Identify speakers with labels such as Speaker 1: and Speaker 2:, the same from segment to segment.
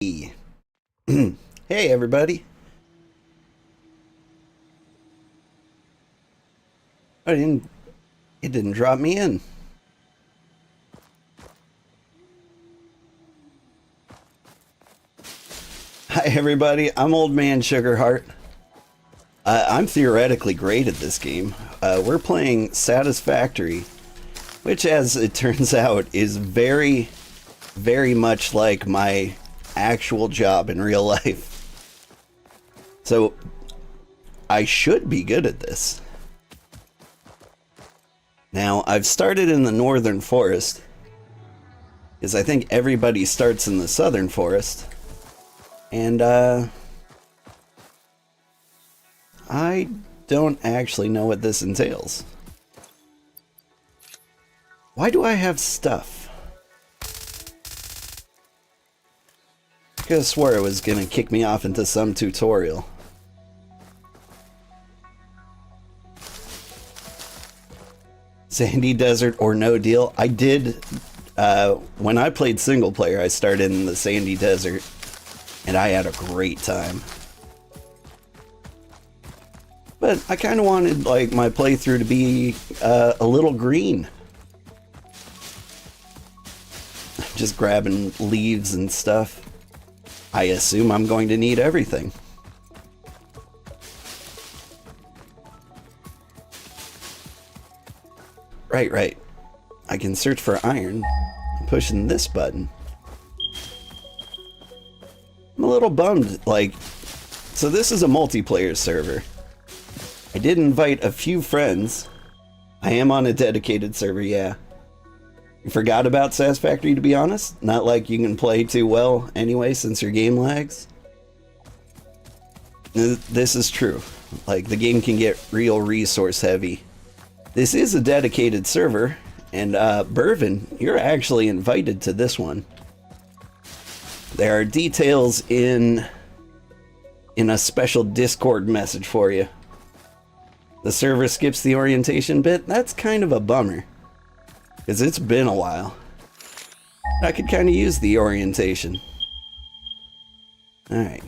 Speaker 1: Hey. Hey, everybody. It didn't drop me in. Hi, everybody. I'm Old Man Sugarheart. I'm theoretically great at this game. We're playing Satisfactory, which, as it turns out, is very, very much like my actual job in real life. So, I should be good at this. Now, I've started in the northern forest, because I think everybody starts in the southern forest. And, I don't actually know what this entails. Why do I have stuff? I could have swore it was gonna kick me off into some tutorial. Sandy Desert or no deal. I did, when I played single player, I started in the Sandy Desert, and I had a great time. But I kind of wanted, like, my playthrough to be a little green. Just grabbing leaves and stuff. I assume I'm going to need everything. Right. I can search for iron pushing this button. I'm a little bummed, like, so this is a multiplayer server. I did invite a few friends. I am on a dedicated server, yeah. You forgot about Satisfactory, to be honest? Not like you can play too well anyway since your game lags. This is true. Like, the game can get real resource heavy. This is a dedicated server, and Burvin, you're actually invited to this one. There are details in a special Discord message for you. The server skips the orientation bit. That's kind of a bummer, because it's been a while. I could kind of use the orientation. Alright.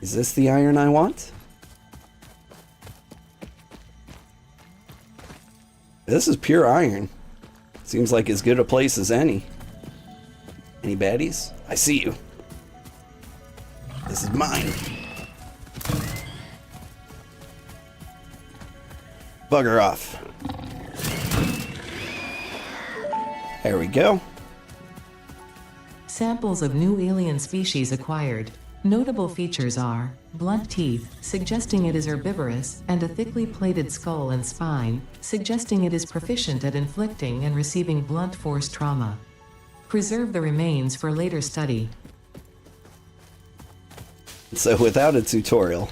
Speaker 1: Is this the iron I want? This is pure iron. Seems like as good a place as any. Any baddies? I see you. This is mine. Bugger off. There we go.
Speaker 2: Samples of new alien species acquired. Notable features are blunt teeth, suggesting it is herbivorous, and a thickly plated skull and spine, suggesting it is proficient at inflicting and receiving blunt force trauma. Preserve the remains for later study.
Speaker 1: So without a tutorial,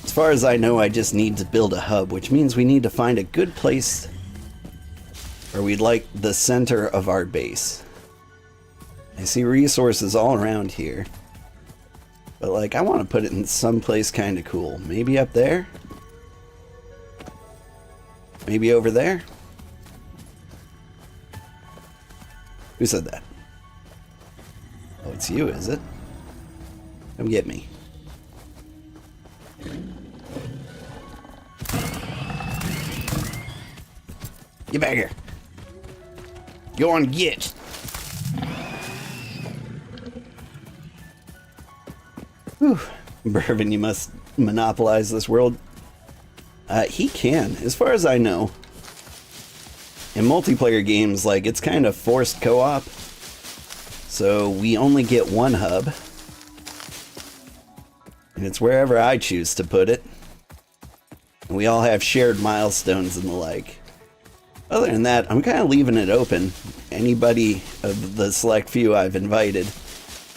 Speaker 1: as far as I know, I just need to build a hub, which means we need to find a good place where we'd like the center of our base. I see resources all around here, but like I want to put it in some place kind of cool. Maybe up there? Maybe over there? Who said that? Oh, it's you, is it? Come get me. Get back here. Go on, get. Whew. Burvin, you must monopolize this world. He can, as far as I know. In multiplayer games, like, it's kind of forced co-op. So we only get one hub. And it's wherever I choose to put it. And we all have shared milestones and the like. Other than that, I'm kind of leaving it open. Anybody of the select few I've invited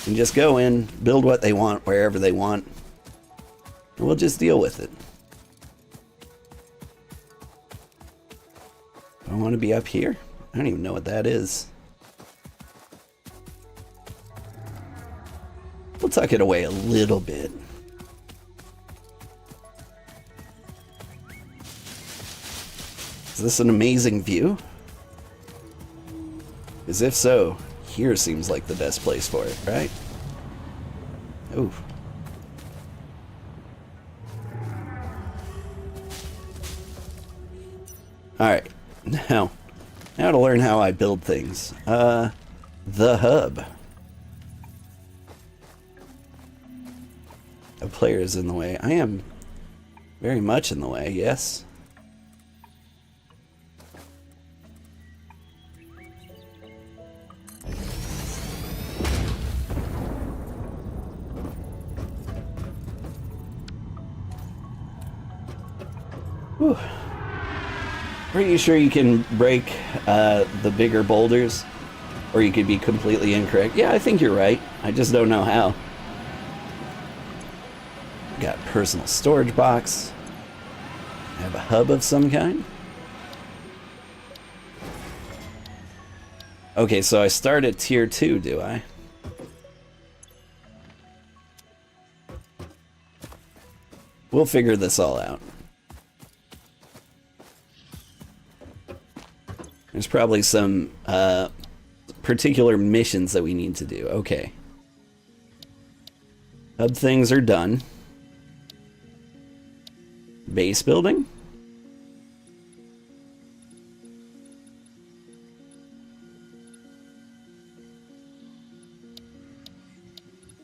Speaker 1: can just go in, build what they want wherever they want, and we'll just deal with it. I want to be up here. I don't even know what that is. We'll tuck it away a little bit. Is this an amazing view? Because if so, here seems like the best place for it, right? Ooh. Alright, now to learn how I build things. The hub. A player is in the way. I am very much in the way, yes. Whew. Pretty sure you can break the bigger boulders, or you could be completely incorrect. Yeah, I think you're right. I just don't know how. Got personal storage box. I have a hub of some kind. Okay, so I start at tier 2, do I? We'll figure this all out. There's probably some particular missions that we need to do. Okay. Hub things are done. Base building?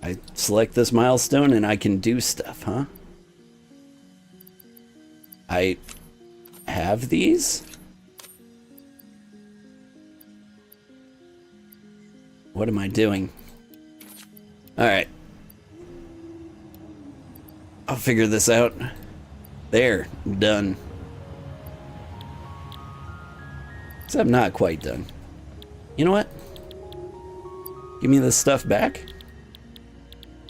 Speaker 1: I select this milestone and I can do stuff, huh? I have these? What am I doing? Alright. I'll figure this out. There. Done. Except not quite done. You know what? Give me this stuff back.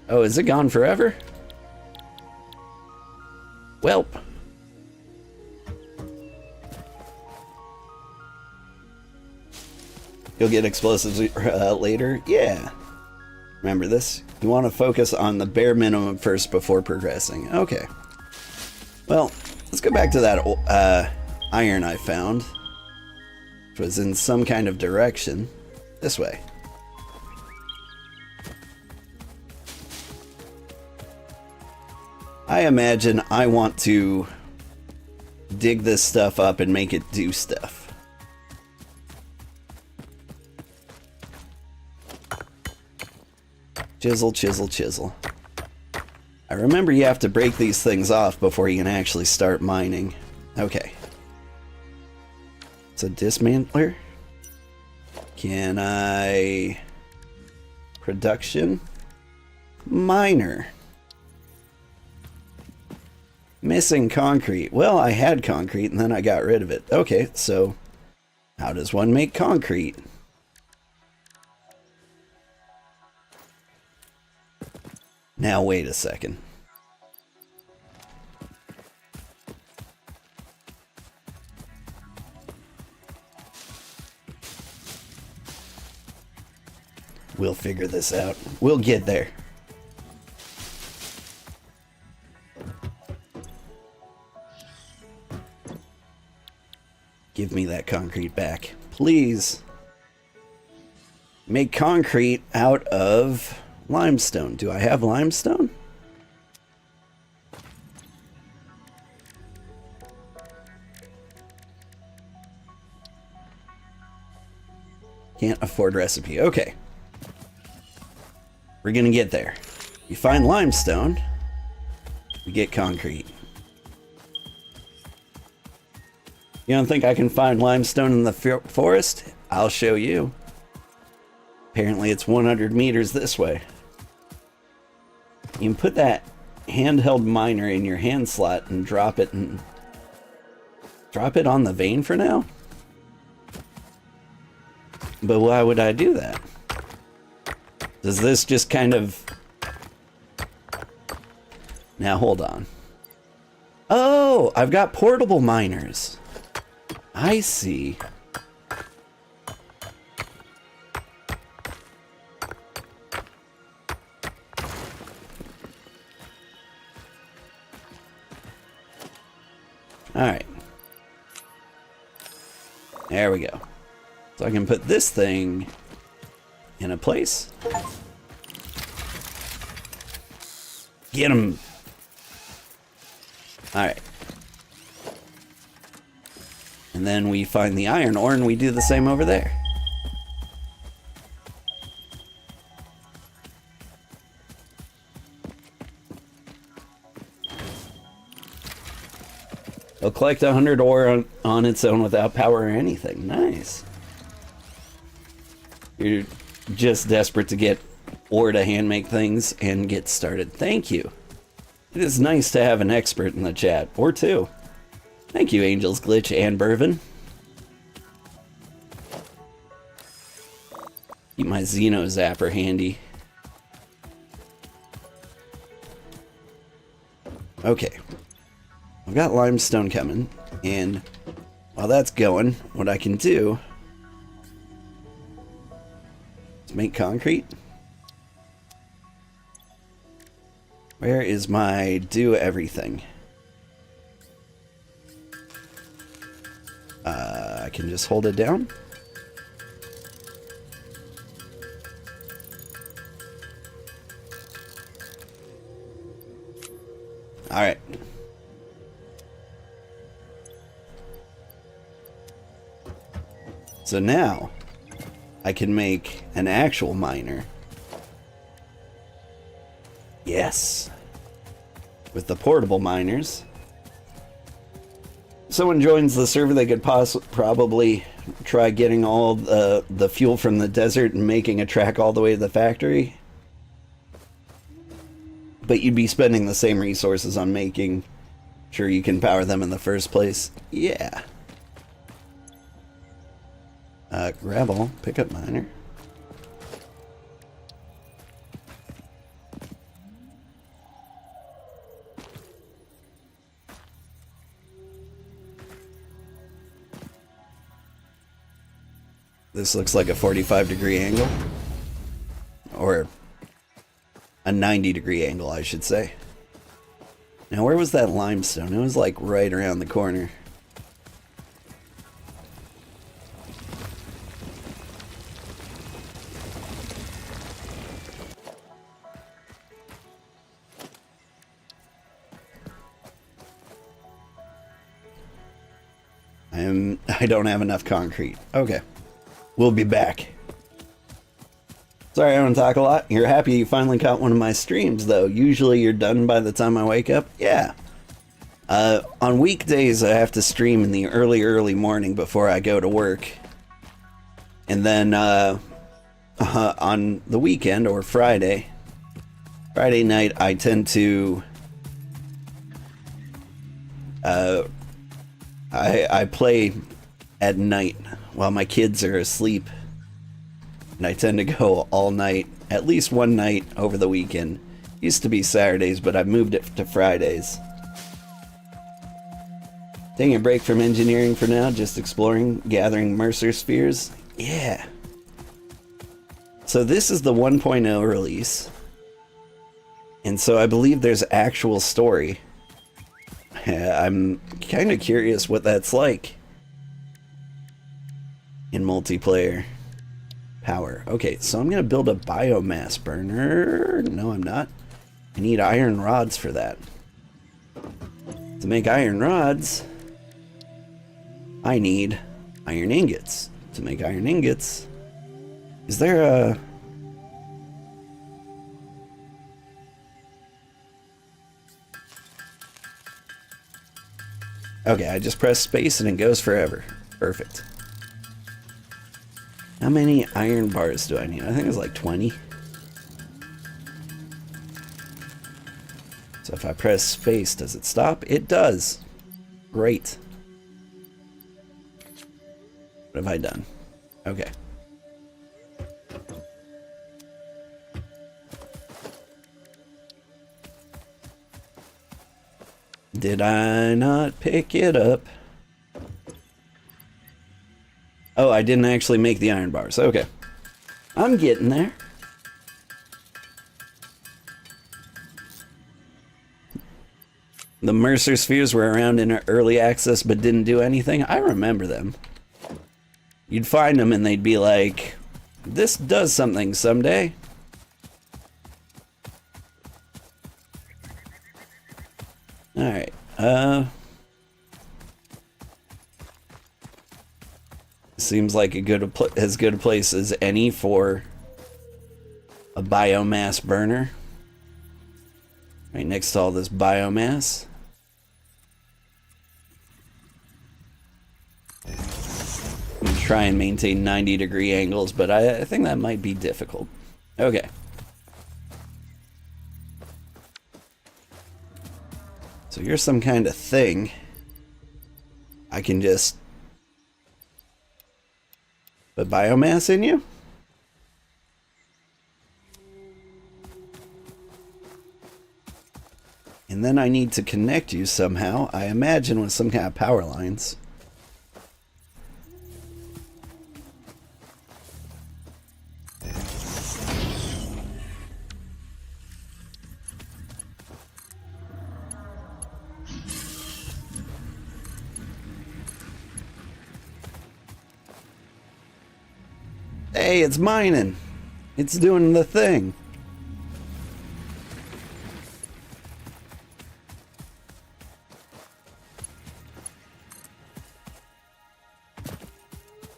Speaker 1: Oh, is it gone forever? Welp. You'll get explosives later? Yeah. Remember this? You want to focus on the bare minimum first before progressing. Okay. Well, let's go back to that iron I found, which was in some kind of direction. This way. I imagine I want to dig this stuff up and make it do stuff. Chisel, chisel, chisel. I remember you have to break these things off before you can actually start mining. Okay. It's a dismantler. Can I... Production? Miner. Missing concrete. Well, I had concrete and then I got rid of it. Okay, so how does one make concrete? Now, wait a second. We'll figure this out. We'll get there. Give me that concrete back, please. Make concrete out of limestone. Do I have limestone? Can't afford recipe. Okay. We're gonna get there. You find limestone, you get concrete. You don't think I can find limestone in the forest? I'll show you. Apparently it's 100 meters this way. You can put that handheld miner in your hand slot and drop it on the vein for now. But why would I do that? Does this just kind of... Now hold on. Oh, I've got portable miners. I see. Alright. There we go. So I can put this thing in a place. Get him. Alright. And then we find the iron ore and we do the same over there. It'll collect 100 ore on its own without power or anything. Nice. You're just desperate to get ore to hand make things and get started. Thank you. It is nice to have an expert in the chat, or two. Thank you, Angels Glitch and Burvin. Keep my Xeno Zapper handy. Okay. I've got limestone coming, and while that's going, what I can do is make concrete. Where is my do everything? I can just hold it down. All right. So now I can make an actual miner. Yes. With the portable miners. If someone joins the server, they could probably try getting all the fuel from the desert and making a track all the way to the factory. But you'd be spending the same resources on making sure you can power them in the first place. Yeah. Gravel, pickup miner. This looks like a 45-degree angle. Or a 90-degree angle, I should say. Now, where was that limestone? It was like right around the corner. I don't have enough concrete. Okay. We'll be back. Sorry I don't talk a lot. You're happy you finally caught one of my streams, though. Usually you're done by the time I wake up. Yeah. On weekdays, I have to stream in the early morning before I go to work. And then on the weekend, or Friday night, I tend to... I play at night while my kids are asleep, and I tend to go all night, at least one night over the weekend. Used to be Saturdays, but I've moved it to Fridays. Taking a break from engineering for now, just exploring, gathering Mercer spheres. Yeah. So this is the 1.0 release, and so I believe there's actual story. I'm kind of curious what that's like in multiplayer. Power. Okay, so I'm going to build a biomass burner. No, I'm not. I need iron rods for that. To make iron rods, I need iron ingots. To make iron ingots, is there a... Okay, I just press space and it goes forever. Perfect. How many iron bars do I need? I think it's like 20. So if I press space, does it stop? It does. Great. What have I done? Okay. Did I not pick it up? Oh, I didn't actually make the iron bars. Okay. I'm getting there. The Mercer spheres were around in early access but didn't do anything. I remember them. You'd find them and they'd be like, this does something someday. Alright, seems like as good a place as any for a biomass burner. Right next to all this biomass. I'm try and maintain 90-degree angles, but I think that might be difficult. Okay. So here's some kind of thing. I can just put biomass in you? And then I need to connect you somehow, I imagine with some kind of power lines. Hey, it's mining. It's doing the thing.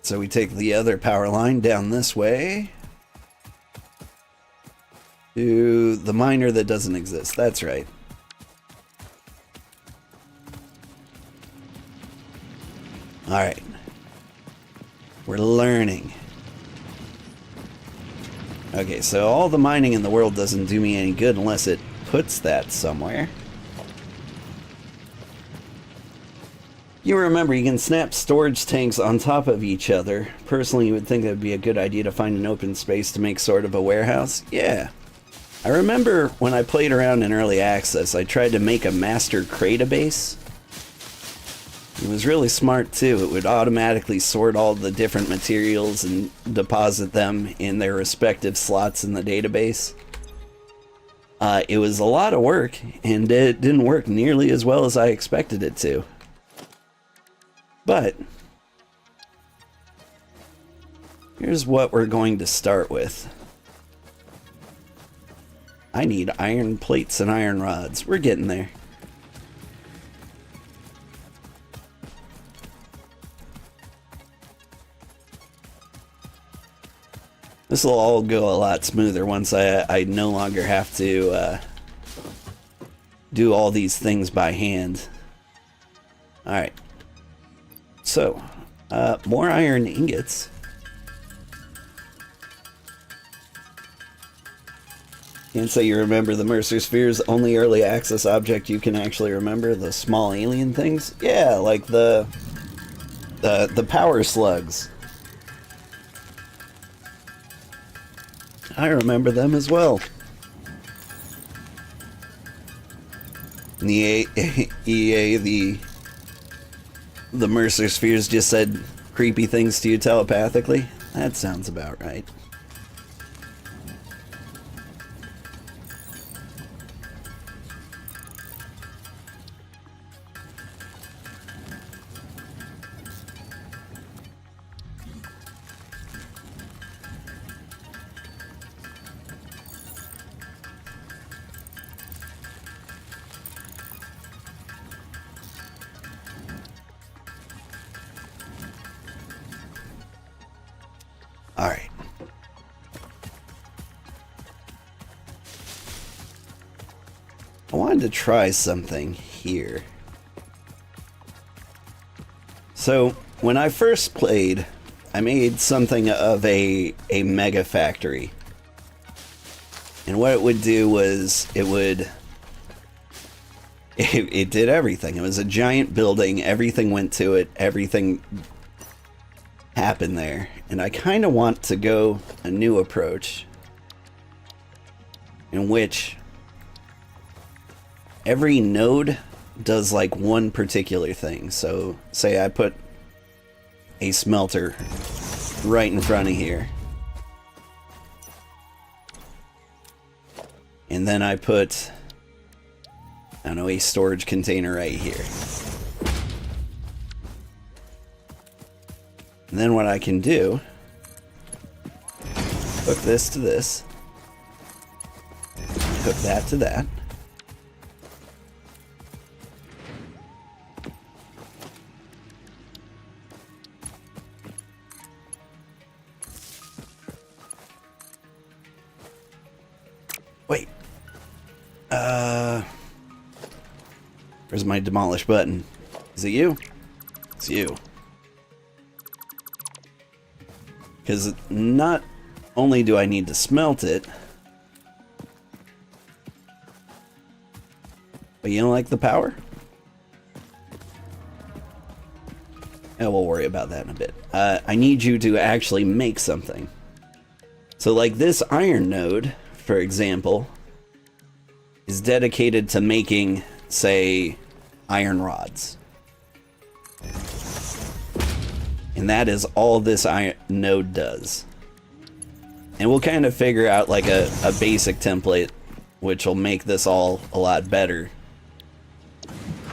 Speaker 1: So we take the other power line down this way to the miner that doesn't exist. That's right. All right. We're learning. Okay, so all the mining in the world doesn't do me any good unless it puts that somewhere. You remember, you can snap storage tanks on top of each other. Personally, you would think that would be a good idea to find an open space to make sort of a warehouse. Yeah. I remember when I played around in early access, I tried to make a master database. It was really smart too. It would automatically sort all the different materials and deposit them in their respective slots in the database. It was a lot of work, and it didn't work nearly as well as I expected it to. But here's what we're going to start with. I need iron plates and iron rods. We're getting there. This will all go a lot smoother once I no longer have to do all these things by hand. Alright. So, more iron ingots. Can't say you remember the Mercer Sphere's only early access object you can actually remember, the small alien things? Yeah, like the power slugs. I remember them as well. In the EA, the Mercer Spheres just said creepy things to you telepathically. That sounds about right. Alright. I wanted to try something here. So, when I first played, I made something of a mega factory. And what it would do was, it did everything. It was a giant building, everything went to it, everything happened there. And I kind of want to go a new approach in which every node does like one particular thing. So say I put a smelter right in front of here, and then I put, I don't know, a storage container right here. And then what I can do, hook this to this, hook that to that. Wait. Where's my demolish button? Is it you? It's you. Because not only do I need to smelt it, but you don't like the power? Yeah, we'll worry about that in a bit. I need you to actually make something. So like this iron node, for example, is dedicated to making, say, iron rods. And that is all this iron node does. And we'll kind of figure out like a basic template which will make this all a lot better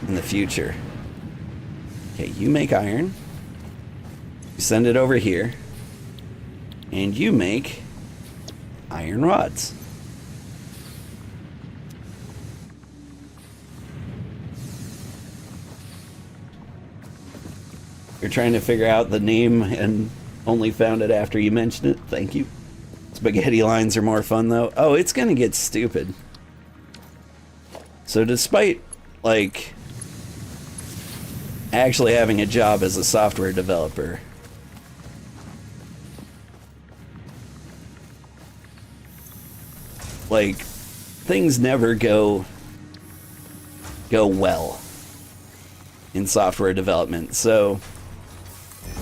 Speaker 1: in the future. Okay, you make iron. You send it over here. And you make iron rods. You're trying to figure out the name and only found it after you mentioned it. Thank you. Spaghetti lines are more fun though. Oh, it's gonna get stupid. So despite, like, actually having a job as a software developer, like, things never go well in software development. So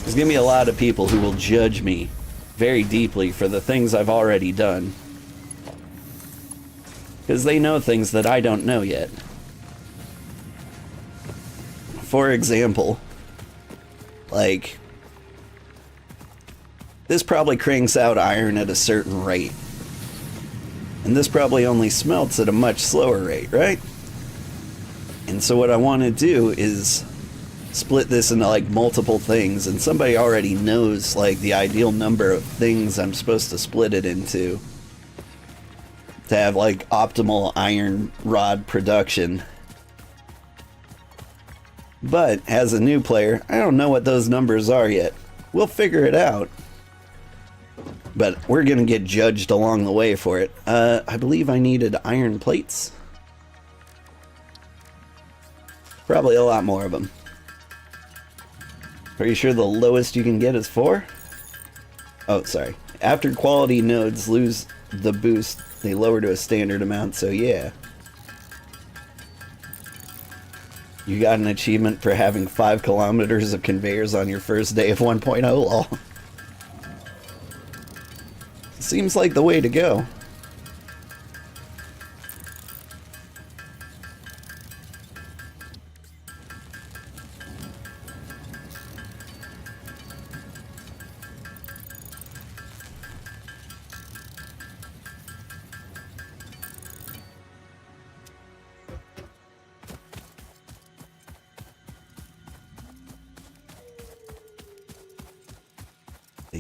Speaker 1: there's gonna be a lot of people who will judge me very deeply for the things I've already done, because they know things that I don't know yet. For example, like, this probably cranks out iron at a certain rate, and this probably only smelts at a much slower rate, right? And so what I want to do is split this into like multiple things, and somebody already knows like the ideal number of things I'm supposed to split it into to have like optimal iron rod production. But as a new player, I don't know what those numbers are yet. We'll figure it out, but we're gonna get judged along the way for it. I believe I needed iron plates. Probably a lot more of them. Pretty sure the lowest you can get is 4? Oh, sorry. After quality nodes lose the boost, they lower to a standard amount, so yeah. You got an achievement for having 5 kilometers of conveyors on your first day of 1.0, lol. Seems like the way to go.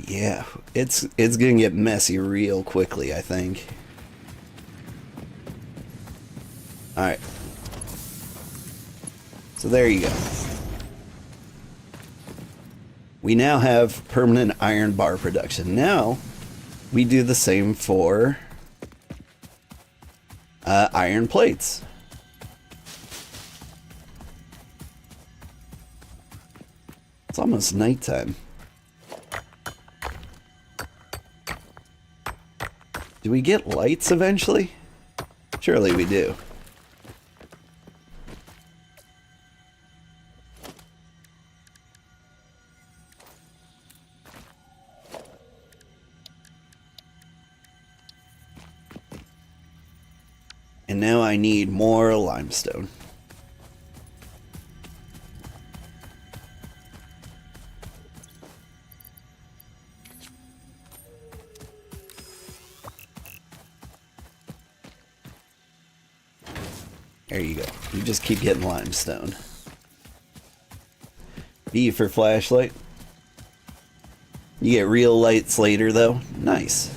Speaker 1: Yeah, it's gonna get messy real quickly, I think. Alright. So there you go. We now have permanent iron bar production. Now, we do the same for iron plates. It's almost nighttime. Do we get lights eventually? Surely we do. And now I need more limestone. There you go. You just keep getting limestone. B for flashlight. You get real lights later, though. Nice.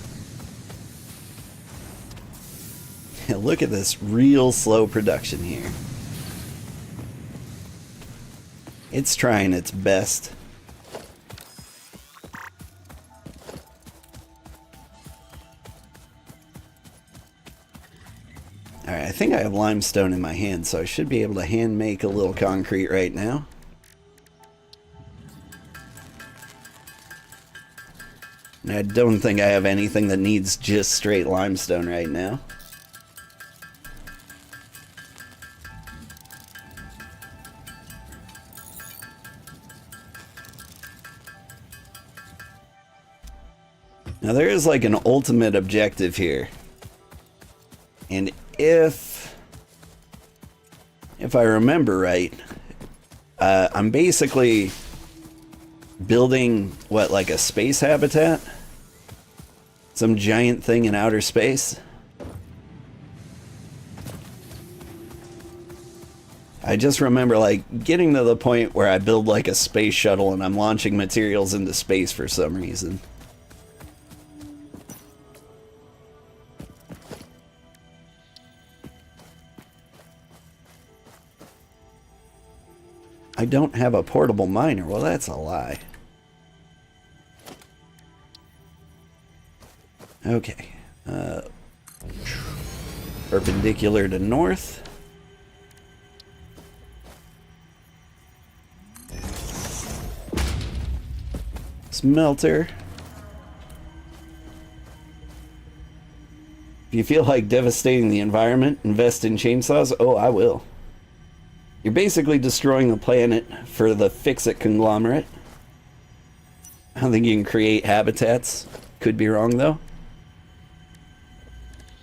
Speaker 1: Look at this real slow production here. It's trying its best. Alright, I think I have limestone in my hand, so I should be able to hand make a little concrete right now. And I don't think I have anything that needs just straight limestone right now. Now there is like an ultimate objective here. And if I remember right, I'm basically building, what, like a space habitat? Some giant thing in outer space? I just remember, like, getting to the point where I build, like, a space shuttle and I'm launching materials into space for some reason. I don't have a portable miner. Well, that's a lie. Okay. Perpendicular to north. Smelter. If you feel like devastating the environment, invest in chainsaws. Oh, I will. You're basically destroying the planet for the fix-it conglomerate. I don't think you can create habitats. Could be wrong, though.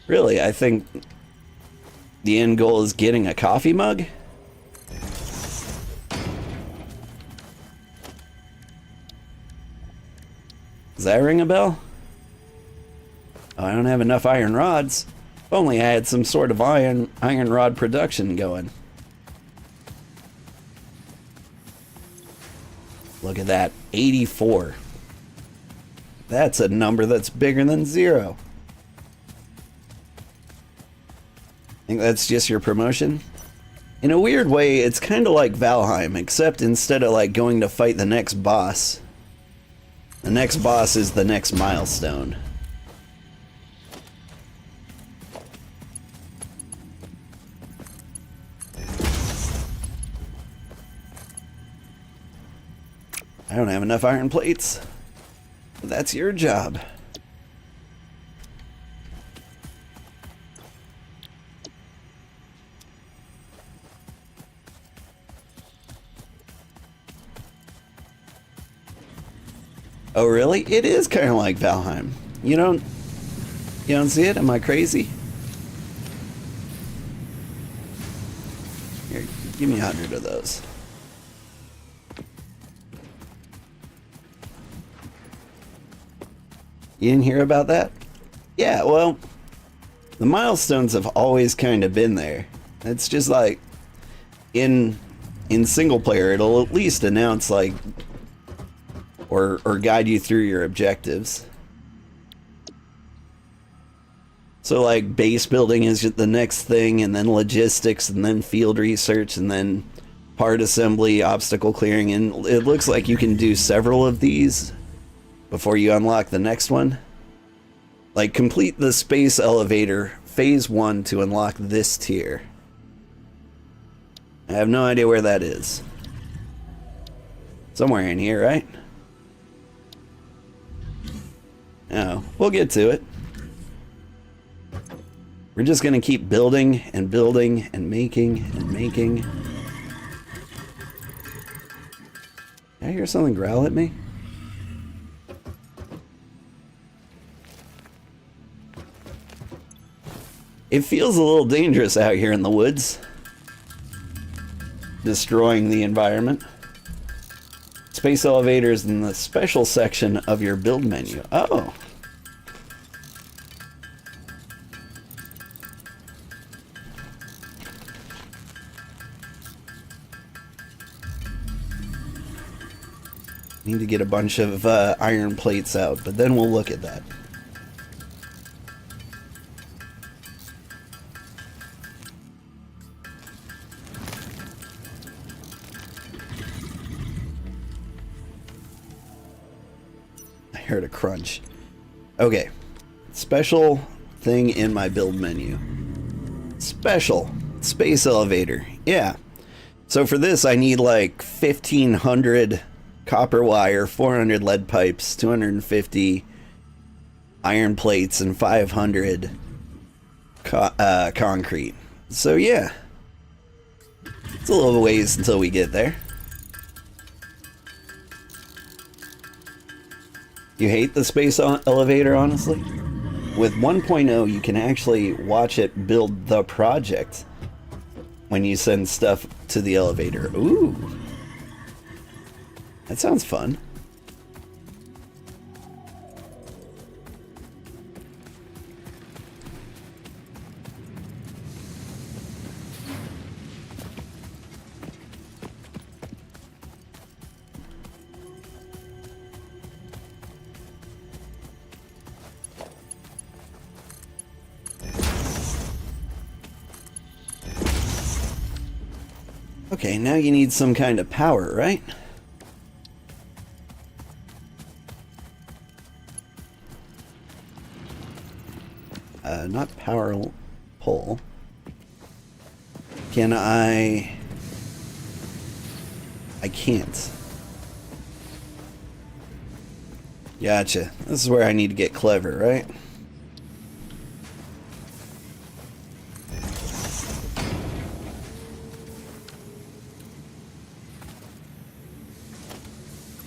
Speaker 1: Really, I think the end goal is getting a coffee mug? Does that ring a bell? Oh, I don't have enough iron rods. If only I had some sort of iron rod production going. Look at that, 84. That's a number that's bigger than 0. Think that's just your promotion? In a weird way, it's kind of like Valheim, except instead of like going to fight the next boss, the next boss is the next milestone. I don't have enough iron plates. That's your job. Oh really? It is kind of like Valheim. You don't see it? Am I crazy? Here, give me 100 of those. You didn't hear about that? Yeah, well, the milestones have always kind of been there. It's just like in single player, it'll at least announce like or guide you through your objectives. So like base building is the next thing, and then logistics, and then field research, and then part assembly, obstacle clearing, and it looks like you can do several of these before you unlock the next one. Like complete the space elevator phase 1 to unlock this tier. I have no idea where that is. Somewhere in here, right? Oh, we'll get to it. We're just gonna keep building and building and making and making. Did I hear something growl at me? It feels a little dangerous out here in the woods. Destroying the environment. Space elevators in the special section of your build menu. Oh. Need to get a bunch of iron plates out, but then we'll look at that. I heard a crunch. Okay. Special thing in my build menu. Special. Space elevator. Yeah. So for this, I need like 1,500 copper wire, 400 lead pipes, 250 iron plates, and 500 concrete. So yeah. It's a little ways until we get there. You hate the space elevator, honestly? With 1.0, you can actually watch it build the project when you send stuff to the elevator. Ooh. That sounds fun. Okay, now you need some kind of power, right? Not power pole. Can I can't. Gotcha. This is where I need to get clever, right?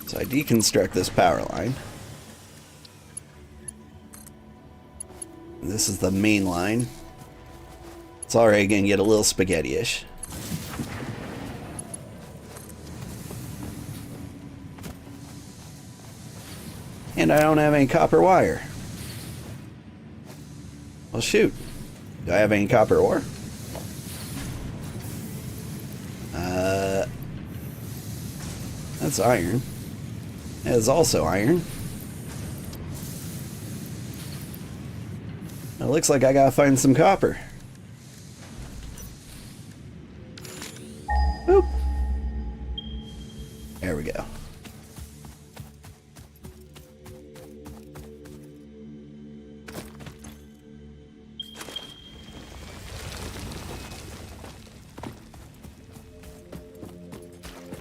Speaker 1: So I deconstruct this power line. This is the main line. It's already gonna get a little spaghetti-ish. And I don't have any copper wire. Well, shoot. Do I have any copper ore? That's iron. That is also iron. It looks like I gotta find some copper. Boop. There we go.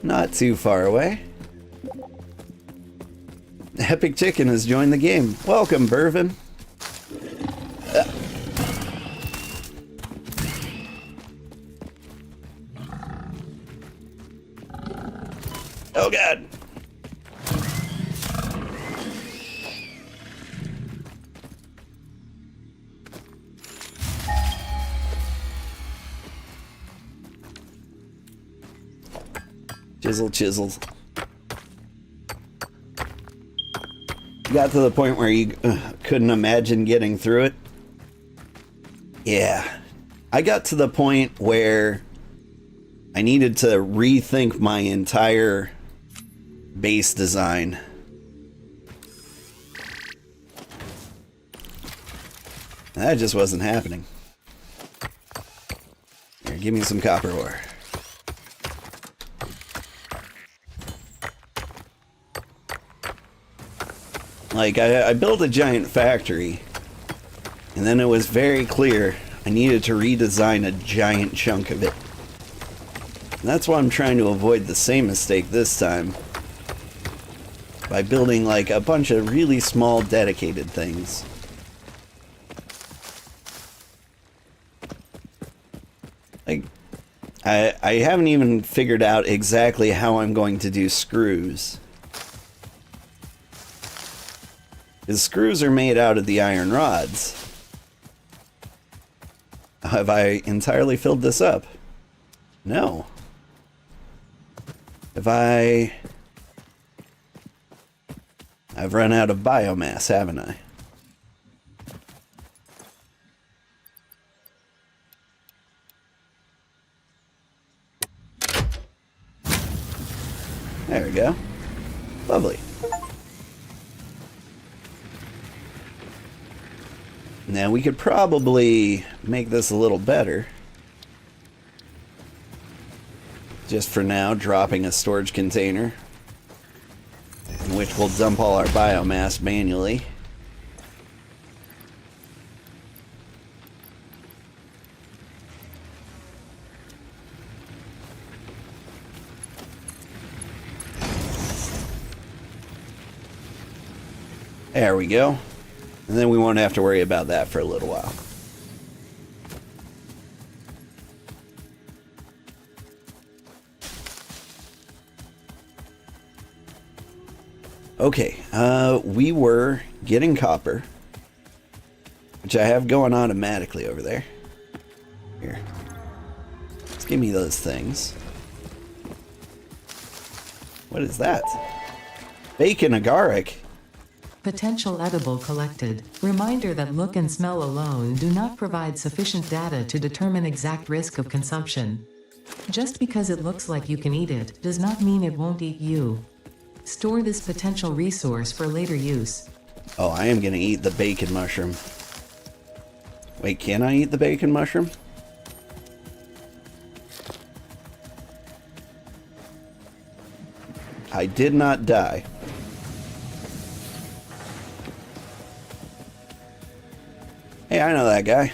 Speaker 1: Not too far away. Epic Chicken has joined the game. Welcome, Burvin. Oh god. Chisel, chisels. You got to the point where you couldn't imagine getting through it? Yeah. I got to the point where I needed to rethink my entire base design. That just wasn't happening. Here, give me some copper ore. Like, I built a giant factory, and then it was very clear I needed to redesign a giant chunk of it. And that's why I'm trying to avoid the same mistake this time, by building like a bunch of really small dedicated things. Like, I haven't even figured out exactly how I'm going to do screws. Because screws are made out of the iron rods. Have I entirely filled this up? No. I've run out of biomass, haven't I? There we go. Lovely. Now we could probably make this a little better. Just for now, dropping a storage container, in which we'll dump all our biomass manually. There we go. And then we won't have to worry about that for a little while. Okay, we were getting copper, which I have going automatically over there. Here. Let's give me those things. What is that? Bacon agaric.
Speaker 2: Potential edible collected. Reminder that look and smell alone do not provide sufficient data to determine exact risk of consumption. Just because it looks like you can eat it does not mean it won't eat you. Store this potential resource for later use.
Speaker 1: Oh, I am going to eat the bacon mushroom. Wait, can I eat the bacon mushroom? I did not die. Hey, I know that guy.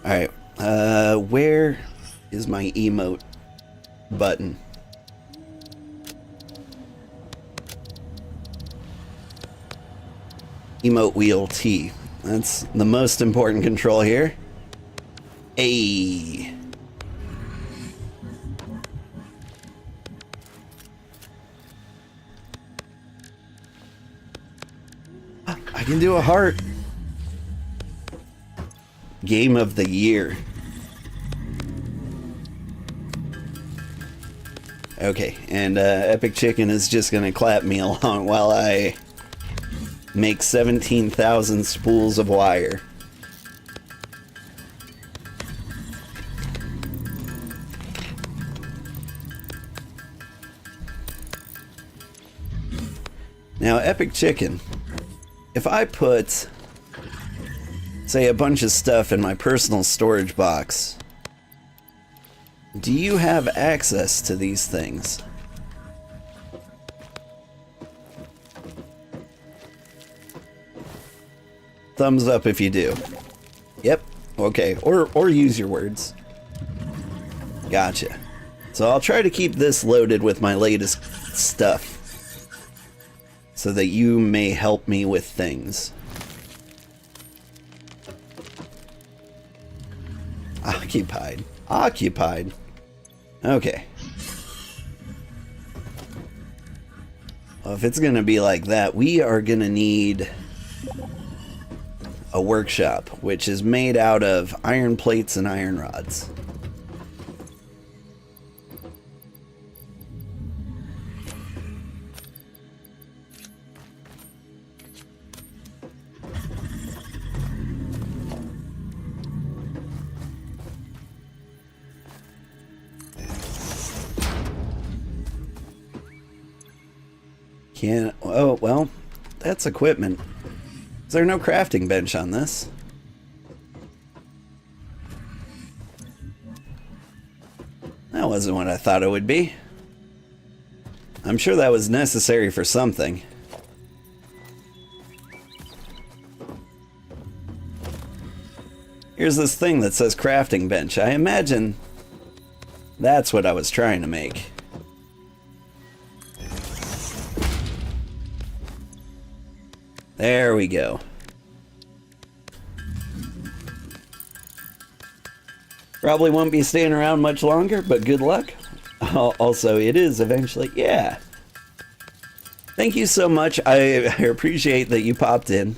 Speaker 1: Alright, where is my emote button? Emote wheel T. That's the most important control here. A. I can do a heart. Game of the year. Okay, and Epic Chicken is just gonna clap me along while I make 17,000 spools of wire. Now, Epic Chicken, if I put, say, a bunch of stuff in my personal storage box, do you have access to these things? Thumbs up if you do. Yep. Okay. Or use your words. Gotcha. So I'll try to keep this loaded with my latest stuff, so that you may help me with things. Occupied. Occupied. Okay. Well, if it's gonna be like that, we are gonna need a workshop, which is made out of iron plates and iron rods. Oh, well, that's equipment. Is there no crafting bench on this? That wasn't what I thought it would be. I'm sure that was necessary for something. Here's this thing that says crafting bench. I imagine that's what I was trying to make. There we go. Probably won't be staying around much longer, but good luck. Also, it is eventually, yeah. Thank you so much. I appreciate that you popped in.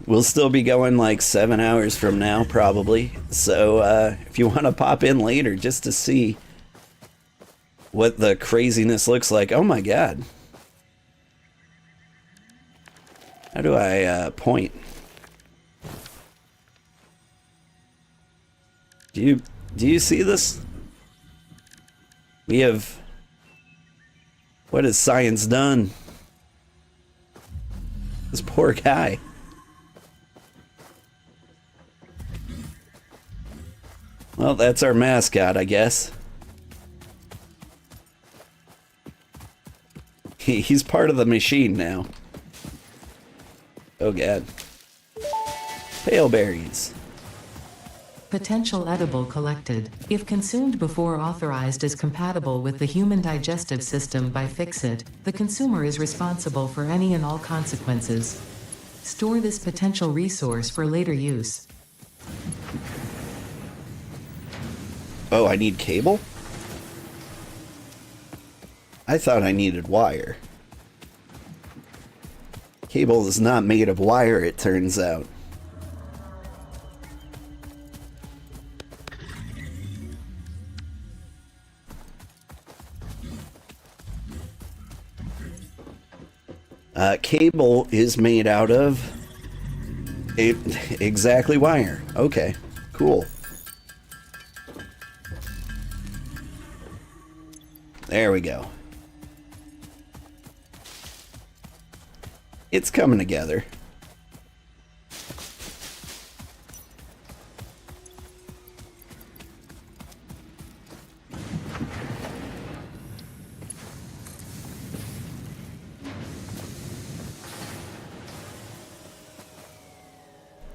Speaker 1: We'll still be going like 7 hours from now, probably. So if you want to pop in later just to see what the craziness looks like. Oh my god. How do I point? Do you see this? We have... What has science done? This poor guy. Well, that's our mascot, I guess. He's part of the machine now. Oh god. Pale berries.
Speaker 2: Potential edible collected. If consumed before authorized as compatible with the human digestive system by Fix-It, the consumer is responsible for any and all consequences. Store this potential resource for later use.
Speaker 1: Oh, I need cable? I thought I needed wire. Cable is not made of wire, it turns out. Cable is made out of exactly wire. Okay, cool. There we go. It's coming together.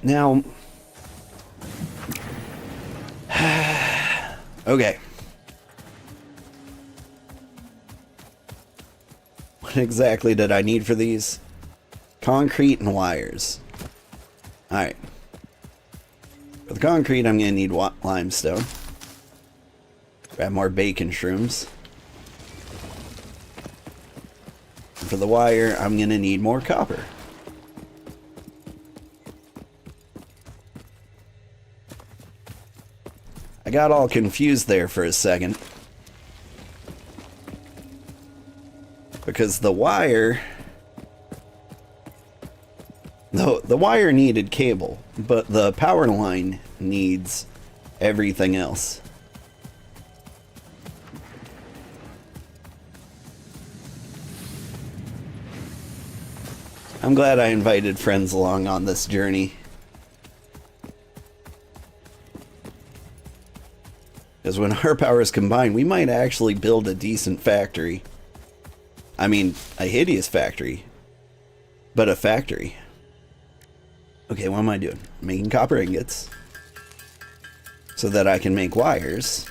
Speaker 1: Now, okay. What exactly did I need for these? Concrete and wires. Alright. For the concrete, I'm going to need limestone. Grab more bacon shrooms. And for the wire, I'm going to need more copper. I got all confused there for a second. Because the wire... The wire needed cable, but the power line needs everything else. I'm glad I invited friends along on this journey. Because when our powers combine, we might actually build a decent factory. I mean, a hideous factory, but a factory. Okay, what am I doing? Making copper ingots so that I can make wires.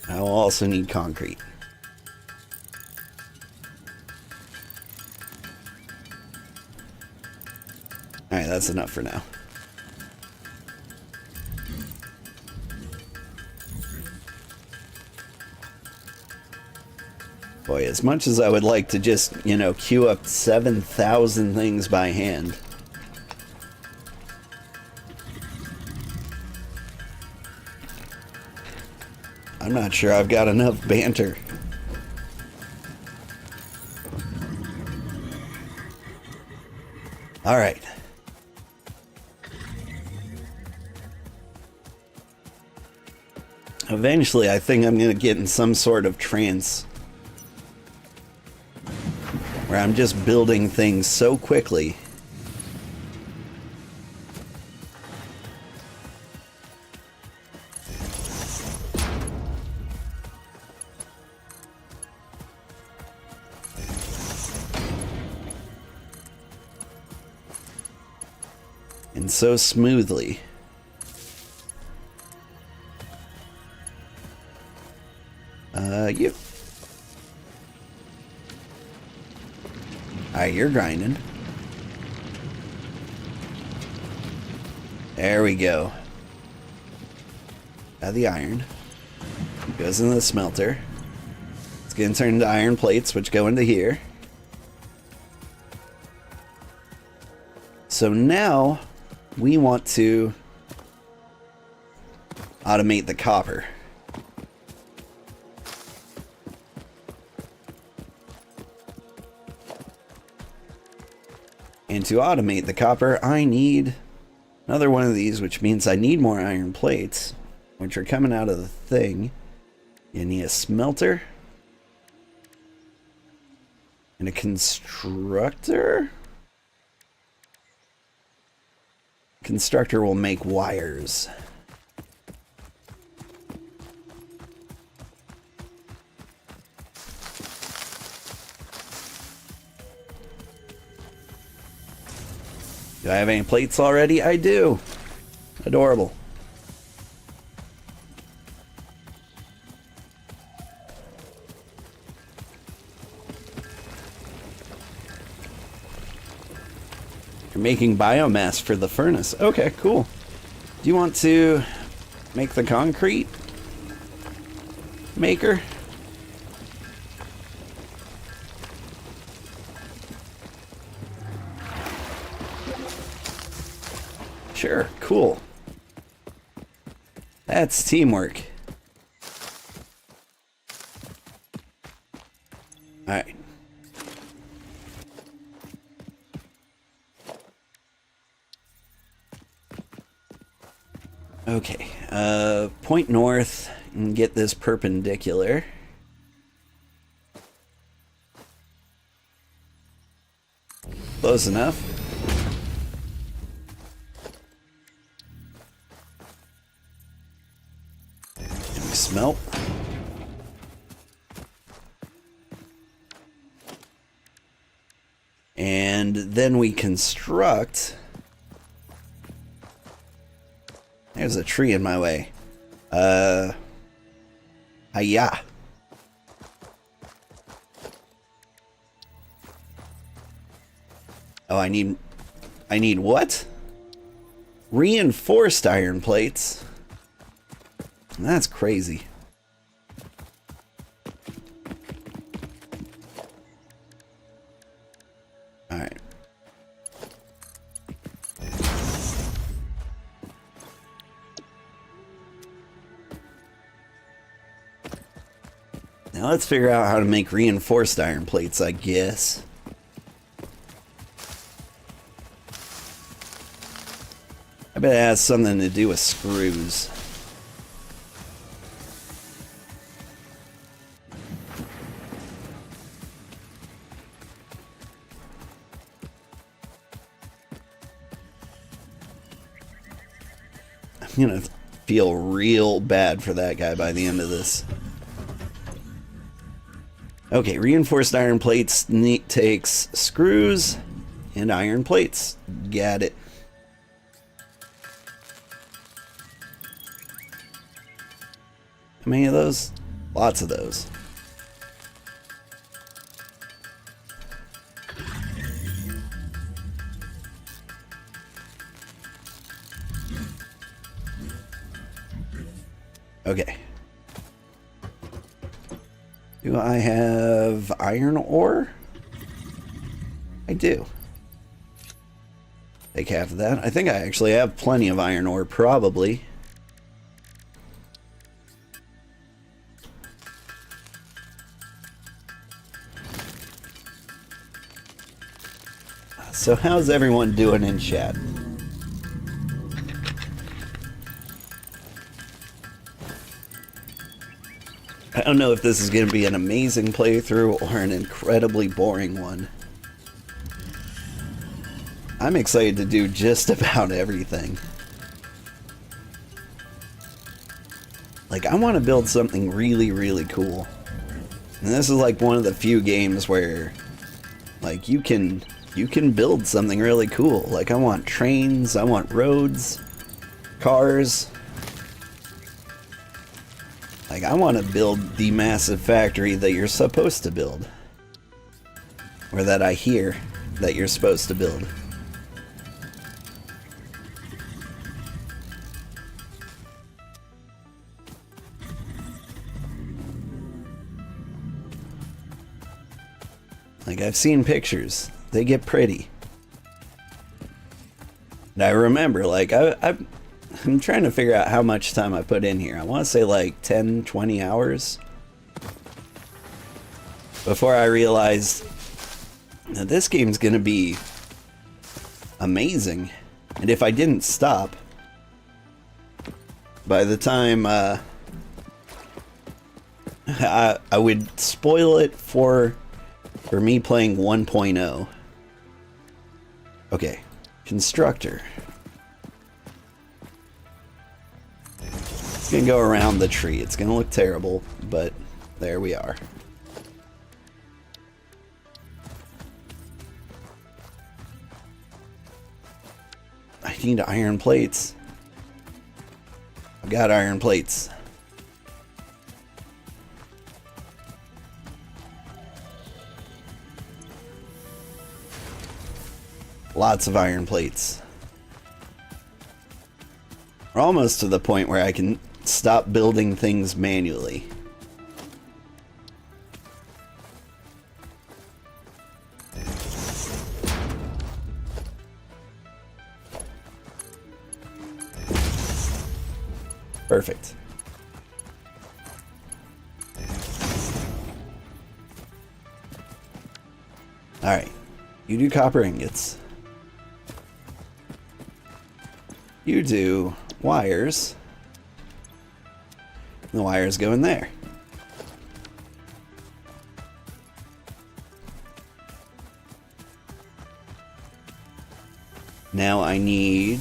Speaker 1: I will also need concrete. Alright, that's enough for now. Boy, as much as I would like to just, you know, queue up 7,000 things by hand. I'm not sure I've got enough banter. Alright. Eventually, I think I'm going to get in some sort of trance where I'm just building things so quickly. And so smoothly. You. Alright, you're grinding. There we go. Got the iron. Goes into the smelter. It's going to turn into iron plates, which go into here. So now we want to automate the copper. And to automate the copper, I need another one of these, which means I need more iron plates, which are coming out of the thing. You need a smelter. And a constructor? Constructor will make wires. Do I have any plates already? I do. Adorable. You're making biomass for the furnace. Okay, cool. Do you want to make the concrete maker? Sure, cool. That's teamwork. Alright. Okay, point north and get this perpendicular. Close enough. Smelt. And then we construct. There's a tree in my way. Yeah. Oh, I need what? Reinforced iron plates. That's crazy. All right. Now let's figure out how to make reinforced iron plates, I guess. I bet it has something to do with screws. I'm gonna feel real bad for that guy by the end of this. Okay, reinforced iron plates takes screws and iron plates. Got it. How many of those? Lots of those. Okay. Do I have iron ore? I do. Take half of that. I think I actually have plenty of iron ore, probably. So how's everyone doing in chat? I don't know if this is going to be an amazing playthrough or an incredibly boring one. I'm excited to do just about everything. Like, I want to build something really, really cool. And this is like one of the few games where, like, you can build something really cool. Like, I want trains, I want roads, cars. Like, I want to build the massive factory that you're supposed to build. Or that I hear that you're supposed to build. Like, I've seen pictures. They get pretty. And I remember, like, I'm trying to figure out how much time I put in here. I want to say like 10, 20 hours. Before I realized that this game's going to be amazing. And if I didn't stop, by the time I would spoil it for me playing 1.0. Okay, constructor. It's gonna go around the tree. It's gonna look terrible, but there we are. I need iron plates. I've got iron plates. Lots of iron plates. We're almost to the point where I can stop building things manually. Perfect. Alright. You do copper ingots. You do wires. The wires go in there. Now I need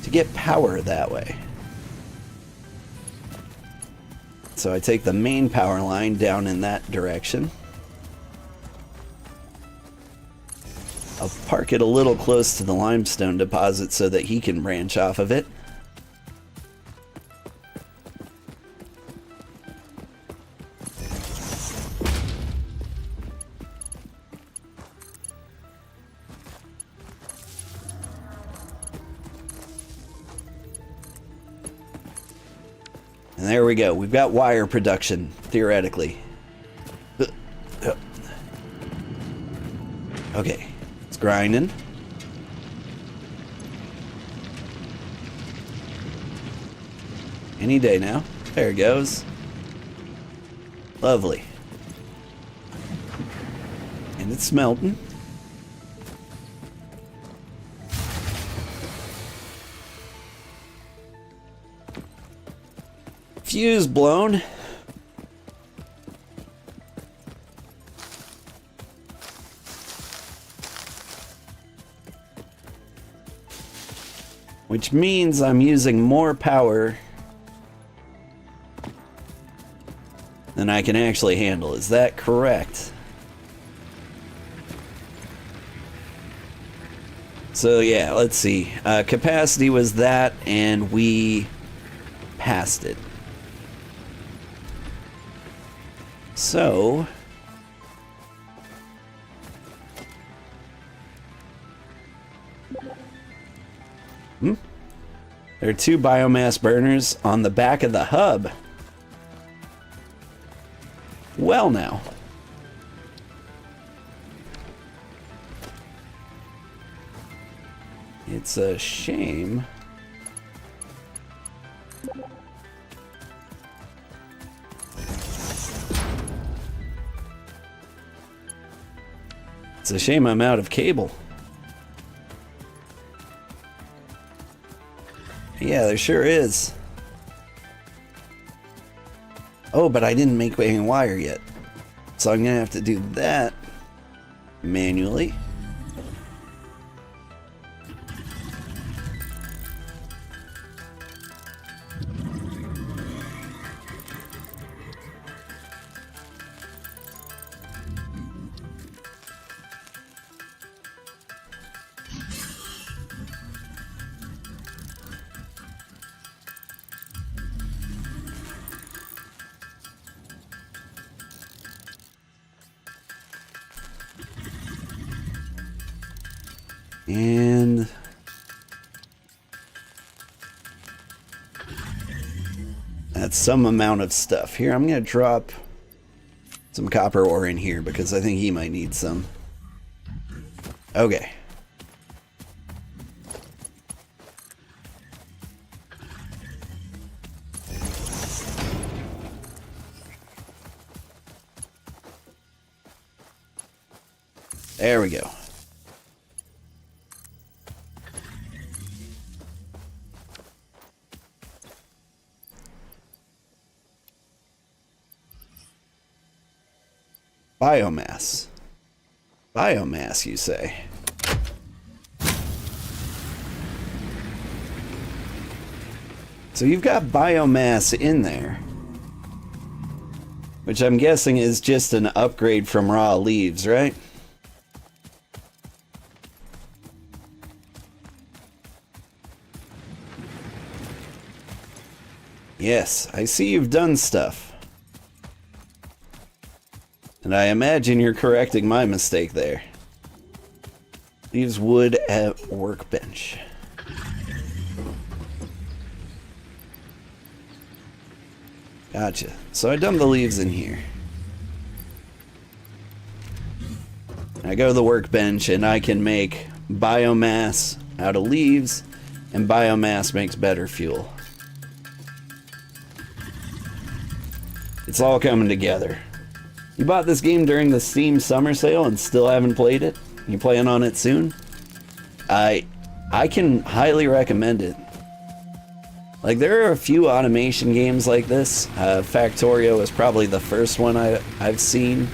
Speaker 1: to get power that way. So I take the main power line down in that direction. I'll park it a little close to the limestone deposit so that he can branch off of it. And there we go. We've got wire production, theoretically. Okay, it's grinding. Any day now. There it goes. Lovely. And it's smelting. Fuse blown. Which means I'm using more power than I can actually handle. Is that correct? So yeah, let's see. Capacity was that, and we passed it. So there are 2 biomass burners on the back of the hub. Well now. It's a shame. It's a shame I'm out of cable. Yeah, there sure is. Oh, but I didn't make any wire yet. So I'm gonna have to do that manually. And that's some amount of stuff. Here, I'm going to drop some copper ore in here because I think he might need some. Okay. There we go. Biomass. Biomass, you say? So you've got biomass in there, which I'm guessing is just an upgrade from raw leaves, right? Yes, I see you've done stuff. And I imagine you're correcting my mistake there. Leaves wood at workbench. Gotcha. So I dumped the leaves in here. I go to the workbench and I can make biomass out of leaves, and biomass makes better fuel. It's all coming together. You bought this game during the Steam summer sale and still haven't played it? You plan on it soon? I can highly recommend it. Like, there are a few automation games like this. Factorio is probably the first one I've seen.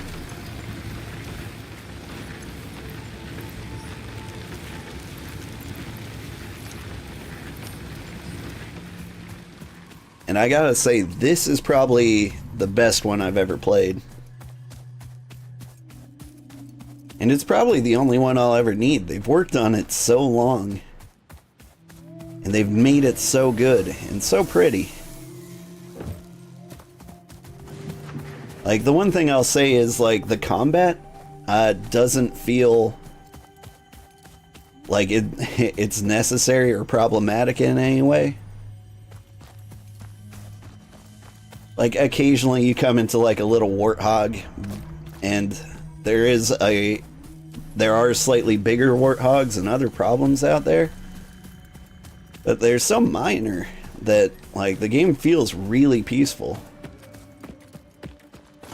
Speaker 1: And I gotta say, this is probably the best one I've ever played. And it's probably the only one I'll ever need. They've worked on it so long. And they've made it so good and so pretty. Like, the one thing I'll say is, like, the combat doesn't feel like it's necessary or problematic in any way. Like, occasionally you come into, like, a little warthog, and there are slightly bigger warthogs and other problems out there. But they're so minor that, like, the game feels really peaceful.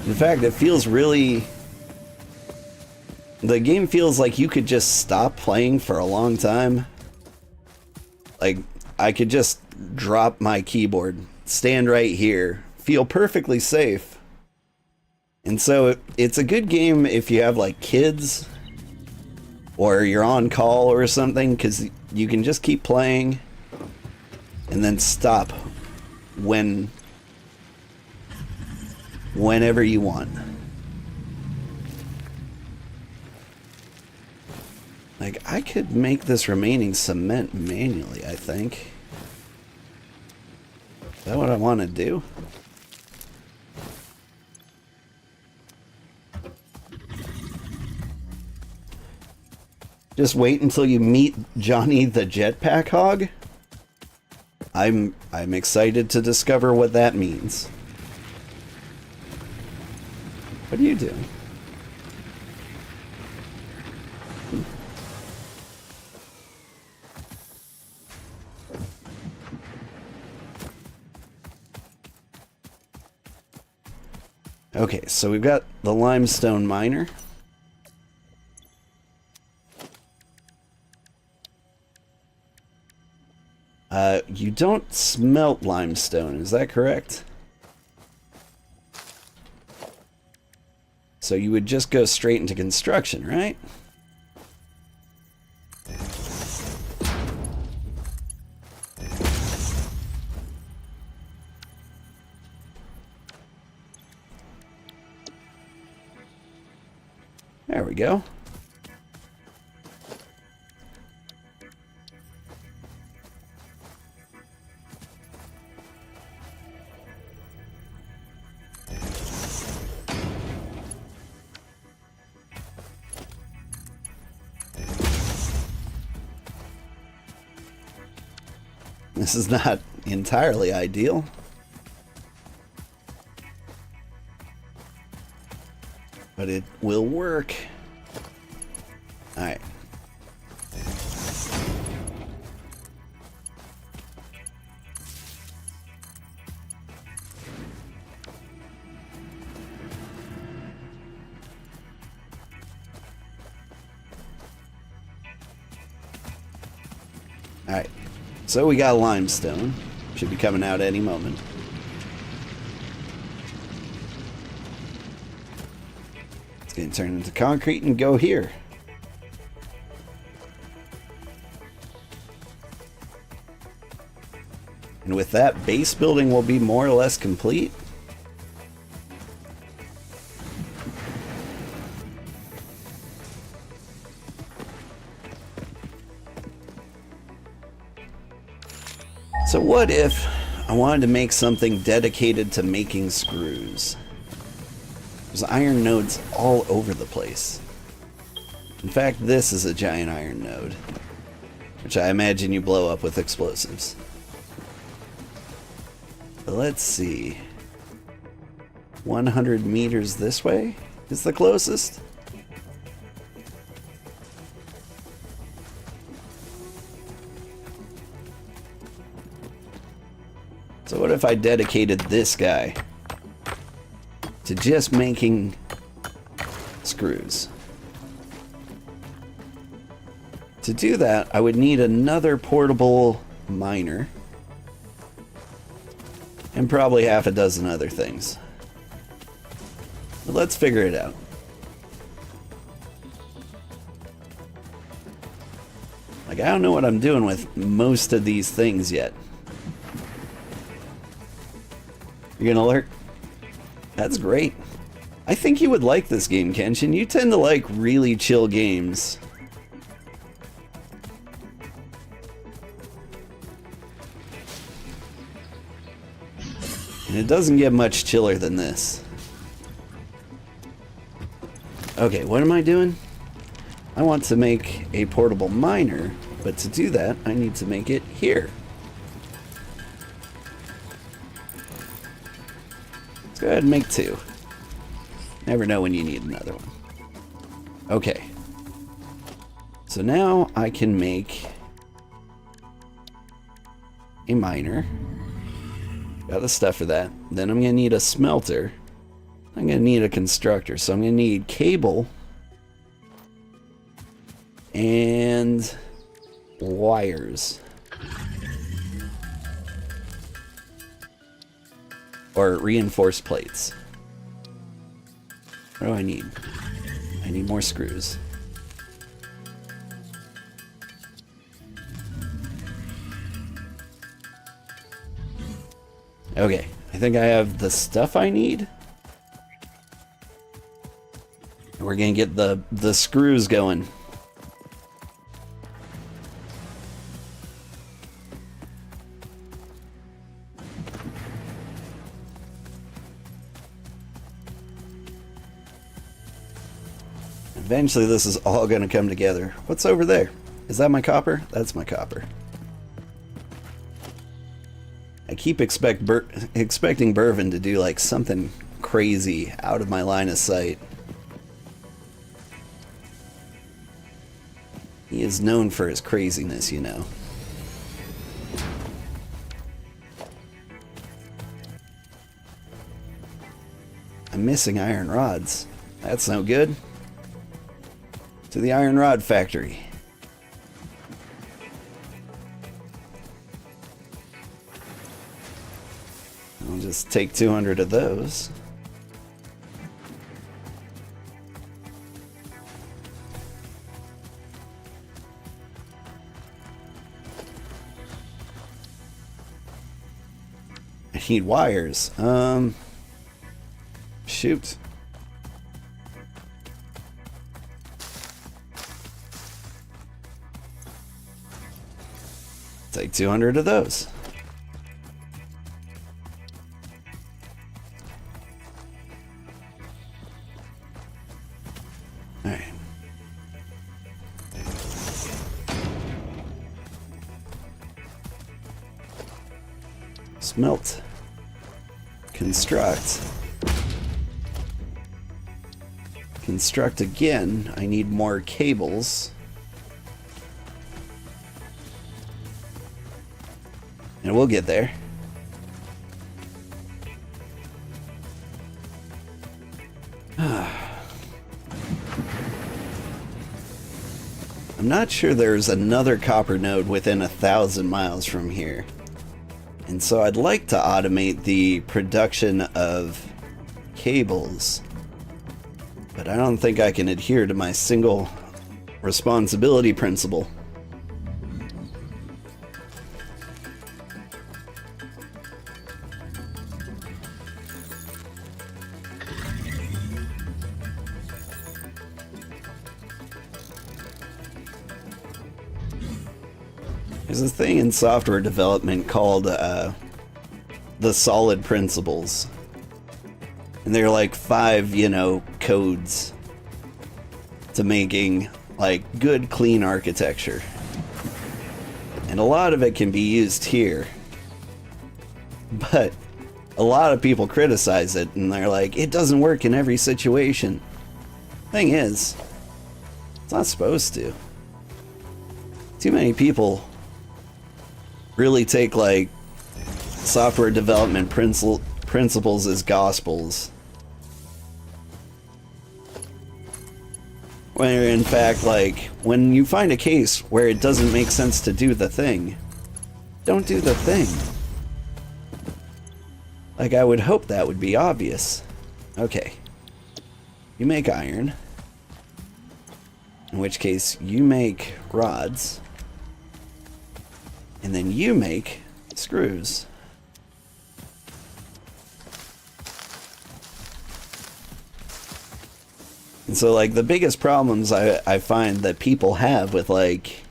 Speaker 1: In fact, it feels really... The game feels like you could just stop playing for a long time. Like, I could just drop my keyboard, stand right here, feel perfectly safe. And so it's a good game if you have, like, kids, or you're on call or something, because you can just keep playing and then stop whenever you want. Like, I could make this remaining cement manually, I think. Is that what I want to do? Just wait until you meet Johnny the Jetpack Hog? I'm excited to discover what that means. What are you doing? Okay, so we've got the limestone miner. You don't smelt limestone, is that correct? So you would just go straight into construction, right? There we go. This is not entirely ideal. But it will work. Alright. Alright. So we got limestone. Should be coming out any moment. They turn into concrete and go here. And with that, base building will be more or less complete. So what if I wanted to make something dedicated to making screws? There's iron nodes all over the place. In fact, this is a giant iron node, which I imagine you blow up with explosives. But let's see. 100 meters this way is the closest. So what if I dedicated this guy to just making screws? To do that, I would need another portable miner and probably half a dozen other things. But let's figure it out. Like, I don't know what I'm doing with most of these things yet. You're gonna lurk? That's great. I think you would like this game, Kenshin. You tend to like really chill games. And it doesn't get much chiller than this. Okay, what am I doing? I want to make a portable miner, but to do that, I need to make it here. Let's go ahead and make two. Never know when you need another one. Okay. So now I can make a miner. Got the stuff for that. Then I'm going to need a smelter. I'm going to need a constructor. So I'm going to need cable and wires. Or reinforced plates. What do I need? I need more screws. Okay, I think I have the stuff I need. We're gonna get the screws going. Eventually this is all gonna come together. What's over there? Is that my copper? That's my copper. I keep expecting Bervin to do like something crazy out of my line of sight. He is known for his craziness, you know. I'm missing iron rods. That's no good. To the iron rod factory. I'll just take 200 of those. I need wires. Shoot. Take 200 of those. All right. Smelt. Construct. Construct again. I need more cables. And we'll get there. I'm not sure there's another copper node within 1,000 miles from here. And so I'd like to automate the production of cables But I don't think I can adhere to my single responsibility principle. There's a thing in software development called the solid principles. And they're like 5, codes to making like good, clean architecture. And a lot of it can be used here. But a lot of people criticize it and they're like, it doesn't work in every situation. Thing is, it's not supposed to. Too many people really take like software development principles as gospels, where in fact, like, when you find a case where it doesn't make sense to do the thing, don't do the thing. Like, I would hope that would be obvious. Okay, you make iron, in which case you make rods, and then you make screws. And so, like, the biggest problems I find that people have with, like,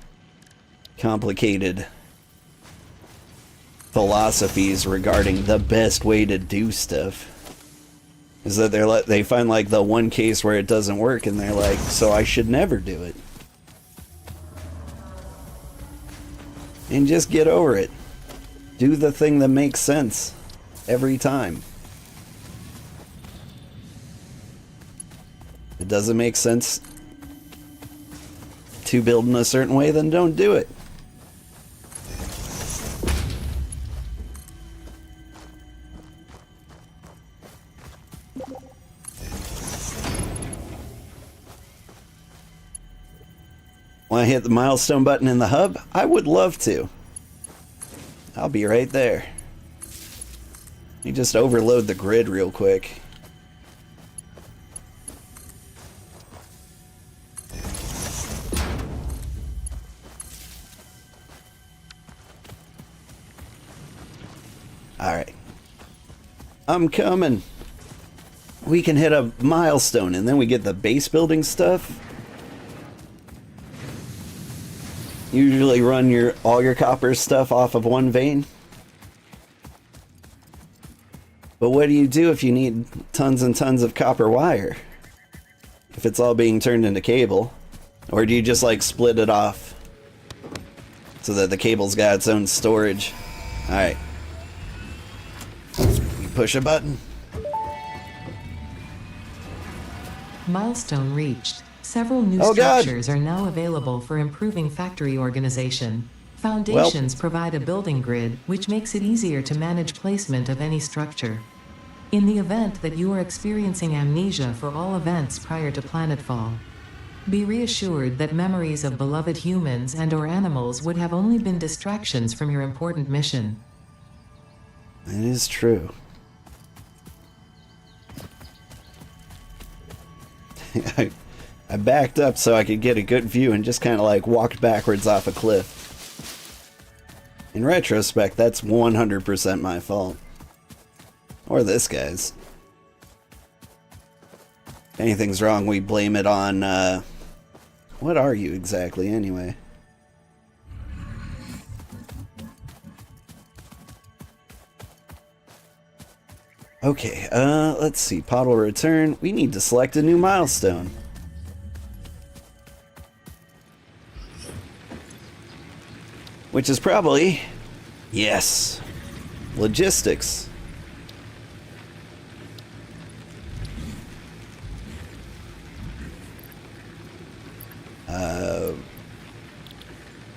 Speaker 1: complicated philosophies regarding the best way to do stuff is that they find, like, the one case where it doesn't work, and they're like, so I should never do it. And just get over it. Do the thing that makes sense every time. If it doesn't make sense to build in a certain way, then don't do it. Want to hit the milestone button in the hub? I would love to. I'll be right there. Let me just overload the grid real quick. Alright. I'm coming. We can hit a milestone and then we get the base building stuff. Usually run all your copper stuff off of one vein. But what do you do if you need tons and tons of copper wire? If it's all being turned into cable? Or do you just like split it off so that the cable's got its own storage? Alright. You push a button.
Speaker 2: Milestone reached. Several new structures are now available for improving factory organization. Foundations provide a building grid, which makes it easier to manage placement of any structure. In the event that you are experiencing amnesia for all events prior to planetfall, be reassured that memories of beloved humans and/or animals would have only been distractions from your important mission.
Speaker 1: It is true. I backed up so I could get a good view and just kind of like walked backwards off a cliff. In retrospect, that's 100% my fault. Or this guy's. If anything's wrong, we blame it on, what are you exactly, anyway? Okay, let's see. Pod will return. We need to select a new milestone. Which is probably, yes, logistics.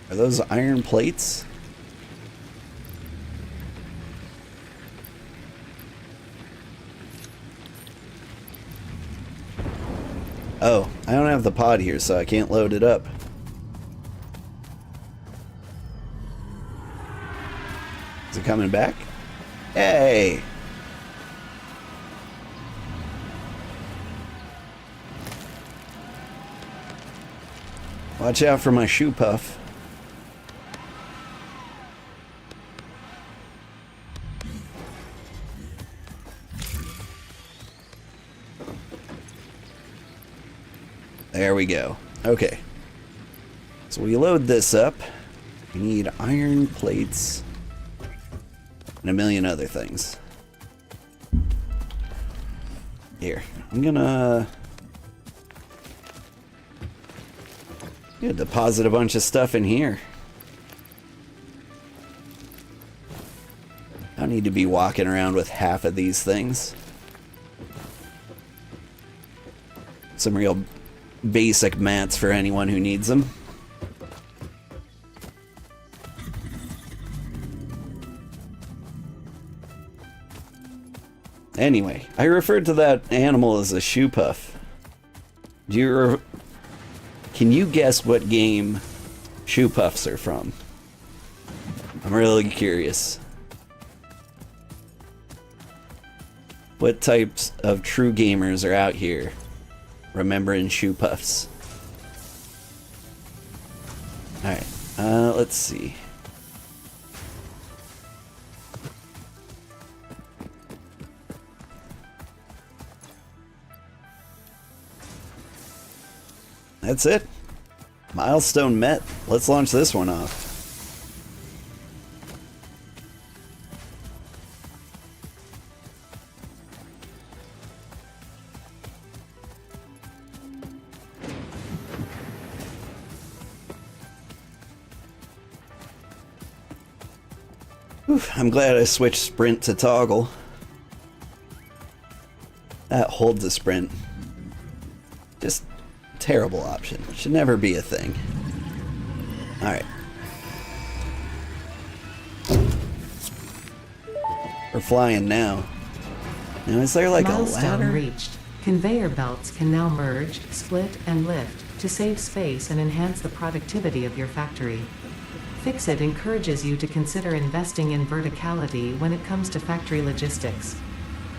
Speaker 1: Are those iron plates? Oh, I don't have the pod here, so I can't load it up. Is it coming back? Hey! Watch out for my shoe puff. There we go. Okay. So we load this up. We need iron plates and a million other things. Here, I'm gonna deposit a bunch of stuff in here. I don't need to be walking around with half of these things. Some real basic mats for anyone who needs them. Anyway, I referred to that animal as a shoe puff. Can you guess what game shoe puffs are from? I'm really curious. What types of true gamers are out here remembering shoe puffs? Alright, let's see. That's it. Milestone met. Let's launch this one off. Oof, I'm glad I switched sprint to toggle. That holds a sprint. Just terrible option. Should never be a thing. Alright. We're flying now. Now is there like a ladder?
Speaker 2: Reached. Conveyor belts can now merge, split, and lift to save space and enhance the productivity of your factory. Fixit encourages you to consider investing in verticality when it comes to factory logistics.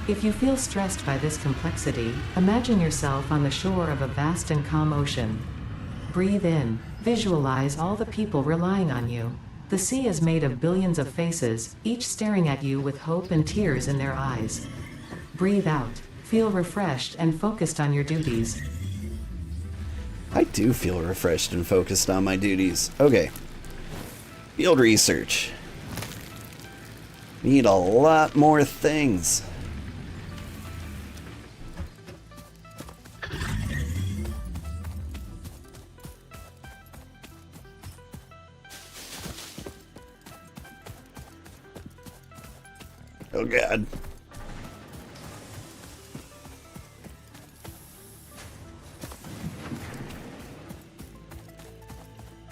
Speaker 2: If you feel stressed by this complexity, imagine yourself on the shore of a vast and calm ocean. Breathe in, visualize all the people relying on you. The sea is made of billions of faces, each staring at you with hope and tears in their eyes. Breathe out, feel refreshed and focused on your duties.
Speaker 1: I do feel refreshed and focused on my duties. Okay. Field research. Need a lot more things. Oh God.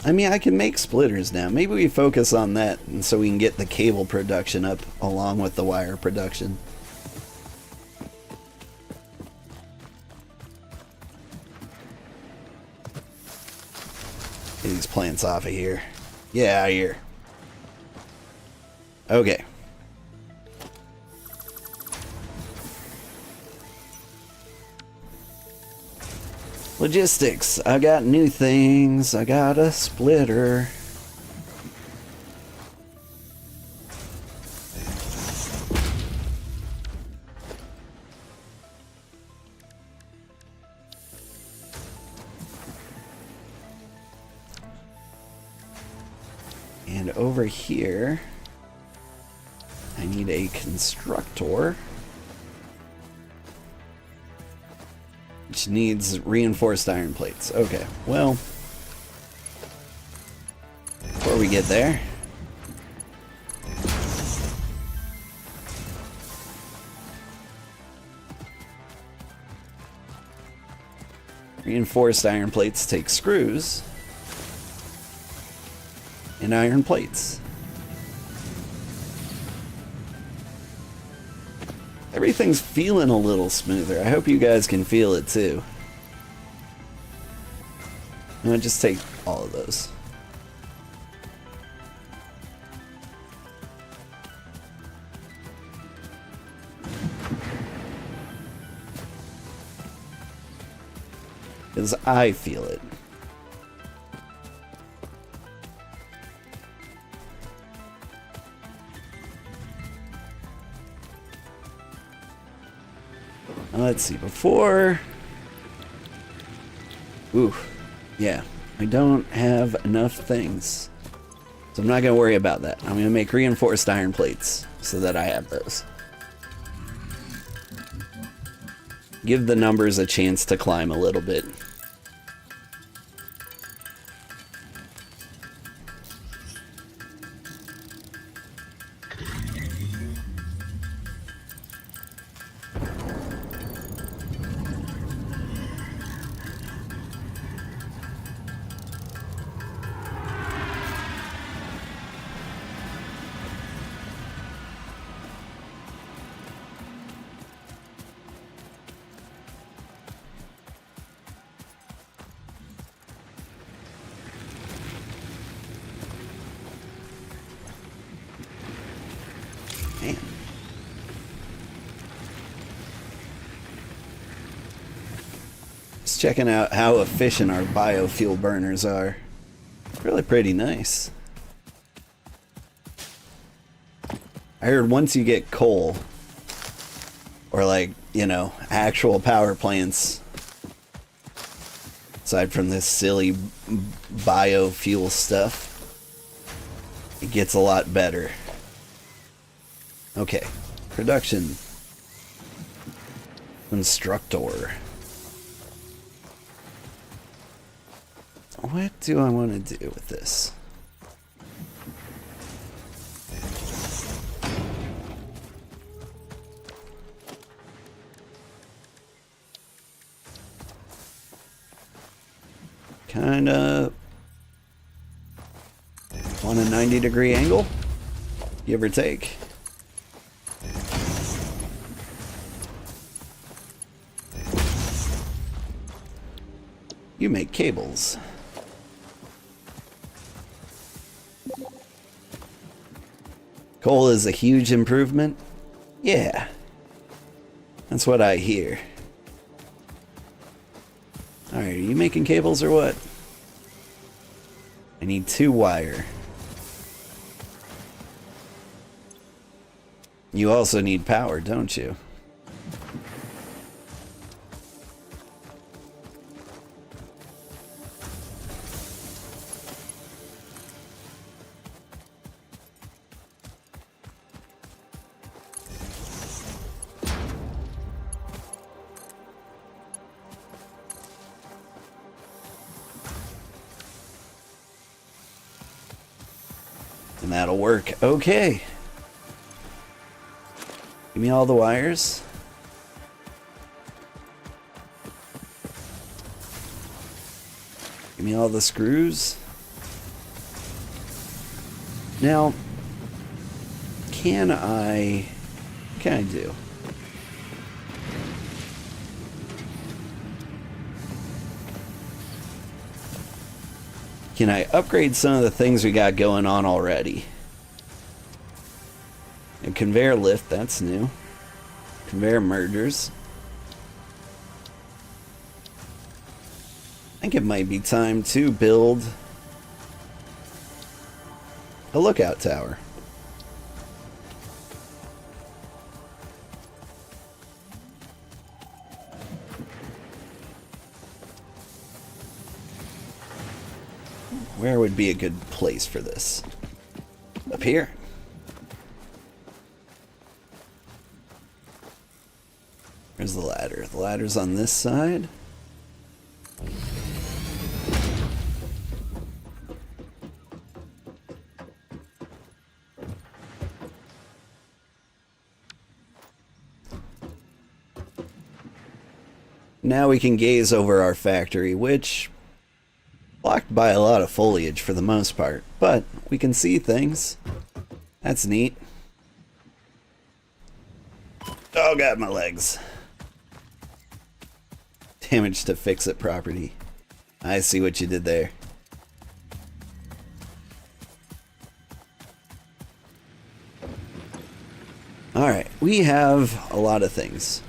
Speaker 1: I mean, I can make splitters now. Maybe we focus on that and so we can get the cable production up along with the wire production. Get these plants off of here. Get out of here. Okay. Logistics. I got new things. I got a splitter. And over here, I need a constructor. Which needs reinforced iron plates. Okay, well, before we get there, reinforced iron plates take screws and iron plates. Everything's feeling a little smoother. I hope you guys can feel it too. I'm gonna just take all of those. Because I feel it. Let's see, before... Ooh, yeah. I don't have enough things. So I'm not going to worry about that. I'm going to make reinforced iron plates so that I have those. Give the numbers a chance to climb a little bit. Man. Just checking out how efficient our biofuel burners are. Really pretty nice. I heard once you get coal, or like, you know, actual power plants, aside from this silly biofuel stuff, it gets a lot better. Okay, production. Constructor. What do I want to do with this? Kinda on a 90-degree angle, give or take. You make cables. Coal is a huge improvement? Yeah. That's what I hear. Alright, are you making cables or what? I need 2 wire. You also need power, don't you? And that'll work. Okay. Give me all the wires. Give me all the screws. Now, what can I do? Can I upgrade some of the things we got going on already? A conveyor lift, that's new. Conveyor mergers. I think it might be time to build a lookout tower. Where would be a good place for this? Up here. Where's the ladder? The ladder's on this side. Now we can gaze over our factory, which blocked by a lot of foliage for the most part, but we can see things. That's neat. Oh god, my legs. Damage to fix it property. I see what you did there. Alright, we have a lot of things.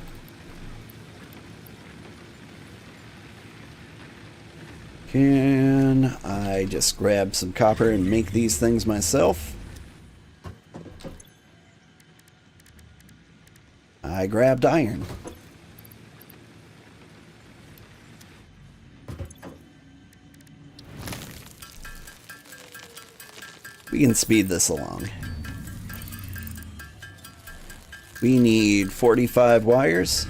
Speaker 1: Can I just grab some copper and make these things myself? I grabbed iron. We can speed this along. We need 45 wires.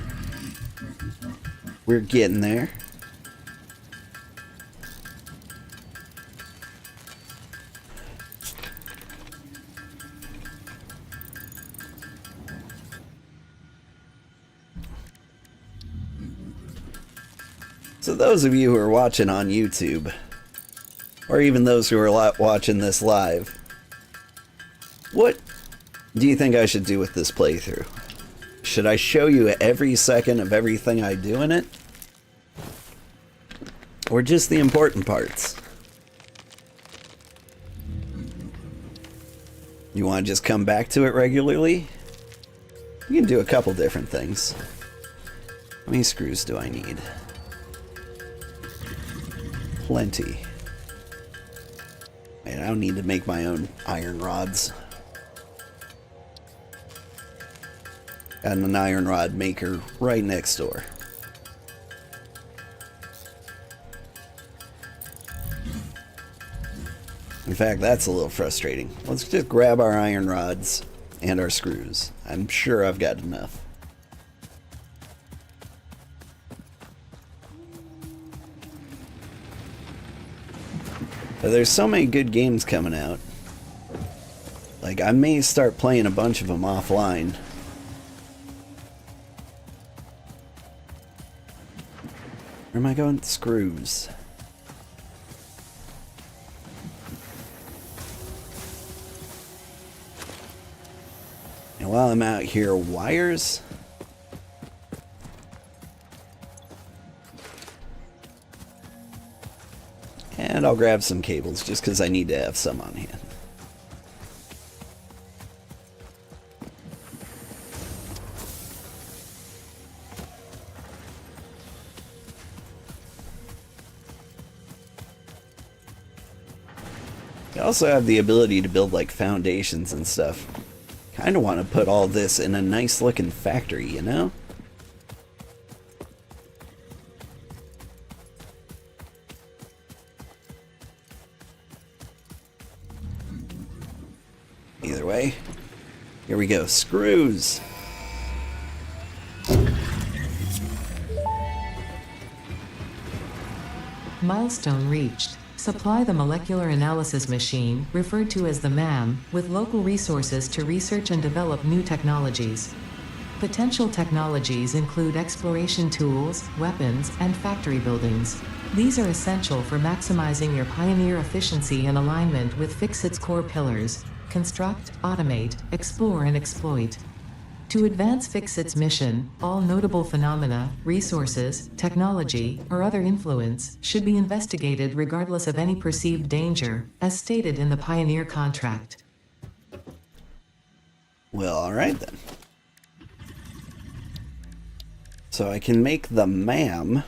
Speaker 1: We're getting there. So those of you who are watching on YouTube, or even those who are watching this live, what do you think I should do with this playthrough? Should I show you every second of everything I do in it? Or just the important parts? You want to just come back to it regularly? You can do a couple different things. How many screws do I need? Plenty. Man, I don't need to make my own iron rods. Got an iron rod maker right next door. In fact, that's a little frustrating. Let's just grab our iron rods and our screws. I'm sure I've got enough. But there's so many good games coming out. Like, I may start playing a bunch of them offline. Where am I going? Screws. And while I'm out here, wires. And I'll grab some cables just because I need to have some on hand. I also have the ability to build like foundations and stuff. Kind of want to put all this in a nice looking factory, you know? Either way, here we go. Screws.
Speaker 2: Milestone reached. Supply the molecular analysis machine, referred to as the MAM, with local resources to research and develop new technologies. Potential technologies include exploration tools, weapons, and factory buildings. These are essential for maximizing your Pioneer efficiency and alignment with Fixit's core pillars: construct, automate, explore, and exploit. To advance Fixit's mission, all notable phenomena, resources, technology, or other influence should be investigated regardless of any perceived danger, as stated in the Pioneer contract.
Speaker 1: Well, alright then. So I can make the MAM,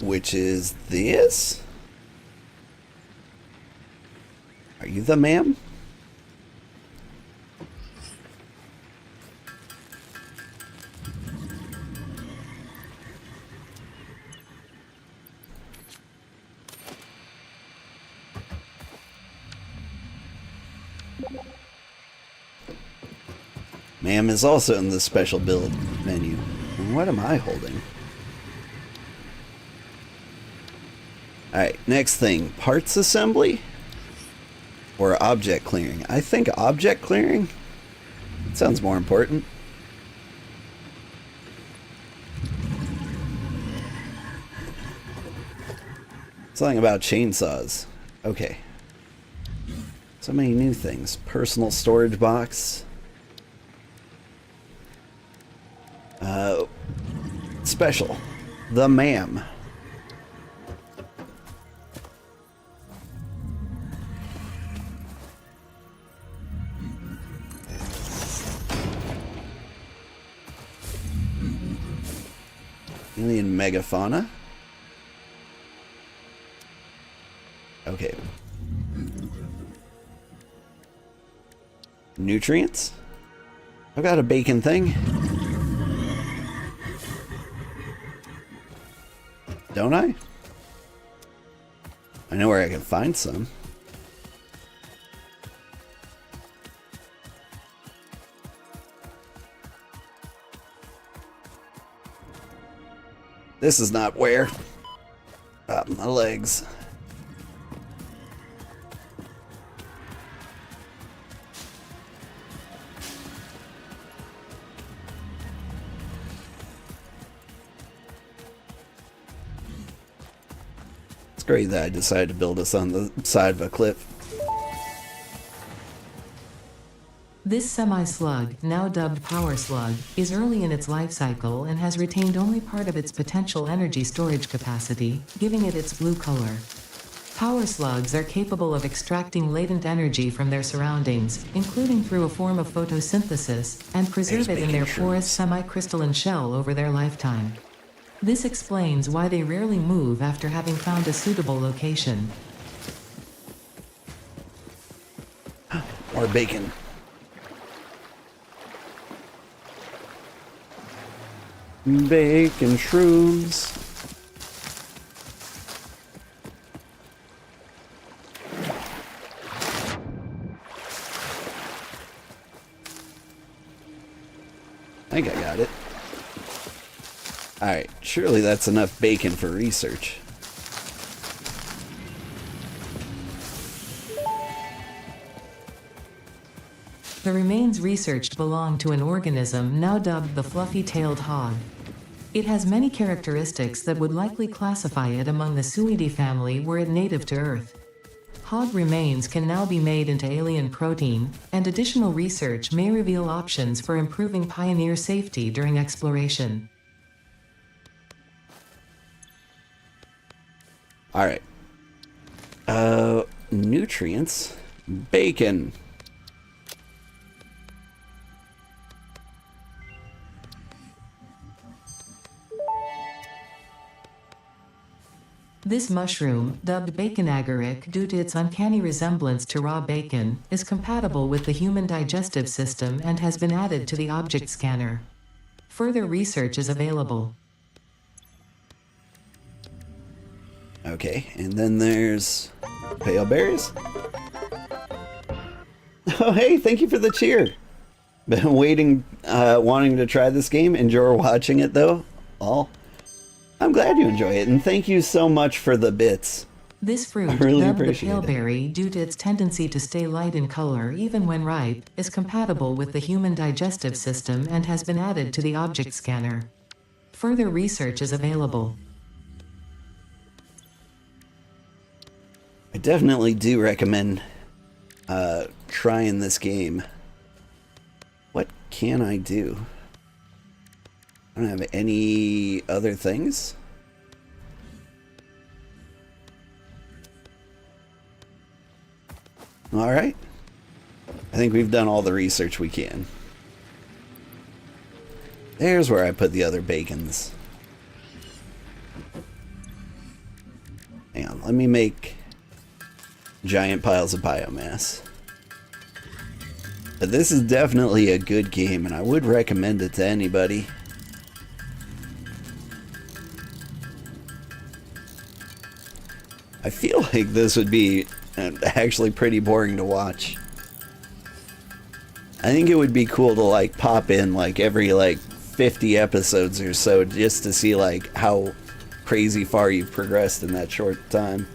Speaker 1: which is this. Are you the MAM? MAM is also in the special build menu. And what am I holding? Alright, next thing. Parts assembly? Or object clearing? I think object clearing sounds more important. Something about chainsaws. Okay. So many new things. Personal storage box. Special. The MAM. Alien megafauna. Okay. Nutrients. I've got a bacon thing. Don't I? I know where I can find some. This is not where. My legs. It's great that I decided to build this on the side of a cliff.
Speaker 2: This semi-slug, now dubbed Power Slug, is early in its life cycle and has retained only part of its potential energy storage capacity, giving it its blue color. Power slugs are capable of extracting latent energy from their surroundings, including through a form of photosynthesis, and preserve it in their porous semi-crystalline shell over their lifetime. This explains why they rarely move after having found a suitable location.
Speaker 1: More bacon. Bacon shrooms. I think I got it. Alright, surely that's enough bacon for research.
Speaker 2: The remains researched belong to an organism now dubbed the fluffy-tailed hog. It has many characteristics that would likely classify it among the Suidae family were it native to Earth. Hog remains can now be made into alien protein, and additional research may reveal options for improving pioneer safety during exploration.
Speaker 1: Alright. Nutrients. Bacon.
Speaker 2: This mushroom, dubbed bacon agaric due to its uncanny resemblance to raw bacon, is compatible with the human digestive system and has been added to the object scanner. Further research is available.
Speaker 1: Okay, and then there's pale berries. Oh, hey, thank you for the cheer. Been waiting, wanting to try this game. Enjoy watching it, though. I'm glad you enjoy it, and thank you so much for the bits.
Speaker 2: This fruit,
Speaker 1: really
Speaker 2: dubbed the
Speaker 1: appreciate
Speaker 2: pale
Speaker 1: it.
Speaker 2: berry due to its tendency to stay light in color even when ripe, is compatible with the human digestive system and has been added to the object scanner. Further research is available.
Speaker 1: I definitely do recommend trying this game. What can I do? I don't have any other things. All right. I think we've done all the research we can. There's where I put the other bacons. Hang on, let me make giant piles of biomass. But this is definitely a good game, and I would recommend it to anybody. I feel like this would be actually pretty boring to watch. I think it would be cool to like pop in like every like 50 episodes or so just to see like how crazy far you've progressed in that short time.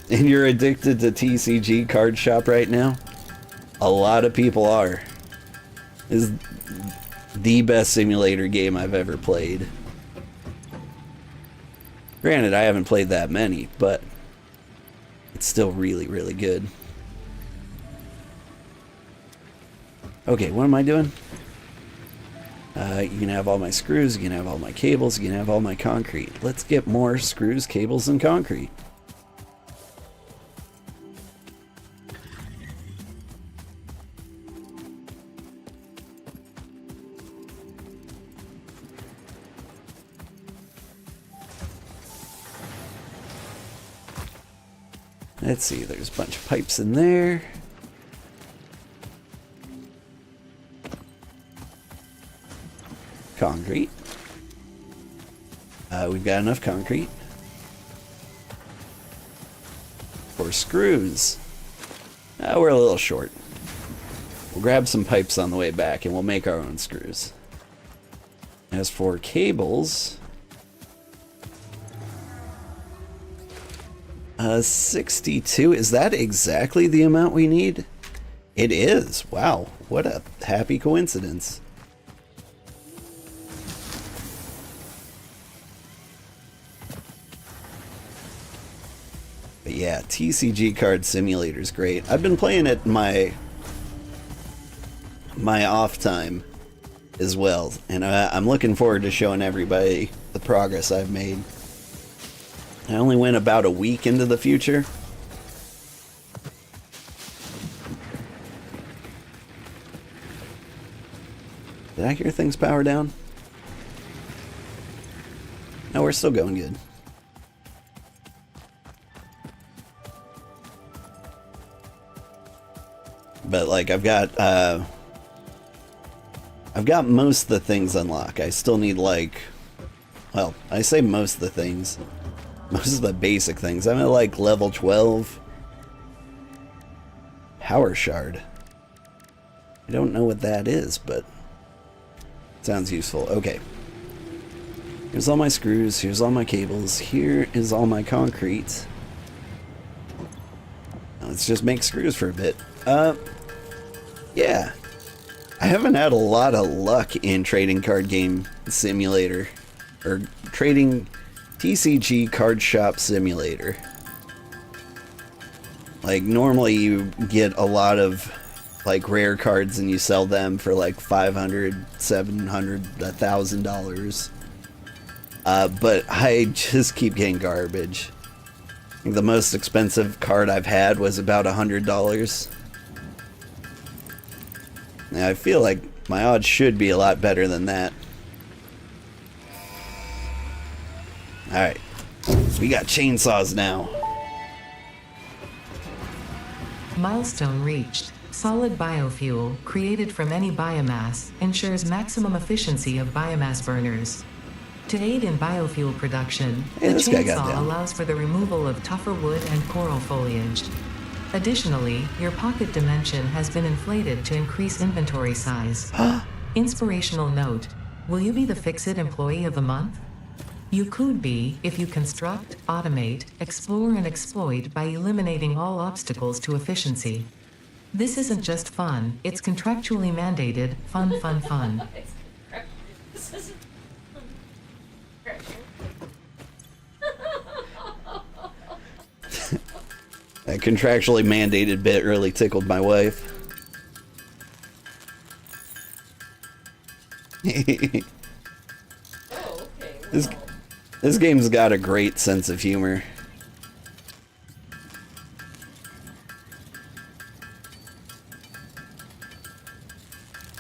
Speaker 1: And you're addicted to TCG Card Shop right now? A lot of people are. This is the best simulator game I've ever played. Granted, I haven't played that many, but it's still really, really good. Okay, what am I doing? You can have all my screws, you can have all my cables, you can have all my concrete. Let's get more screws, cables, and concrete. Let's see, there's a bunch of pipes in there. Concrete. We've got enough concrete. For screws, we're a little short. We'll grab some pipes on the way back and we'll make our own screws. As for cables, 62, is that exactly the amount we need? It is. Wow, what a happy coincidence. But yeah, TCG Card Simulator is great. I've been playing it in my off time as well, and I'm looking forward to showing everybody the progress I've made. I only went about a week into the future. Did I hear things power down? No, we're still going good. But like I've got most of the things unlocked. I still need like, well, I say most of the things. Most of the basic things. I'm at like level 12. Power shard. I don't know what that is, but it sounds useful. Okay. Here's all my screws. Here's all my cables. Here is all my concrete. Now let's just make screws for a bit. Yeah. I haven't had a lot of luck in Trading Card Game Simulator. Or Trading TCG Card Shop Simulator. Like, normally you get a lot of, like, rare cards and you sell them for, like, $500, $700, $1,000. But I just keep getting garbage. I think the most expensive card I've had was about $100. Now, I feel like my odds should be a lot better than that. Alright. We got chainsaws now.
Speaker 2: Milestone reached. Solid biofuel, created from any biomass, ensures maximum efficiency of biomass burners. To aid in biofuel production,
Speaker 1: Hey,
Speaker 2: the
Speaker 1: this guy got
Speaker 2: chainsaw
Speaker 1: down.
Speaker 2: allows for the removal of tougher wood and coral foliage. Additionally, your pocket dimension has been inflated to increase inventory size. Inspirational note: will you be the Fix-It Employee of the Month? You could be if you construct, automate, explore, and exploit by eliminating all obstacles to efficiency. This isn't just fun, it's contractually mandated fun, fun, fun.
Speaker 1: That contractually mandated bit really tickled my wife.
Speaker 3: Oh, okay.
Speaker 1: This game's got a great sense of humor.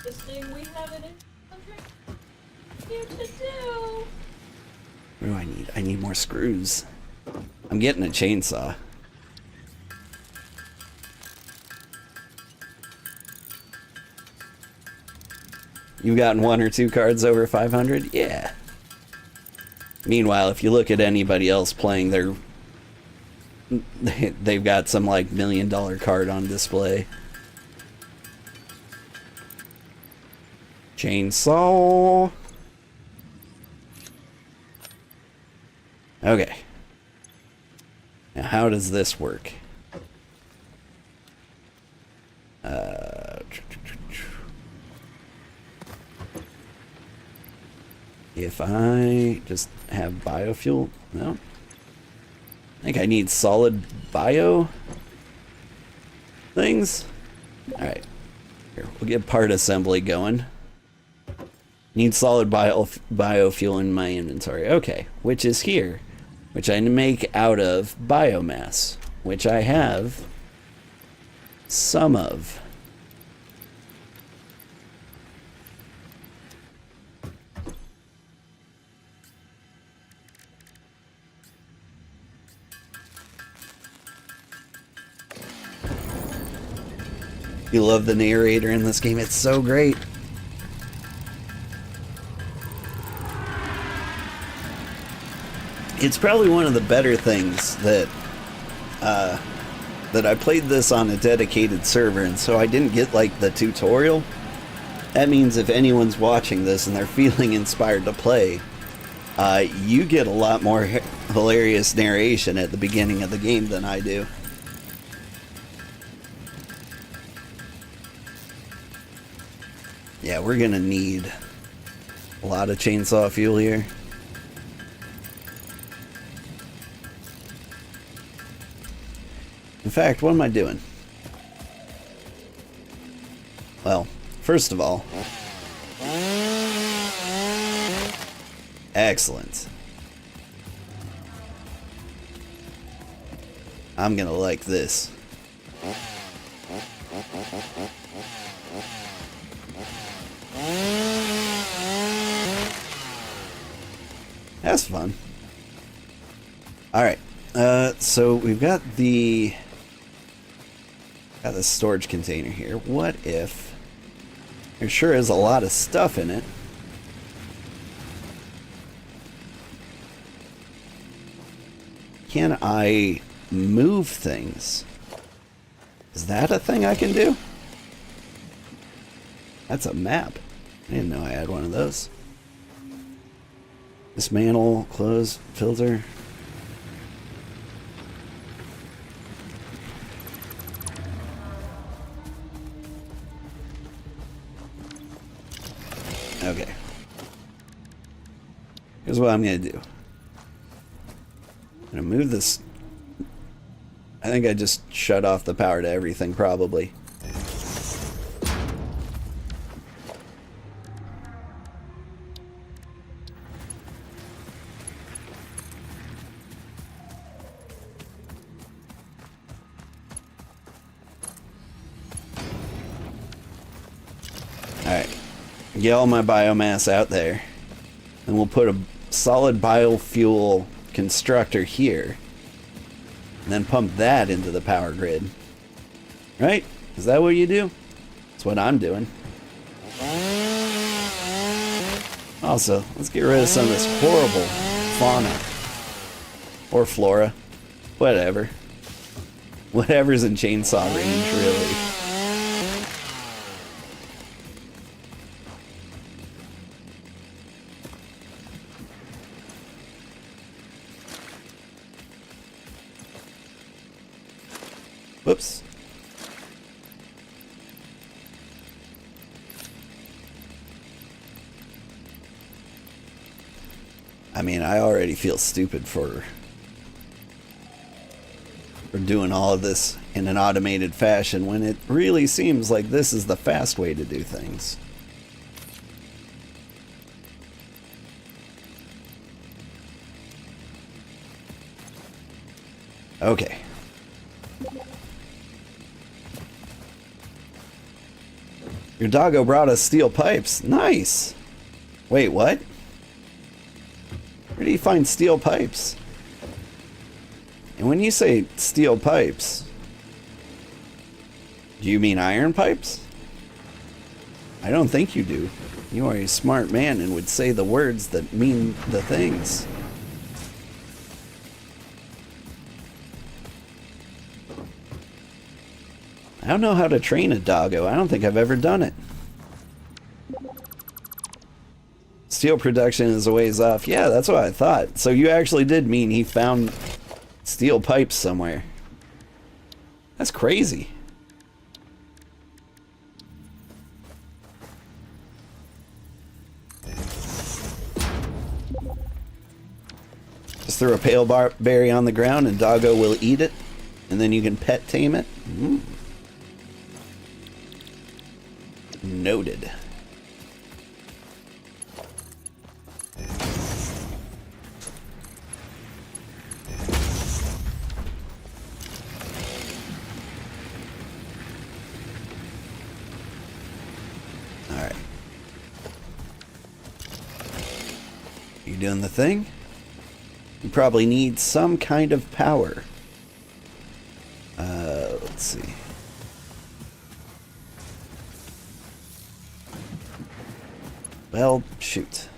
Speaker 3: This thing we have it in contract here to do.
Speaker 1: What do I need? I need more screws. I'm getting a chainsaw. You've gotten 1 or 2 cards over 500? Yeah. Meanwhile, if you look at anybody else playing, they've got some like $1 million card on display. Chainsaw. Okay. Now how does this work? If I just have biofuel, no. I think I need solid bio things. Alright. Here, we'll get part assembly going. Need solid biofuel in my inventory. Okay, which is here. Which I make out of biomass. Which I have some of. You love the narrator in this game. It's so great. It's probably one of the better things that that I played this on a dedicated server, and so I didn't get like the tutorial. That means if anyone's watching this and they're feeling inspired to play, you get a lot more hilarious narration at the beginning of the game than I do. Yeah, we're gonna need a lot of chainsaw fuel here. In fact, what am I doing? Well, first of all, excellent. I'm gonna like this. That's fun. Alright, so we've got the storage container here. What if there sure is a lot of stuff in it? Can I move things? Is that a thing I can do? That's a map. I didn't know I had one of those. Dismantle, close, filter. Okay. Here's what I'm going to do. I'm going to move this. I think I just shut off the power to everything, probably. Alright. Get all my biomass out there. And we'll put a solid biofuel constructor here. And then pump that into the power grid. Right? Is that what you do? That's what I'm doing. Also, let's get rid of some of this horrible fauna. Or flora. Whatever. Whatever's in chainsaw range, really. Whoops. I mean, I already feel stupid for doing all of this in an automated fashion when it really seems like this is the fast way to do things. Okay. Your doggo brought us steel pipes. Nice. Wait, what? Where do you find steel pipes? And when you say steel pipes, do you mean iron pipes? I don't think you do. You are a smart man and would say the words that mean the things. I don't know how to train a doggo. I don't think I've ever done it. Steel production is a ways off. Yeah, that's what I thought. So you actually did mean he found steel pipes somewhere. That's crazy. Just throw a pale berry on the ground and doggo will eat it. And then you can pet tame it. Mm. Noted. Alright. You doing the thing? You probably need some kind of power. Let's see. Well, shoot.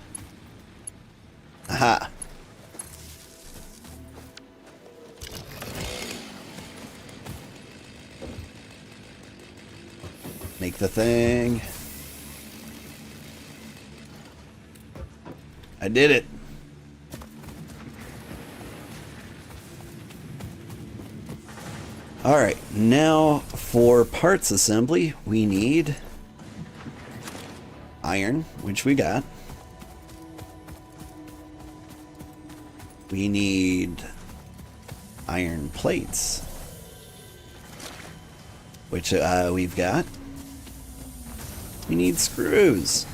Speaker 1: Aha. Make the thing. I did it. Alright, now for parts assembly, we need iron, which we got. We need iron plates, which we've got. We need screws,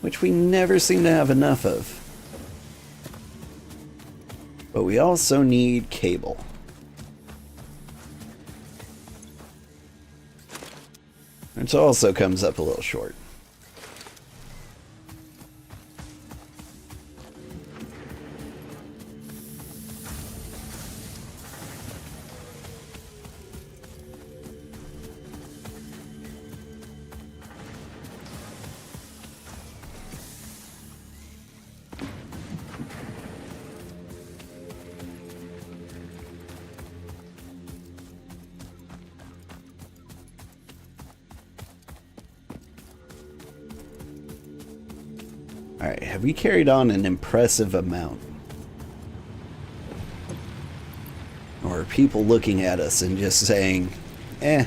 Speaker 1: which we never seem to have enough of. But we also need cable. Which also comes up a little short. Alright, have we carried on an impressive amount? Or are people looking at us and just saying, eh?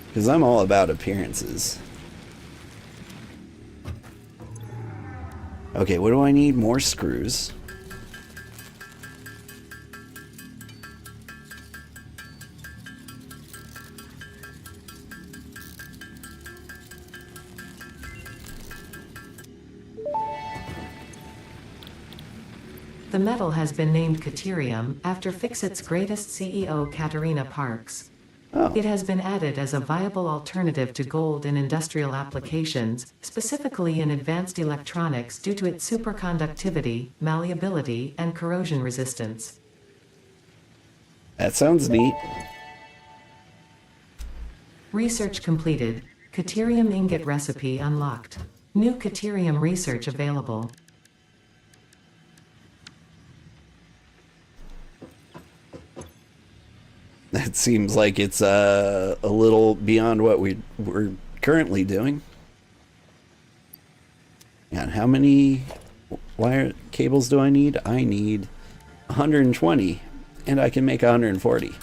Speaker 1: Because I'm all about appearances. Okay, what do I need? More screws.
Speaker 2: The metal has been named Caterium after Fixit's greatest CEO, Katerina Parks.
Speaker 1: Oh.
Speaker 2: It has been added as a viable alternative to gold in industrial applications, specifically in advanced electronics due to its superconductivity, malleability, and corrosion resistance.
Speaker 1: That sounds neat.
Speaker 2: Research completed. Caterium ingot recipe unlocked. New Caterium research available.
Speaker 1: That seems like it's a little beyond what we're currently doing. And how many wire cables do I need? I need 120, and I can make 140.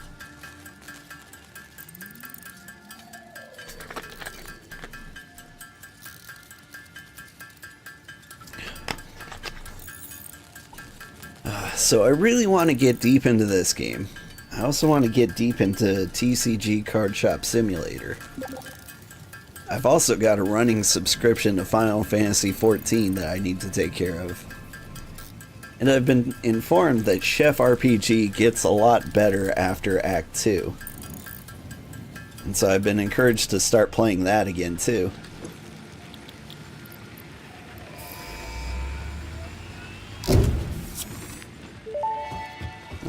Speaker 1: So I really want to get deep into this game. I also want to get deep into TCG Card Shop Simulator. I've also got a running subscription to Final Fantasy XIV that I need to take care of. And I've been informed that Chef RPG gets a lot better after Act 2. And so I've been encouraged to start playing that again too.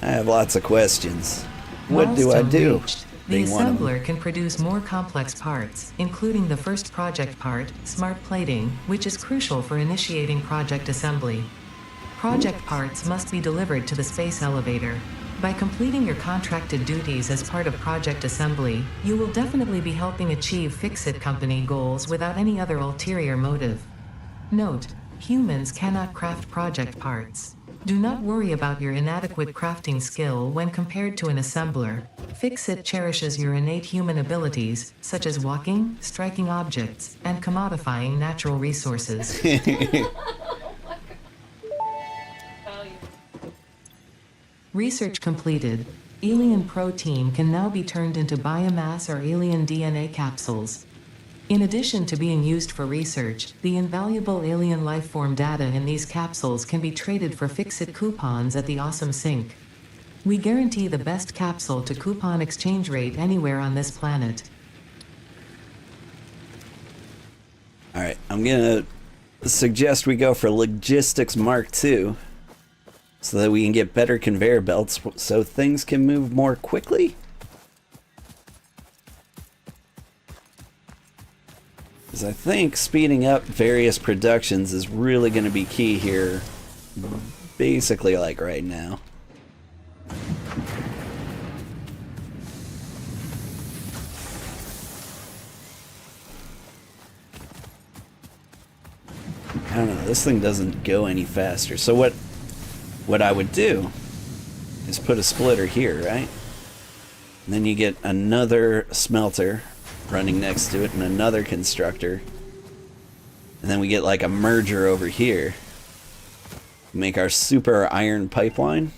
Speaker 1: I have lots of questions. What do I do?
Speaker 2: Reached. The assembler can produce more complex parts, including the first project part, smart plating, which is crucial for initiating project assembly. Project parts must be delivered to the space elevator. By completing your contracted duties as part of project assembly, you will definitely be helping achieve Fixit company goals without any other ulterior motive. Note: humans cannot craft project parts. Do not worry about your inadequate crafting skill when compared to an assembler. Fixit cherishes your innate human abilities, such as walking, striking objects, and commodifying natural resources. Research completed. Alien protein can now be turned into biomass or alien DNA capsules. In addition to being used for research, the invaluable alien lifeform data in these capsules can be traded for Fixit coupons at the Awesome Sink. We guarantee the best capsule to coupon exchange rate anywhere on this planet.
Speaker 1: Alright, I'm gonna suggest we go for Logistics Mark II so that we can get better conveyor belts so things can move more quickly. Because I think speeding up various productions is really going to be key here, basically like right now. this thing doesn't go any faster. So what I would do is put a splitter here, right? And then you get another smelter running next to it and another constructor. And then we get like a merger over here. Make our super iron pipeline.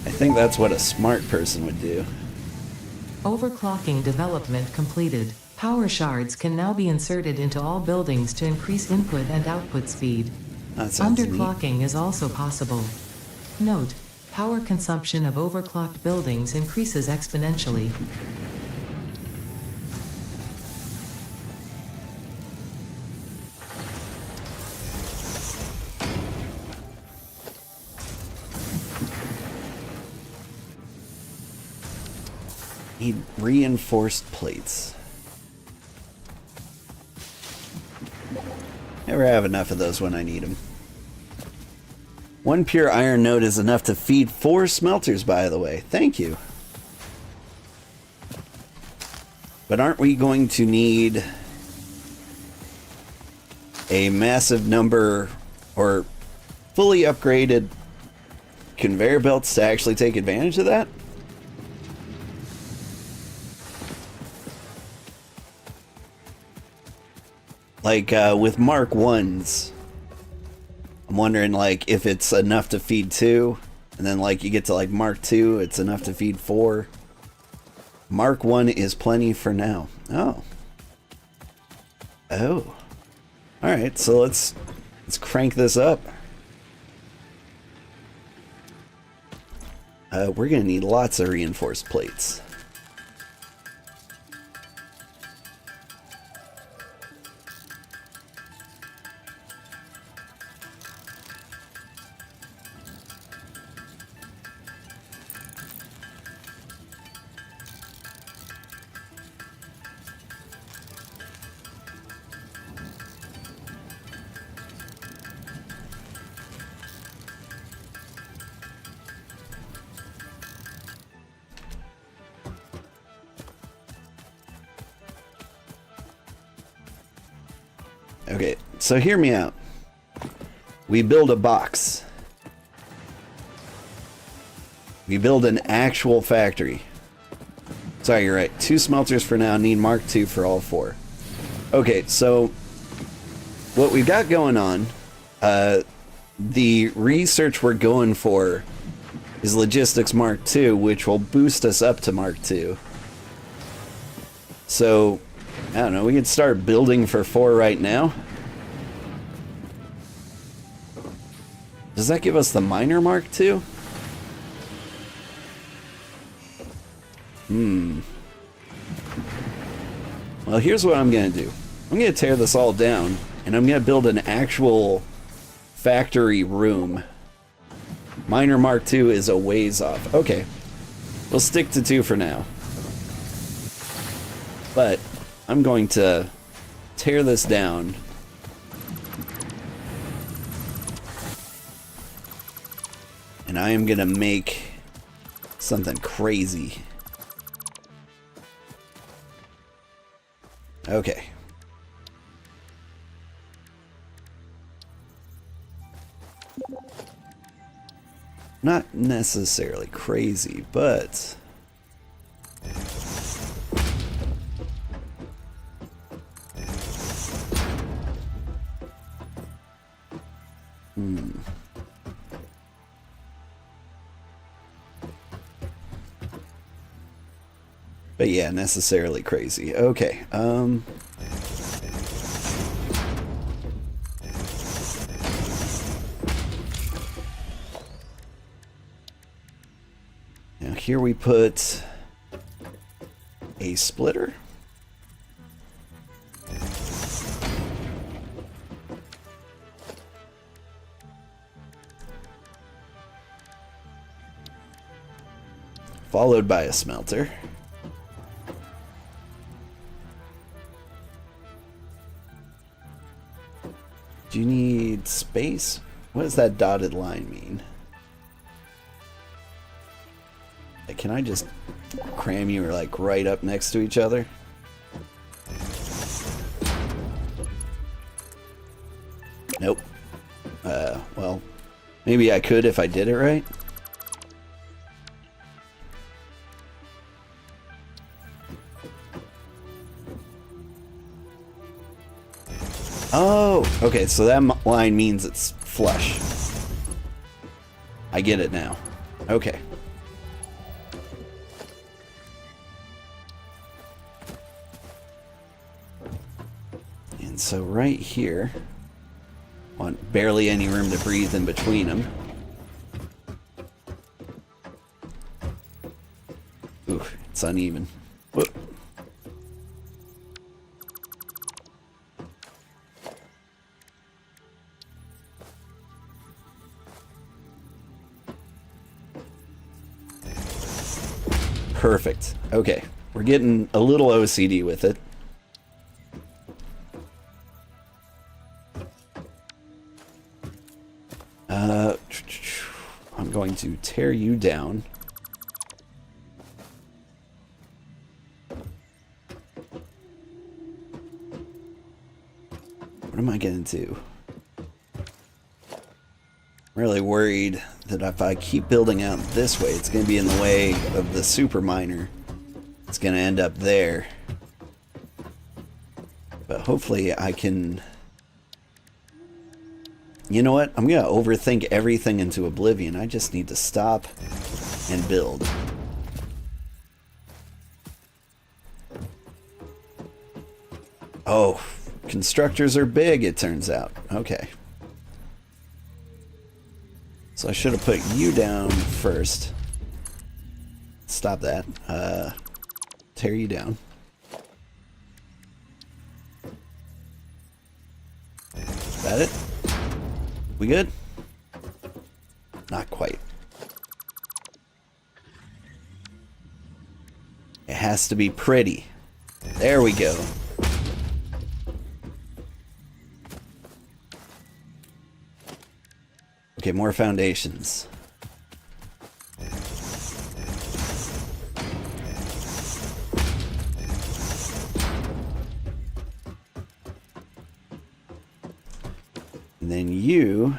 Speaker 1: I think that's what a smart person would do.
Speaker 2: Overclocking development completed. Power shards can now be inserted into all buildings to increase input and output speed.
Speaker 1: That sounds neat.
Speaker 2: Underclocking is also possible. Note, power consumption of overclocked buildings increases exponentially.
Speaker 1: Need reinforced plates. Never have enough of those when I need them. One pure iron node is enough to feed 4 smelters, by the way. Thank you. But aren't we going to need a massive number or fully upgraded conveyor belts to actually take advantage of that? Like, with Mark 1s, I'm wondering, like, if it's enough to feed 2, and then, like, you get to, like, Mark 2, it's enough to feed 4. Mark 1 is plenty for now. Oh. Oh. Alright, so let's crank this up. We're gonna need lots of reinforced plates. Okay, so hear me out. We build a box. We build an actual factory. Sorry, you're right. 2 smelters for now. Need Mark II for all 4. Okay, so what we've got going on, the research we're going for is Logistics Mark II, which will boost us up to Mark II. So, I don't know, we could start building for 4 right now. Does that give us the minor Mark II? Well, here's what I'm gonna do. I'm gonna tear this all down, and I'm gonna build an actual factory room. Minor Mark II is a ways off. Okay, we'll stick to 2 for now. But I'm going to tear this down. And I am gonna make something crazy. Okay. Not necessarily crazy, but but yeah, necessarily crazy. Okay, now here we put a splitter. Followed by a smelter. Do you need space? What does that dotted line mean? Like, can I just cram you like right up next to each other? Well, maybe I could if I did it right. Oh, okay, so that line means it's flush. I get it now. Okay. And so right here, want barely any room to breathe in between them. Ooh, it's uneven. Whoop. Perfect. Okay, we're getting a little OCD with it. I'm going to tear you down. What am I going to do? I'm really worried that if I keep building out this way, it's going to be in the way of the super miner. It's going to end up there. But hopefully I can... You know what? I'm going to overthink everything into oblivion. I just need to stop and build. Oh, constructors are big, it turns out. Okay. So I should have put you down first. Stop that. Tear you down. Is that it? We good? Not quite. It has to be pretty. There we go. Okay, more foundations. And then you...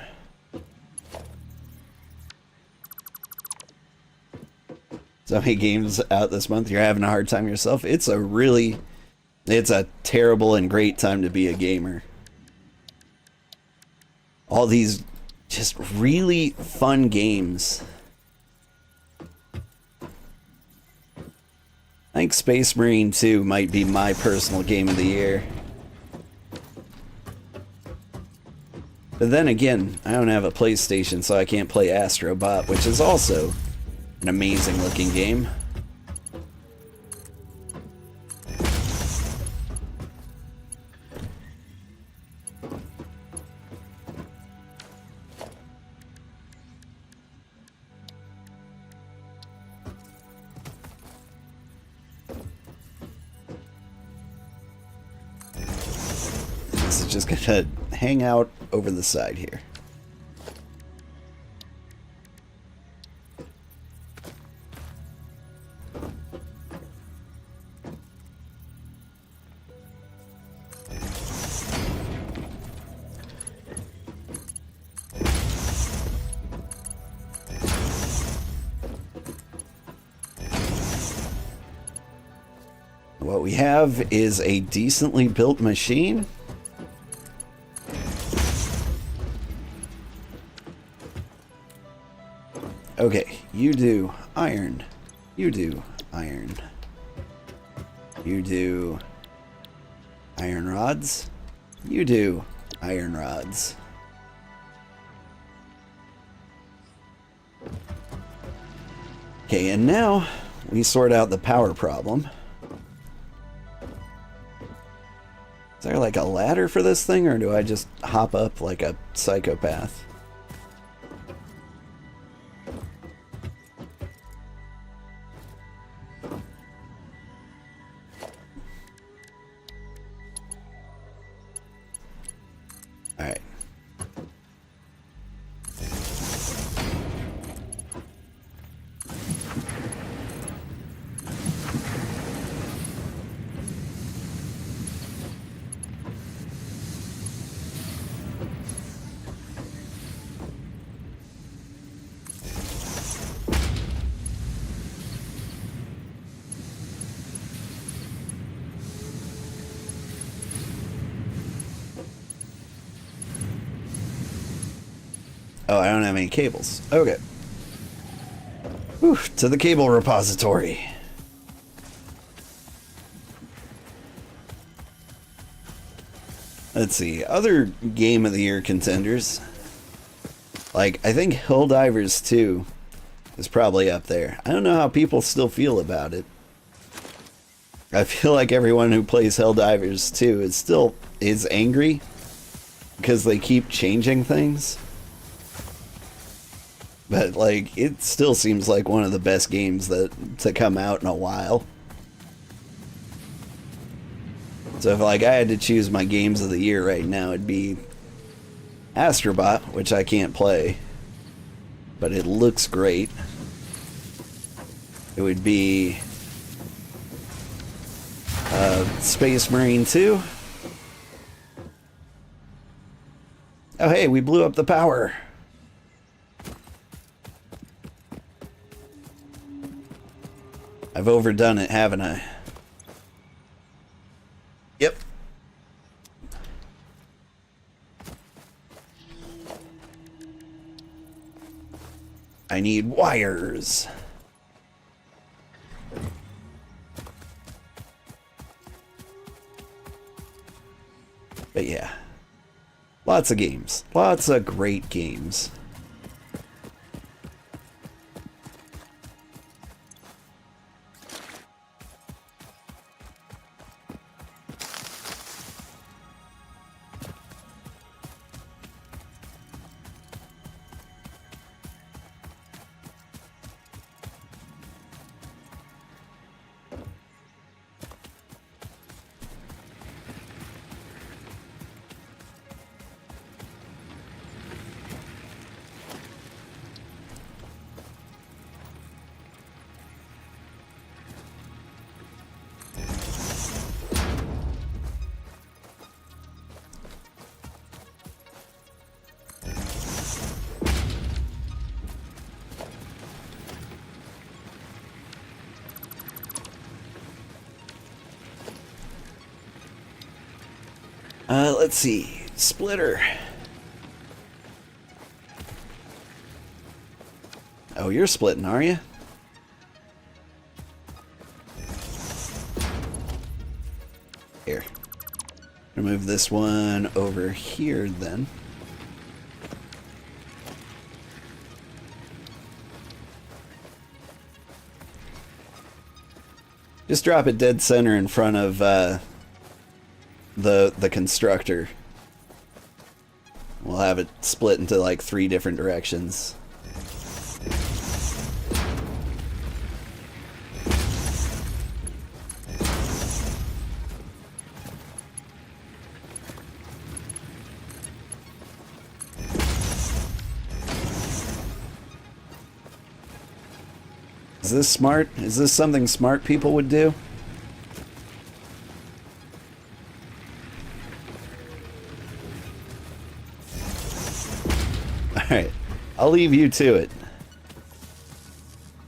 Speaker 1: So many games out this month, you're having a hard time yourself. It's a terrible and great time to be a gamer. All these just really fun games. I think Space Marine 2 might be my personal game of the year. But then again, I don't have a PlayStation, so I can't play Astro Bot, which is also an amazing looking game. This is just gonna hang out over the side here. What we have is a decently built machine. Okay, you do iron. You do iron. You do iron rods. You do iron rods. Okay, and now we sort out the power problem. Is there like a ladder for this thing, or do I just hop up like a psychopath? Alright. Oh, I don't have any cables. Okay. Whew, to the cable repository. Let's see. Other Game of the Year contenders. Like, I think Helldivers 2 is probably up there. I don't know how people still feel about it. I feel like everyone who plays Helldivers 2 is angry because they keep changing things. But, like, it still seems like one of the best games to come out in a while. So if, like, I had to choose my games of the year right now, it'd be Astrobot, which I can't play, but it looks great. It would be Space Marine 2. Oh, hey, we blew up the power. I've overdone it, haven't I? Yep. I need wires. But yeah. Lots of games. Lots of great games. Let's see. Splitter. Oh, you're splitting, are you? Here. Move this one over here then. Just drop it dead center in front of the constructor. We'll have it split into like 3 different directions. Is this smart? Is this something smart people would do? Alright, I'll leave you to it.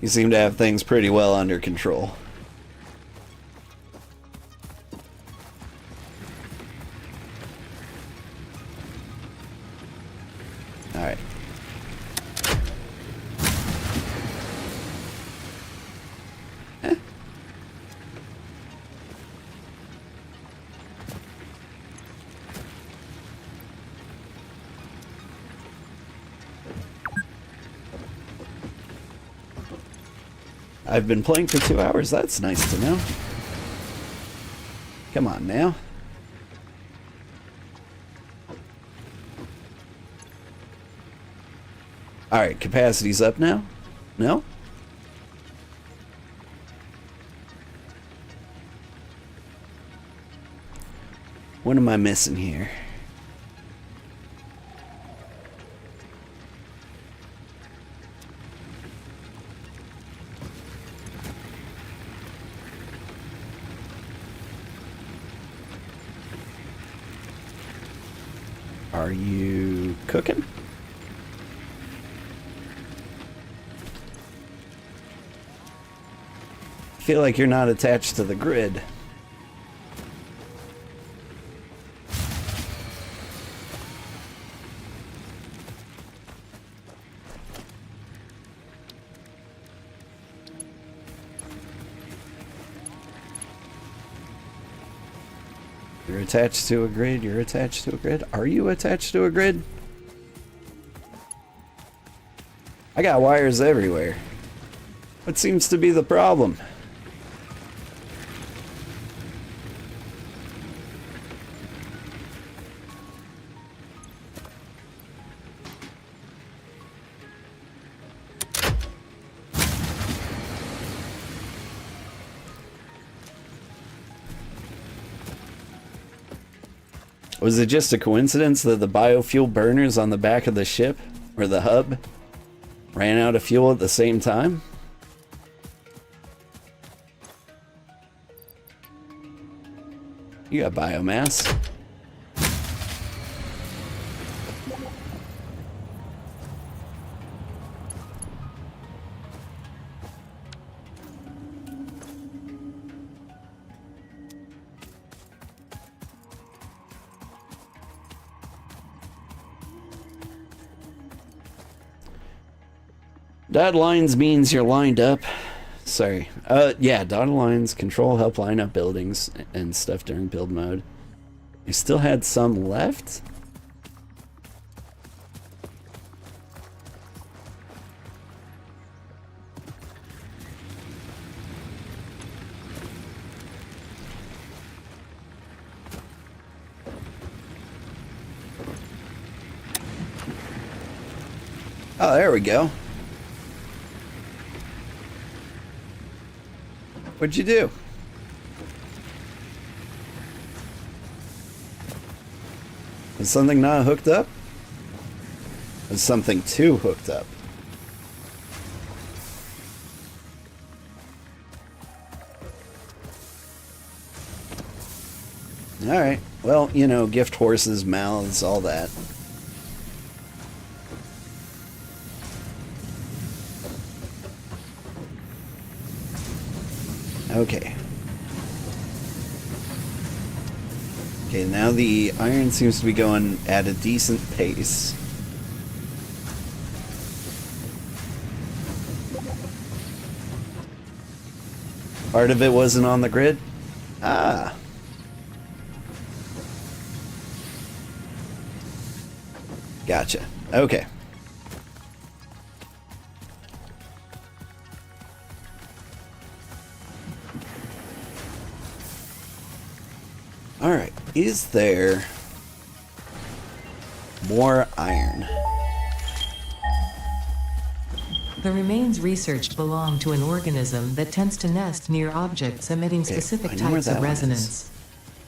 Speaker 1: You seem to have things pretty well under control. Alright. I've been playing for 2 hours. That's nice to know. Come on now. Alright, capacity's up now? No? What am I missing here? Are you cooking? I feel like you're not attached to the grid. You're attached to a grid. You're attached to a grid. Are you attached to a grid? I got wires everywhere. What seems to be the problem? Was it just a coincidence that the biofuel burners on the back of the ship, or the hub, ran out of fuel at the same time? You got biomass. Dotted lines means you're lined up. Sorry. Yeah, dotted lines control help line up buildings and stuff during build mode. You still had some left? Oh, there we go. What'd you do? Is something not hooked up? Is something too hooked up? Alright, well, you know, gift horses, mouths, all that. Okay. Okay, now the iron seems to be going at a decent pace. Part of it wasn't on the grid? Ah. Gotcha. Okay. Alright, is there more iron?
Speaker 2: The remains researched belong to an organism that tends to nest near objects emitting specific types of resonance.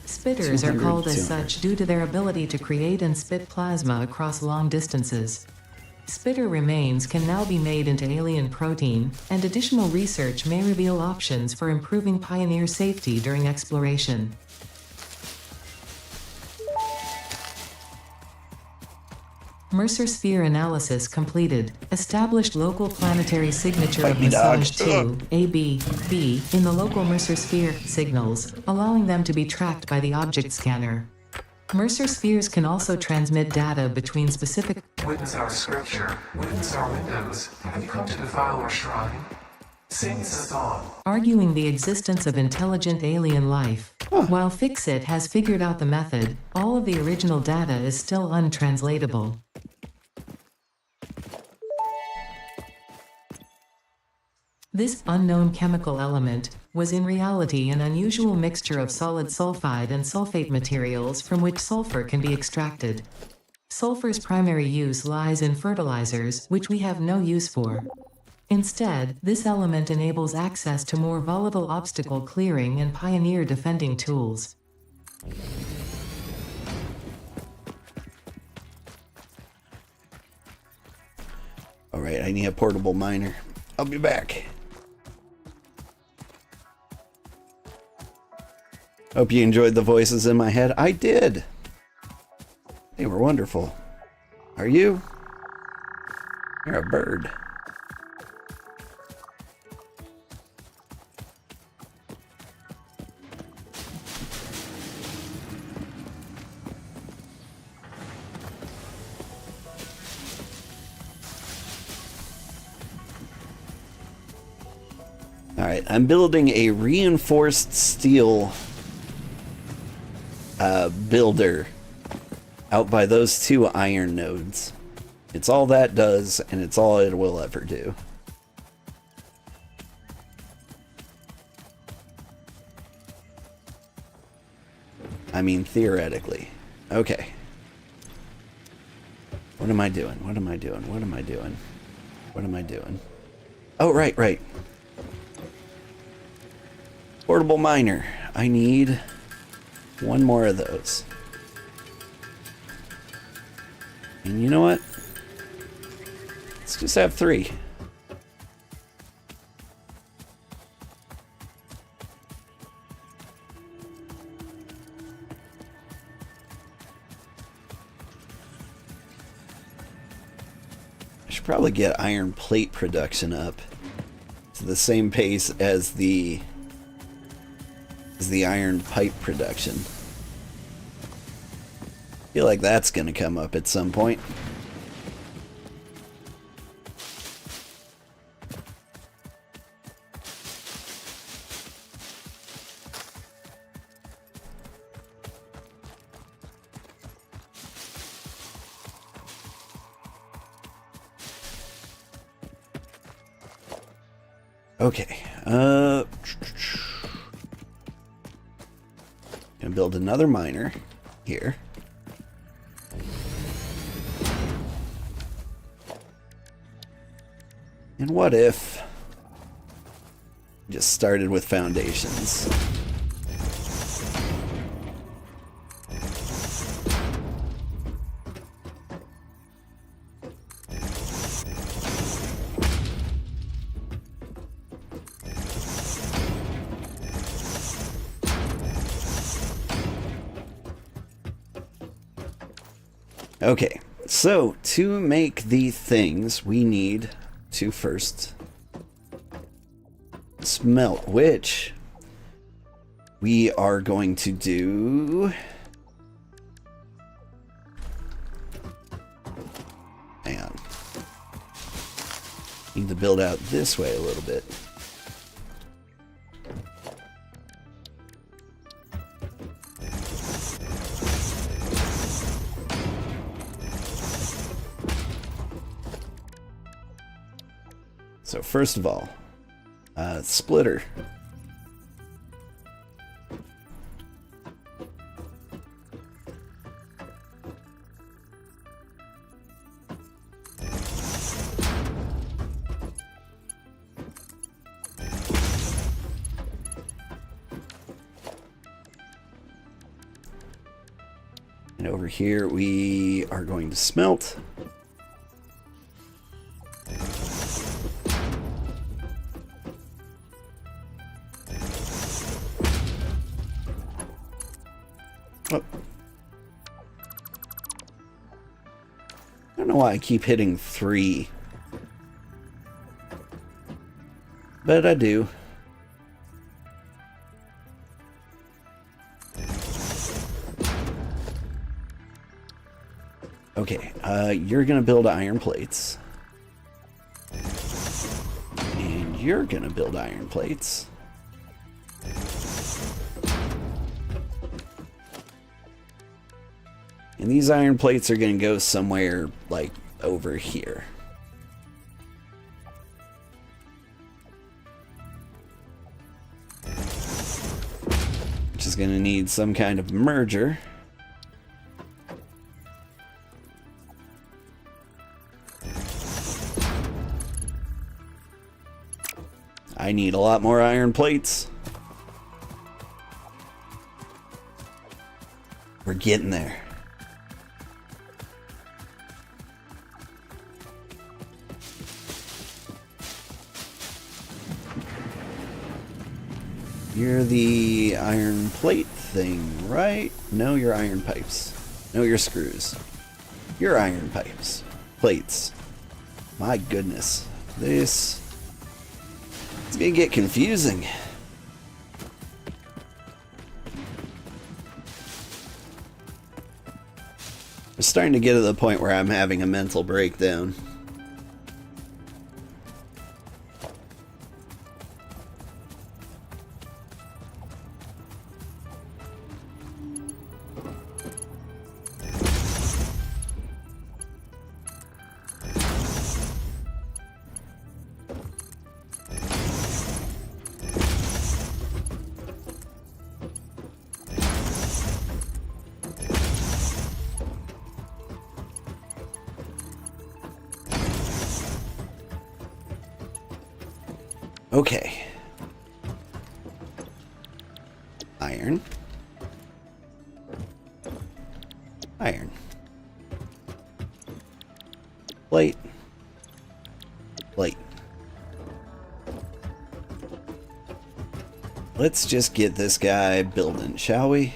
Speaker 2: Spitters are called as such due to their ability to create and spit plasma across long distances. Spitter remains can now be made into alien protein, and additional research may reveal options for improving Pioneer safety during exploration. Mercer sphere analysis completed. Established local planetary signature of massage 2, AB, B, in the local Mercer sphere signals, allowing them to be tracked by the object scanner. Mercer spheres can also transmit data between specific.
Speaker 4: Witness our scripture, witness our windows. Have you come to defile our shrine? Sing the song.
Speaker 2: Arguing the existence of intelligent alien life. While Fixit has figured out the method, all of the original data is still untranslatable. This unknown chemical element was in reality an unusual mixture of solid sulfide and sulfate materials from which sulfur can be extracted. Sulfur's primary use lies in fertilizers, which we have no use for. Instead, this element enables access to more volatile obstacle clearing and Pioneer defending tools.
Speaker 1: Alright, I need a portable miner. I'll be back. Hope you enjoyed the voices in my head. I did. They were wonderful. Are you? You're a bird. Alright, I'm building a reinforced steel builder out by those 2 iron nodes. It's all that does, and it's all it will ever do. I mean, theoretically. Okay. What am I doing? What am I doing? What am I doing? What am I doing? Oh, right, right. Portable miner. I need 1 more of those. And you know what? Let's just have 3. I should probably get iron plate production up to the same pace as the iron pipe production. Feel like that's gonna come up at some point. Okay, gonna build another miner here. And what if just started with foundations? Okay, so to make the things, we need to first smelt, which we are going to do. Hang on. Need to build out this way a little bit. So first of all, splitter. And over here we are going to smelt. Oh. I don't know why I keep hitting 3. But I do. Okay, you're gonna build iron plates. And you're gonna build iron plates. And these iron plates are going to go somewhere, like, over here. Which is going to need some kind of merger. I need a lot more iron plates. We're getting there. You're the iron plate thing, right? No, you're iron pipes. No, you're screws. You're iron pipes. Plates. My goodness. It's gonna get confusing. I'm starting to get to the point where I'm having a mental breakdown. Okay. Iron. Iron. Plate. Plate. Let's just get this guy building, shall we?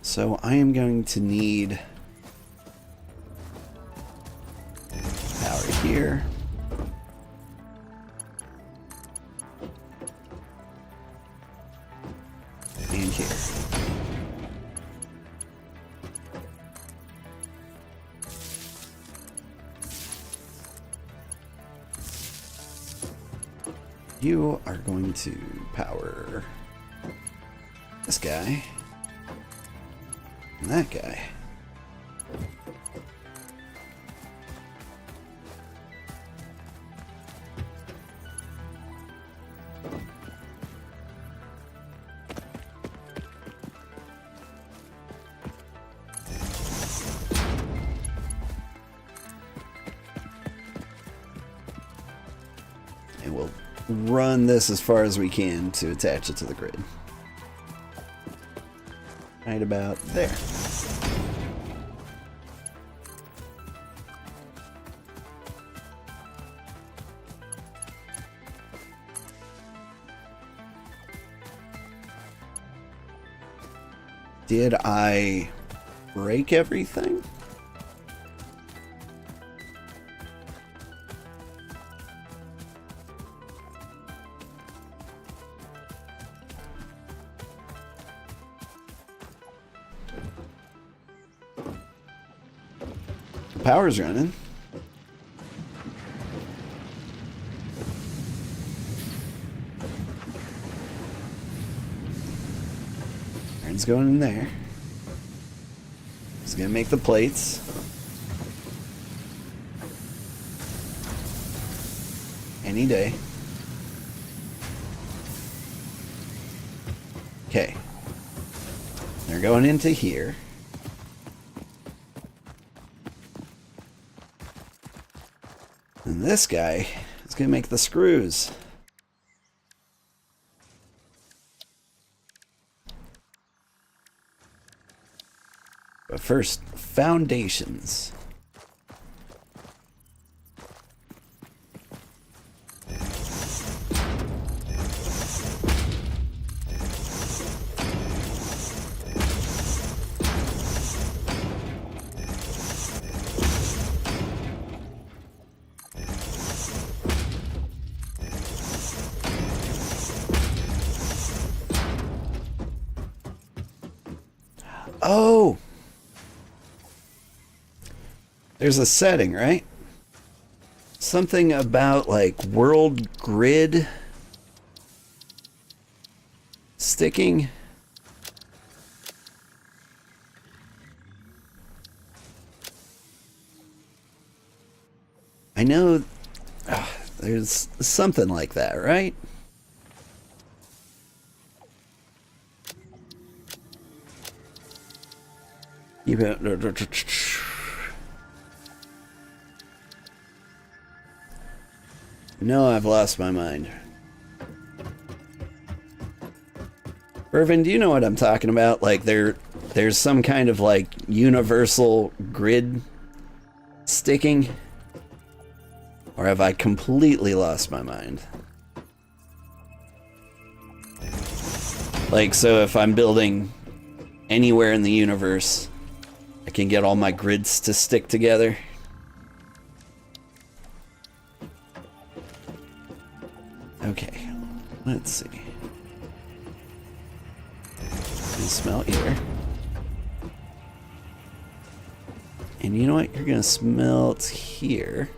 Speaker 1: So I am going to need power here. And here. You are going to power this guy and that guy. And we'll run this as far as we can to attach it to the grid. Right about there. Did I break everything? Power's running. Iron's going in there. It's gonna make the plates. Any day. Okay. They're going into here. And this guy is going to make the screws. But first, foundations. Oh! There's a setting, right? Something about, like, world grid sticking. I know there's something like that, right? No, I've lost my mind. Irvin, do you know what I'm talking about? Like there's some kind of like universal grid sticking? Or have I completely lost my mind? Like, so if I'm building anywhere in the universe, I can get all my grids to stick together. Okay, let's see. Smelt here. And you know what? You're gonna smelt here.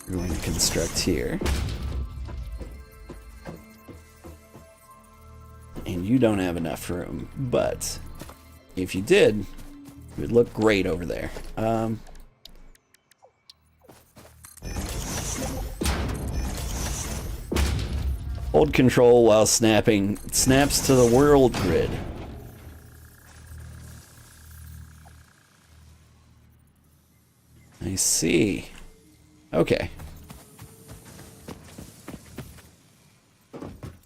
Speaker 1: We're going to construct here. And you don't have enough room, but if you did, it would look great over there. Hold control while snapping. It snaps to the world grid. I see. Okay.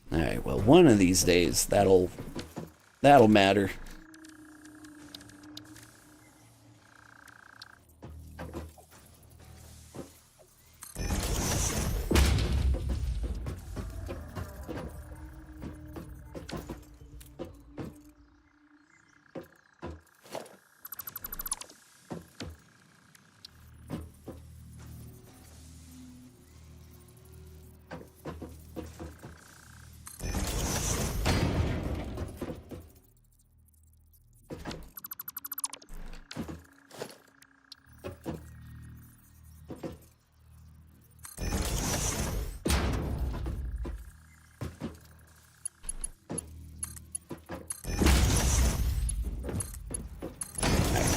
Speaker 1: Alright, well, one of these days, that'll matter.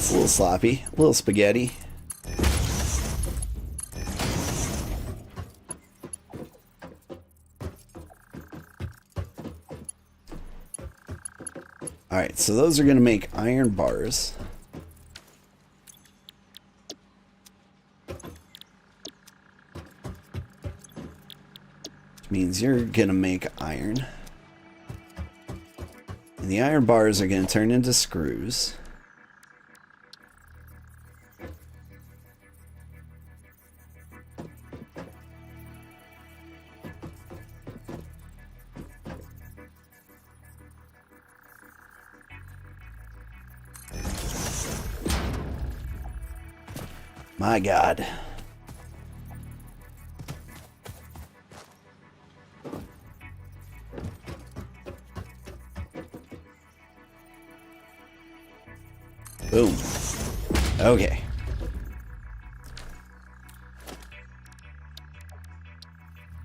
Speaker 1: It's a little sloppy, a little spaghetti. Alright, so those are going to make iron bars. Which means you're going to make iron. And the iron bars are going to turn into screws. My God. Boom. Okay.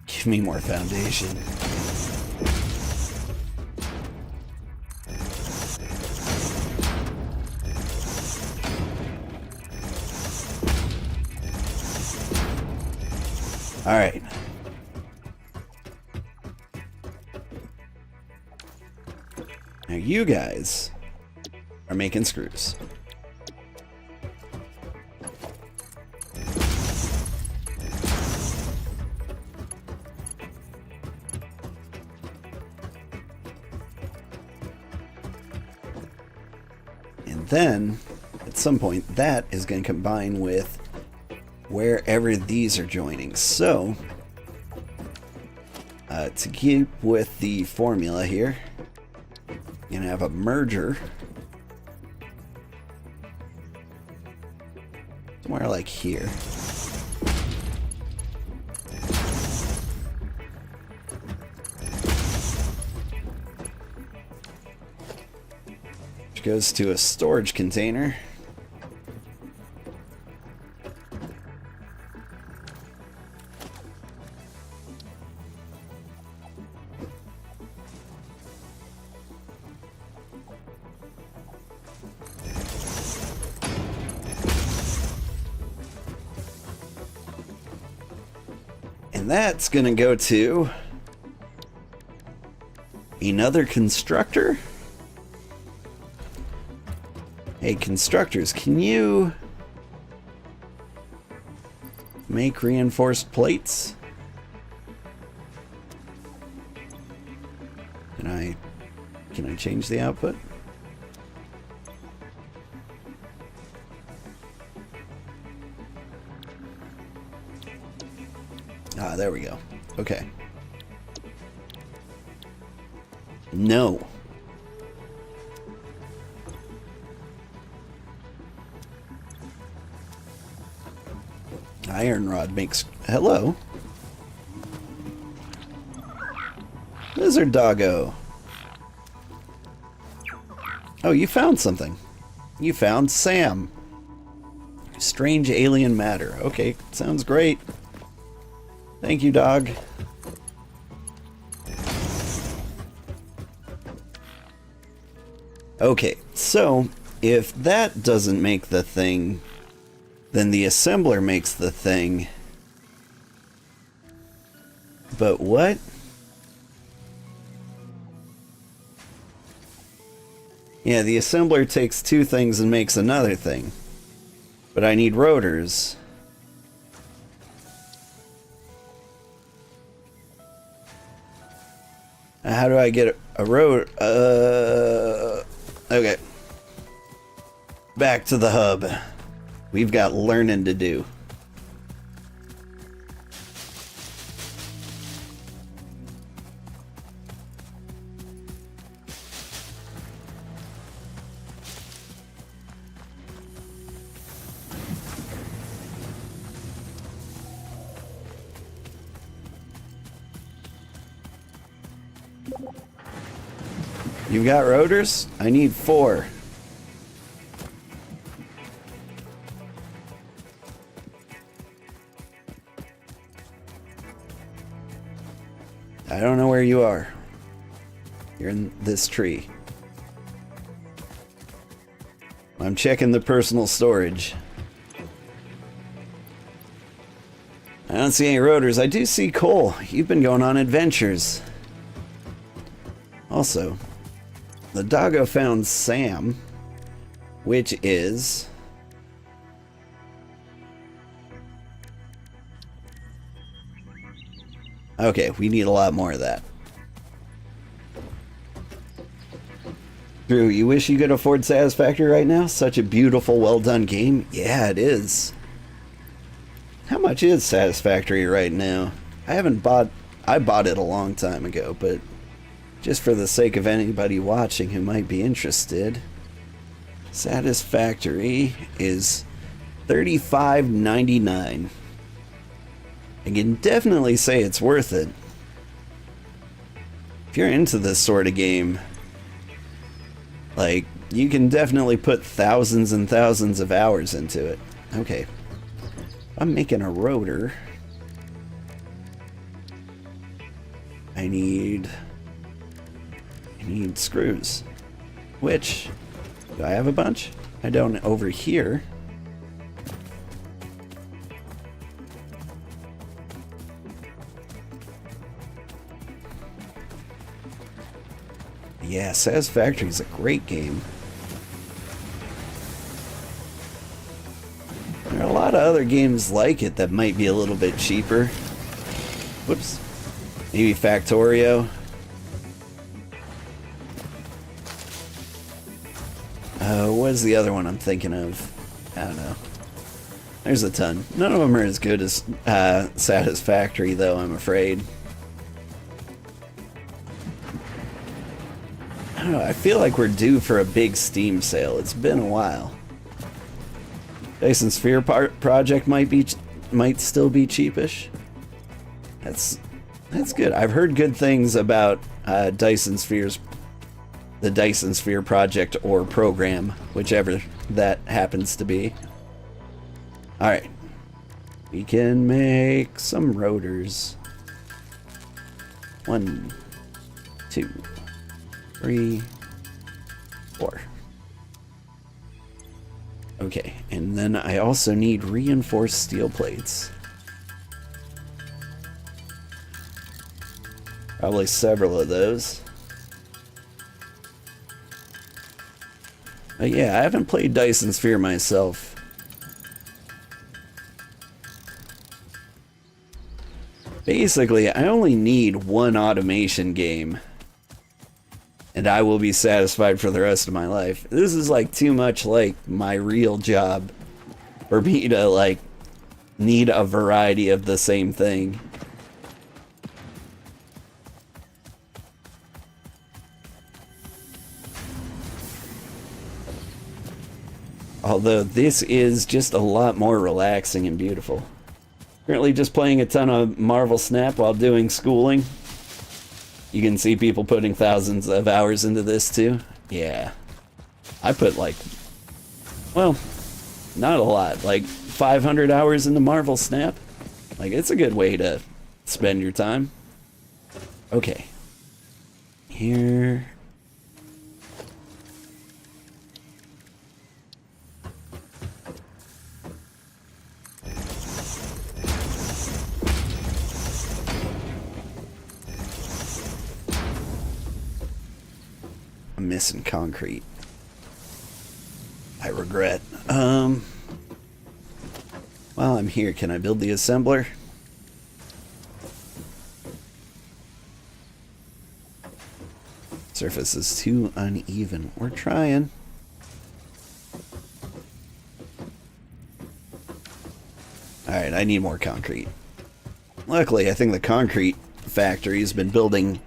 Speaker 1: Give me more foundation. All right. Now you guys are making screws. And then, at some point, that is going to combine with wherever these are joining. So, to keep with the formula here, you're going to have a merger. Somewhere like here. Which goes to a storage container. And that's going to go to another constructor. Hey, constructors, can you make reinforced plates? Can I change the output? Ah, there we go. Okay. No. Iron rod makes... Hello? Lizard doggo. Oh, you found something. You found Sam. Strange alien matter. Okay, sounds great. Thank you, dog. Okay, so if that doesn't make the thing, then the assembler makes the thing. But what Yeah, the assembler takes two things and makes another thing. But I need rotors. How do I get a rotor? Okay. Back to the hub. We've got learning to do. You've got rotors? I need 4. I don't know where you are. You're in this tree. I'm checking the personal storage. I don't see any rotors. I do see coal. You've been going on adventures. Also, the doggo found Sam, which is... Okay, we need a lot more of that. Drew, you wish you could afford Satisfactory right now? Such a beautiful, well-done game. Yeah, it is. How much is Satisfactory right now? I bought it a long time ago, but just for the sake of anybody watching who might be interested, Satisfactory is $35.99. I can definitely say it's worth it. If you're into this sort of game, like, you can definitely put thousands and thousands of hours into it. Okay. I'm making a rotor. I need screws. Which, do I have a bunch? I don't over here. Yeah, Satisfactory is a great game. There are a lot of other games like it that might be a little bit cheaper. Whoops. Maybe Factorio. What is the other one I'm thinking of? I don't know. There's a ton. None of them are as good as Satisfactory, though, I'm afraid. I don't know, I feel like we're due for a big Steam sale. It's been a while. Dyson Sphere Project might still be cheapish. That's good. I've heard good things about the Dyson Sphere Project or program, whichever that happens to be. All right, we can make some rotors. 1, 2, 3, 4. Okay, and then I also need reinforced steel plates. Probably several of those. But yeah, I haven't played Dyson Sphere myself. Basically, I only need one automation game, and I will be satisfied for the rest of my life. This is like too much like my real job for me to like need a variety of the same thing. Although this is just a lot more relaxing and beautiful. Currently just playing a ton of Marvel Snap while doing schooling. You can see people putting thousands of hours into this too. Yeah. I put like, well, not a lot, like 500 hours into Marvel Snap. Like, it's a good way to spend your time. Okay. Here. I'm missing concrete. I regret. While I'm here, can I build the assembler? Surface is too uneven. We're trying. Alright, I need more concrete. Luckily, I think the concrete factory has been building,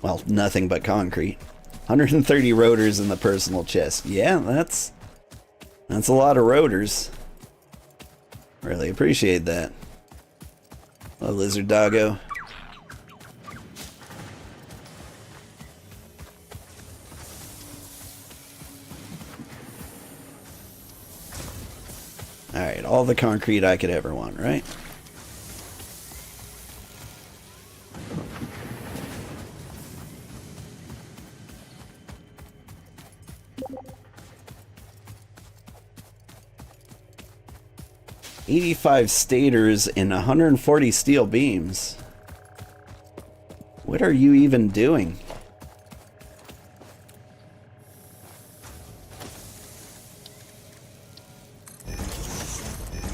Speaker 1: well, nothing but concrete. 130 rotors in the personal chest. Yeah, that's a lot of rotors. Really appreciate that. Hello, lizard doggo. Alright, all the concrete I could ever want, right? $85 stators and 140 steel beams. What are you even doing?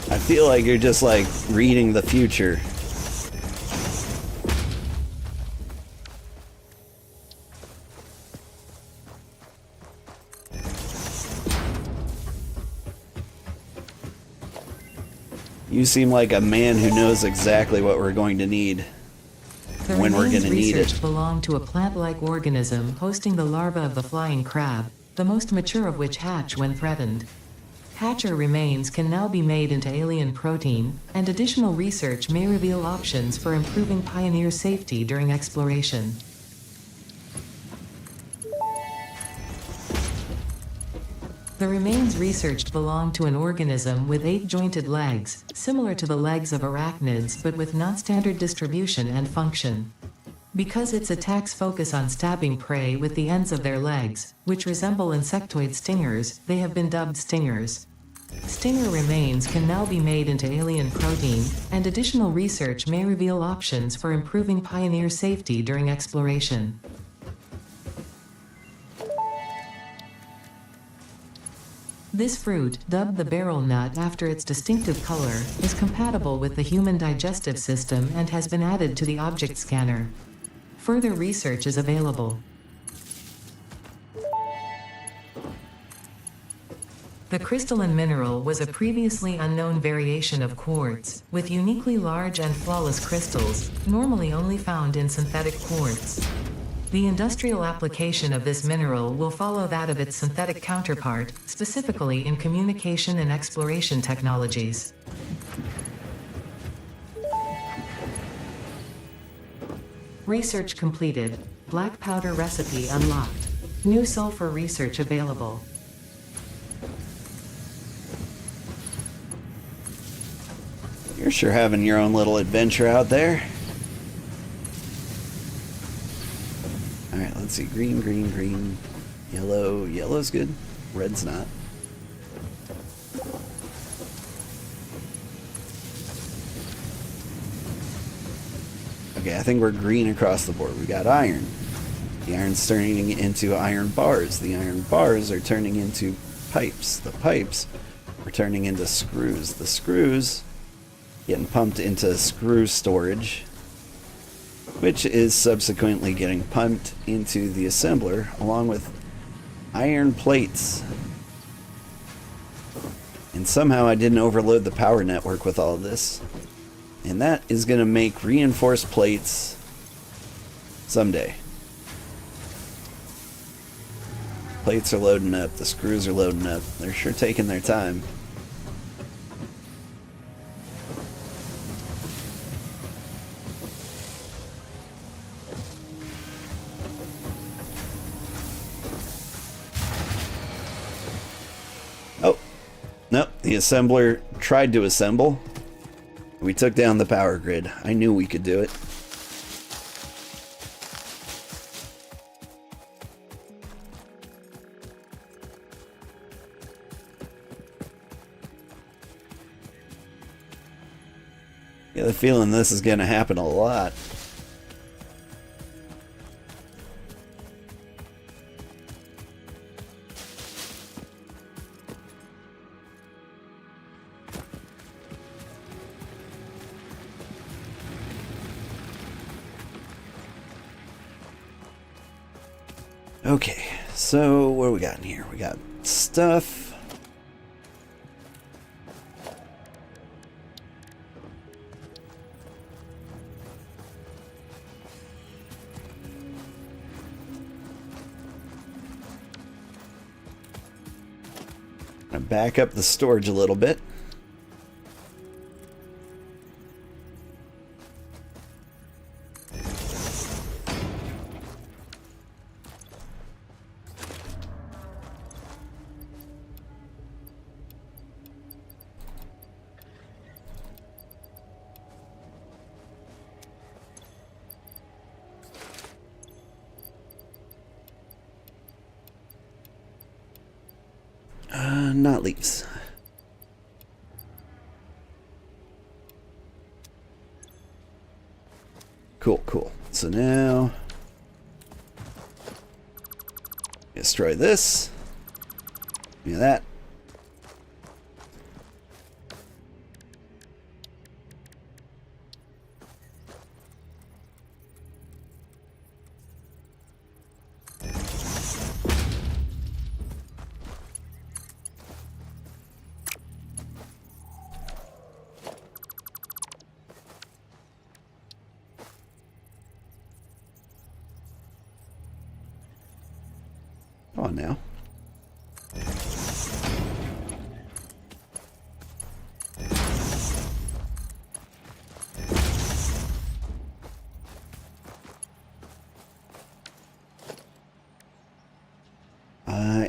Speaker 1: I feel like you're just like reading the future. You seem like a man who knows exactly what we're going to need when we're going to need it.
Speaker 2: Belong to a plant-like organism hosting the larva of the flying crab, the most mature of which hatch when threatened. Hatcher remains can now be made into alien protein, and additional research may reveal options for improving pioneer safety during exploration. The remains researched belong to an organism with 8 jointed legs, similar to the legs of arachnids but with non-standard distribution and function. Because its attacks focus on stabbing prey with the ends of their legs, which resemble insectoid stingers, they have been dubbed stingers. Stinger remains can now be made into alien protein, and additional research may reveal options for improving pioneer safety during exploration. This fruit, dubbed the barrel nut after its distinctive color, is compatible with the human digestive system and has been added to the object scanner. Further research is available. The crystalline mineral was a previously unknown variation of quartz, with uniquely large and flawless crystals, normally only found in synthetic quartz. The industrial application of this mineral will follow that of its synthetic counterpart, specifically in communication and exploration technologies. Research completed. Black powder recipe unlocked. New sulfur research available.
Speaker 1: You're sure having your own little adventure out there. Alright, let's see. Green, green, green. Yellow. Yellow's good. Red's not. Okay, I think we're green across the board. We got iron. The iron's turning into iron bars. The iron bars are turning into pipes. The pipes are turning into screws. The screws getting pumped into screw storage, which is subsequently getting pumped into the assembler along with iron plates. And somehow I didn't overload the power network with all of this. And that is going to make reinforced plates someday. Plates are loading up, the screws are loading up. They're sure taking their time. Nope, the assembler tried to assemble. We took down the power grid. I knew we could do it. I get the feeling this is going to happen a lot. Okay, so what do we got in here? We got stuff. I'm gonna back up the storage a little bit. Not leaves. Cool, cool. So now destroy this. Give me that. Come on now.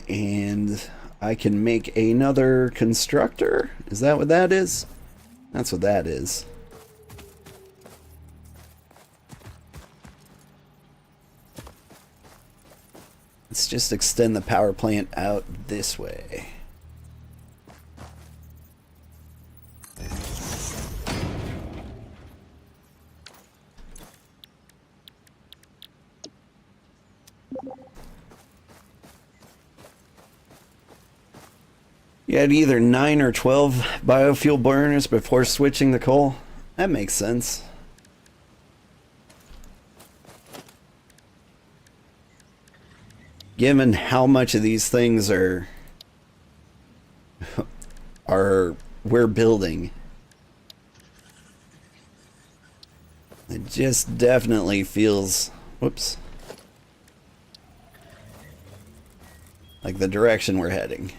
Speaker 1: And I can make another constructor. Is that what that is? That's what that is. Let's just extend the power plant out this way. You had either 9 or 12 biofuel burners before switching to coal. That makes sense. Given how much of these things are we're building, it just definitely feels, whoops, like the direction we're heading.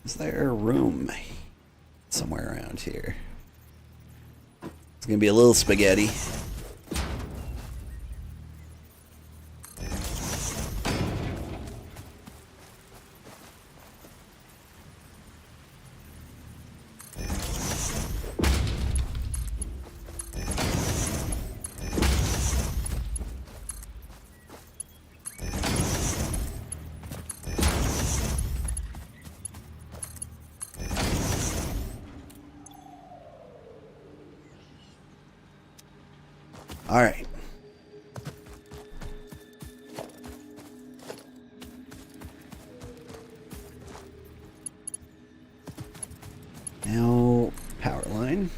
Speaker 1: Is there a room somewhere around here? It's gonna be a little spaghetti. All right. Now, power line.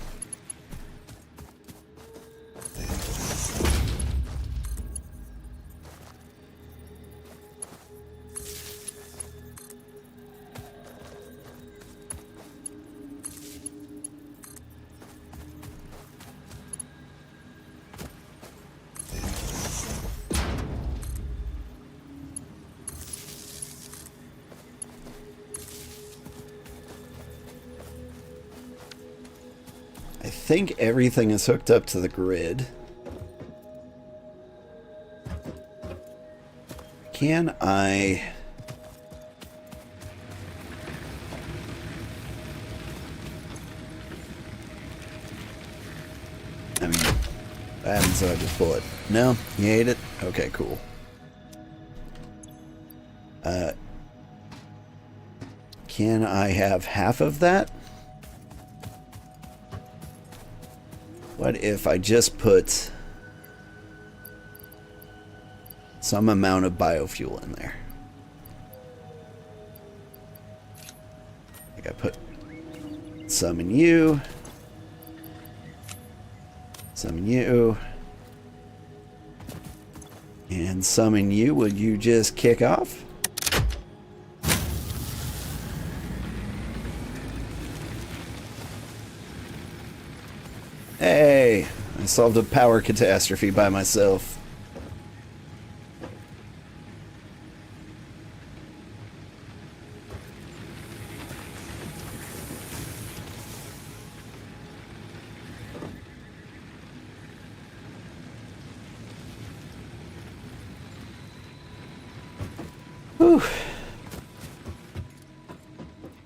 Speaker 1: I think everything is hooked up to the grid. Can I... I mean, I haven't, so I just pull it. No? You ate it? Okay, cool. Can I have half of that? What if I just put some amount of biofuel in there? Like I put some in you, some in you, and some in you. Would you just kick off? Hey, I solved a power catastrophe by myself. Whew.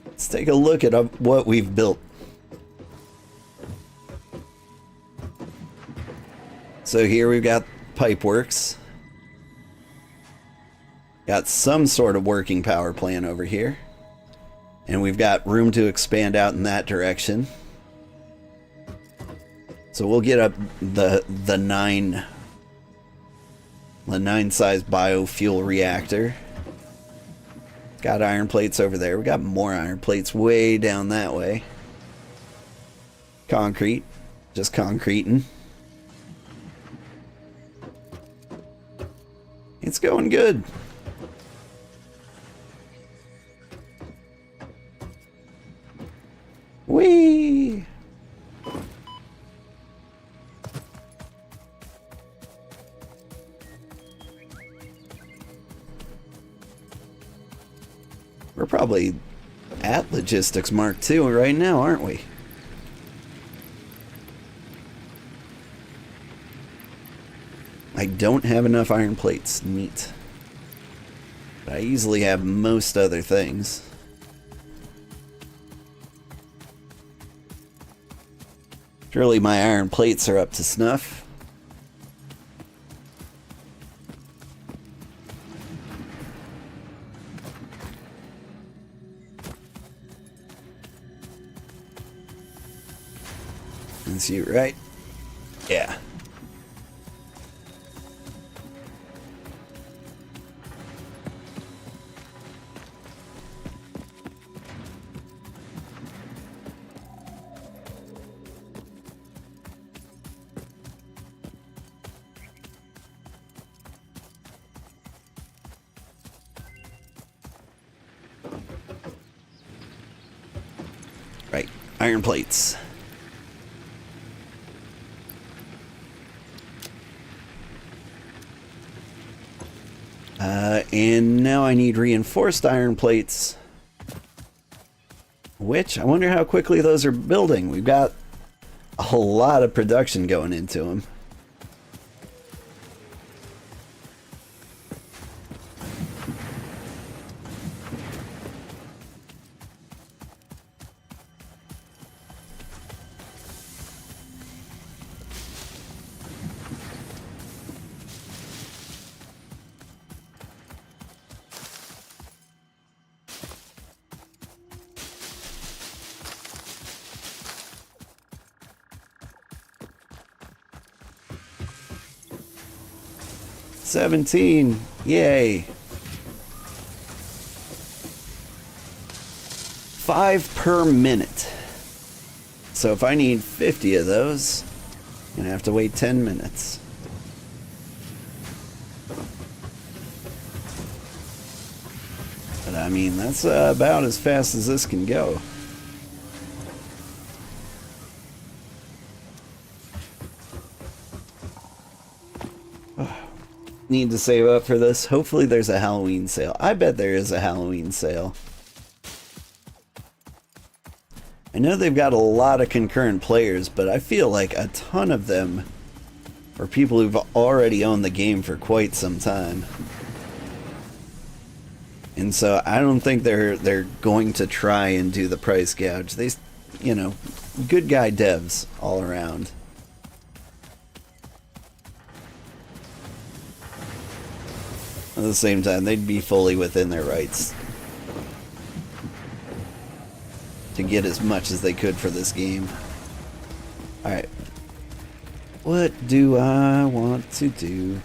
Speaker 1: Let's take a look at what we've built. So here we've got Pipeworks. Got some sort of working power plant over here. And we've got room to expand out in that direction. So we'll get up the 9 size biofuel reactor. Got iron plates over there. We got more iron plates way down that way. Concrete. Just concreting. It's going good. Whee! We're probably at Logistics Mark II right now, aren't we? I don't have enough iron plates. Neat. But I easily have most other things. Surely my iron plates are up to snuff. That's you, right? Yeah. Right, iron plates. And now I need reinforced iron plates, which I wonder how quickly those are building. We've got a lot of production going into them. $17, yay. 5 per minute. So if I need 50 of those, I'm gonna have to wait 10 minutes. But I mean, that's about as fast as this can go. Need to save up for this. Hopefully there's a Halloween sale. I bet there is a Halloween sale. I know they've got a lot of concurrent players, but I feel like a ton of them are people who've already owned the game for quite some time. And so I don't think they're going to try and do the price gouge. They, you know, good guy devs all around. At the same time, they'd be fully within their rights to get as much as they could for this game. Alright. What do I want to do?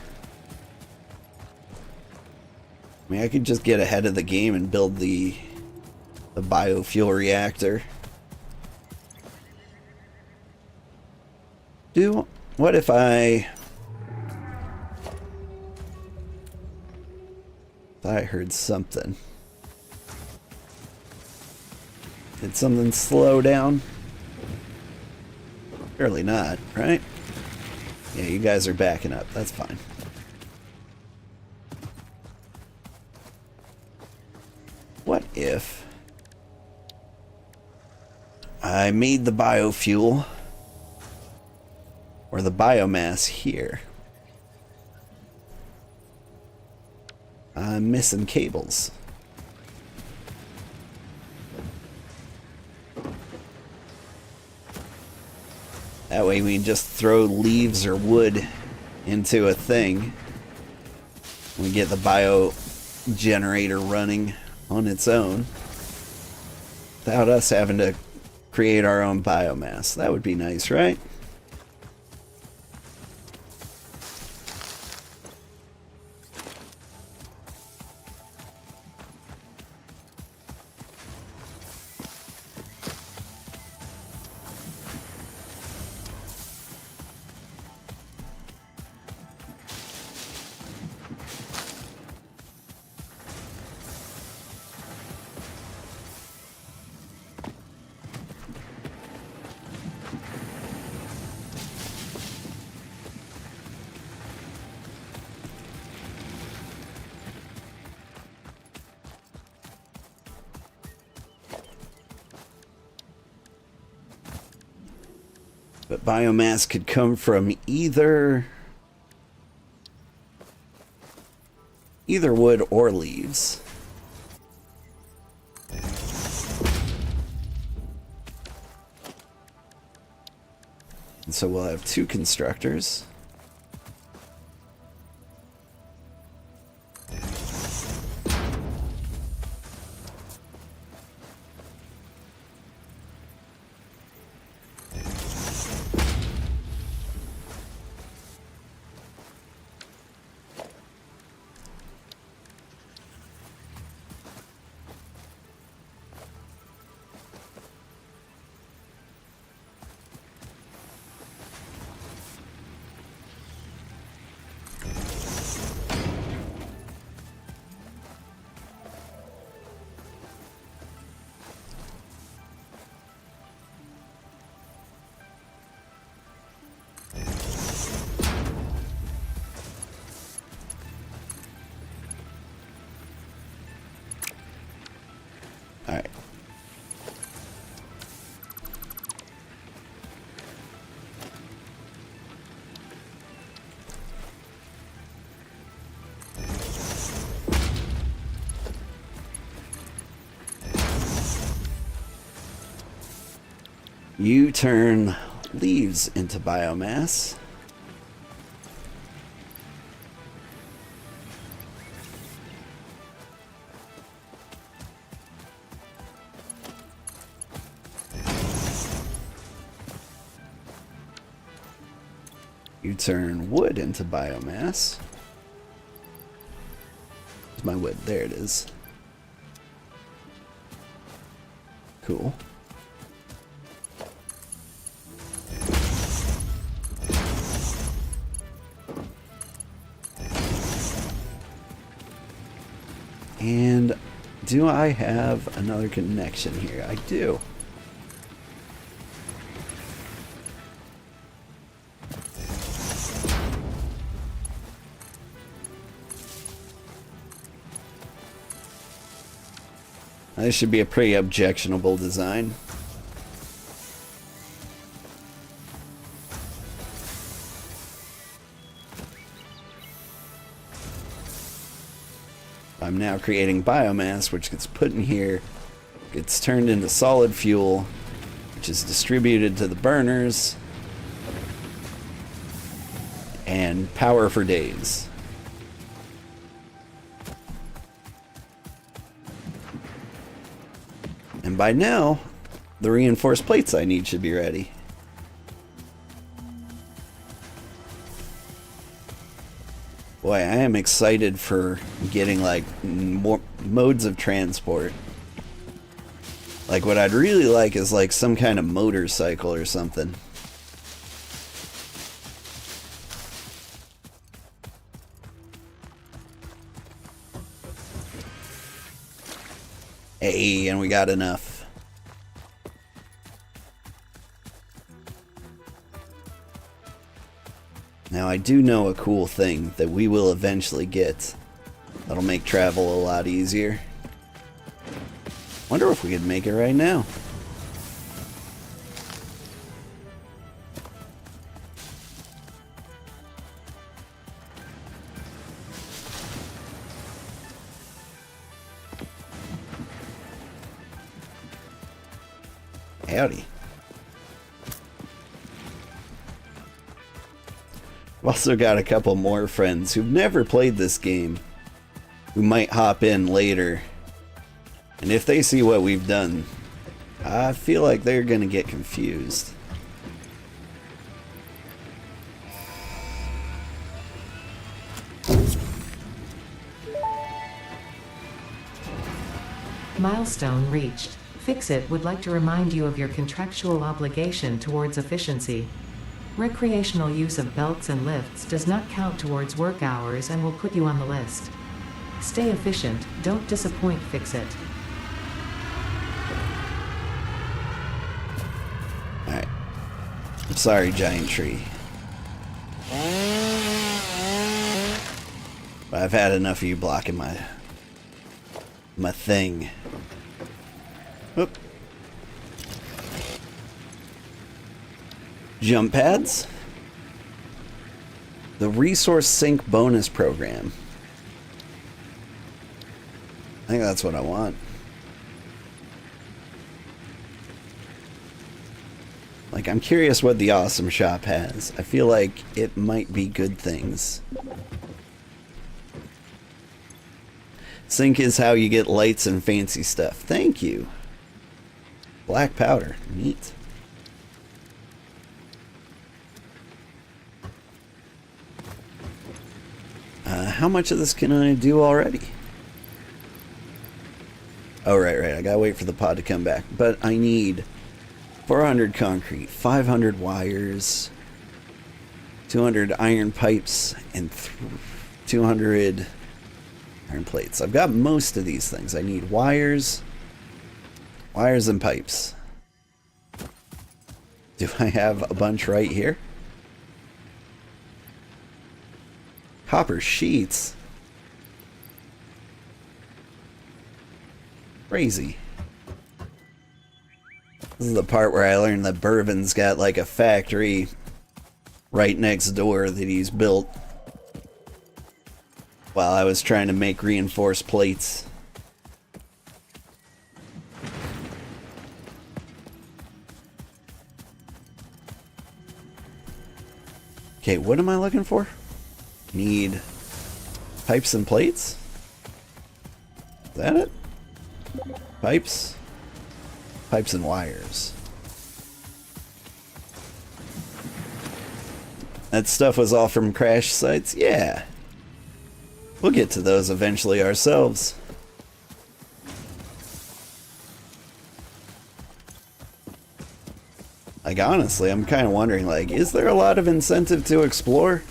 Speaker 1: I mean, I could just get ahead of the game and build the biofuel reactor. What if I heard something? Did something slow down? Surely not, right? Yeah, you guys are backing up. That's fine. What if I made the biofuel or the biomass here? I'm missing cables. That way we can just throw leaves or wood into a thing. We get the bio generator running on its own without us having to create our own biomass. That would be nice, right? But biomass could come from either wood or leaves. And so we'll have two constructors. All right. You turn leaves into biomass. You turn wood into biomass. Where's my wood? There it is. Cool. And do I have another connection here? I do. This should be a pretty objectionable design. I'm now creating biomass, which gets put in here, gets turned into solid fuel, which is distributed to the burners, and power for days. And by now, the reinforced plates I need should be ready. Boy, I am excited for getting like more modes of transport. Like what I'd really like is like some kind of motorcycle or something. Hey, and we got enough. Now I do know a cool thing that we will eventually get that'll make travel a lot easier. Wonder if we could make it right now. Howdy. I've also got a couple more friends who've never played this game who might hop in later. And if they see what we've done, I feel like they're gonna get confused.
Speaker 2: Milestone reached. Fix-It would like to remind you of your contractual obligation towards efficiency. Recreational use of belts and lifts does not count towards work hours and will put you on the list. Stay efficient, don't disappoint. Fix-It.
Speaker 1: Alright. I'm sorry, giant tree. But I've had enough of you blocking my thing. Oop. Jump pads. The resource sink bonus program. I think that's what I want. Like, I'm curious what the awesome shop has. I feel like it might be good things. Sink is how you get lights and fancy stuff. Thank you. Black powder. Neat. How much of this can I do already? Oh, right. I gotta wait for the pod to come back. But I need 400 concrete, 500 wires, 200 iron pipes, and 200 iron plates. I've got most of these things. I need wires and pipes. Do I have a bunch right here? Copper sheets. Crazy. This is the part where I learned that Bourbon's got like a factory right next door that he's built while I was trying to make reinforced plates. Okay, what am I looking for? Need pipes and plates? Is that it? Pipes and wires. That stuff was all from crash sites? Yeah. We'll get to those eventually ourselves. Like, honestly, I'm kind of wondering, like, is there a lot of incentive to explore?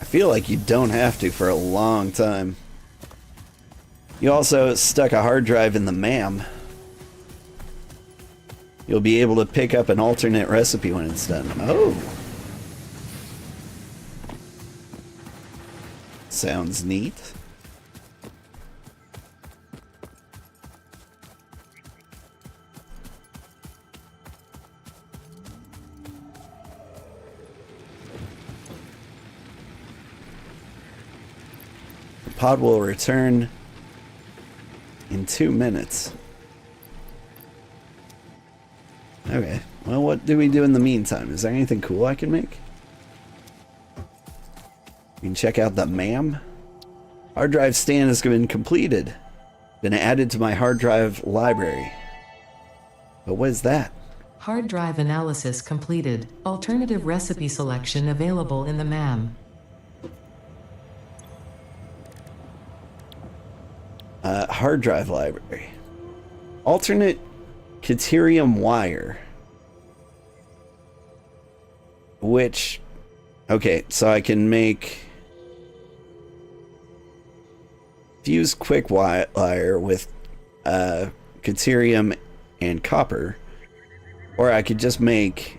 Speaker 1: I feel like you don't have to for a long time. You also stuck a hard drive in the MAM. You'll be able to pick up an alternate recipe when it's done. Oh. Sounds neat. The pod will return in 2 minutes. Okay, well, what do we do in the meantime? Is there anything cool I can make? You can check out the MAM. Hard drive stand has been completed. Been added to my hard drive library. But what is that?
Speaker 2: Hard drive analysis completed. Alternative recipe selection available in the MAM.
Speaker 1: Hard drive library. Alternate Deuterium wire. Which, okay, so I can make fuse quick wire with Deuterium and copper, or I could just make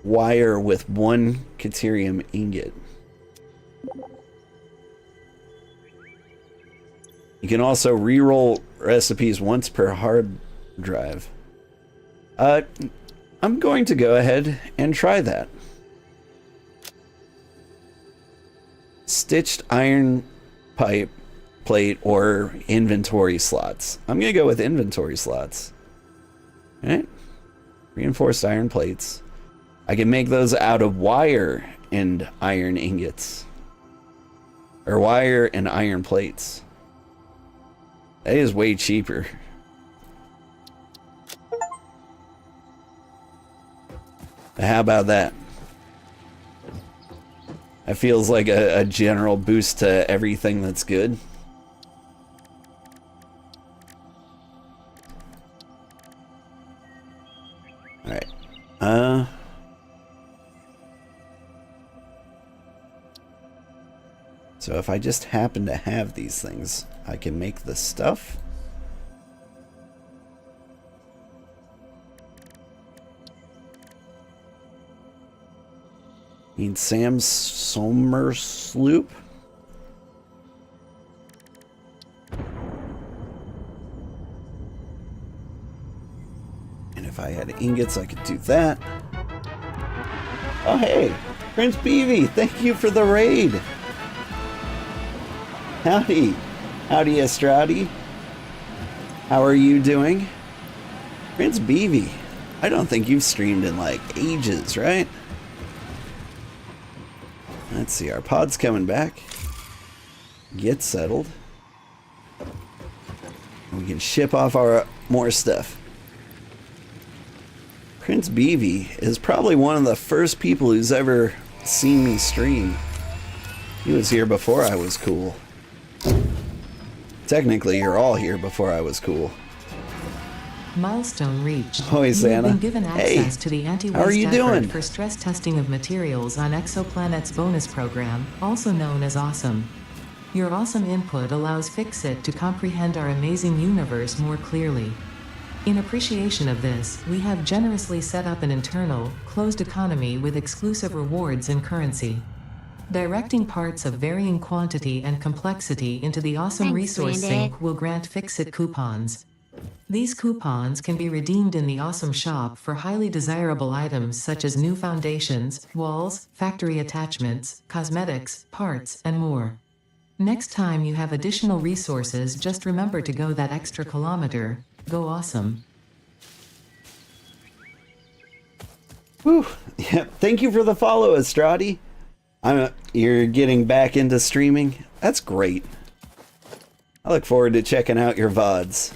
Speaker 1: wire with one Deuterium ingot. You can also re-roll recipes once per hard drive. I'm going to go ahead and try that. Stitched iron pipe plate or inventory slots. I'm going to go with inventory slots. Alright. Reinforced iron plates. I can make those out of wire and iron ingots. Or wire and iron plates. That is way cheaper. How about that? That feels like a general boost to everything that's good. Alright. So if I just happen to have these things, I can make the stuff. Need Sam's Somer Sloop. And if I had ingots, I could do that. Oh, hey, Prince Beavy, thank you for the raid. Howdy. Howdy, Estradi. How are you doing? Prince Beavy, I don't think you've streamed in like ages, right? Let's see, our pod's coming back. Get settled. We can ship off our more stuff. Prince Beavy is probably one of the first people who's ever seen me stream. He was here before I was cool. Technically, you're all here before I was cool.
Speaker 2: Milestone reached.
Speaker 1: Hoi, Santa.
Speaker 2: You've been given access
Speaker 1: Hey,
Speaker 2: to the
Speaker 1: how are
Speaker 2: anti-waste
Speaker 1: you
Speaker 2: effort
Speaker 1: doing?
Speaker 2: for stress testing of materials on Exoplanet's bonus program, also known as Awesome. Your awesome input allows Fixit to comprehend our amazing universe more clearly. In appreciation of this, we have generously set up an internal, closed economy with exclusive rewards and currency. Directing parts of varying quantity and complexity into the Awesome
Speaker 5: Thanks,
Speaker 2: resource
Speaker 5: Randy.
Speaker 2: sink will grant Fixit coupons. These coupons can be redeemed in the Awesome Shop for highly desirable items such as new foundations, walls, factory attachments, cosmetics, parts, and more. Next time you have additional resources, just remember to go that extra kilometer. Go Awesome.
Speaker 1: Whew. Yeah, thank you for the follow, Estradi. You're getting back into streaming? That's great. I look forward to checking out your VODs.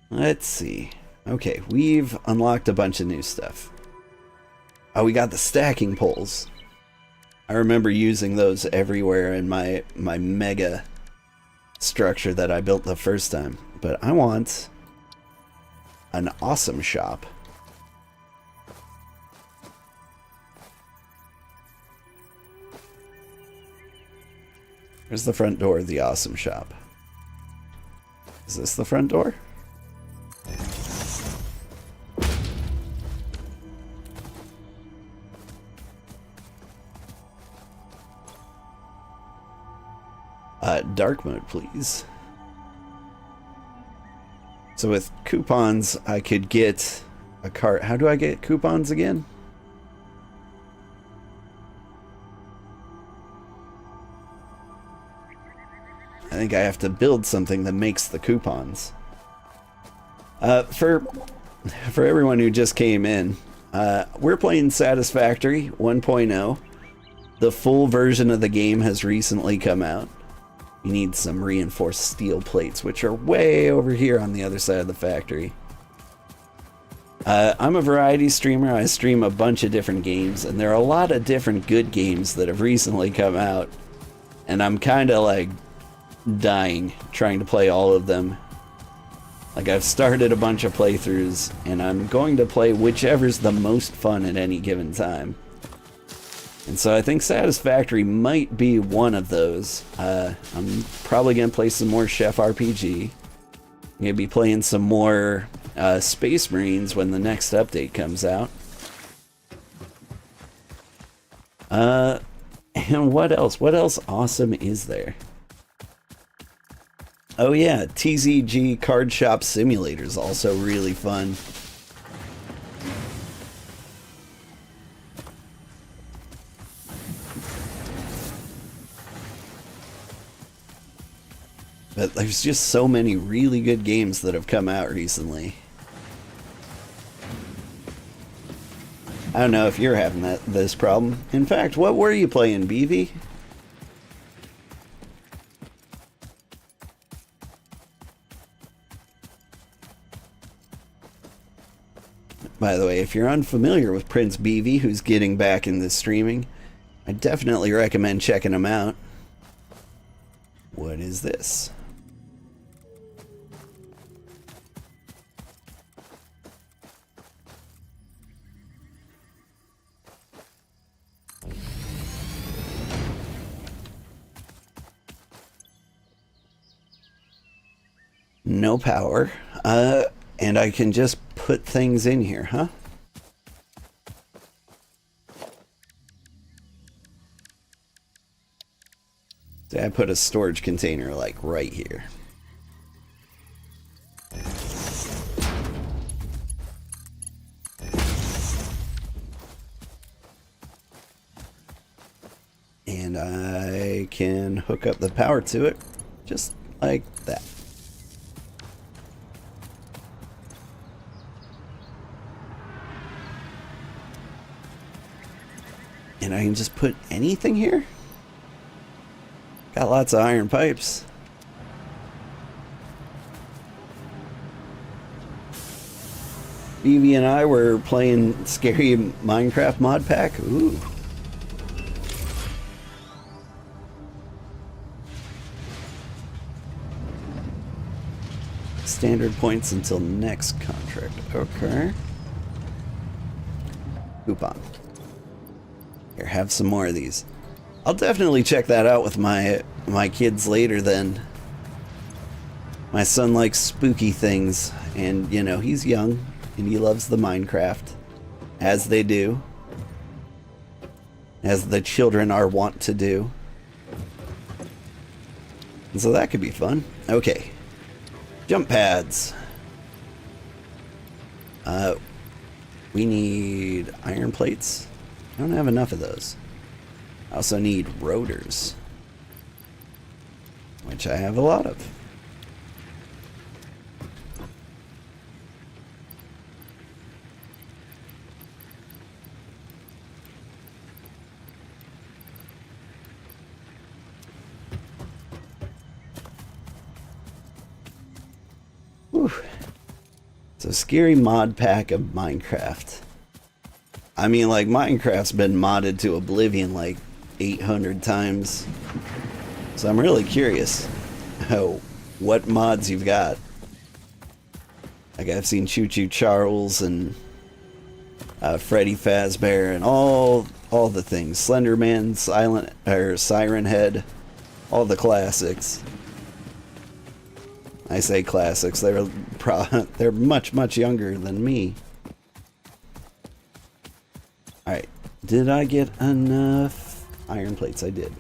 Speaker 1: Let's see. Okay, we've unlocked a bunch of new stuff. Oh, we got the stacking poles. I remember using those everywhere in my mega structure that I built the first time. But I want an awesome shop. Where's the front door of the awesome shop? Is this the front door? Dark mode, please. So with coupons, I could get a cart. How do I get coupons again? I think I have to build something that makes the coupons. For everyone who just came in, we're playing Satisfactory 1.0. The full version of the game has recently come out. You need some reinforced steel plates, which are way over here on the other side of the factory. I'm a variety streamer. I stream a bunch of different games, and there are a lot of different good games that have recently come out. And I'm kind of like dying trying to play all of them. Like, I've started a bunch of playthroughs, and I'm going to play whichever's the most fun at any given time. And so I think Satisfactory might be one of those. I'm probably going to play some more Chef RPG. I'm going to be playing some more Space Marines when the next update comes out. And what else? What else awesome is there? Oh yeah, TCG Card Shop Simulator is also really fun. But there's just so many really good games that have come out recently. I don't know if you're having this problem. In fact, what were you playing, BV? By the way, if you're unfamiliar with Prince BV, who's getting back into streaming, I definitely recommend checking him out. What is this? No power. And I can just put things in here, huh? So I put a storage container like right here. And I can hook up the power to it just like that. And I can just put anything here? Got lots of iron pipes. Evie and I were playing scary Minecraft mod pack. Ooh. Standard points until next contract. Okay. Coupon. Here, have some more of these. I'll definitely check that out with my kids later then. My son likes spooky things, and you know, he's young and he loves the Minecraft, as they do, as the children are wont to do. And so that could be fun. Okay. Jump pads. We need iron plates. I don't have enough of those. I also need rotors, which I have a lot of. Whew. It's a scary mod pack of Minecraft. I mean, like, Minecraft's been modded to oblivion like 800 times. So I'm really curious what mods you've got. Like, I've seen Choo Choo Charles and Freddy Fazbear and all the things. Slenderman, Siren Head, all the classics. I say classics. They're much younger than me. Alright, did I get enough iron plates? I did.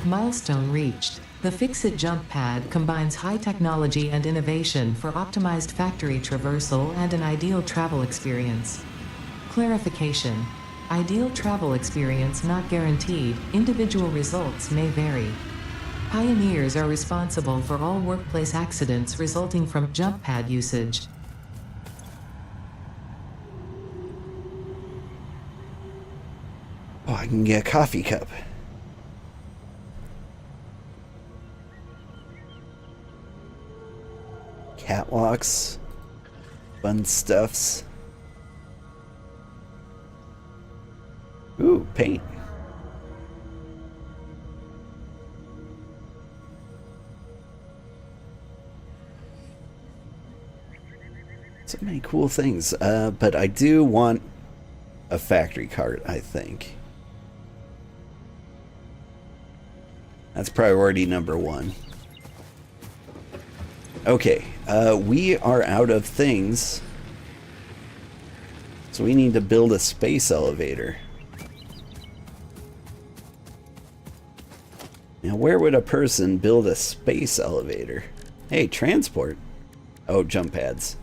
Speaker 2: Milestone reached. The Fix-It jump pad combines high technology and innovation for optimized factory traversal and an ideal travel experience. Clarification. Ideal travel experience not guaranteed. Individual results may vary. Pioneers are responsible for all workplace accidents resulting from jump pad usage.
Speaker 1: Oh, I can get a coffee cup. Catwalks. Fun stuffs. Ooh, paint. So many cool things. But I do want a factory cart, I think. That's priority number 1. Okay, we are out of things. So we need to build a space elevator. Now, where would a person build a space elevator? Hey, transport. Oh, jump pads.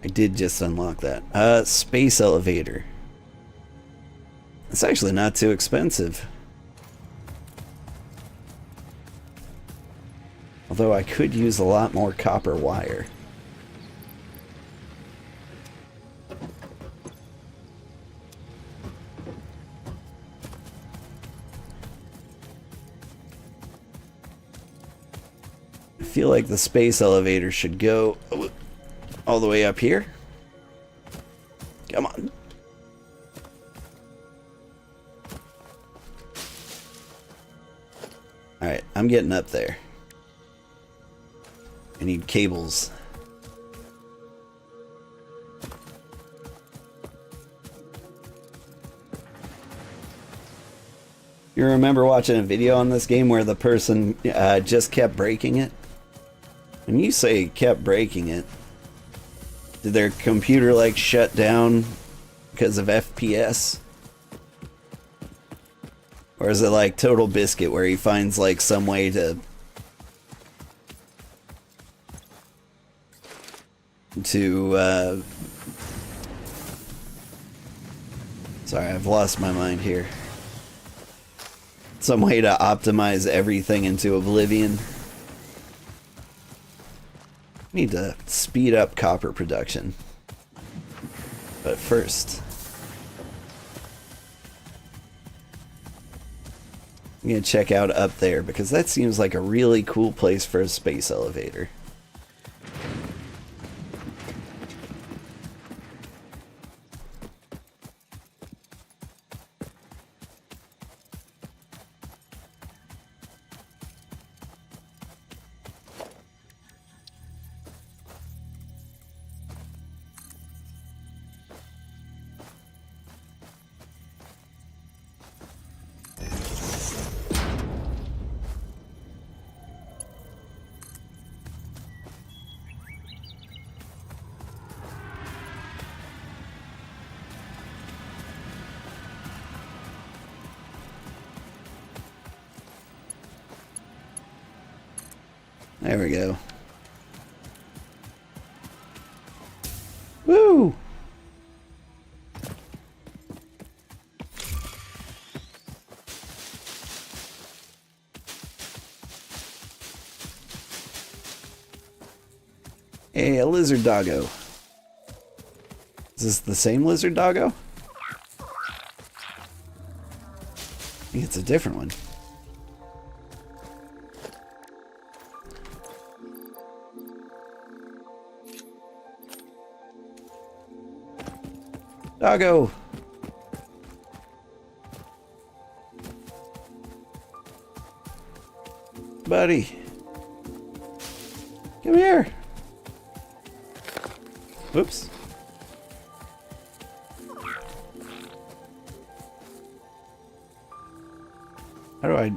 Speaker 1: I did just unlock that. Space elevator. It's actually not too expensive. Although I could use a lot more copper wire. I feel like the space elevator should go all the way up here. Come on. Alright, I'm getting up there. I need cables. You remember watching a video on this game where the person just kept breaking it? When you say kept breaking it, did their computer like shut down because of FPS? Or is it like Total Biscuit where he finds like some way to sorry, I've lost my mind here. Some way to optimize everything into oblivion. Need to speed up copper production. But first, I'm gonna check out up there because that seems like a really cool place for a space elevator. There we go. Woo! Hey, a lizard doggo. Is this the same lizard doggo? I think it's a different one. Doggo! Buddy! Come here! Whoops. How do I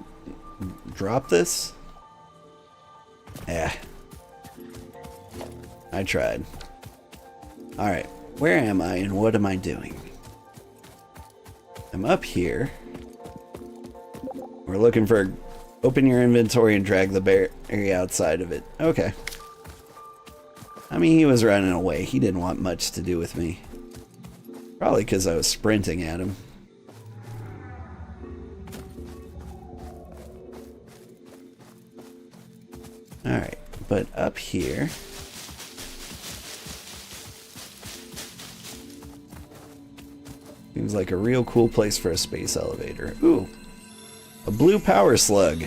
Speaker 1: drop this? Yeah. I tried. Alright. Where am I and what am I doing? I'm up here. We're looking for... Open your inventory and drag the berry outside of it. Okay. I mean, he was running away. He didn't want much to do with me. Probably because I was sprinting at him. Alright, but up here... Seems like a real cool place for a space elevator. Ooh, a blue power slug.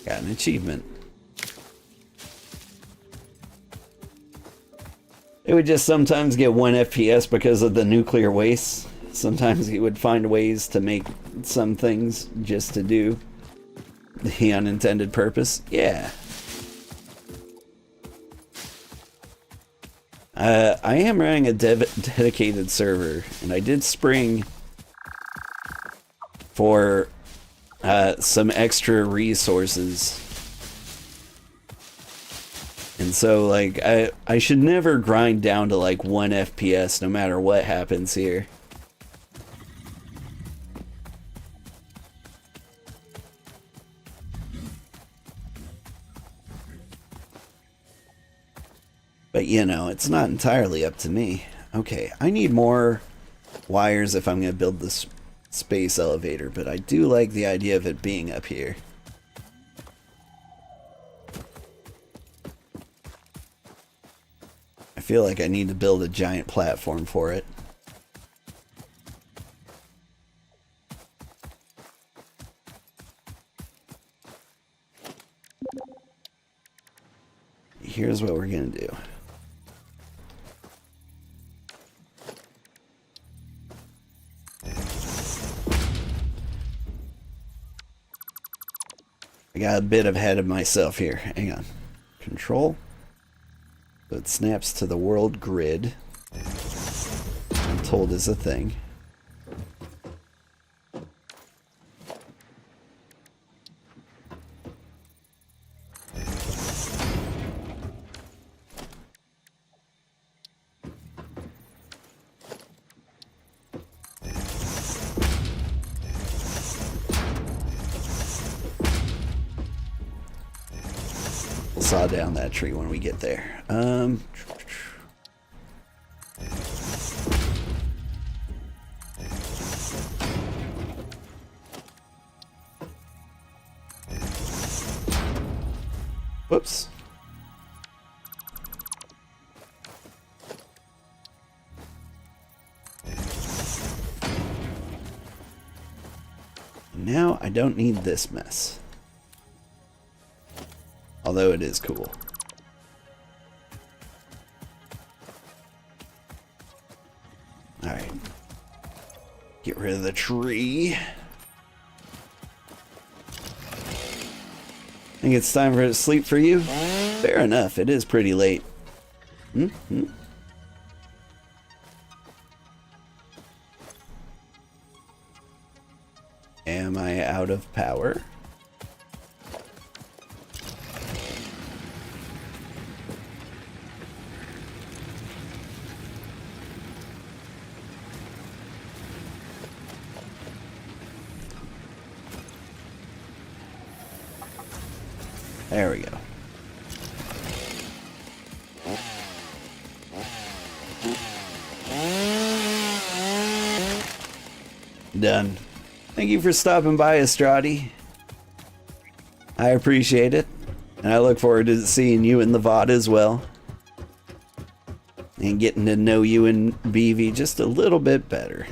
Speaker 1: Got an achievement. It would just sometimes get 1 FPS because of the nuclear waste. Sometimes he would find ways to make some things just to do the unintended purpose. Yeah. I am running a dedicated server, and I did spring for some extra resources. And so, like, I should never grind down to, like, 1 FPS no matter what happens here. But, you know, it's not entirely up to me. Okay, I need more wires if I'm going to build this space elevator, but I do like the idea of it being up here. I feel like I need to build a giant platform for it. Here's what we're going to do. I got a bit ahead of myself here. Hang on. Control. So it snaps to the world grid. I'm told is a thing. Saw down that tree when we get there. Whoops. Now I don't need this mess. Although it is cool. Alright. Get rid of the tree. Think it's time for sleep for you? Fair enough, it is pretty late. Am I out of power? There we go. Done. Thank you for stopping by, Estradi. I appreciate it. And I look forward to seeing you in the VOD as well. And getting to know you and BV just a little bit better.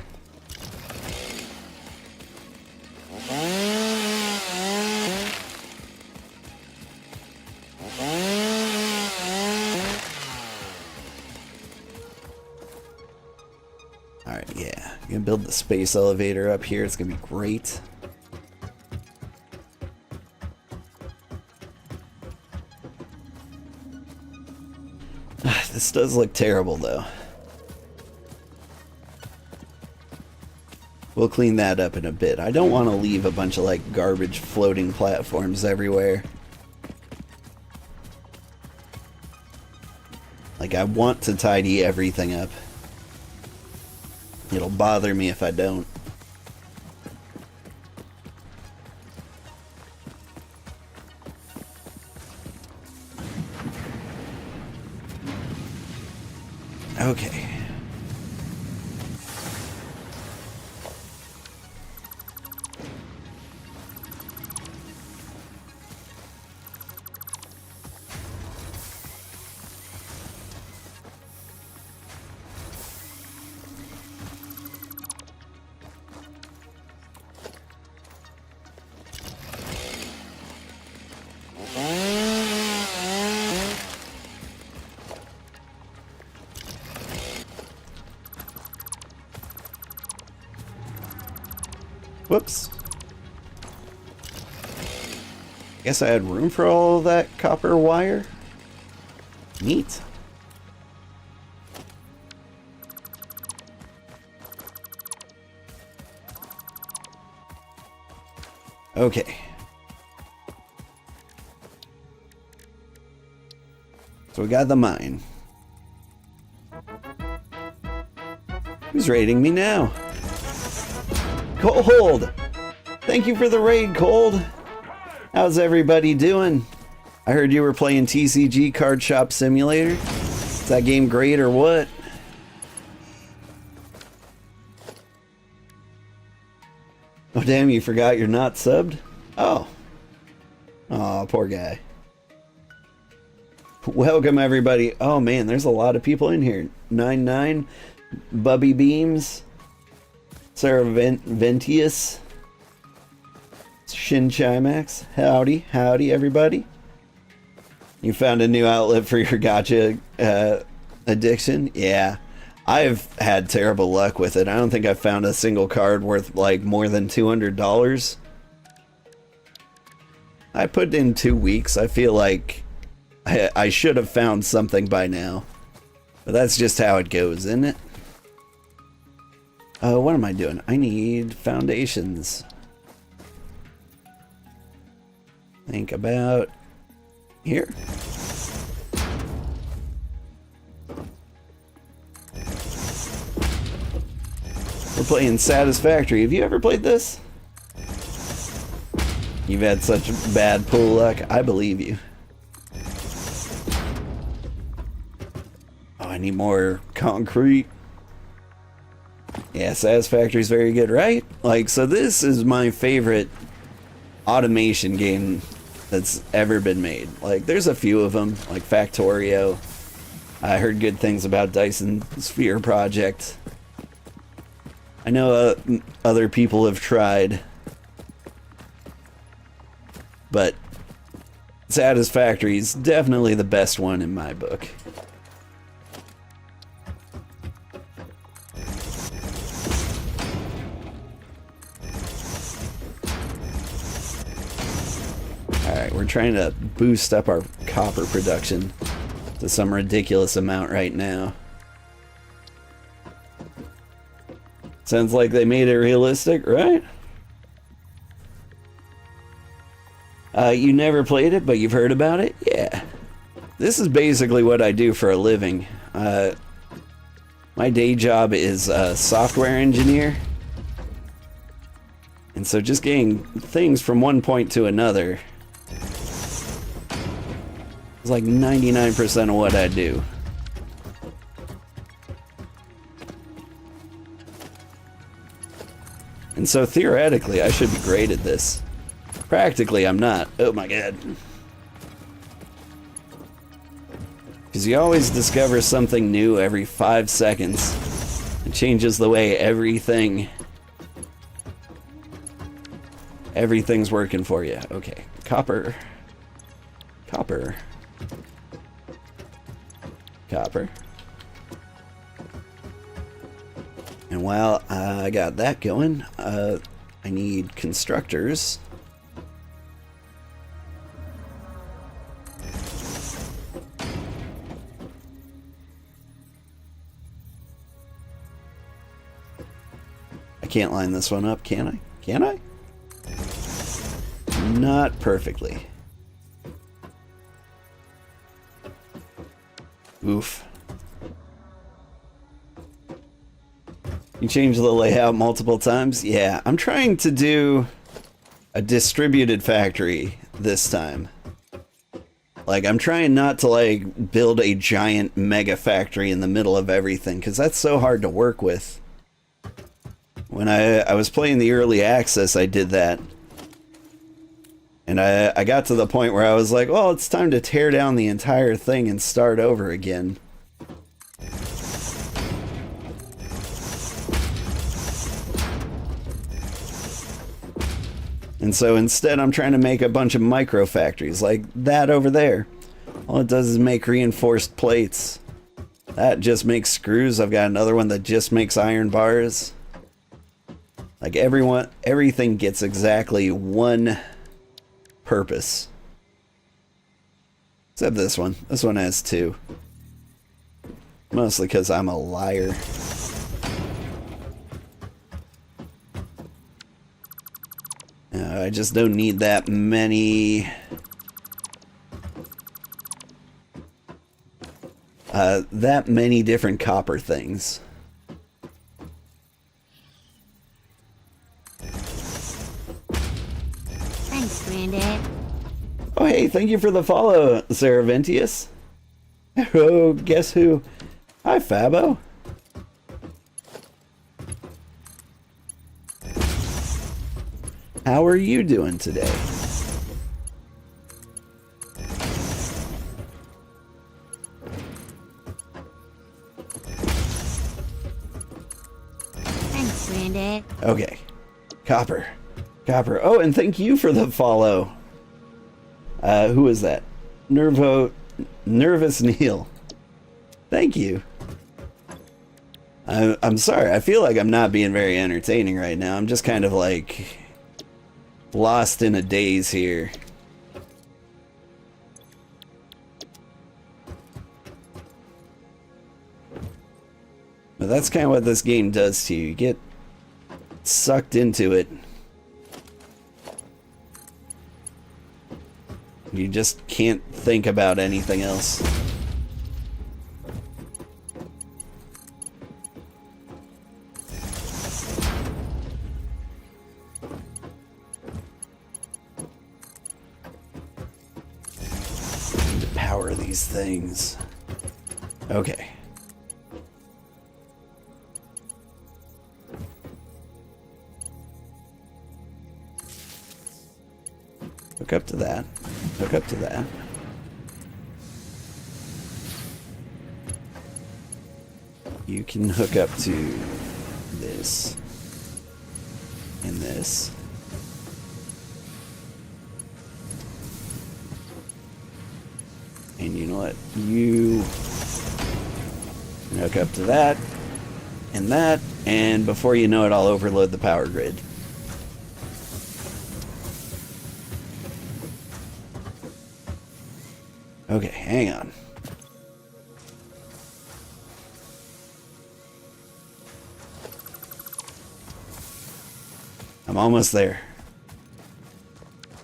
Speaker 1: Alright, yeah. I'm gonna build the space elevator up here. It's gonna be great. This does look terrible, though. We'll clean that up in a bit. I don't want to leave a bunch of, like, garbage floating platforms everywhere. Like, I want to tidy everything up. It'll bother me if I don't. Okay. Whoops. Guess I had room for all that copper wire. Neat. Okay. So we got the mine. Who's raiding me now? Cold! Thank you for the raid, Cold! How's everybody doing? I heard you were playing TCG Card Shop Simulator. Is that game great or what? Oh damn, you forgot you're not subbed? Oh. Aw, poor guy. Welcome everybody. Oh man, there's a lot of people in here. 99, Bubby Beams, Sarah Ventius, Shin Chimax. Howdy, howdy everybody. You found a new outlet for your gacha addiction? Yeah. I've had terrible luck with it. I don't think I've found a single card worth like more than $200. I put in 2 weeks. I feel like I should have found something by now. But that's just how it goes, isn't it? What am I doing? I need foundations. Think about here. We're playing Satisfactory. Have you ever played this? You've had such bad pull luck. I believe you. Oh, I need more concrete. Yeah, Satisfactory is very good, right? Like, so this is my favorite automation game that's ever been made. Like, there's a few of them, like Factorio. I heard good things about Dyson Sphere Project. I know other people have tried, but Satisfactory is definitely the best one in my book. Alright, we're trying to boost up our copper production to some ridiculous amount right now. Sounds like they made it realistic, right? You never played it, but you've heard about it? Yeah. This is basically what I do for a living. My day job is a software engineer. And so just getting things from one point to another is like 99% of what I do. And so theoretically, I should be great at this. Practically, I'm not. Oh my god. Because you always discover something new every 5 seconds. It changes the way everything's working for you. Okay, copper. Copper. Copper. And while I got that going, I need constructors. I can't line this one up, can I? Can I? Not perfectly. Oof. You change the layout multiple times? Yeah, I'm trying to do a distributed factory this time. Like, I'm trying not to, like, build a giant mega factory in the middle of everything, because that's so hard to work with. When I was playing the early access, I did that. And I got to the point where I was like, well, it's time to tear down the entire thing and start over again. And so instead I'm trying to make a bunch of micro factories like that over there. All it does is make reinforced plates. That just makes screws. I've got another one that just makes iron bars. Like everything gets exactly one purpose. Except this one. This one has two. Mostly because I'm a liar. I just don't need that many... that many different copper things.
Speaker 5: Thanks, Granddad.
Speaker 1: Oh, hey, thank you for the follow, Saraventius. Oh, guess who? Hi, Fabo. How are you doing today?
Speaker 5: Thanks, Granddad.
Speaker 1: Okay. Copper. Copper. Oh, and thank you for the follow. Who is that? Nervous Neil. Thank you. I'm sorry. I feel like I'm not being very entertaining right now. I'm just kind of like lost in a daze here. But that's kind of what this game does to you. You get sucked into it. You just can't think about anything else. Need to power these things. Okay. Hook up to that. Hook up to that. You can hook up to this and this. And you know what? You hook up to that and that, and before you know it, I'll overload the power grid. Okay, hang on. I'm almost there.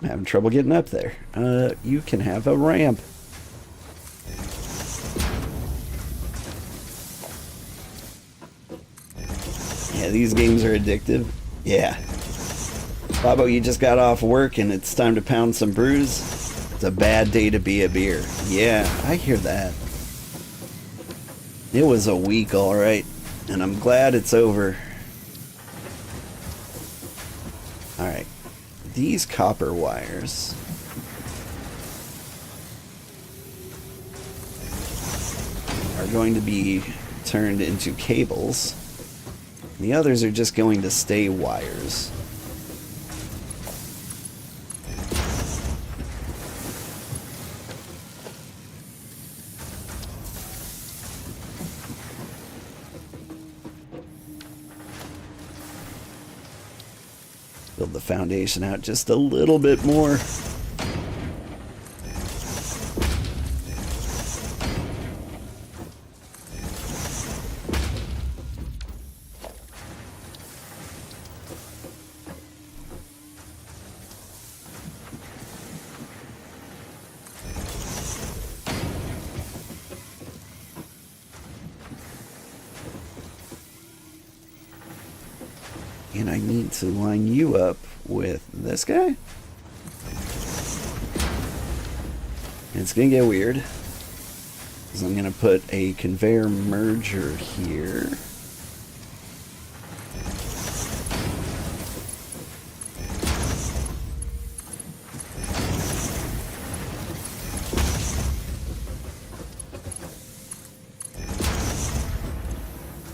Speaker 1: I'm having trouble getting up there. You can have a ramp. Yeah, these games are addictive. Yeah. Bobo, you just got off work and it's time to pound some brews. It's a bad day to be a beer. Yeah, I hear that. It was a week, alright. And I'm glad it's over. Alright. These copper wires are going to be turned into cables. The others are just going to stay wires. Build the foundation out just a little bit more. And I need to line you up with this guy. And it's gonna get weird, because I'm gonna put a conveyor merger here.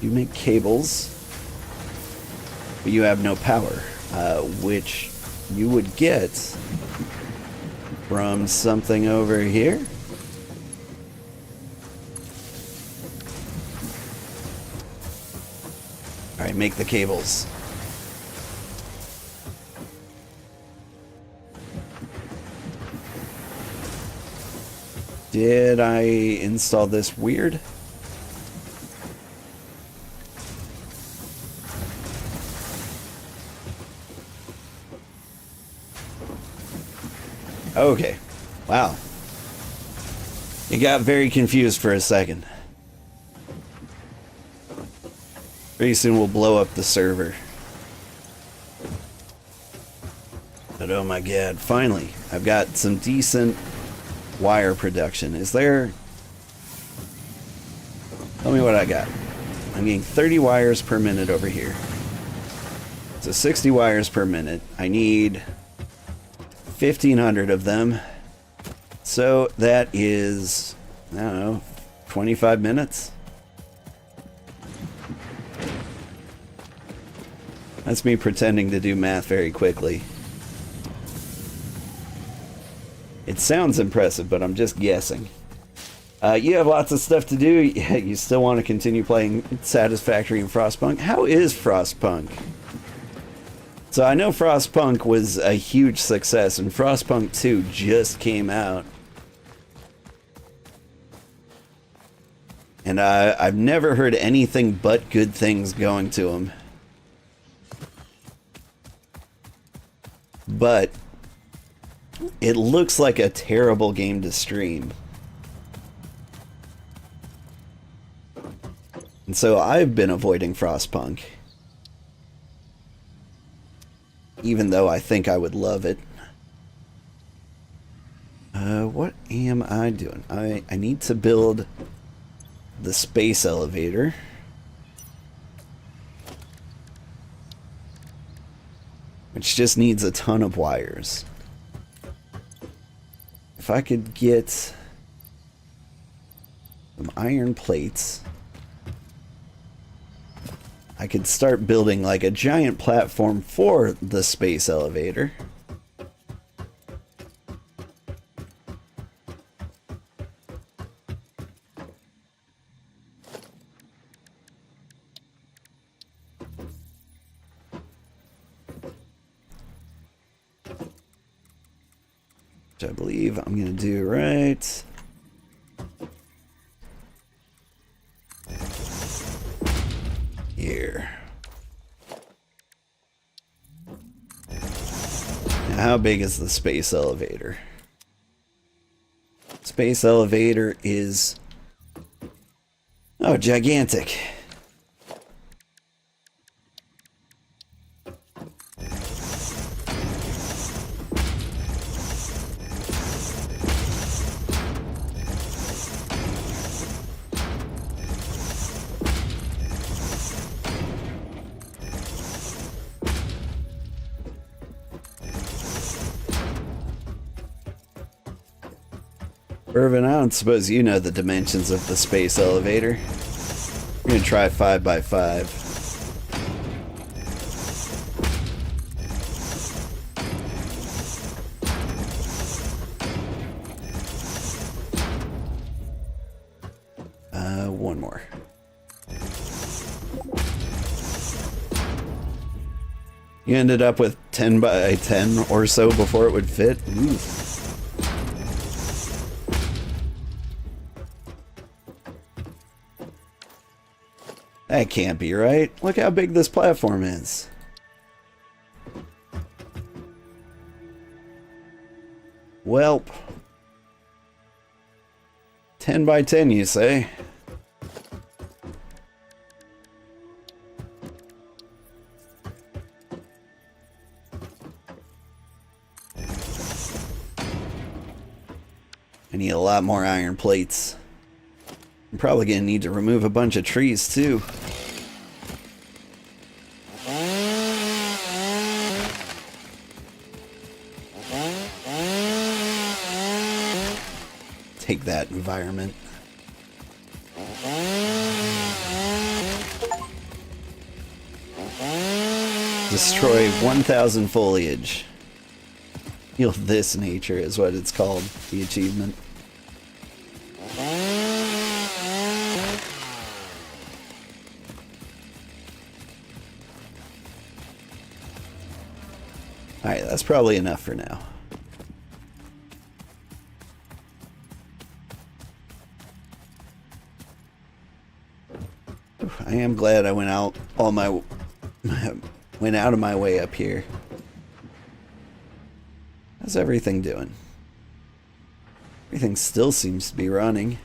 Speaker 1: You make cables, but you have no power, which you would get from something over here. Alright, make the cables. Did I install this weird? Okay. Wow. You got very confused for a second. Pretty soon we'll blow up the server. But oh my god, finally, I've got some decent wire production. Is there... Tell me what I got. I'm getting 30 wires per minute over here. So 60 wires per minute. I need 1,500 of them. So that is, I don't know, 25 minutes? That's me pretending to do math very quickly. It sounds impressive, but I'm just guessing. You have lots of stuff to do. You still want to continue playing Satisfactory and Frostpunk? How is Frostpunk? So I know Frostpunk was a huge success, and Frostpunk 2 just came out. And I've never heard anything but good things going to him. But it looks like a terrible game to stream. And so I've been avoiding Frostpunk. Even though I think I would love it. What am I doing? I need to build the space elevator. Which just needs a ton of wires. If I could get some iron plates, I could start building like a giant platform for the space elevator. Which I believe I'm going to do right here. Now, how big is the space elevator? Space elevator is, oh, gigantic. Irvin, I don't suppose you know the dimensions of the space elevator. I'm gonna try 5 by 5. One more. You ended up with 10 by 10 or so before it would fit? Oof. That can't be right. Look how big this platform is. Welp. 10 by 10, you say? I need a lot more iron plates. I'm probably gonna need to remove a bunch of trees too. Take that, environment. Destroy 1,000 foliage. Heal this nature is what it's called, the achievement. Alright, that's probably enough for now. am glad I went out went out of my way up here. How's everything doing? Everything still seems to be running.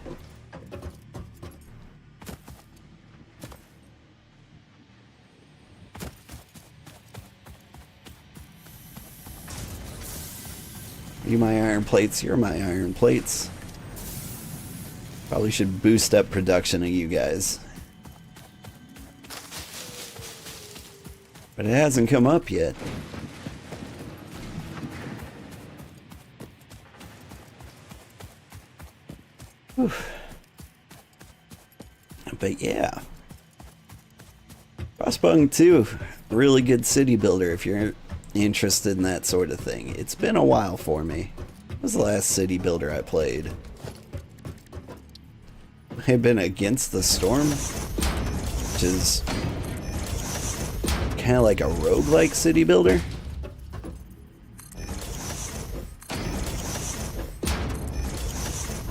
Speaker 1: You my iron plates, you're my iron plates. Probably should boost up production of you guys. But it hasn't come up yet. Whew. But yeah. Frostpunk 2, really good city builder if you're interested in that sort of thing. It's been a while for me. What was the last city builder I played? I've been Against the Storm, which is kind of like a roguelike city builder.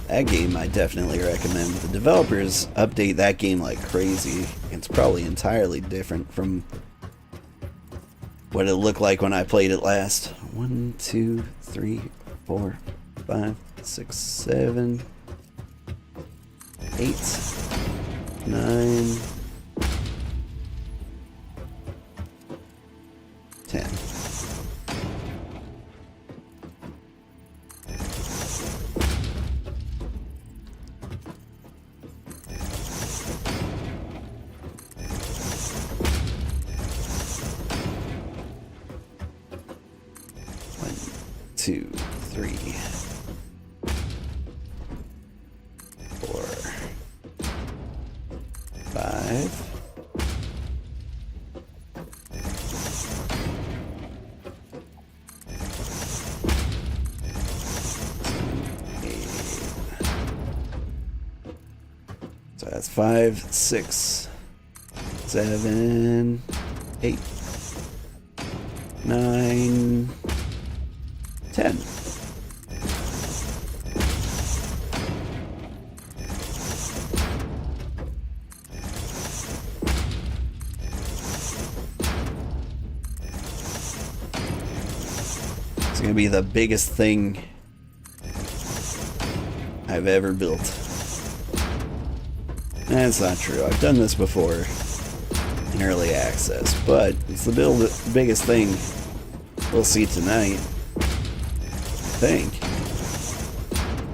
Speaker 1: That game I definitely recommend. The developers update that game like crazy. It's probably entirely different from what it looked like when I played it last. 1, 2, 3, 4, 5, 6, 7, 8, 9, 10. Two, 3, 4, 5. 8. So that's 5, 6, 7, 8, 9, 10. It's gonna be the biggest thing I've ever built. That's not true. I've done this before in early access, but it's the biggest thing we'll see tonight. I think.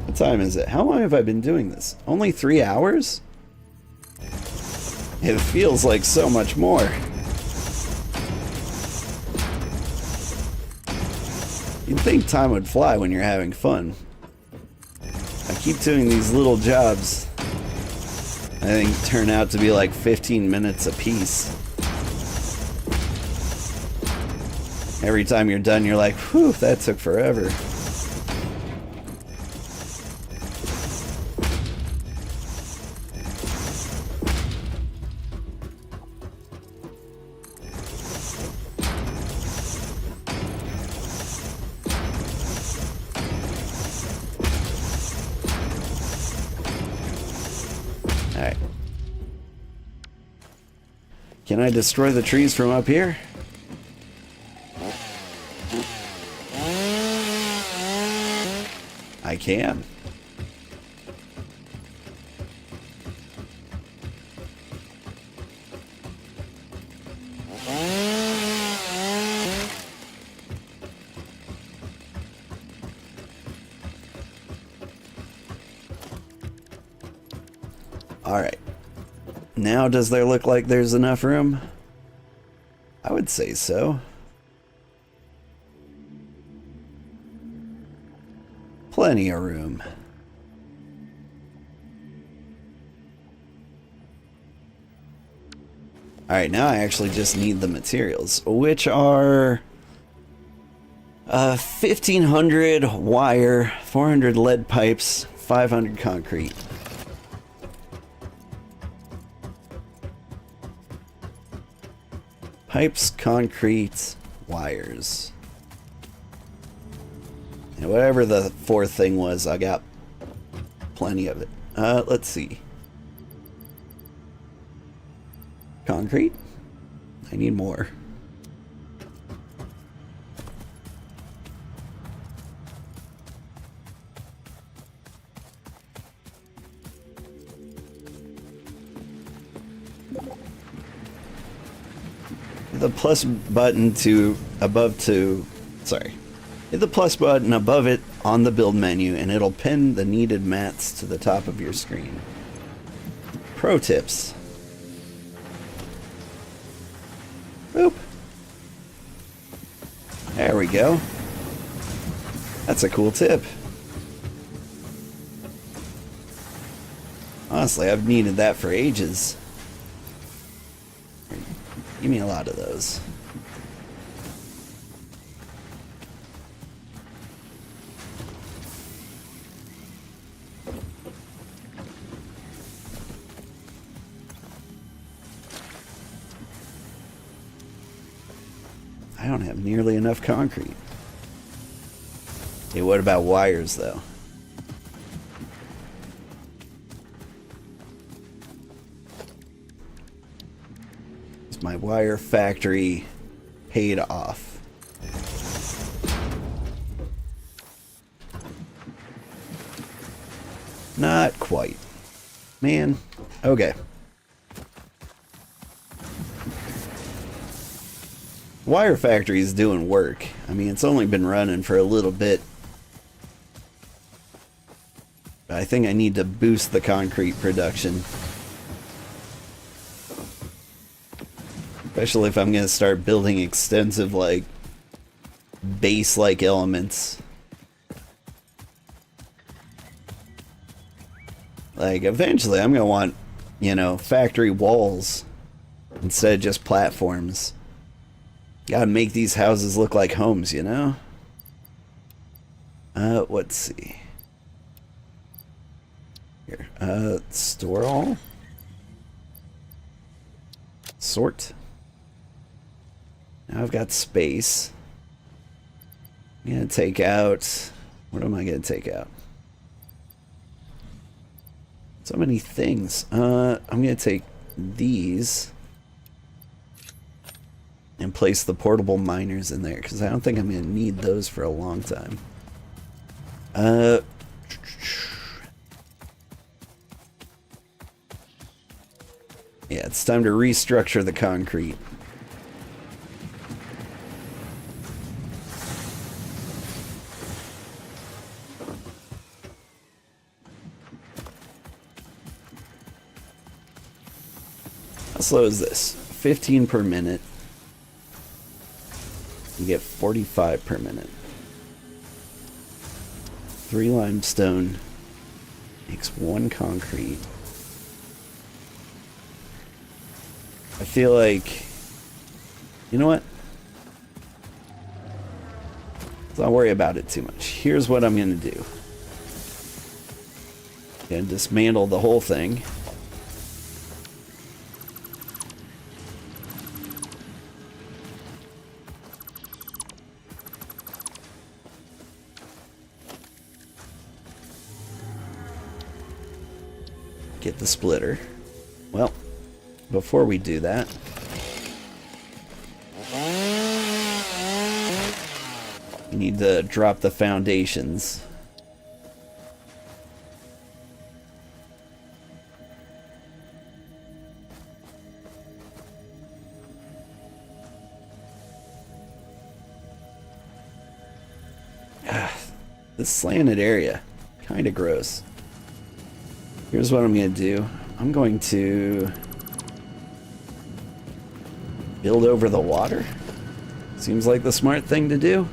Speaker 1: What time is it? How long have I been doing this? Only 3 hours? It feels like so much more. You'd think time would fly when you're having fun. I keep doing these little jobs. I think turn out to be like 15 minutes a piece. Every time you're done, you're like, whew, that took forever. Alright. Can I destroy the trees from up here? I can. Alright. Now does there look like there's enough room? I would say so. Plenty of room. Alright, now I actually just need the materials, which are 1,500 wire, 400 lead pipes, 500 concrete. Pipes, concrete, wires. And whatever the fourth thing was, I got plenty of it. Let's see. Concrete? I need more. The plus button to above to, sorry. Hit the plus button above it on the build menu and it'll pin the needed mats to the top of your screen. Pro tips. Boop. There we go. That's a cool tip. Honestly, I've needed that for ages. Give me a lot of those. I don't have nearly enough concrete. Hey, what about wires, though? Is my wire factory paid off? Not quite. Man, okay. Wire factory is doing work. I mean, it's only been running for a little bit. But I think I need to boost the concrete production. Especially if I'm going to start building extensive, like, base-like elements. Like, eventually I'm going to want, you know, factory walls instead of just platforms. Gotta make these houses look like homes, you know? Let's see. Here, store all. Sort. Now I've got space. I'm gonna take out... What am I gonna take out? So many things. I'm gonna take these and place the portable miners in there, because I don't think I'm going to need those for a long time. Yeah, it's time to restructure the concrete. How slow is this? 15 per minute. You get 45 per minute. 3 limestone makes 1 concrete. I feel like, you know what? Let's not worry about it too much. Here's what I'm gonna do. Gonna dismantle the whole thing. Get the splitter. Well, before we do that, we need to drop the foundations. This slanted area, kind of gross. Here's what I'm going to do. I'm going to build over the water. Seems like the smart thing to do.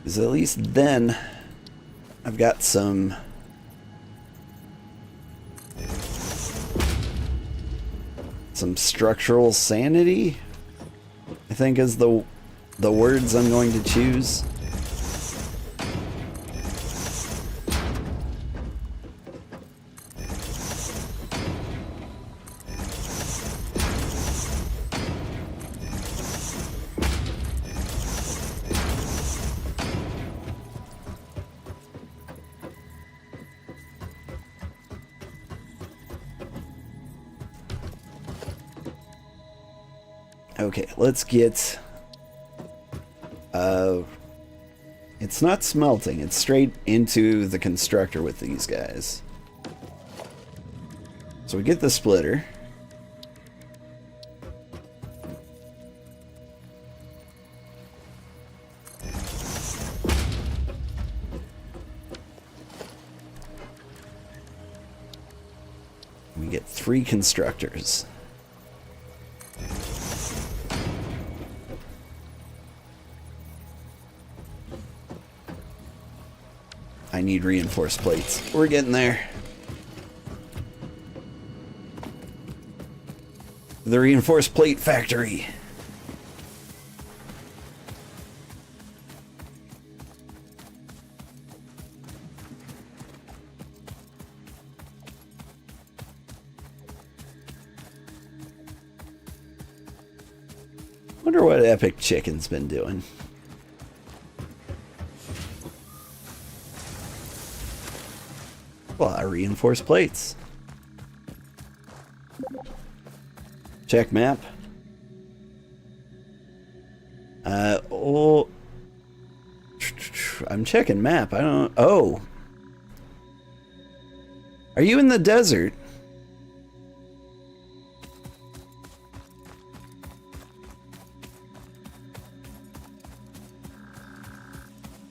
Speaker 1: Because at least then I've got some structural sanity, I think is the words I'm going to choose. Okay, let's get... It's not smelting, it's straight into the constructor with these guys. So we get the splitter. We get 3 constructors. I need reinforced plates. We're getting there. The reinforced plate factory. Wonder what Epic Chicken's been doing. A lot of reinforced plates. Check map. Oh, I'm checking map. I don't. Oh, are you in the desert?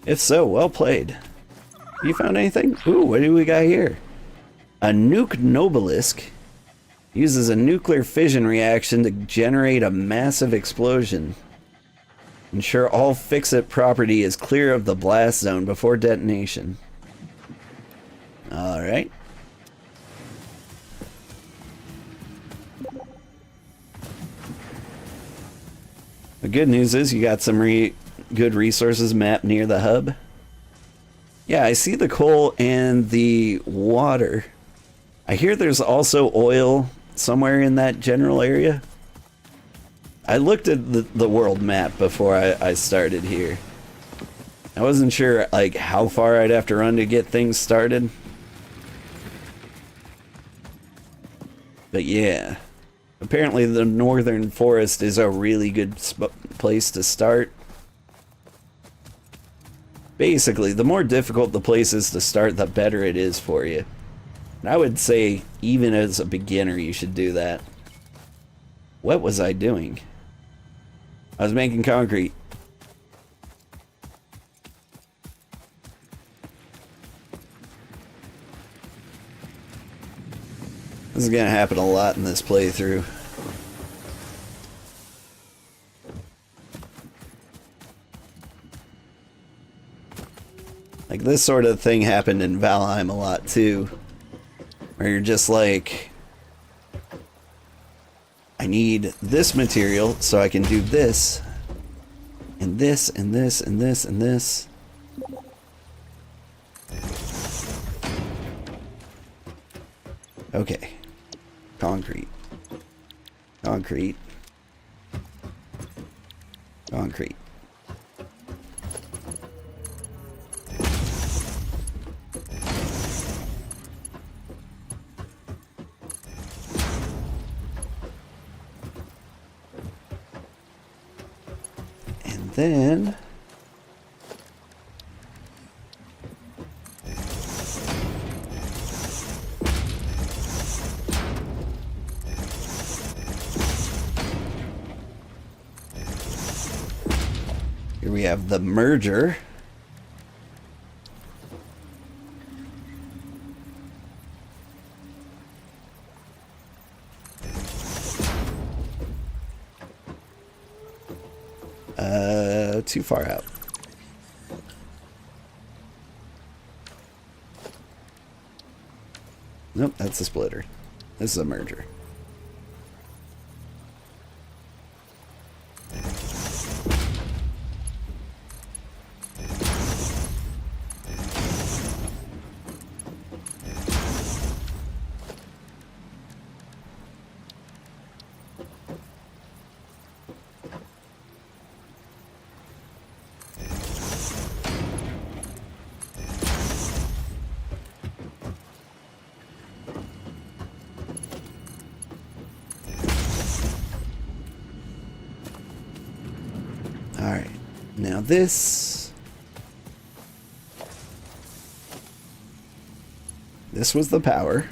Speaker 1: If so, well played. You found anything? Ooh, what do we got here? A nuke Nobelisk uses a nuclear fission reaction to generate a massive explosion. Ensure all fix-it property is clear of the blast zone before detonation. Alright. The good news is you got some good resources mapped near the hub. Yeah, I see the coal and the water. I hear there's also oil somewhere in that general area. I looked at the world map before I started here. I wasn't sure like how far I'd have to run to get things started. But yeah, apparently the northern forest is a really good place to start. Basically, the more difficult the place is to start, the better it is for you. And I would say, even as a beginner, you should do that. What was I doing? I was making concrete. This is gonna happen a lot in this playthrough. Like, this sort of thing happened in Valheim a lot, too. Where you're just like, I need this material so I can do this. And this, and this, and this, and this. Okay. Concrete. Concrete. Concrete. Then here we have the merger. Too far out. Nope, that's a splitter. This is a merger. Now this was the power.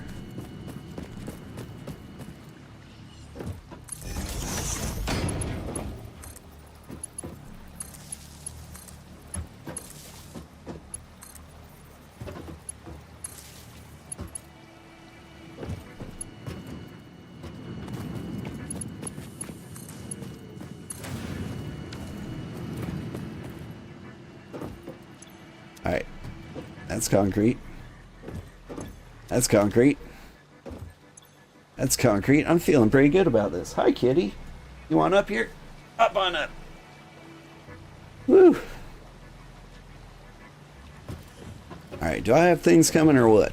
Speaker 1: Alright. That's concrete. That's concrete. That's concrete. I'm feeling pretty good about this. Hi, kitty. You want up here? Up on up. Woo. Alright, do I have things coming or what?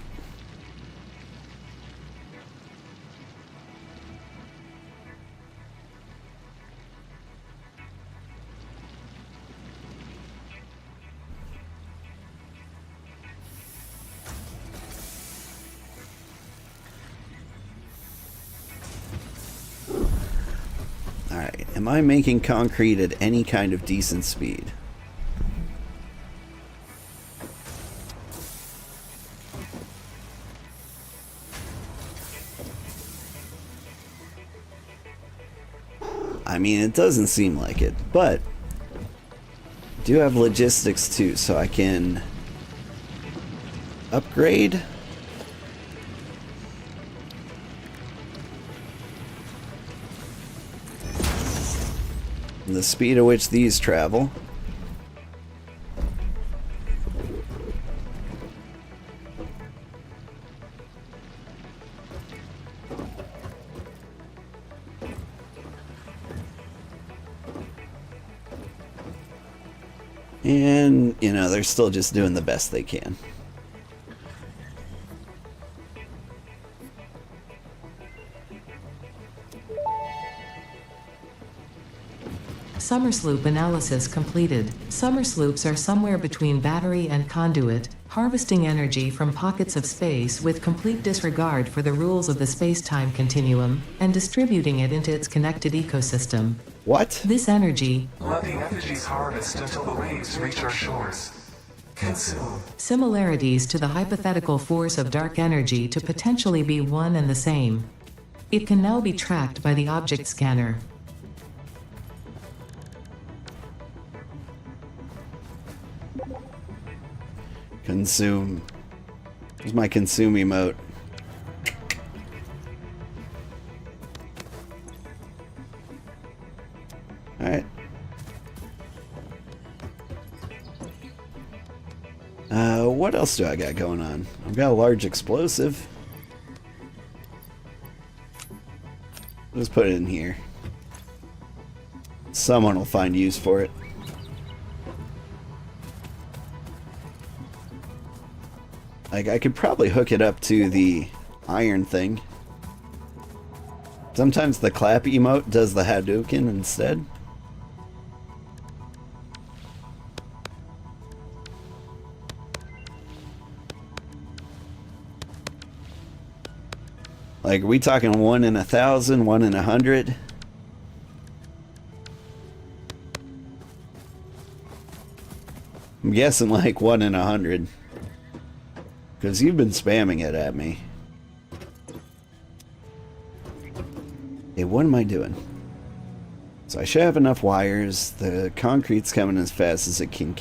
Speaker 1: Alright, am I making concrete at any kind of decent speed? I mean, it doesn't seem like it, but I do have logistics too, so I can upgrade. The speed at which these travel. And, you know, they're still just doing the best they can.
Speaker 2: Summer sloop analysis completed. Summer sloops are somewhere between battery and conduit, harvesting energy from pockets of space with complete disregard for the rules of the space-time continuum, and distributing it into its connected ecosystem.
Speaker 1: What?
Speaker 2: This energy,
Speaker 4: Let the energies harvest until the waves reach our shores. Consume.
Speaker 2: similarities to the hypothetical force of dark energy to potentially be one and the same. It can now be tracked by the object scanner.
Speaker 1: Consume. Here's my consume emote. Alright. What else do I got going on? I've got a large explosive. Let's put it in here. Someone will find use for it. Like, I could probably hook it up to the iron thing. Sometimes the clap emote does the Hadouken instead. Like, are we talking 1 in 1,000, 1 in 100? I'm guessing like 1 in 100. Because you've been spamming it at me. Hey, what am I doing? So I should have enough wires. The concrete's coming as fast as it can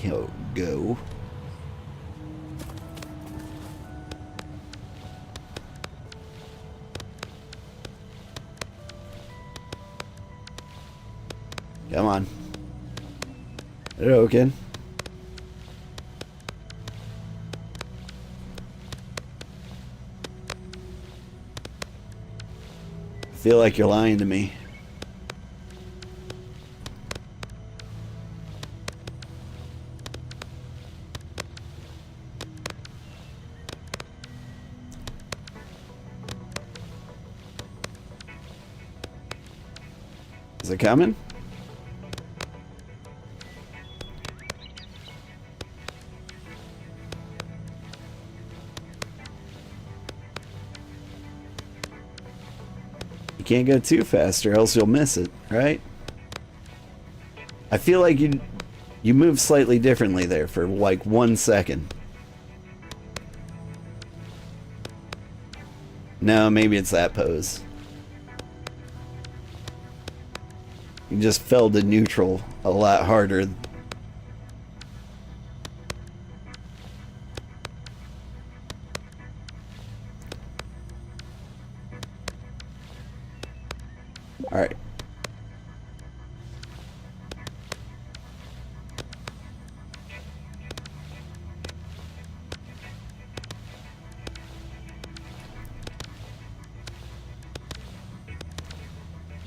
Speaker 1: go. Come on. They're okay. Feel like you're lying to me. Is it coming? You can't go too fast or else you'll miss it, right? I feel like You move slightly differently there for like 1 second. No, maybe it's that pose. You just fell to neutral a lot harder. Alright.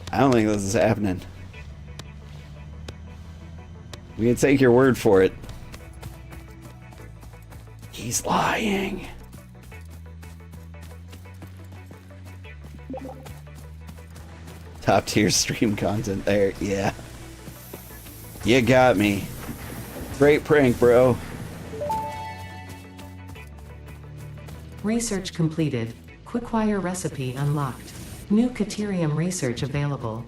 Speaker 1: I don't think this is happening. We can take your word for it. He's lying. Top tier stream content there, yeah. You got me. Great prank, bro.
Speaker 2: Research completed. Quickwire recipe unlocked. New Caterium research available.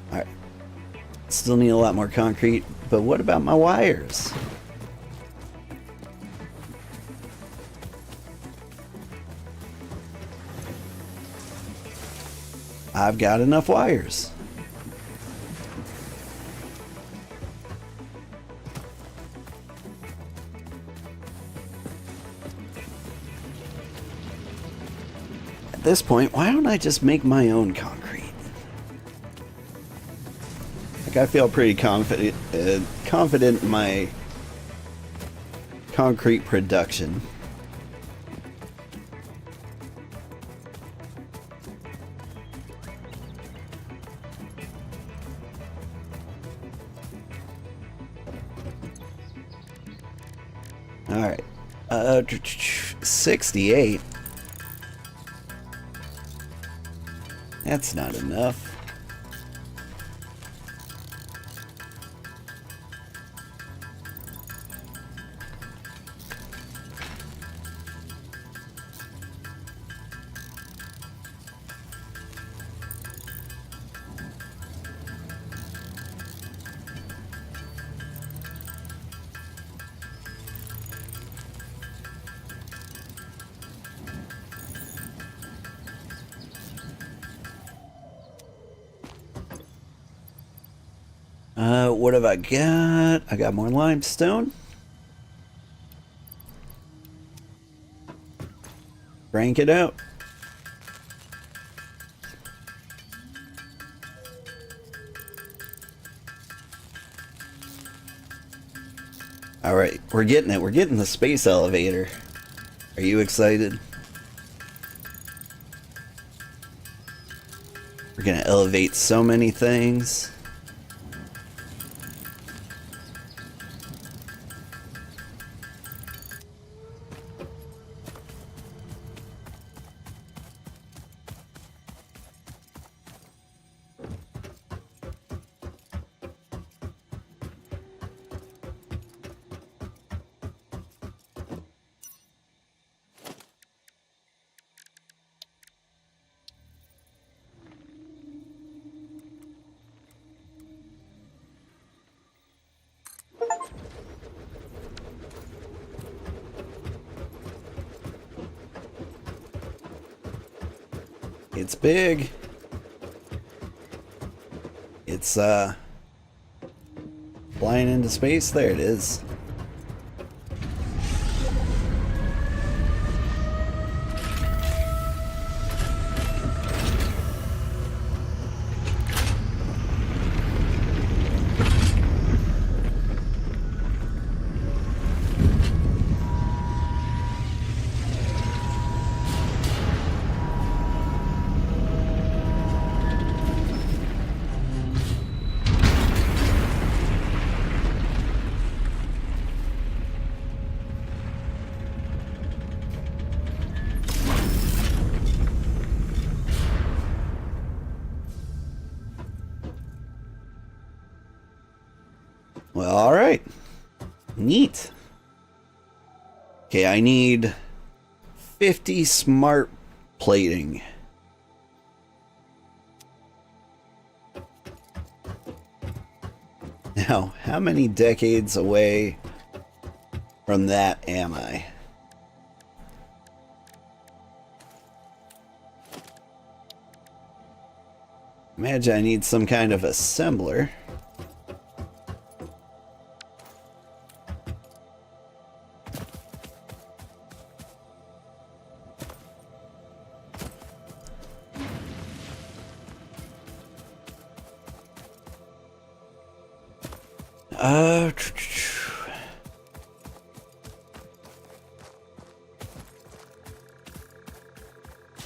Speaker 1: Alright. Still need a lot more concrete, but what about my wires? I've got enough wires. At this point, why don't I just make my own concrete? Like, I feel pretty confident in my concrete production. Alright. 68. That's not enough. What have I got? I got more limestone. Crank it out. Alright, we're getting it. We're getting the space elevator. Are you excited? We're gonna elevate so many things. It's big. It's flying into space. There it is. Well, all right. Neat. Okay, I need 50 smart plating. Now, how many decades away from that am I? Imagine I need some kind of assembler.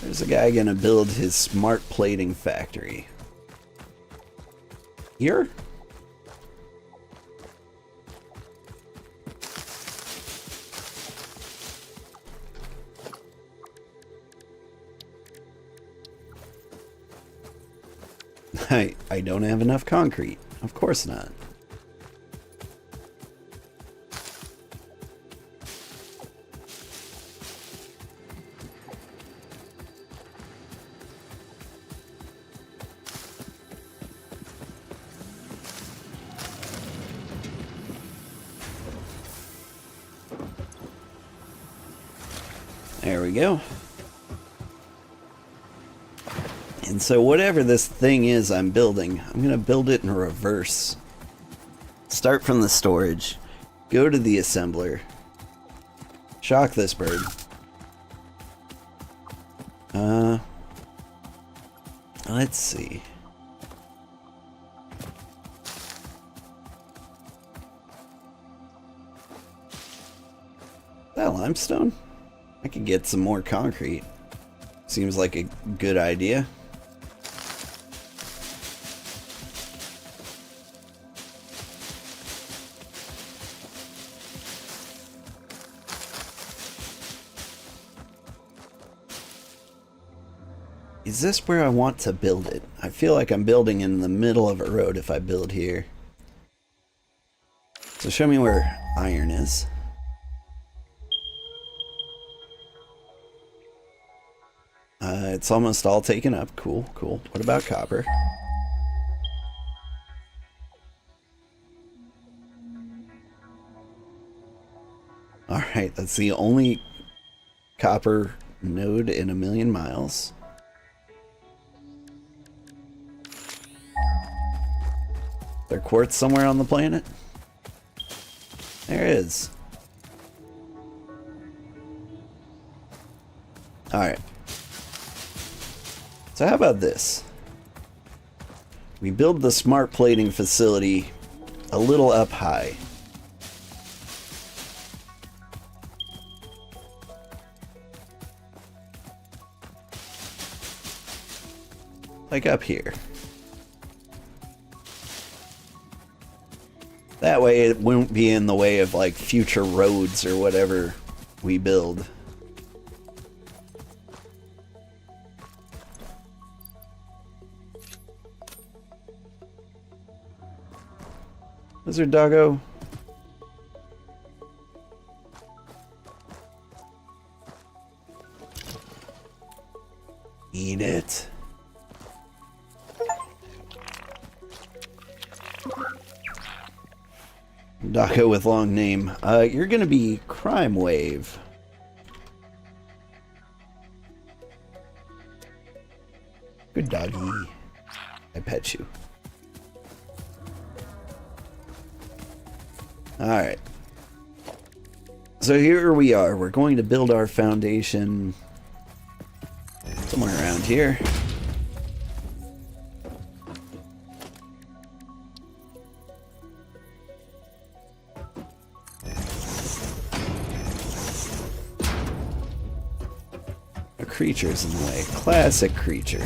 Speaker 1: There's a guy gonna build his smart plating factory. Here? I don't have enough concrete. Of course not. There we go. And so whatever this thing is I'm building, I'm going to build it in reverse. Start from the storage, go to the assembler, shock this bird. Let's see. Is that limestone? I could get some more concrete. Seems like a good idea. Is this where I want to build it? I feel like I'm building in the middle of a road if I build here. So show me where iron is. It's almost all taken up. Cool, cool. What about copper? Alright, that's the only copper node in a million miles. There quartz somewhere on the planet? There is. Alright. So how about this? We build the smart plating facility a little up high. Like up here. That way it won't be in the way of like future roads or whatever we build. Lizard doggo. Eat it. Doggo with long name. You're gonna be Crime Wave. Good doggy. I pet you. Alright. So here we are. We're going to build our foundation somewhere around here. A creature's in the way. Classic creature.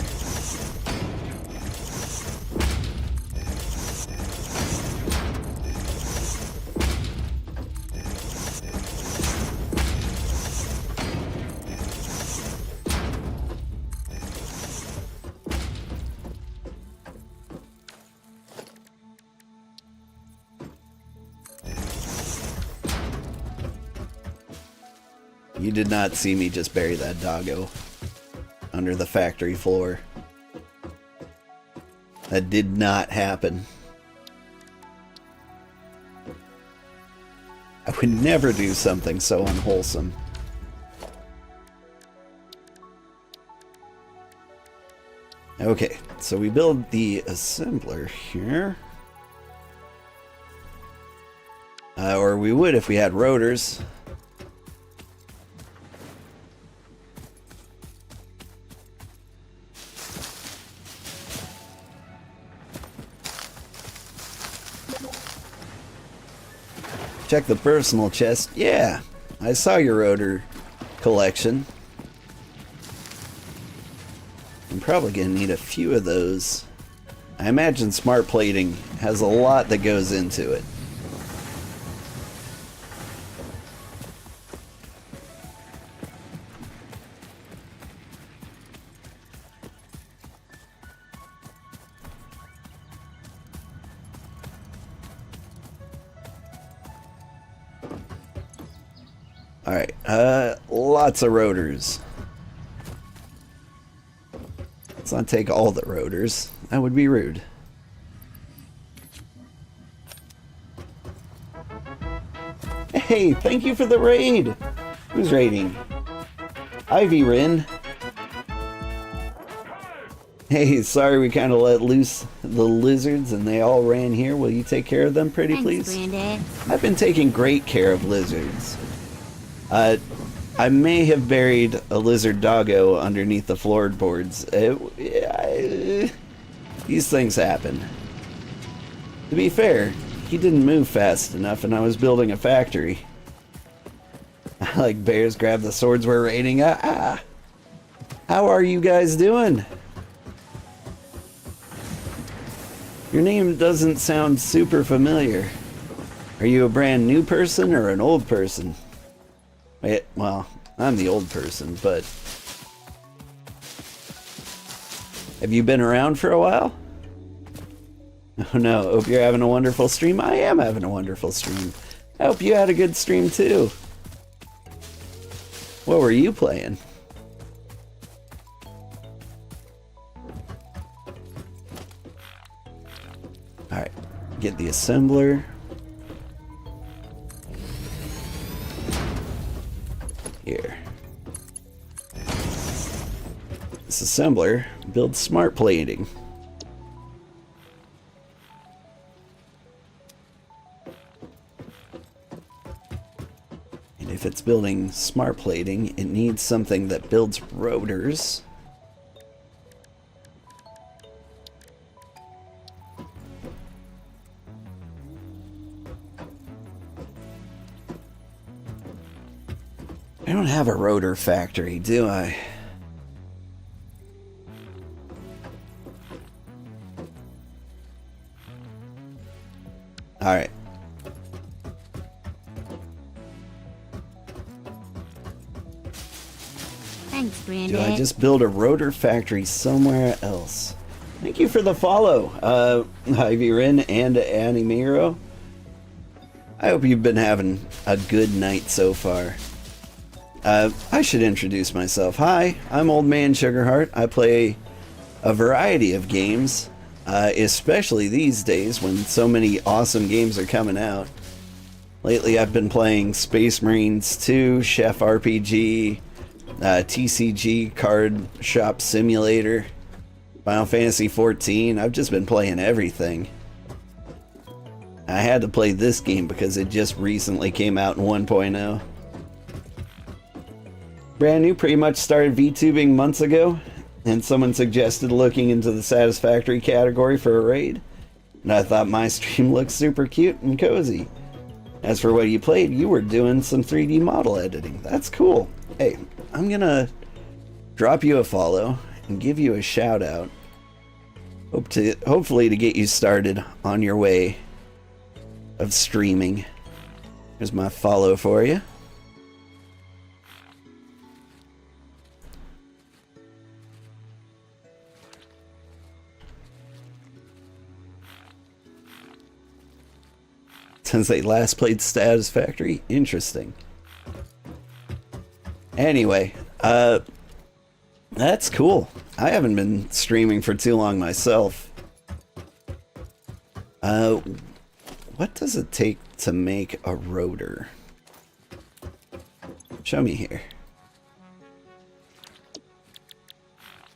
Speaker 1: You did not see me just bury that doggo under the factory floor. That did not happen. I would never do something so unwholesome. Okay, so we build the assembler here. Or we would if we had rotors. Check the personal chest. Yeah, I saw your rotor collection. I'm probably gonna need a few of those. I imagine smart plating has a lot that goes into it. Alright, lots of rotors. Let's not take all the rotors. That would be rude. Hey, thank you for the raid! Who's raiding? Ivy Rin. Hey, sorry we kind of let loose the lizards and they all ran here. Will you take care of them, pretty please?
Speaker 5: Thanks, Granddad.
Speaker 1: I've been taking great care of lizards. I may have buried a lizard doggo underneath the floorboards. These things happen. To be fair, he didn't move fast enough and I was building a factory. Like bears grab the swords we're raiding. How are you guys doing? Your name doesn't sound super familiar. Are you a brand new person or an old person? Wait, well, I'm the old person, but... Have you been around for a while? Oh no, hope you're having a wonderful stream. I am having a wonderful stream. I hope you had a good stream too. What were you playing? Alright, get the assembler. Here. This assembler builds smart plating. And if it's building smart plating, it needs something that builds rotors. I don't have a rotor factory, do I? Alright.
Speaker 5: Thanks,
Speaker 1: Do
Speaker 5: Granddad.
Speaker 1: I just build a rotor factory somewhere else? Thank you for the follow, Ivy Rin and Animiro. I hope you've been having a good night so far. I should introduce myself. Hi, I'm Old Man Sugarheart. I play a variety of games, especially these days when so many awesome games are coming out. Lately I've been playing Space Marines 2, Chef RPG, TCG Card Shop Simulator, Final Fantasy 14. I've just been playing everything. I had to play this game because it just recently came out in 1.0. Brand new, pretty much started VTubing months ago, and someone suggested looking into the Satisfactory category for a raid. And I thought my stream looked super cute and cozy. As for what you played, you were doing some 3D model editing. That's cool. Hey, I'm gonna drop you a follow and give you a shout out. Hopefully to get you started on your way of streaming. Here's my follow for you. Since they last played Satisfactory? Interesting. Anyway, that's cool. I haven't been streaming for too long myself. What what does it take to make a rotor? Show me here.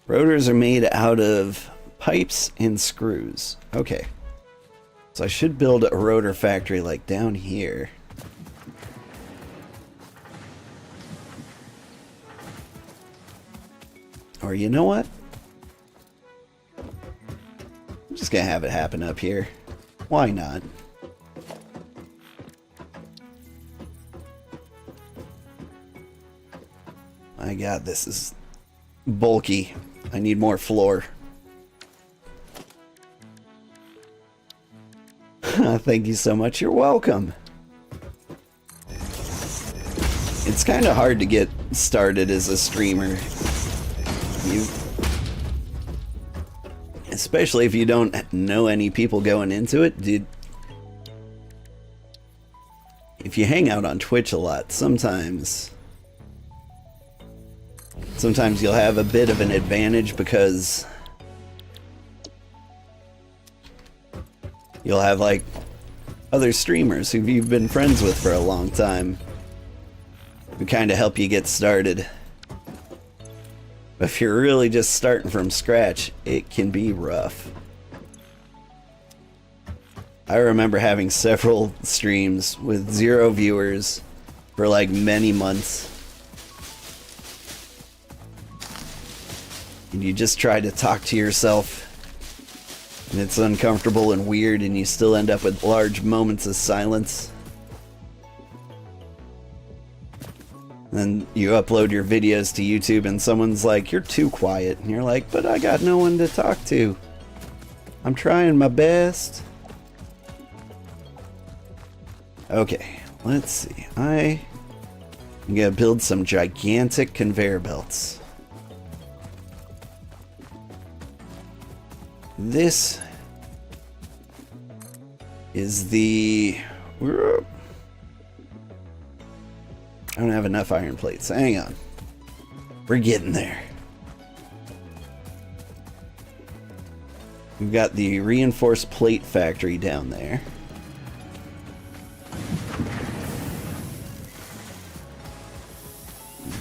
Speaker 1: Rotors are made out of pipes and screws. Okay. So I should build a rotor factory like down here. Or you know what? I'm just gonna have it happen up here. Why not? My god, this is bulky. I need more floor. Thank you so much. You're welcome. It's kind of hard to get started as a streamer. Especially if you don't know any people going into it, dude. If you hang out on Twitch a lot, sometimes you'll have a bit of an advantage because you'll have like other streamers who you've been friends with for a long time who kind of help you get started. If you're really just starting from scratch, it can be rough. I remember having several streams with 0 viewers for like many months. And you just try to talk to yourself, and it's uncomfortable and weird, and you still end up with large moments of silence. Then you upload your videos to YouTube and someone's like, "You're too quiet." And you're like, "But I got no one to talk to. I'm trying my best." Okay, let's see. I'm gonna build some gigantic conveyor belts. This is the... I don't have enough iron plates. Hang on. We're getting there. We've got the reinforced plate factory down there.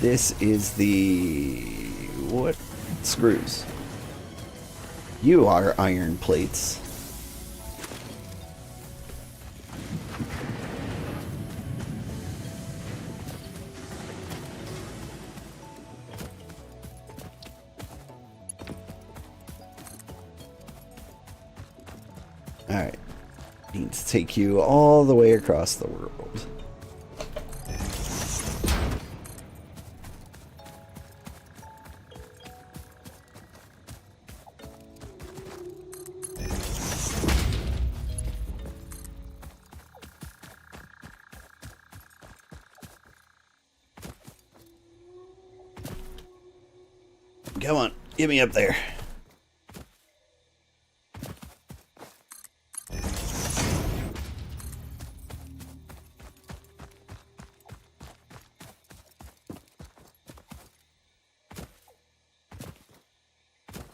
Speaker 1: This is the... what? Screws. You are iron plates. Alright. Need to take you all the way across the world. Come on, get me up there.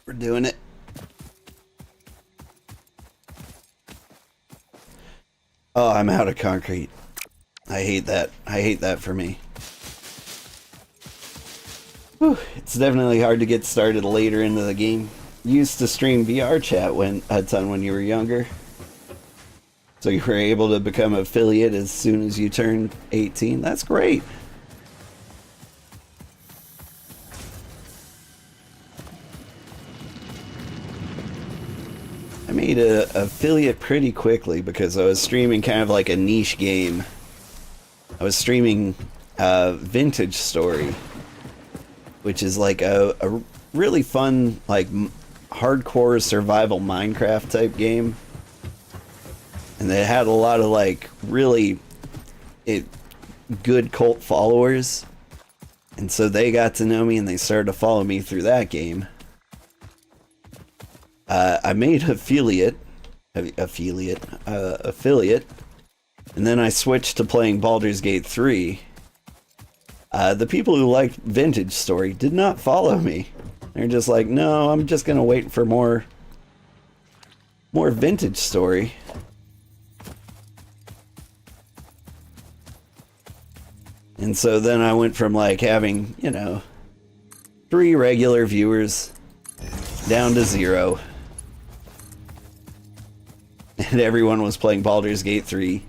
Speaker 1: We're doing it. Oh, I'm out of concrete. I hate that. I hate that for me. Whew, it's definitely hard to get started later into the game. You used to stream VR chat a ton when you were younger. So you were able to become an affiliate as soon as you turned 18. That's great. I made an affiliate pretty quickly because I was streaming kind of like a niche game. I was streaming Vintage Story, which is like a really fun, like, hardcore survival Minecraft type game. And they had a lot of, like, really good cult followers. And so they got to know me and they started to follow me through that game. I made affiliate, and then I switched to playing Baldur's Gate 3. The people who liked Vintage Story did not follow me. They're just like, no, I'm just gonna wait for more Vintage Story. And so then I went from like having, you know, 3 regular viewers down to 0. And everyone was playing Baldur's Gate 3.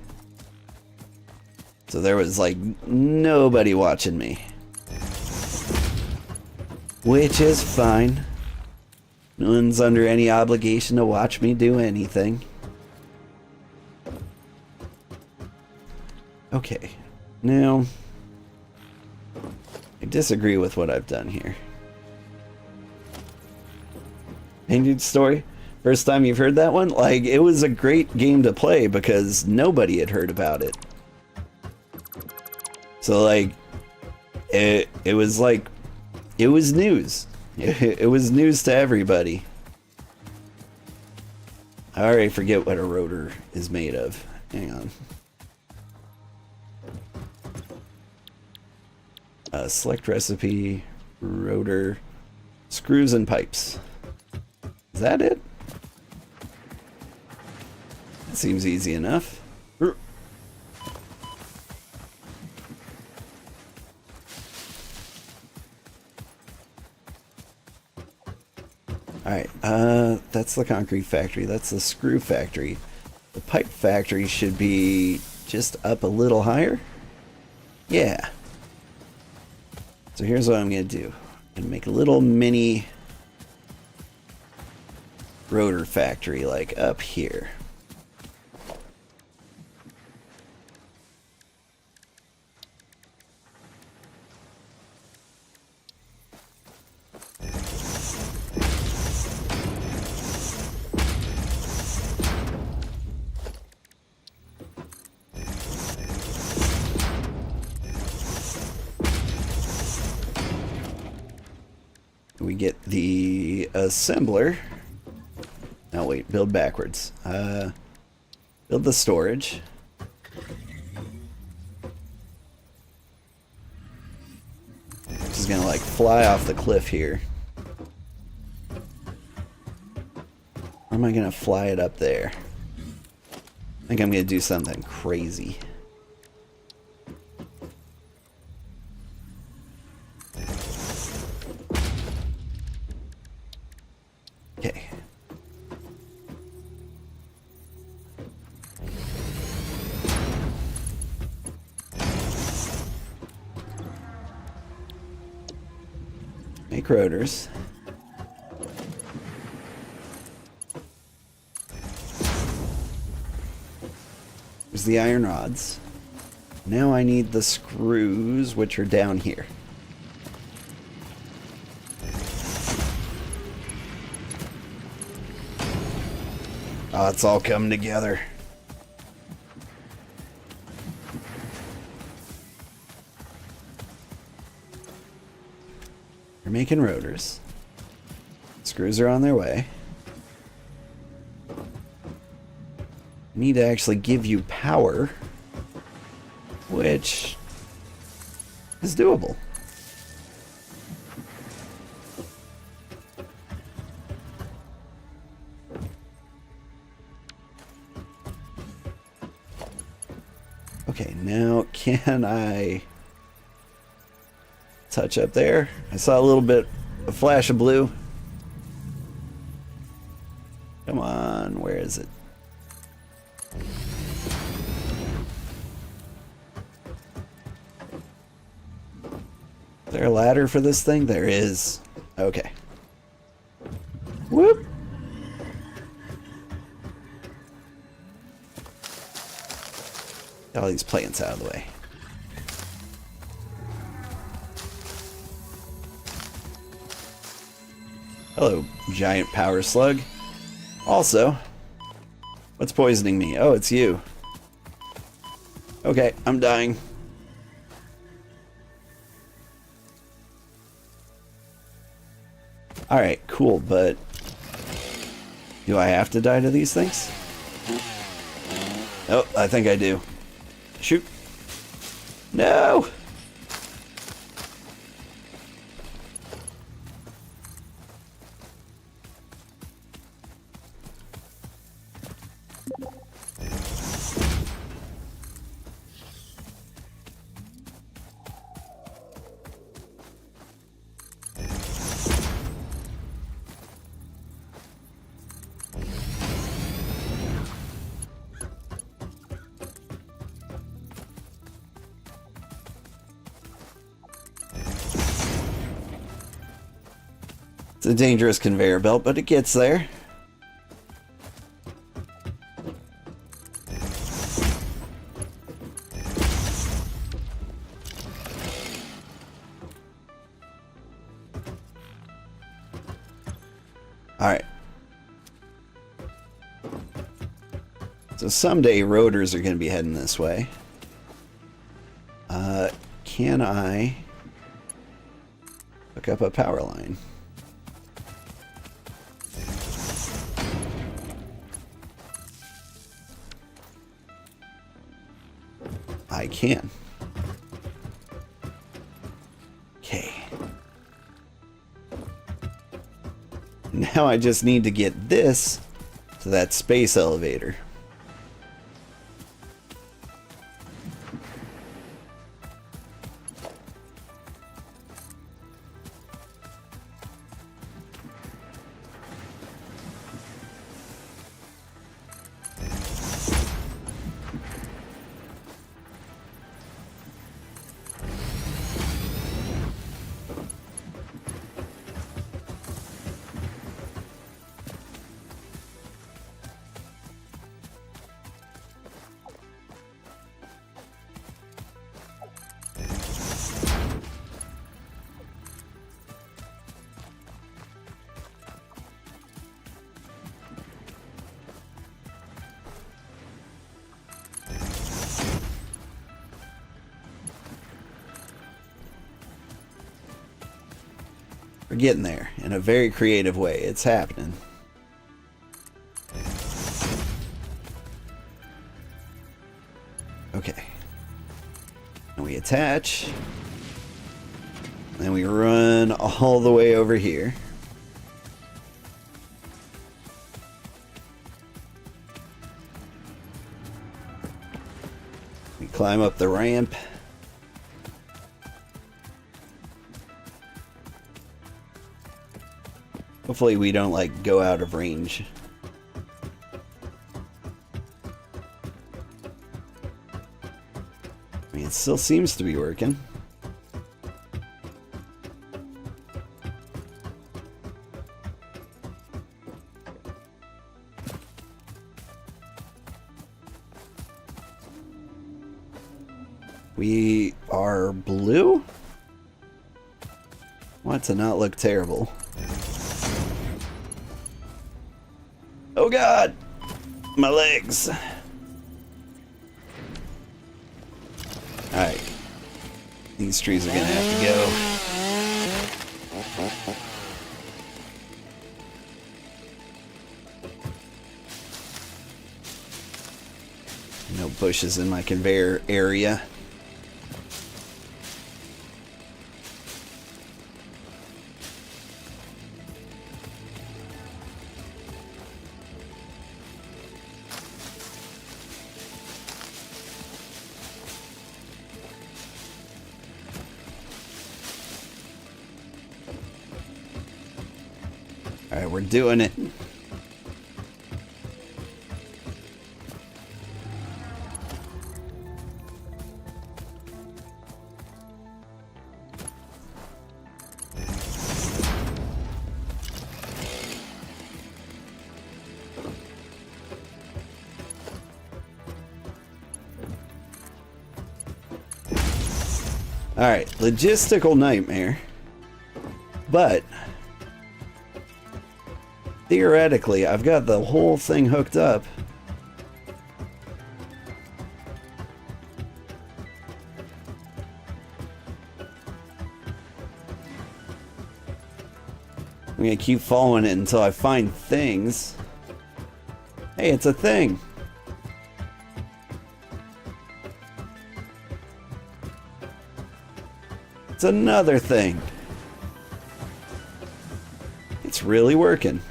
Speaker 1: So there was like nobody watching me. Which is fine. No one's under any obligation to watch me do anything. Okay, now I disagree with what I've done here. Painted Story? First time you've heard that one? Like, it was a great game to play because nobody had heard about it. So like, it was like, it was news. It was news to everybody. I already forget what a rotor is made of. Hang on. Select recipe, rotor, screws and pipes. Is that it? That seems easy enough. Alright, that's the concrete factory. That's the screw factory. The pipe factory should be just up a little higher. Yeah. So here's what I'm going to do. I'm going to make a little mini rotor factory like up here. We get the assembler. No, wait, build backwards. Build the storage. This is gonna like fly off the cliff here. Or am I gonna fly it up there? I think I'm gonna do something crazy. Okay. Make rotors. There's the iron rods. Now I need the screws, which are down here. Oh, it's all coming together. You're making rotors. Screws are on their way. Need to actually give you power, which is doable. Okay, now can I touch up there? I saw a little bit, a flash of blue. Come on, where is it? Is there a ladder for this thing? There is. Okay. Whoop! Get all these plants out of the way. Hello, giant power slug. Also, what's poisoning me? Oh, it's you. Okay, I'm dying. Alright, cool, but do I have to die to these things? Oh, I think I do. Shoot. No! It's a dangerous conveyor belt, but it gets there. Alright. So someday rotors are going to be heading this way. Can I hook up a power line? I can. Okay. Now I just need to get this to that space elevator. We're getting there in a very creative way. It's happening. Okay. And we attach. Then we run all the way over here. We climb up the ramp. Hopefully we don't, like, go out of range. I mean, it still seems to be working. We are blue? Want to not look terrible. Oh god! My legs! Alright. These trees are gonna have to go. No bushes in my conveyor area. Alright, we're doing it. Alright, logistical nightmare. But theoretically, I've got the whole thing hooked up. I'm gonna keep following it until I find things. Hey, it's a thing. It's another thing. It's really working.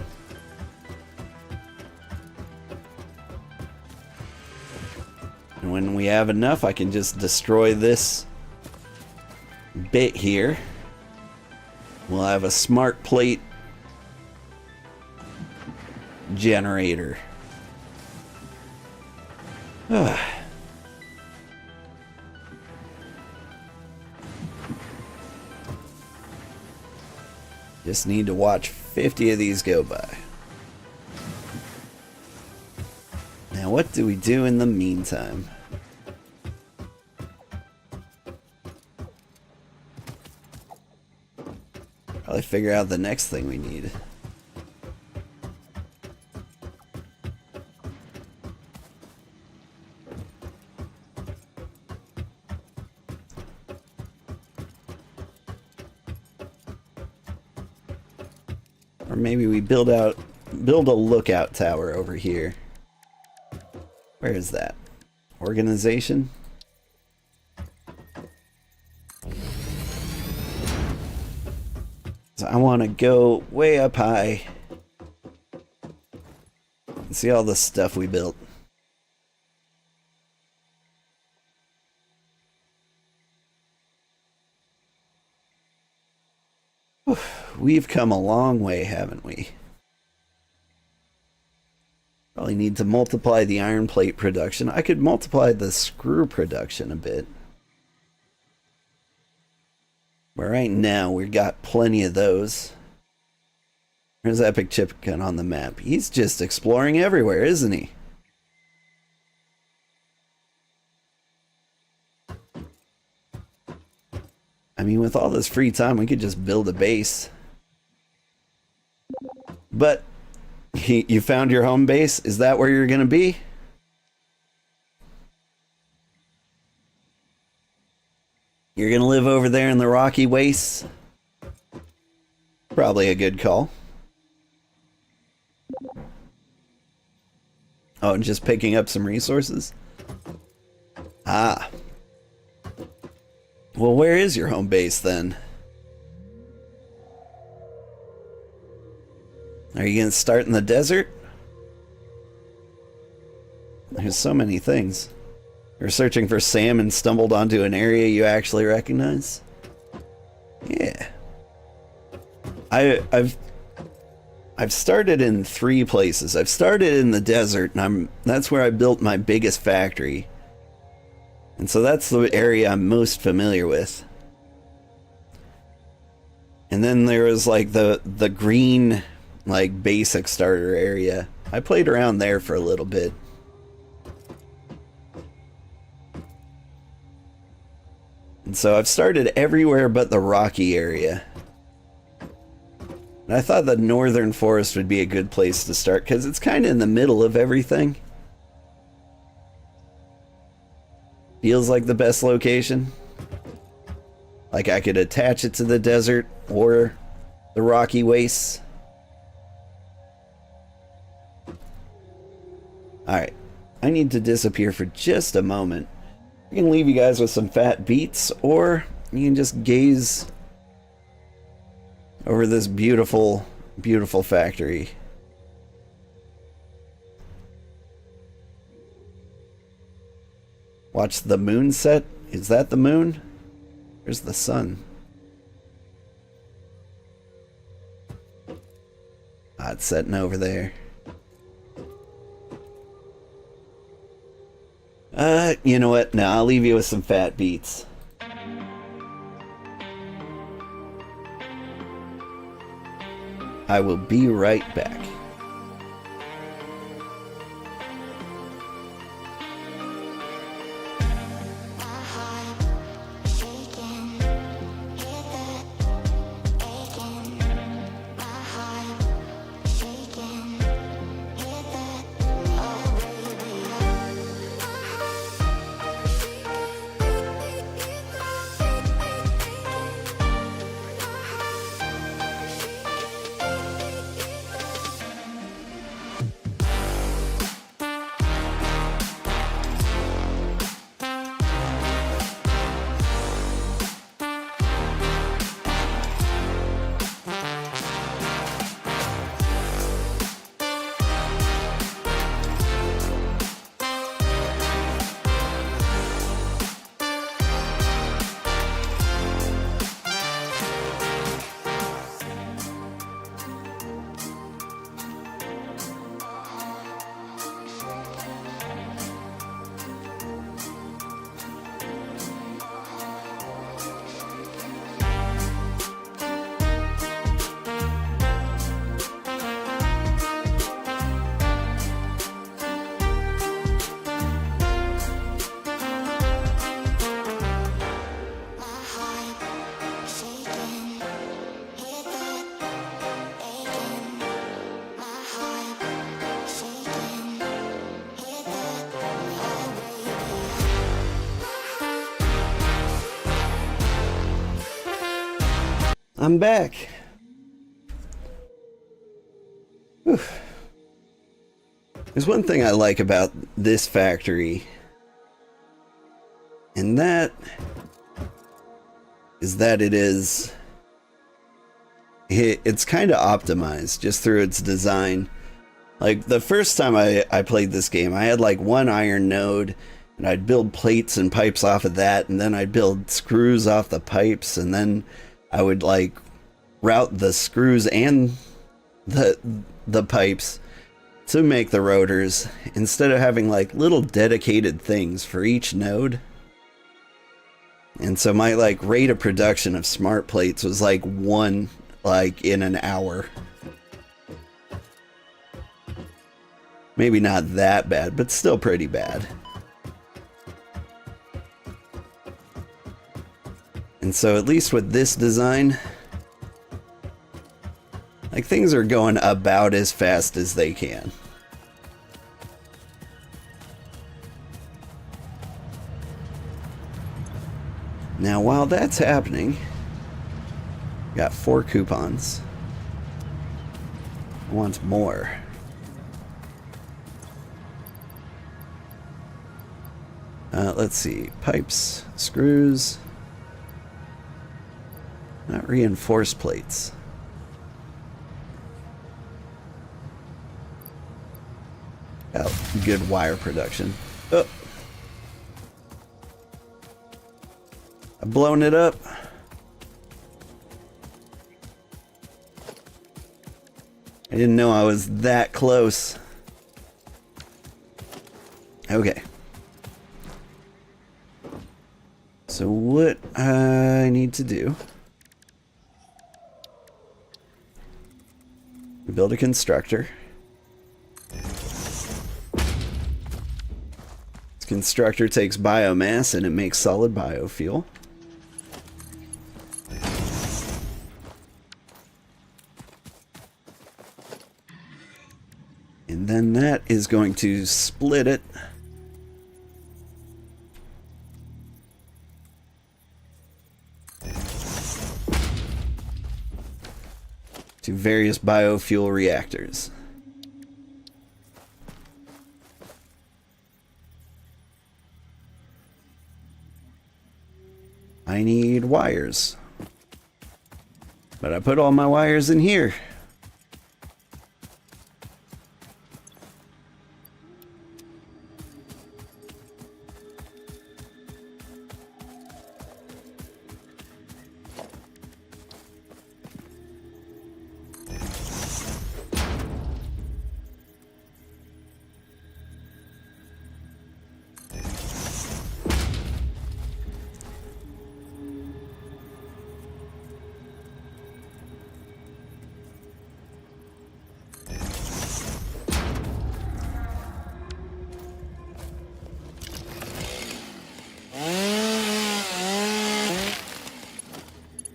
Speaker 1: And when we have enough, I can just destroy this bit here. We'll have a smart plate generator. Just need to watch 50 of these go by. Now what do we do in the meantime? Probably figure out the next thing we need. Or maybe we build a lookout tower over here. Where is that? Organization? So I want to go way up high and see all the stuff we built. Whew, we've come a long way, haven't we? Probably need to multiply the iron plate production. I could multiply the screw production a bit. But right now, we've got plenty of those. There's Epic Chicken on the map. He's just exploring everywhere, isn't he? I mean, with all this free time, we could just build a base. But you found your home base? Is that where you're going to be? You're going to live over there in the rocky wastes? Probably a good call. Oh, and just picking up some resources? Ah. Well, where is your home base then? Are you going to start in the desert? There's so many things. You're searching for Sam and stumbled onto an area you actually recognize? Yeah. I've started in 3 places. I've started in the desert, and that's where I built my biggest factory. And so that's the area I'm most familiar with. And then there was like the green, like basic starter area. I played around there for a little bit. And so I've started everywhere but the rocky area. And I thought the northern forest would be a good place to start because it's kind of in the middle of everything. Feels like the best location. Like I could attach it to the desert or the rocky wastes. Alright, I need to disappear for just a moment. I can leave you guys with some fat beats, or you can just gaze over this beautiful, beautiful factory. Watch the moon set. Is that the moon? Where's the sun? Ah, it's setting over there. You know what? No, I'll leave you with some fat beats. I will be right back. I'm back. Whew. There's one thing I like about this factory, and that is that it's kind of optimized just through its design. Like, the first time I played this game, I had like one iron node, and I'd build plates and pipes off of that, and then I'd build screws off the pipes, and then I would like route the screws and the pipes to make the rotors, instead of having like little dedicated things for each node. And so my like rate of production of smart plates was like one like in an hour. Maybe not that bad, but still pretty bad. And so at least with this design, like, things are going about as fast as they can. Now, while that's happening, got 4 coupons. I want more. Let's see. Pipes, screws. Not reinforced plates. Oh, good wire production. Oh. I've blown it up. I didn't know I was that close. Okay. So what I need to do, build a constructor. This constructor takes biomass and it makes solid biofuel. And then that is going to split it to various biofuel reactors. I need wires, but I put all my wires in here.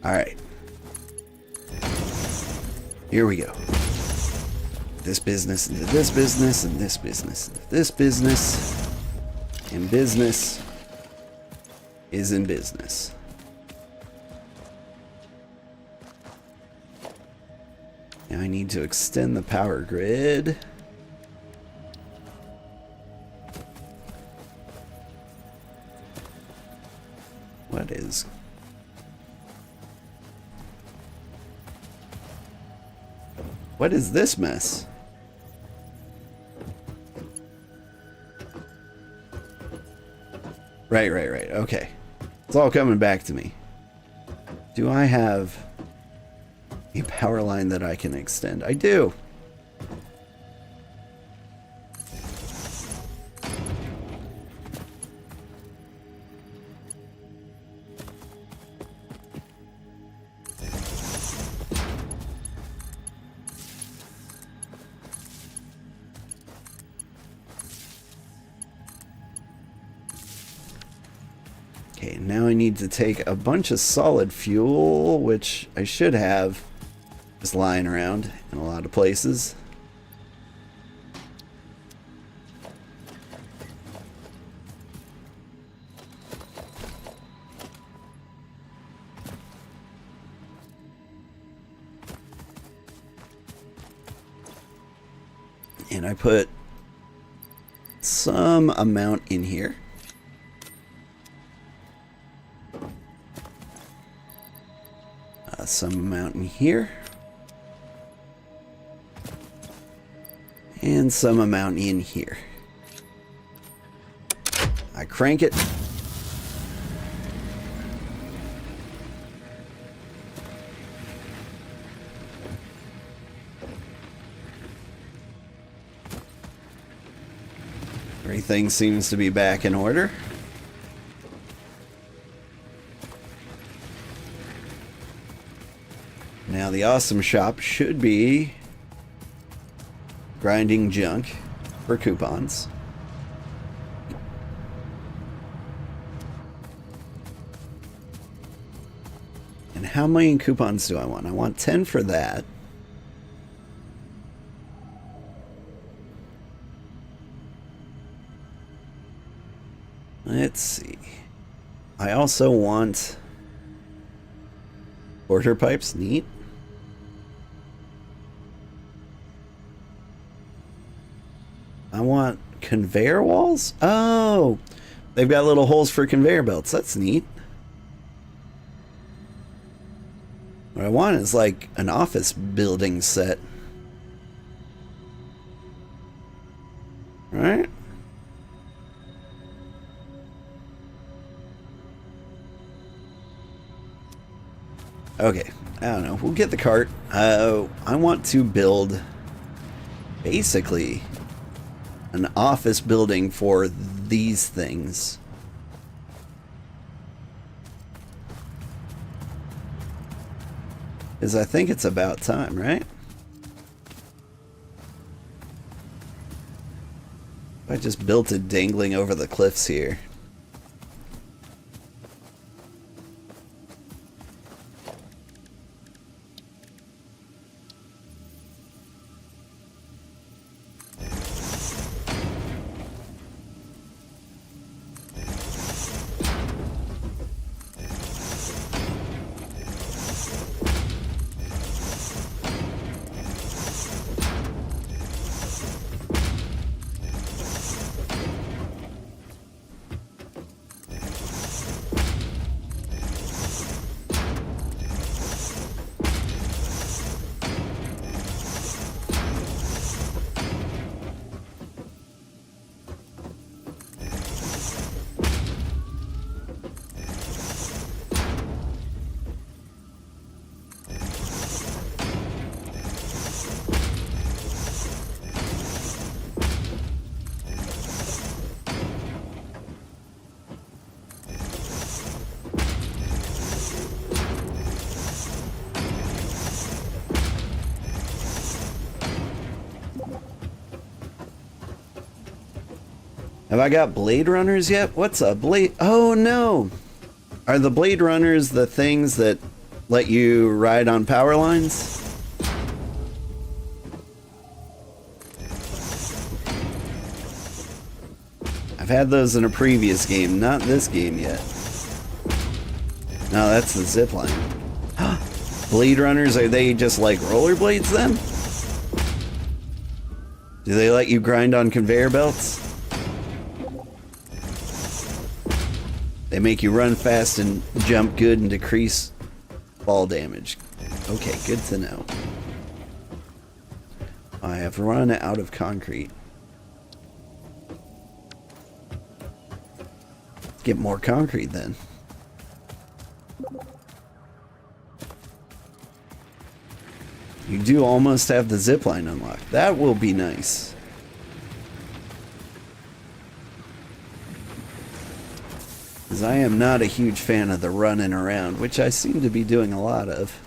Speaker 1: Alright. Here we go. This business into this business and this business into this business. And business is in business. Now I need to extend the power grid. What is this mess? Right. Okay. It's all coming back to me. Do I have a power line that I can extend? I do. Okay, now I need to take a bunch of solid fuel, which I should have just lying around in a lot of places. And I put some amount in here. Some amount in here. And some amount in here. I crank it. Everything seems to be back in order. Now the awesome shop should be grinding junk for coupons. And how many coupons do I want? I want 10 for that. Let's see. I also want quarter pipes. Neat. I want conveyor walls? Oh, they've got little holes for conveyor belts. That's neat. What I want is like an office building set. Right? Okay, I don't know. We'll get the cart. I want to build basically an office building for these things. Because I think it's about time, right? I just built it dangling over the cliffs here. Have I got Blade Runners yet? What's a Blade? Oh no! Are the Blade Runners the things that let you ride on power lines? I've had those in a previous game, not this game yet. No, that's the zip line. Blade Runners, are they just like rollerblades then? Do they let you grind on conveyor belts? They make you run fast and jump good and decrease fall damage. Okay, good to know. I have run out of concrete. Get more concrete then. You do almost have the zipline unlocked. That will be nice. Because I am not a huge fan of the running around, which I seem to be doing a lot of.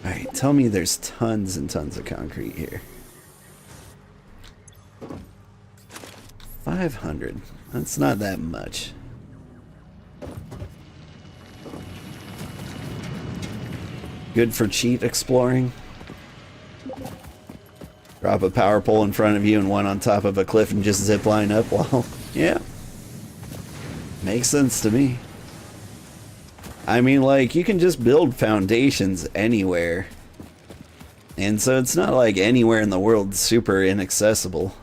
Speaker 1: Alright, tell me there's tons and tons of concrete here. 500. That's not that much. Good for cheat exploring. Drop a power pole in front of you and one on top of a cliff and just zip line up. Well, yeah. Makes sense to me. I mean, like, you can just build foundations anywhere. And so it's not like anywhere in the world super inaccessible.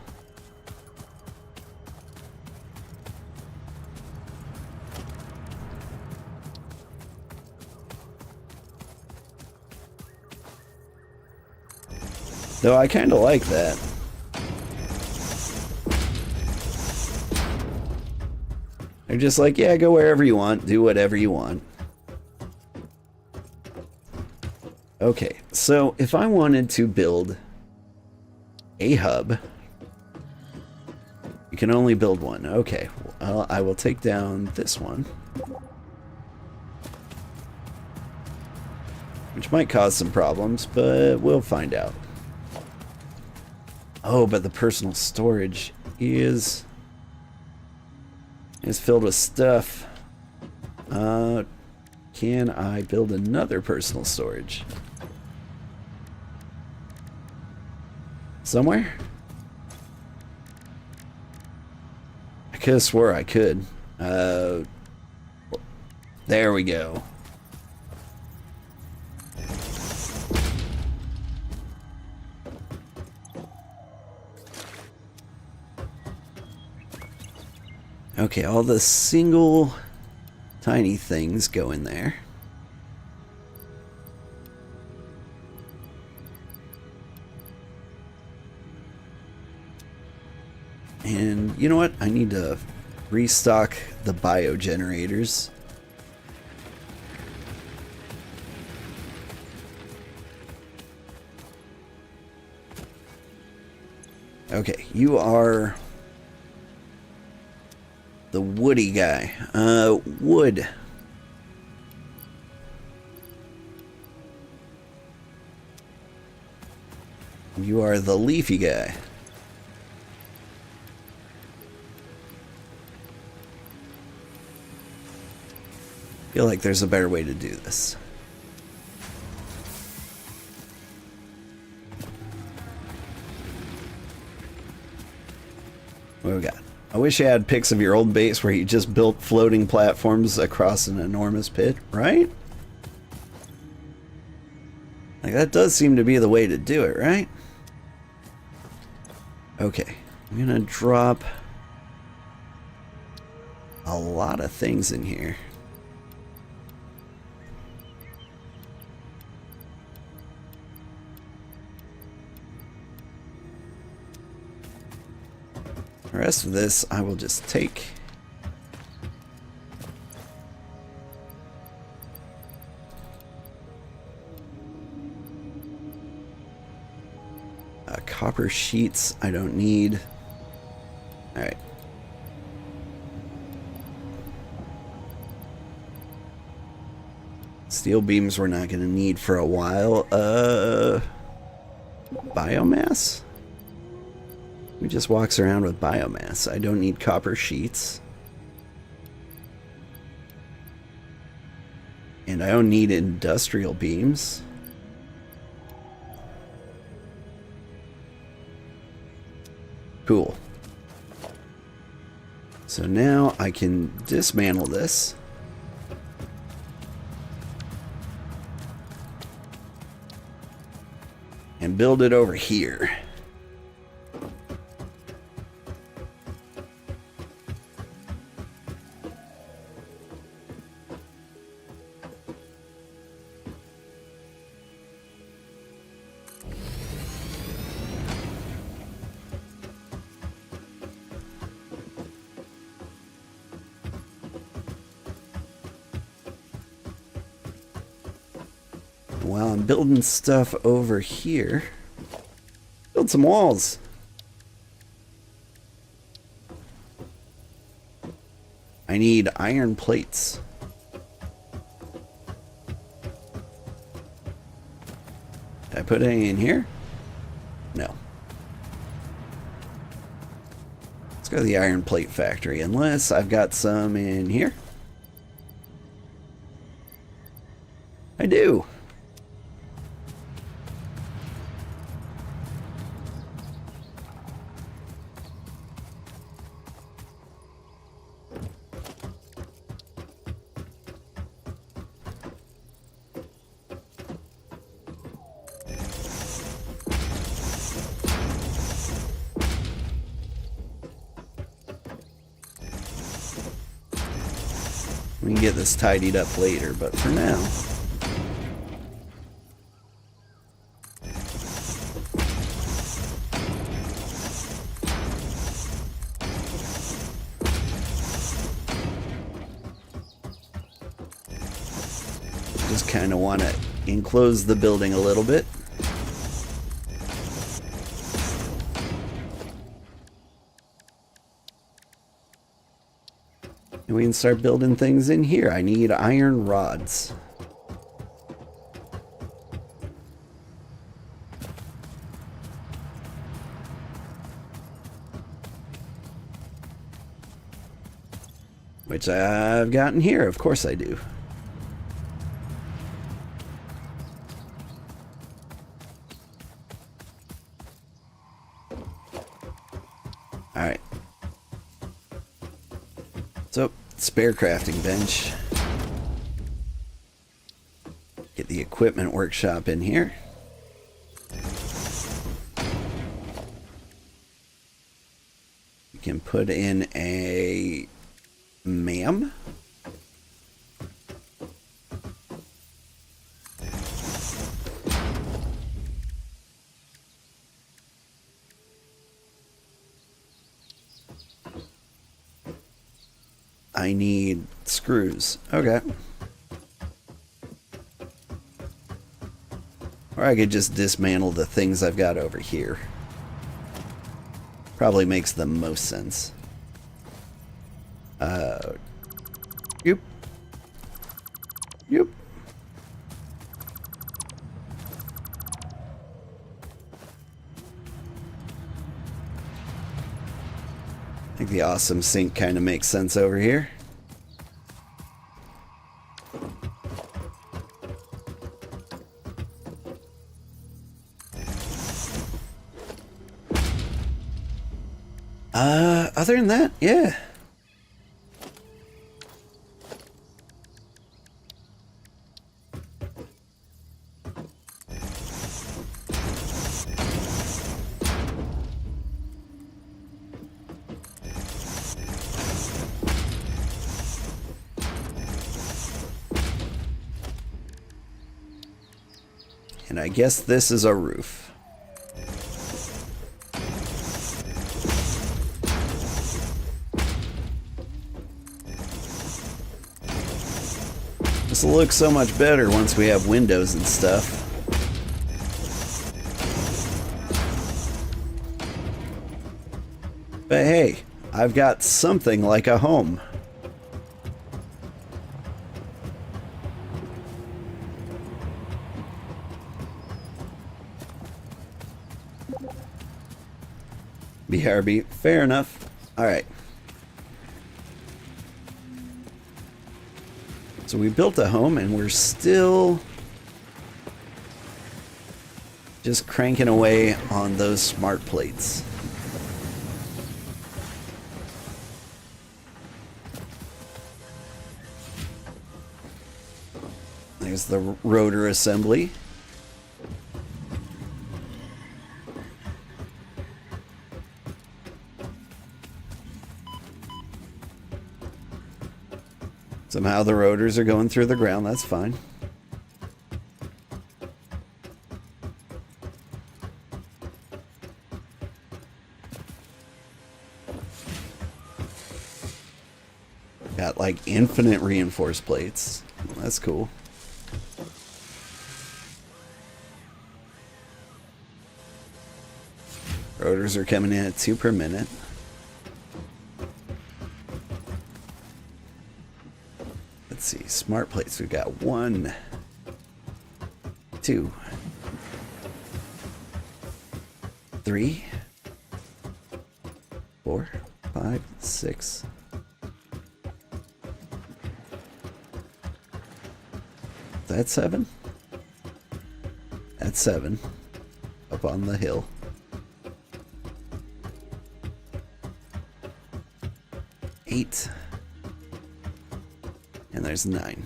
Speaker 1: Though I kind of like that. They're just like, yeah, go wherever you want, do whatever you want. Okay, so if I wanted to build a hub, you can only build one. Okay, well, I will take down this one, which might cause some problems, but we'll find out. Oh, but the personal storage is filled with stuff. Can I build another personal storage? Somewhere? I could have swore I could. There we go. Okay, all the single tiny things go in there. And you know what? I need to restock the biogenerators. Okay, you are the woody guy. Wood. You are the leafy guy. I feel like there's a better way to do this. What do we got? I wish I had pics of your old base where you just built floating platforms across an enormous pit, right? Like, that does seem to be the way to do it, right? Okay, I'm gonna drop a lot of things in here. The rest of this I will just take. Copper sheets I don't need. Alright. Steel beams we're not going to need for a while. Biomass? Who just walks around with biomass? I don't need copper sheets. And I don't need industrial beams. Cool. So now I can dismantle this. And build it over here. While I'm building stuff over here, build some walls. I need iron plates. Did I put any in here? No. Let's go to the iron plate factory, unless I've got some in here. I do. We can get this tidied up later, but for now... just kind of want to enclose the building a little bit. And we can start building things in here. I need iron rods. Which I've gotten here, of course I do. Alright. So, spare crafting bench. Get the equipment workshop in here. We can put in a ma'am. I need screws. Okay. Or I could just dismantle the things I've got over here. Probably makes the most sense. Yep. Yep. I think the awesome sink kind of makes sense over here. Other than that, yeah. And I guess this is a roof. This will look so much better once we have windows and stuff. But hey, I've got something like a home. BRB, fair enough. Alright. So we built a home and we're still just cranking away on those smart plates. There's the rotor assembly. Somehow the rotors are going through the ground, that's fine. Got like infinite reinforced plates. That's cool. Rotors are coming in at 2 per minute. Let's see, smart plates. We've got 1, 2, 3, 4, 5, 6. That's 7. That's 7. Up on the hill. 8. And there's 9.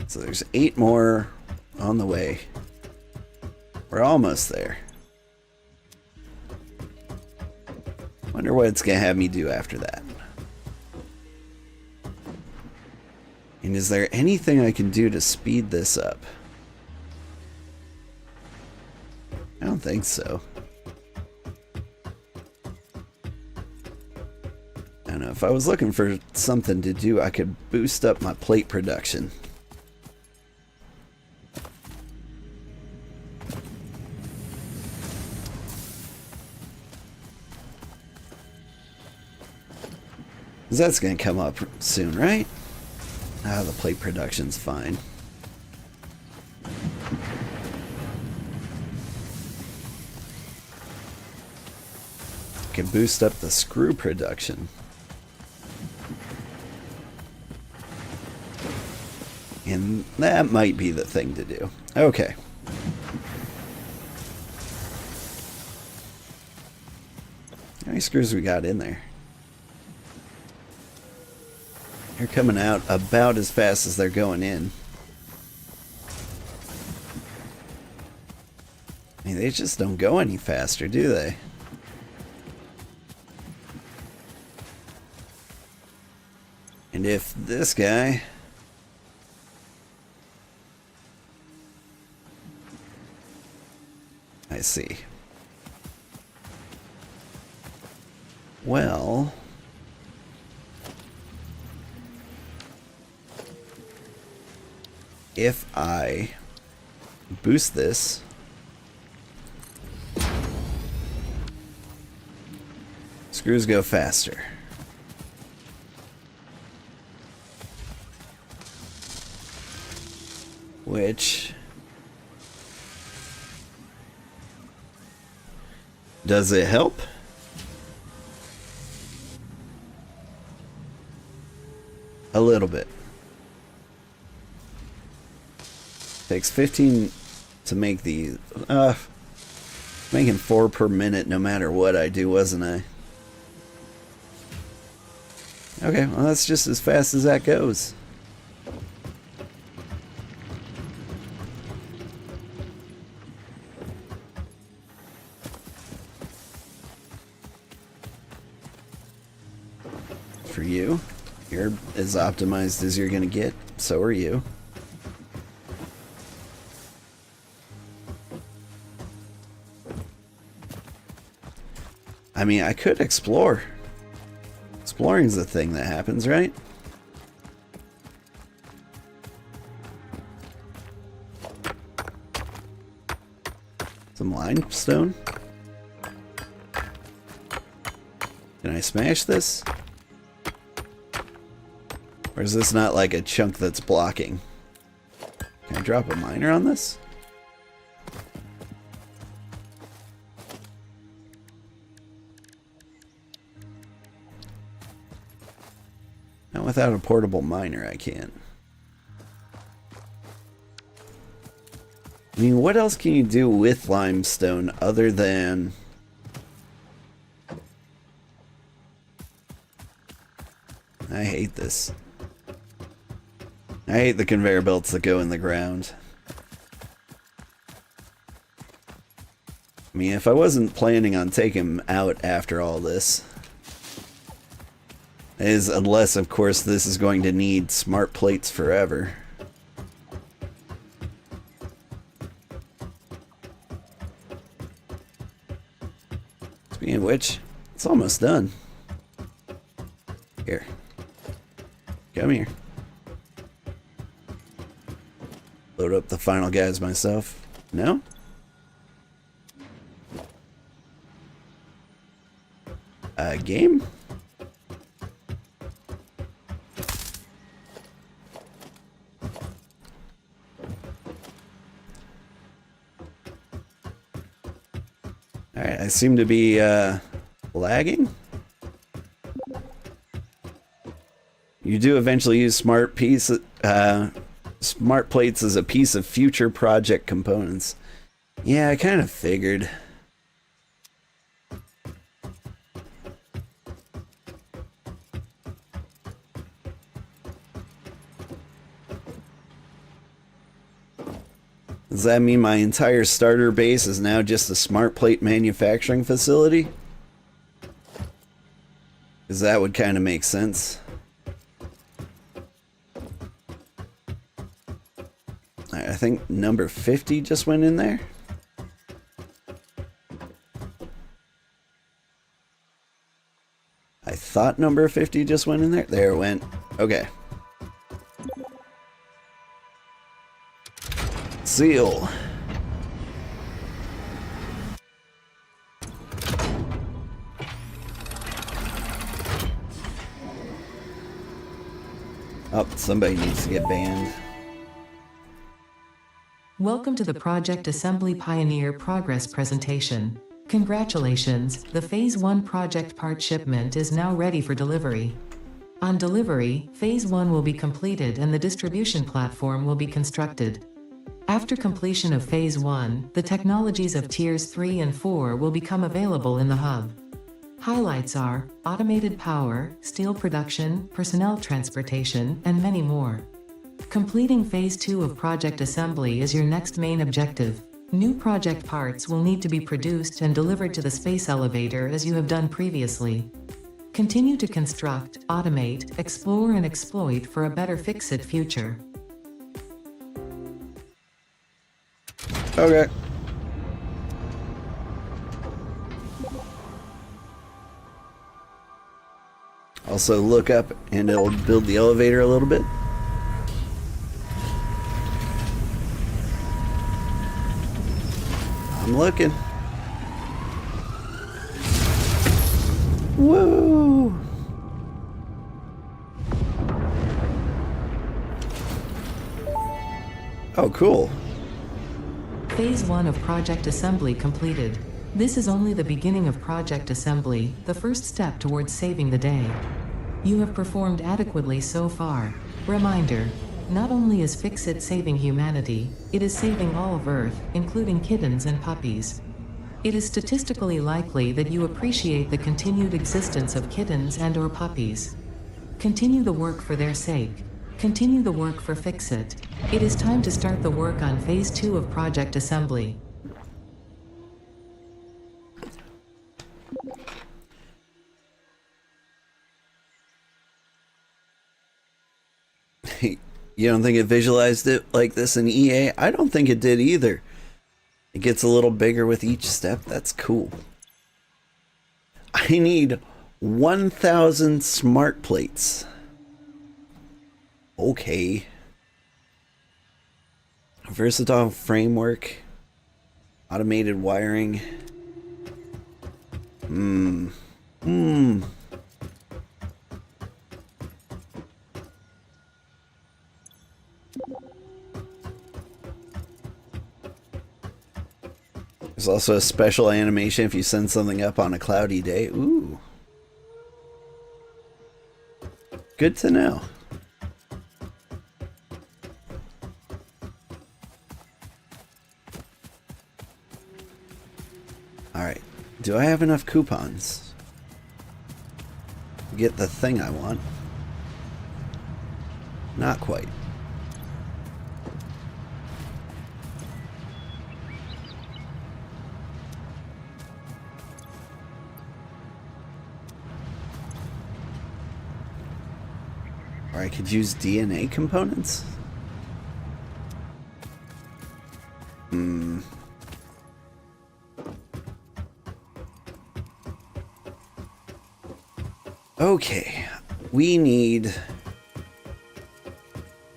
Speaker 1: So there's 8 more on the way. We're almost there. Wonder what it's gonna have me do after that. And is there anything I can do to speed this up? I don't think so. I don't know. If I was looking for something to do, I could boost up my plate production. That's going to come up soon, right? Ah, the plate production's fine. Can boost up the screw production. And that might be the thing to do. Okay. How many screws we got in there? They're coming out about as fast as they're going in. I mean, they just don't go any faster, do they? And if this guy... I see. Well... if I boost this, screws go faster. Which does it help? A little bit. Takes 15 to make these. Making 4 per minute no matter what I do, wasn't I? Okay, well that's just as fast as that goes. For you, you're as optimized as you're gonna get. So are you. I mean, I could explore. Exploring's the thing that happens, right? Some limestone. Can I smash this? Or is this not like a chunk that's blocking? Can I drop a miner on this? Not without a portable miner, I can't. I mean, what else can you do with limestone other than... I hate this. I hate the conveyor belts that go in the ground. I mean, if I wasn't planning on taking them out after all this... unless, of course, this is going to need smart plates forever. Speaking of which, it's almost done. Here. Come here. Load up the final guys myself. No? Game? Alright, I seem to be lagging. You do eventually use smart plates as a piece of future project components. Yeah, I kind of figured. Does that mean my entire starter base is now just a smart plate manufacturing facility? Because that would kind of make sense. think number 50 just went in there. I thought number 50 just went in there. There it went. Okay. Seal. Oh, somebody needs to get banned.
Speaker 2: Welcome to the Project Assembly Pioneer Progress presentation. Congratulations, the Phase 1 project part shipment is now ready for delivery. On delivery, Phase 1 will be completed and the distribution platform will be constructed. After completion of Phase 1, the technologies of Tiers 3 and 4 will become available in the hub. Highlights are automated power, steel production, personnel transportation, and many more. Completing Phase 2 of Project Assembly is your next main objective. New project parts will need to be produced and delivered to the space elevator as you have done previously. Continue to construct, automate, explore and exploit for a better fix-it future.
Speaker 1: Okay. Also look up and it'll build the elevator a little bit. I'm looking. Woo! Oh, cool.
Speaker 2: Phase 1 of Project Assembly completed. This is only the beginning of Project Assembly, the first step towards saving the day. You have performed adequately so far. Reminder, not only is Fix-It saving humanity, it is saving all of Earth, including kittens and puppies. It is statistically likely that you appreciate the continued existence of kittens and/or puppies. Continue the work for their sake. Continue the work for Fix-It. It is time to start the work on Phase 2 of Project Assembly.
Speaker 1: You don't think it visualized it like this in EA? I don't think it did either. It gets a little bigger with each step. That's cool. I need 1,000 smart plates. Okay. Versatile framework. Automated wiring. There's also a special animation if you send something up on a cloudy day. Ooh. Good to know. Alright. Do I have enough coupons to get the thing I want? Not quite. Or I could use DNA components? Okay, we need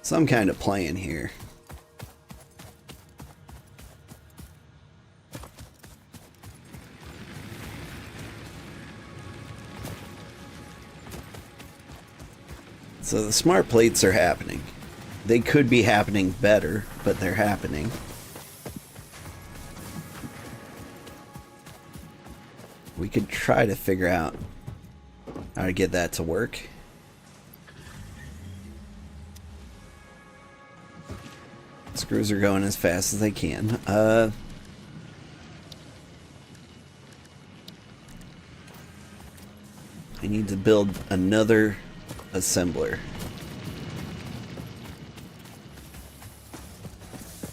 Speaker 1: some kind of plan here. So the smart plates are happening. They could be happening better, but they're happening. We could try to figure out how to get that to work. Screws are going as fast as they can. I need to build another assembler.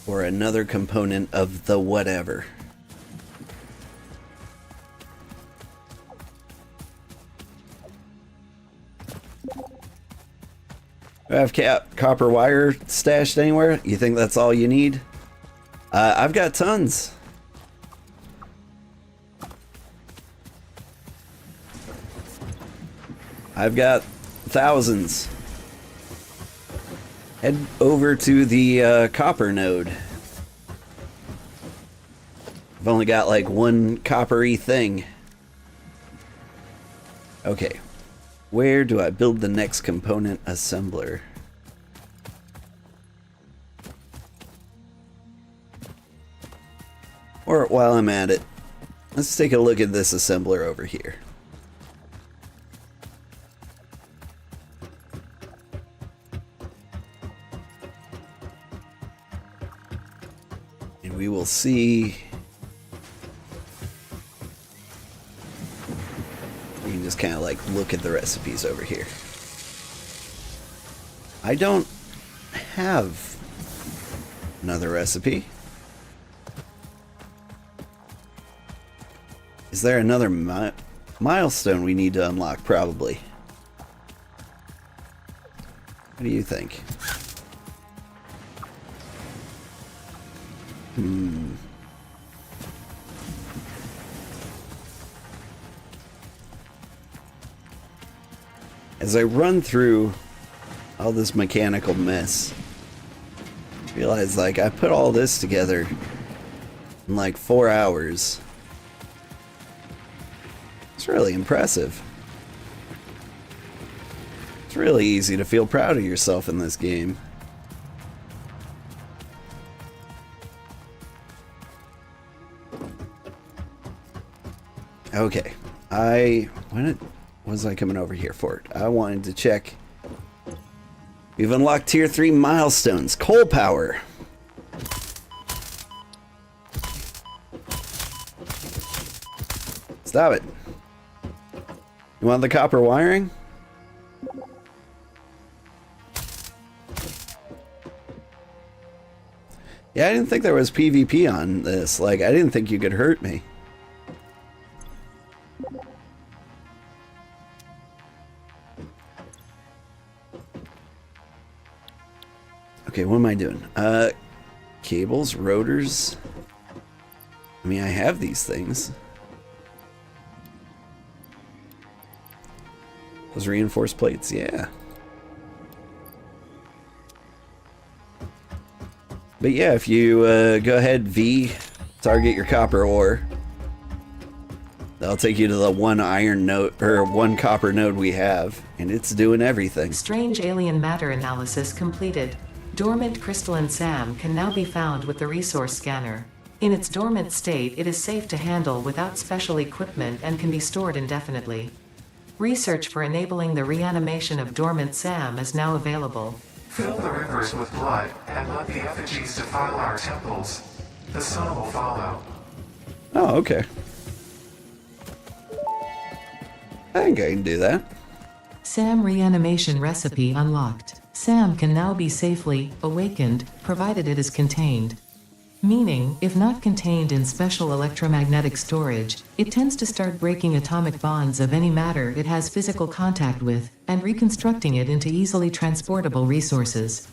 Speaker 1: Or another component of the whatever. Do I have copper wire stashed anywhere? You think that's all you need? I've got tons. I've got thousands. Head over to the copper node. I've only got like one coppery thing. Okay. Where do I build the next component assembler? Or while I'm at it, let's take a look at this assembler over here. And we will see. You can just kind of like look at the recipes over here. I don't have another recipe. Is there another milestone we need to unlock? Probably. What do you think? As I run through all this mechanical mess, I realize like I put all this together in like 4 hours. It's really impressive. It's really easy to feel proud of yourself in this game. Okay, what was I coming over here for? I wanted to check. We've unlocked tier 3 milestones. Coal power. Stop it. You want the copper wiring? Yeah, I didn't think there was PvP on this. Like, I didn't think you could hurt me. Okay, what am I doing? Cables, rotors. I mean, I have these things. Those reinforced plates, yeah. But yeah, if you go ahead, V, target your copper ore. That'll take you to the one iron node, or one copper node we have, and it's doing everything.
Speaker 2: Strange alien matter analysis completed. Dormant crystalline SAM can now be found with the resource scanner. In its dormant state, it is safe to handle without special equipment and can be stored indefinitely. Research for enabling the reanimation of dormant SAM is now available.
Speaker 4: Fill the rivers with blood and let the effigies defile our temples. The sun will follow.
Speaker 1: Oh, okay. I think I can do that.
Speaker 2: SAM reanimation recipe unlocked. SAM can now be safely awakened, provided it is contained. Meaning, if not contained in special electromagnetic storage, it tends to start breaking atomic bonds of any matter it has physical contact with, and reconstructing it into easily transportable resources.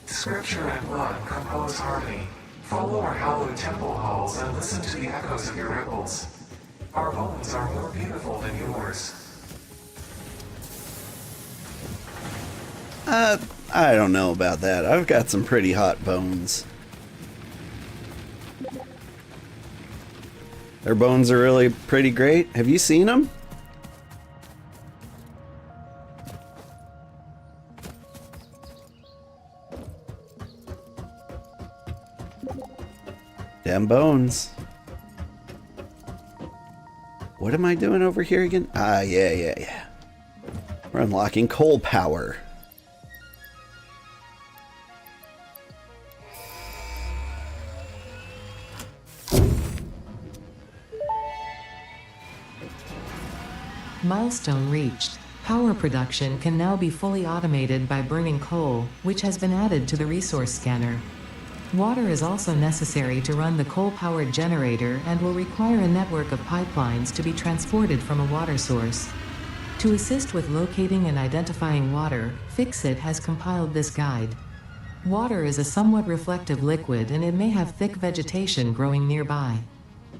Speaker 4: Scripture and blood compose harmony. Follow our hallowed temple halls and listen to the echoes of your ripples. Our bones are more beautiful than yours.
Speaker 1: I don't know about that. I've got some pretty hot bones. Their bones are really pretty great. Have you seen them? Damn bones. What am I doing over here again? Ah, yeah. We're unlocking coal power.
Speaker 2: Milestone reached. Power production can now be fully automated by burning coal, which has been added to the resource scanner. Water is also necessary to run the coal-powered generator and will require a network of pipelines to be transported from a water source. To assist with locating and identifying water, Fixit has compiled this guide. Water is a somewhat reflective liquid and it may have thick vegetation growing nearby.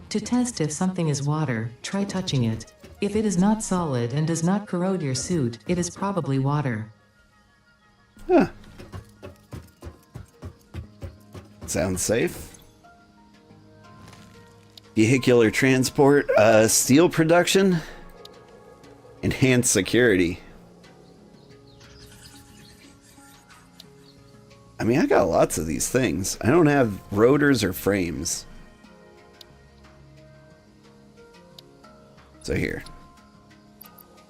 Speaker 2: To test if something is water, try touching it. If it is not solid and does not corrode your suit, it is probably water.
Speaker 1: Huh. Sounds safe. Vehicular transport, steel production, enhanced security. I mean, I got lots of these things. I don't have rotors or frames. So here.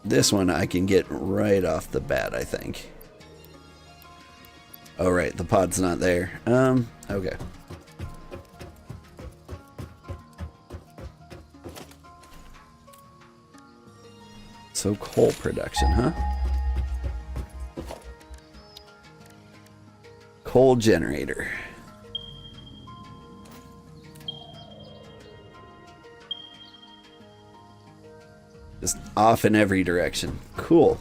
Speaker 1: This one I can get right off the bat, I think. Oh, right, the pod's not there. Okay. So coal production, huh? Coal generator. Just off in every direction. Cool.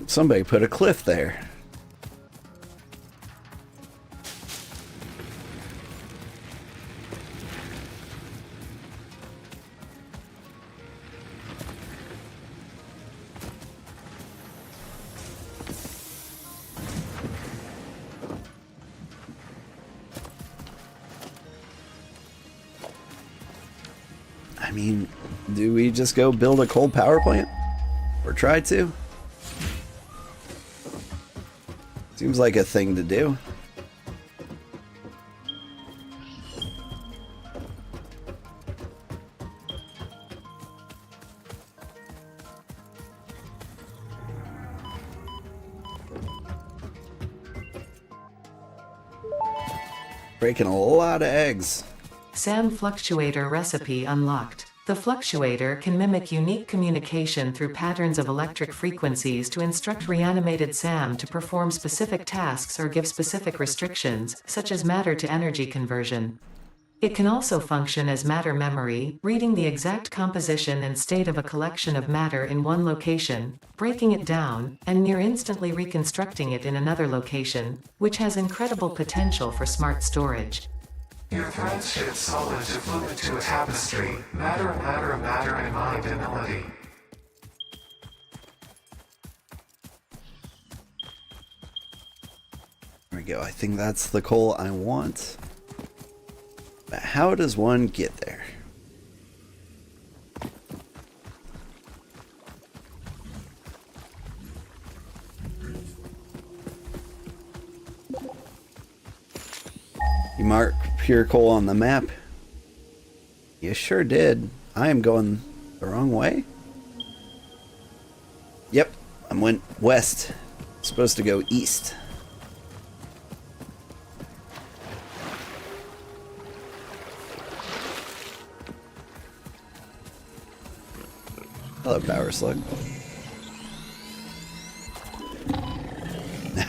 Speaker 1: Somebody put a cliff there. I mean, do we just go build a coal power plant? Or try to? Seems like a thing to do. Breaking a lot of eggs.
Speaker 2: SAM Fluctuator recipe unlocked. The fluctuator can mimic unique communication through patterns of electric frequencies to instruct reanimated SAM to perform specific tasks or give specific restrictions, such as matter to energy conversion. It can also function as matter memory, reading the exact composition and state of a collection of matter in one location, breaking it down, and near instantly reconstructing it in another location, which has incredible potential for smart storage.
Speaker 4: Your threads shift solid to fluid to a tapestry. Matter, matter, matter, and mind and melody.
Speaker 1: There we go. I think that's the coal I want. But how does one get there? You mark pure coal on the map? You sure did. I am going the wrong way? Yep, I went west. Supposed to go east. Hello, Power Slug.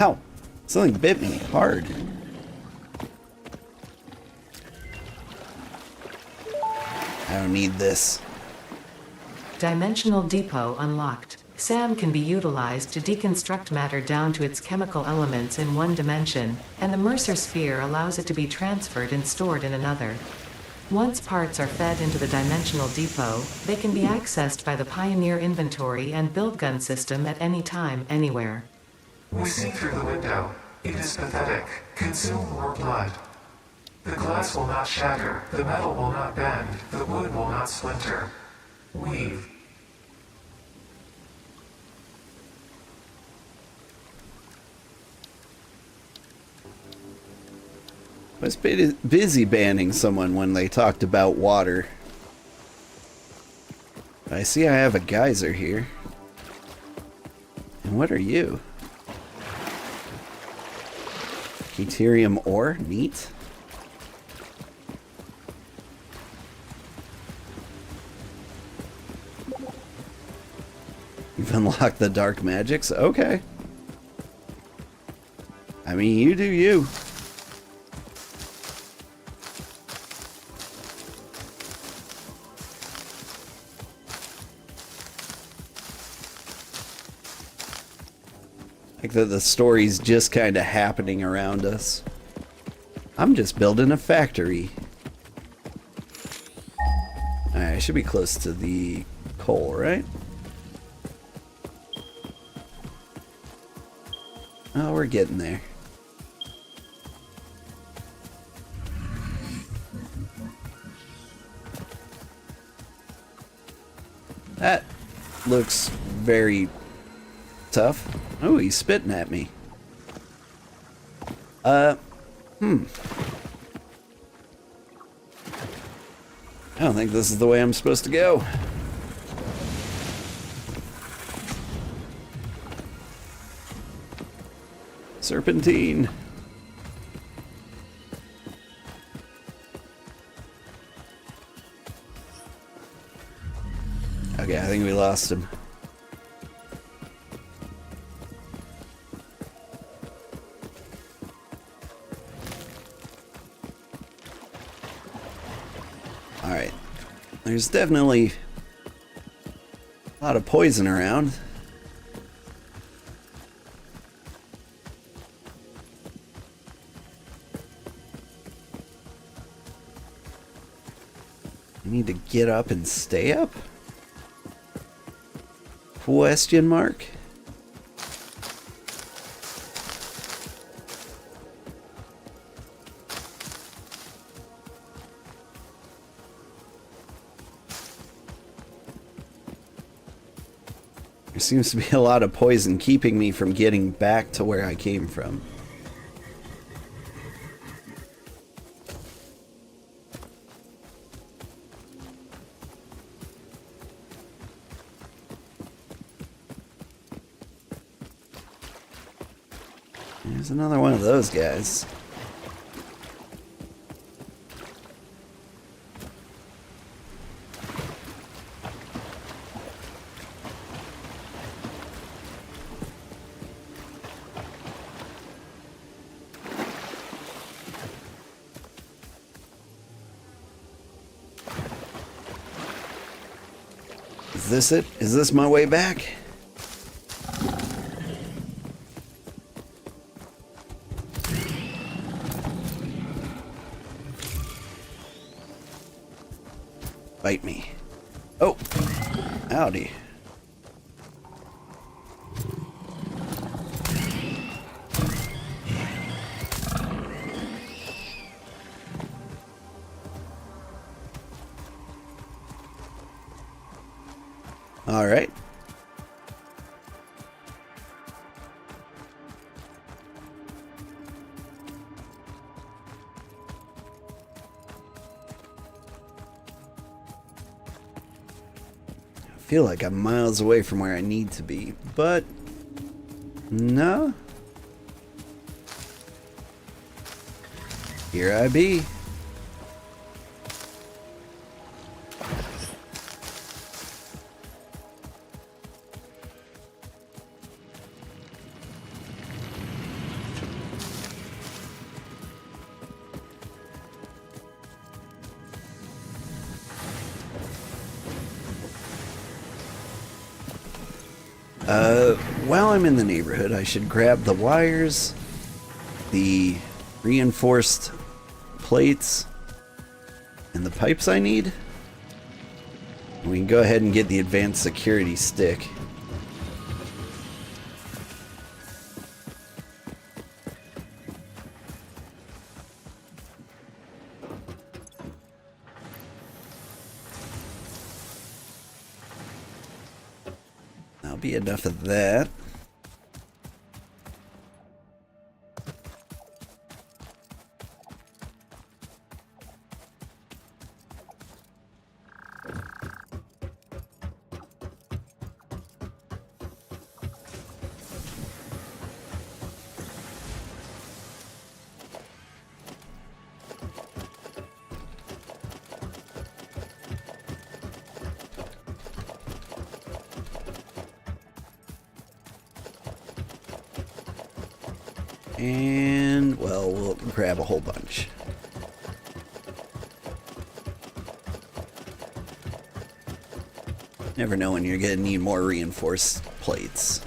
Speaker 1: Ow! Something bit me hard. I don't need this.
Speaker 2: Dimensional Depot unlocked. SAM can be utilized to deconstruct matter down to its chemical elements in one dimension, and the Mercer sphere allows it to be transferred and stored in another. Once parts are fed into the Dimensional Depot, they can be accessed by the Pioneer inventory and build gun system at any time, anywhere.
Speaker 4: We see through the window. It is pathetic. Consume more blood. The glass will not shatter, the metal will not bend, the wood will not splinter. Weave.
Speaker 1: I was busy banning someone when they talked about water. I see I have a geyser here. And what are you? Deuterium ore? Neat. You've unlocked the dark magics? Okay. I mean, you do you. Like that the story's just kind of happening around us. I'm just building a factory. Alright, I should be close to the coal, right? Oh, we're getting there. That looks very tough. Oh, he's spitting at me. I don't think this is the way I'm supposed to go. Serpentine. Okay, I think we lost him. Alright. There's definitely a lot of poison around. I need to get up and stay up? Question mark? There seems to be a lot of poison keeping me from getting back to where I came from. There's another one of those guys. Is this it? Is this my way back? Bite me. Oh, howdy. All right. I feel like I'm miles away from where I need to be, but no. Here I be. While I'm in the neighborhood, I should grab the wires, the reinforced plates, and the pipes I need. We can go ahead and get the advanced security stick. That'll be enough of that. And, well, we'll grab a whole bunch. Never know when you're going to need more reinforced plates.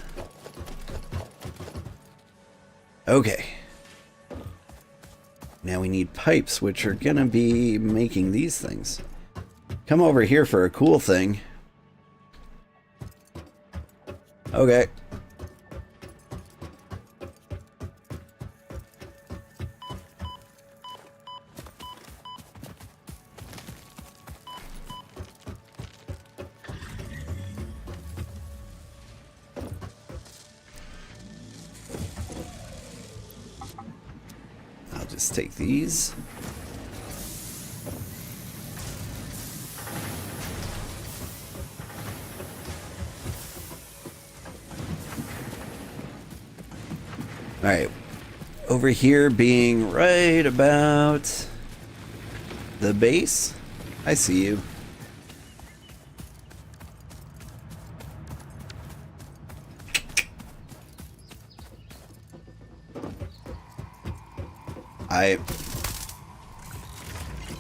Speaker 1: Okay. Now we need pipes, which are gonna be making these things. Come over here for a cool thing. Okay. I'll just take these. Alright, over here being right about the base. I see you.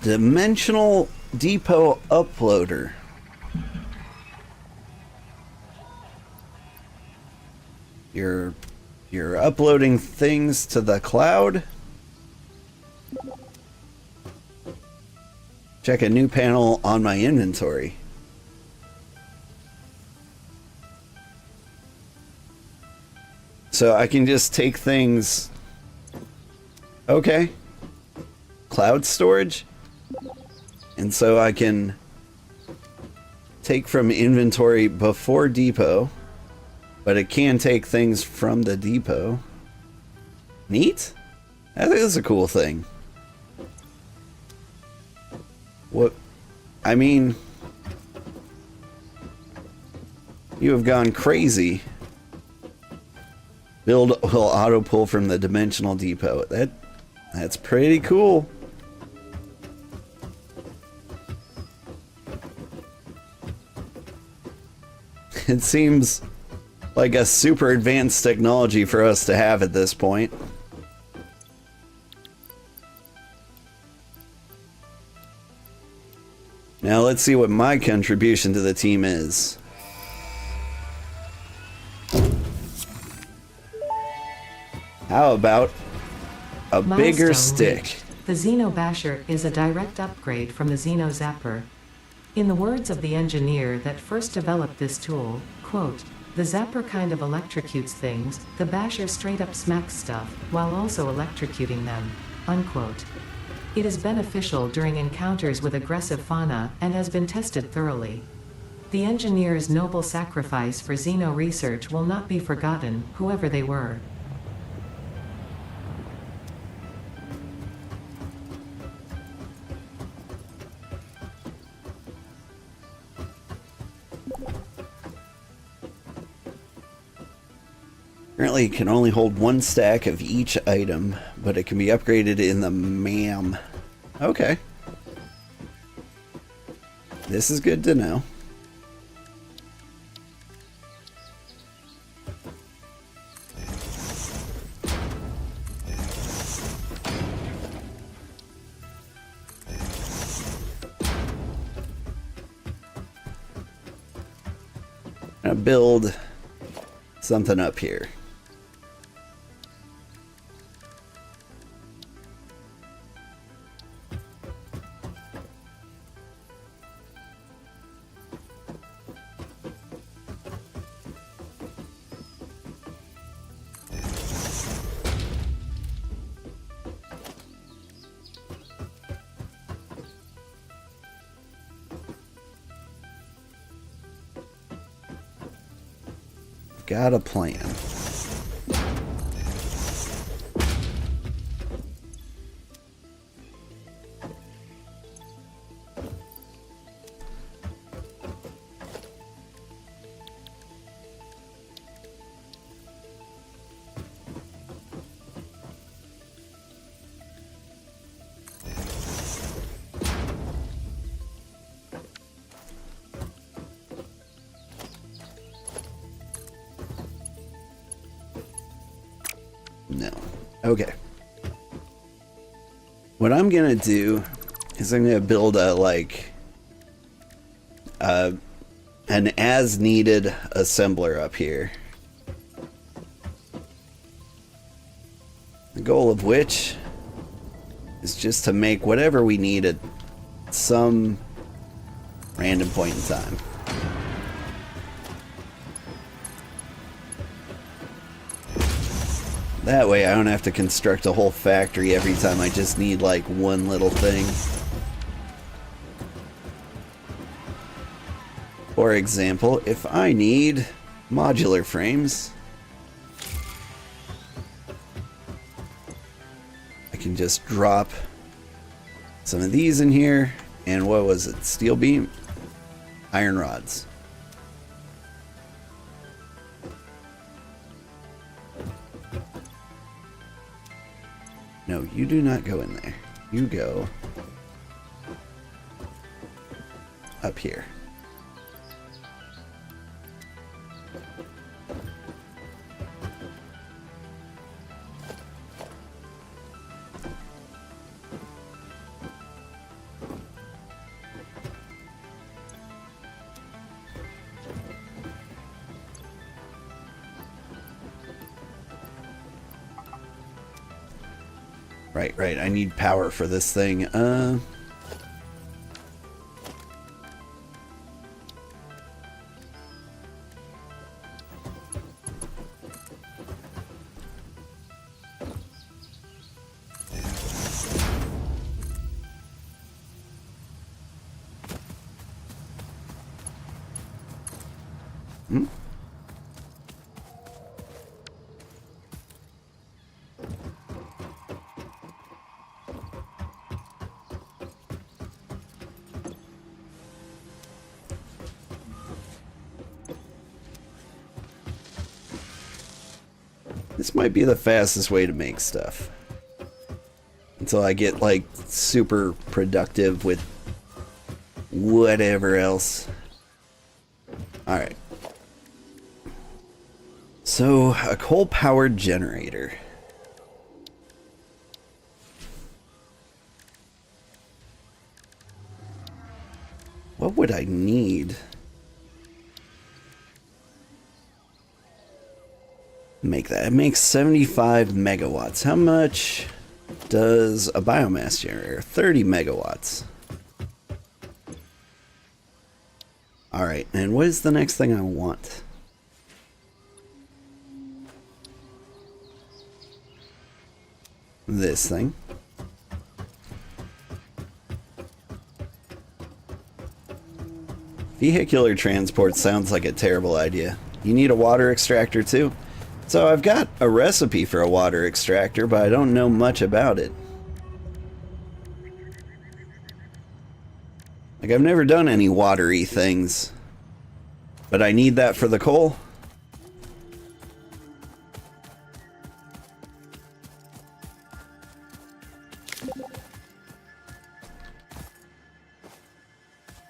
Speaker 1: Dimensional Depot Uploader. You're uploading things to the cloud. Check a new panel on my inventory. So I can just take things. Okay. Cloud storage. And so I can take from inventory before depot. But it can take things from the depot. Neat? That is a cool thing. What? I mean, you have gone crazy. Build will auto pull from the dimensional depot. That's pretty cool. It seems like a super advanced technology for us to have at this point. Now let's see what my contribution to the team is. How about a bigger
Speaker 2: Milestone
Speaker 1: stick?
Speaker 2: reached. The Xeno Basher is a direct upgrade from the Xeno Zapper. In the words of the engineer that first developed this tool, quote, "The Zapper kind of electrocutes things, the Basher straight up smacks stuff, while also electrocuting them," unquote. It is beneficial during encounters with aggressive fauna and has been tested thoroughly. The engineer's noble sacrifice for Xeno research will not be forgotten, whoever they were.
Speaker 1: Currently, it can only hold one stack of each item, but it can be upgraded in the MAM. Okay. This is good to know. I'm gonna build something up here. Got a plan. No. Okay. What I'm gonna do is I'm gonna build a an as needed assembler up here. goal of which is just to make whatever we need at some random point in time. That way I don't have to construct a whole factory every time I just need like one little thing. For example, if I need modular frames, I can just drop some of these in here, and what was it? Steel beam? Iron rods. No, you do not go in there. You go up here. Right, I need power for this thing. This might be the fastest way to make stuff. Until I get, like, super productive with whatever else. Alright. So, a coal-powered generator. What would I need? Make that. It makes 75 megawatts. How much does a biomass generator? 30 megawatts. Alright, and what is the next thing I want? This thing. Vehicular transport sounds like a terrible idea. You need a water extractor too? So I've got a recipe for a water extractor, but I don't know much about it. Like, I've never done any watery things, but I need that for the coal.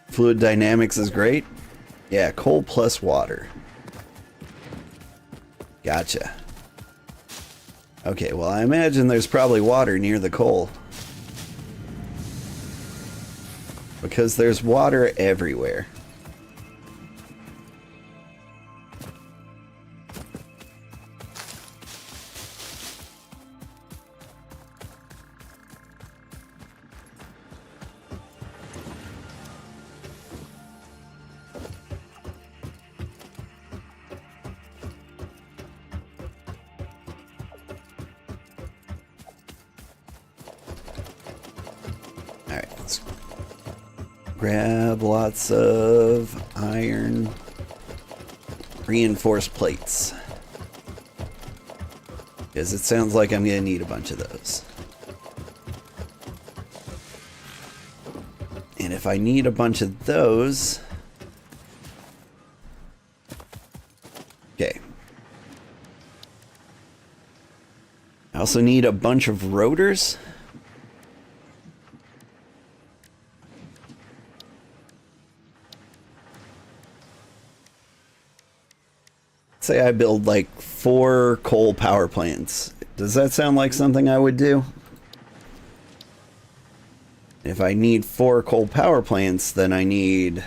Speaker 1: Fluid dynamics is great. Yeah, coal plus water. Gotcha. Okay, well, I imagine there's probably water near the coal. Because there's water everywhere. Grab lots of iron reinforced plates. Because it sounds like I'm going to need a bunch of those. And if I need a bunch of those... Okay. I also need a bunch of rotors. Say I build like 4 coal power plants. Does that sound like something I would do? If I need 4 coal power plants, then I need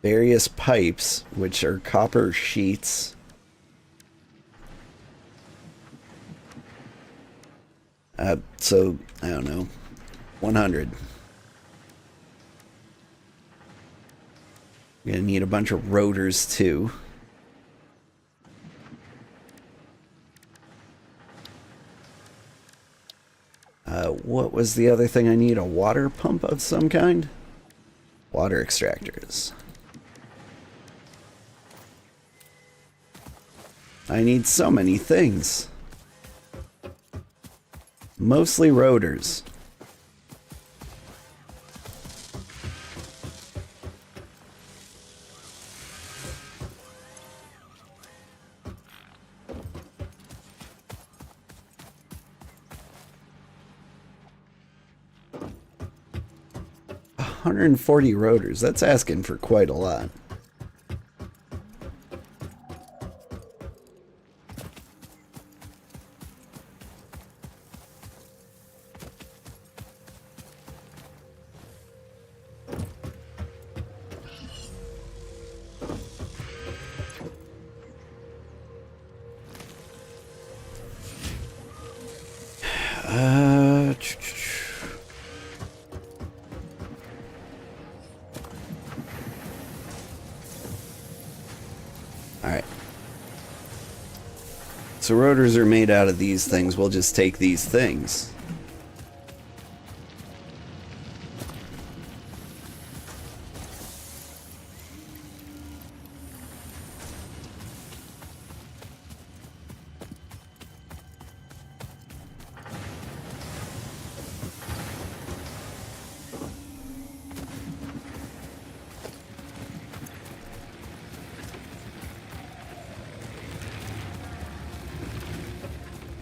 Speaker 1: various pipes, which are copper sheets. So, I don't know, 100. I'm gonna need a bunch of rotors too. What was the other thing I need? A water pump of some kind? Water extractors. I need so many things. Mostly rotors. $140 rotors. That's asking for quite a lot. Alright. So rotors are made out of these things. We'll just take these things.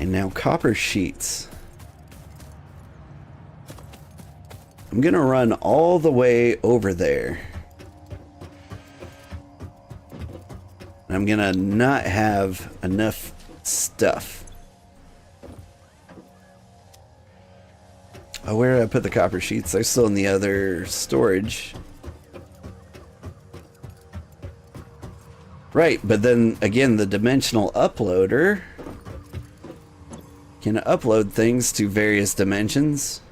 Speaker 1: And now copper sheets. I'm gonna run all the way over there. And I'm gonna not have enough stuff. Oh, where did I put the copper sheets? They're still in the other storage. Right, but then again, the dimensional uploader can upload things to various dimensions.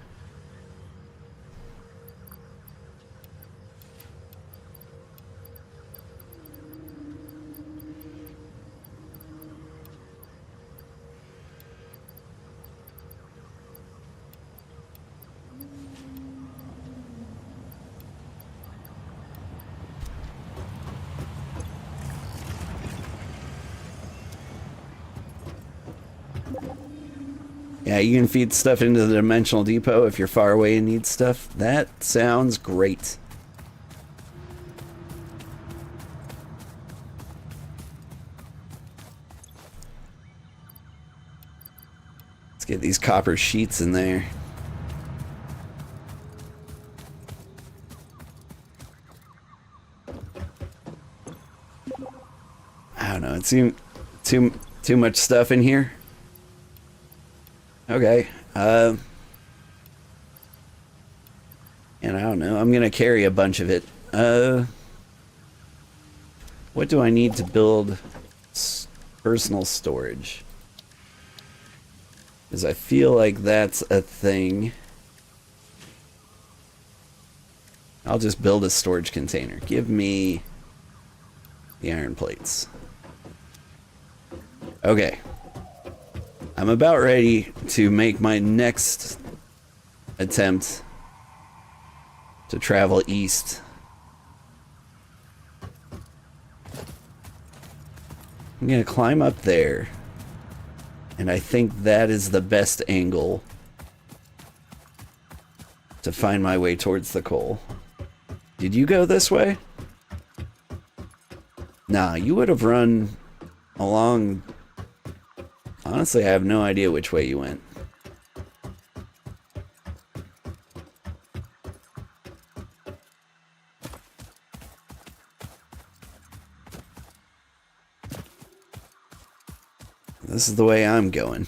Speaker 1: Yeah, you can feed stuff into the dimensional depot if you're far away and need stuff. That sounds great. Let's get these copper sheets in there. I don't know, it seemed too much stuff in here. Okay, and I don't know, I'm gonna carry a bunch of it. What do I need to build personal storage? Because I feel like that's a thing. I'll just build a storage container. Give me the iron plates. Okay. I'm about ready to make my next attempt to travel east. I'm gonna climb up there, and I think that is the best angle to find my way towards the coal. Did you go this way? Nah, you would have run along. Honestly, I have no idea which way you went. This is the way I'm going.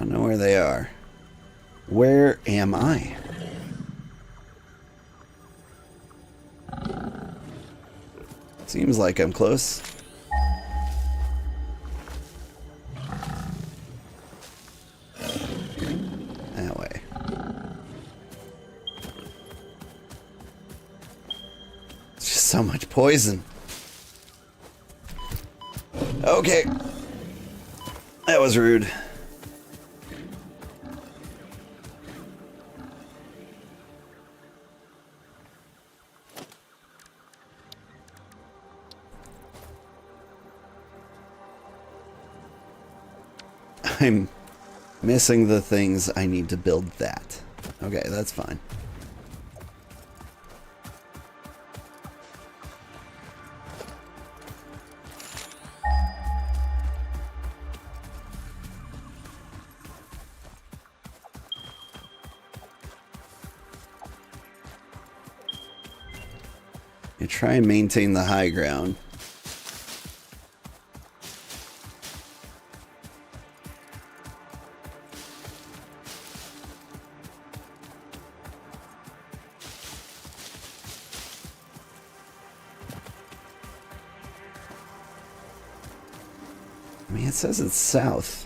Speaker 1: don't know where they are. Where am I? Seems like I'm close. That way. It's just so much poison. Okay. That was rude. I'm missing the things I need to build that. Okay, that's fine. You try and maintain the high ground. I mean, it says it's south.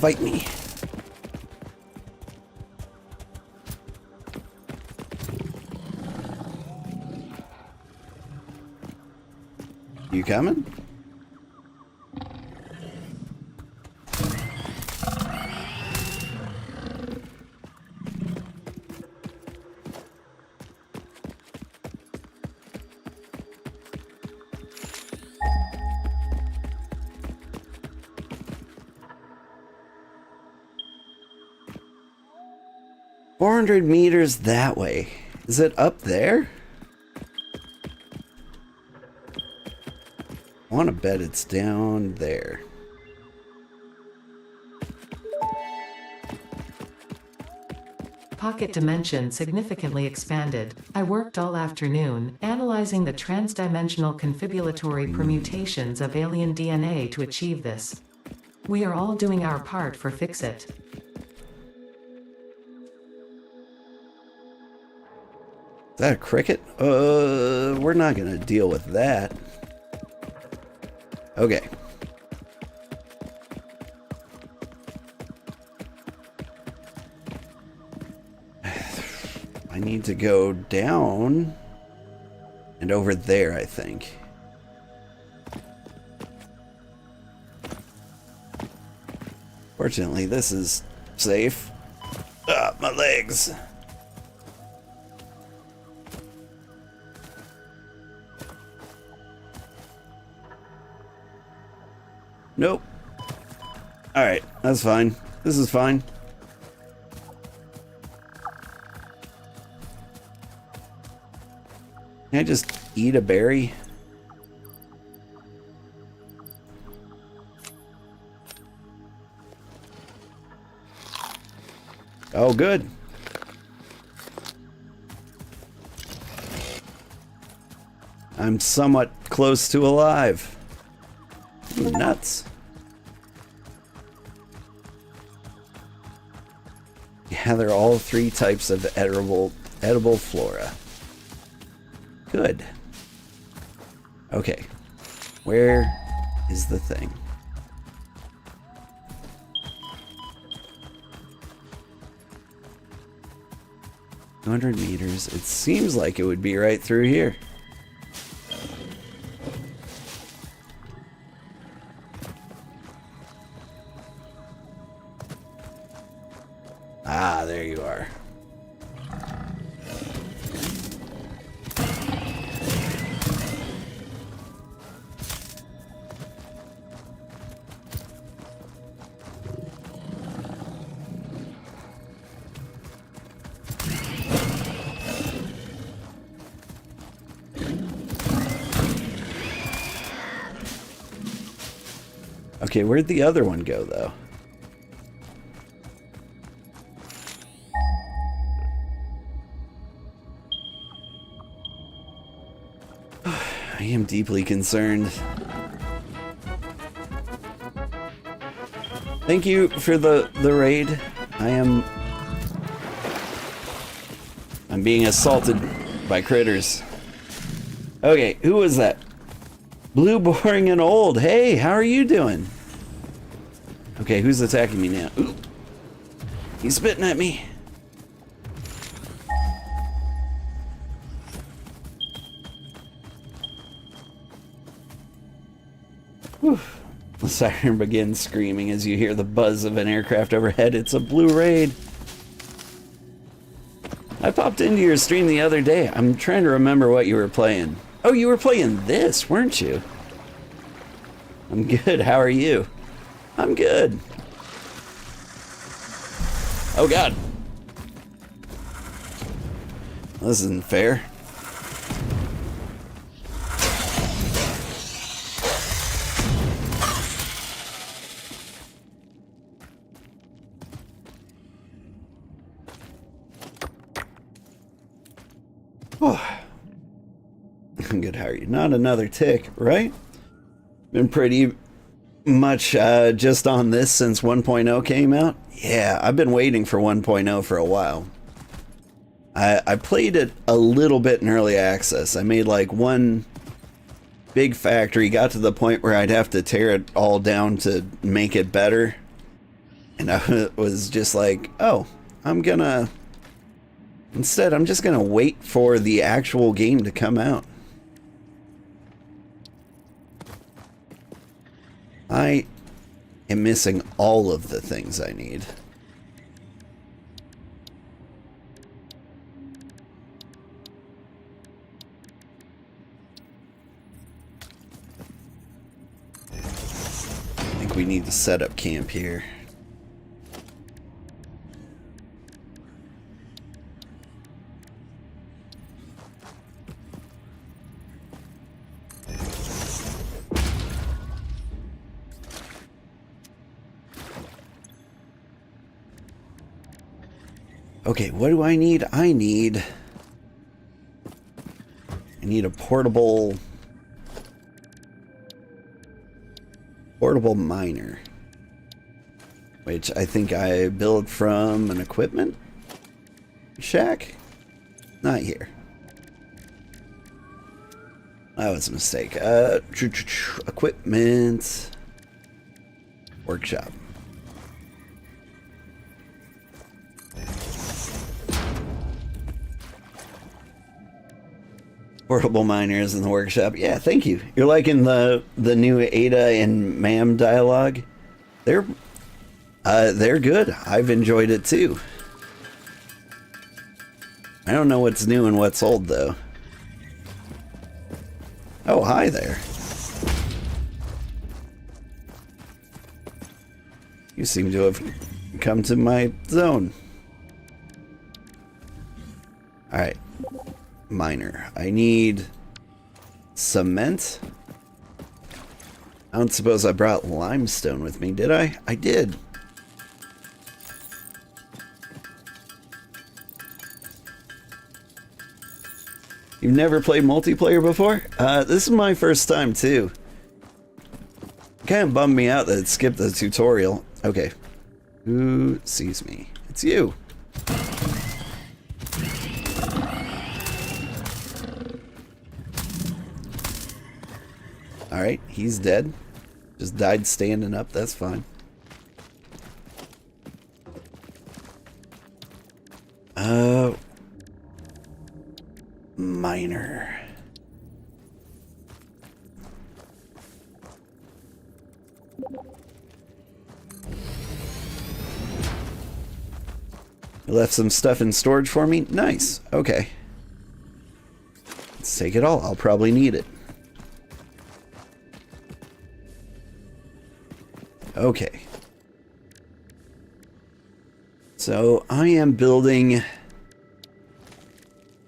Speaker 1: Fight me. You coming? $400 meters that way. Is it up there? I want to bet it's down there.
Speaker 2: Pocket dimension significantly expanded. I worked all afternoon, analyzing the transdimensional confibulatory permutations of alien DNA to achieve this. We are all doing our part for Fix-It.
Speaker 1: Is that a cricket? We're not gonna deal with that. Okay. I need to go down and over there, I think. Fortunately, this is safe. Ah, my legs. Nope. Alright, that's fine. This is fine. Can I just eat a berry? Oh, good. I'm somewhat close to alive. Ooh, nuts. Yeah, they're all three types of edible flora. Good. Okay. Where is the thing? $200 meters. It seems like it would be right through here. Ah, there you are. Okay, where'd the other one go, though? I am deeply concerned. Thank you for the raid. I'm being assaulted by critters. Okay, who was that? Blue, boring, and old. Hey, how are you doing? Okay, who's attacking me now? Ooh. He's spitting at me. Whew. The siren begins screaming as you hear the buzz of an aircraft overhead. It's a blue raid. I popped into your stream the other day. I'm trying to remember what you were playing. Oh, you were playing this, weren't you? I'm good. How are you? I'm good. Oh, God. This isn't fair. Oh. I'm good. How are you? Not another tick, right? Been pretty much just on this since 1.0 came out. Yeah, I've been waiting for 1.0 for a while. I played it a little bit in early access. I made like one big factory, got to the point where I'd have to tear it all down to make it better. And I was just like, oh, instead, I'm just gonna wait for the actual game to come out. I am missing all of the things I need. I think we need to set up camp here. Okay, what do I need? I need a portable miner, which I think I built from an equipment shack. Not here. That was a mistake. Equipment workshop. Portable miners in the workshop. Yeah, thank you. You're liking the new Ada and Ma'am dialogue? They're good. I've enjoyed it too. I don't know what's new and what's old though. Oh, hi there. You seem to have come to my zone. All right. Miner. I need cement. I don't suppose I brought limestone with me, did I? I did. You've never played multiplayer before? This is my first time too. Kind of bummed me out that it skipped the tutorial. Okay. Who sees me? It's you. Alright, he's dead. Just died standing up, that's fine. Miner. You left some stuff in storage for me? Nice, okay. Let's take it all, I'll probably need it. Okay. So I am building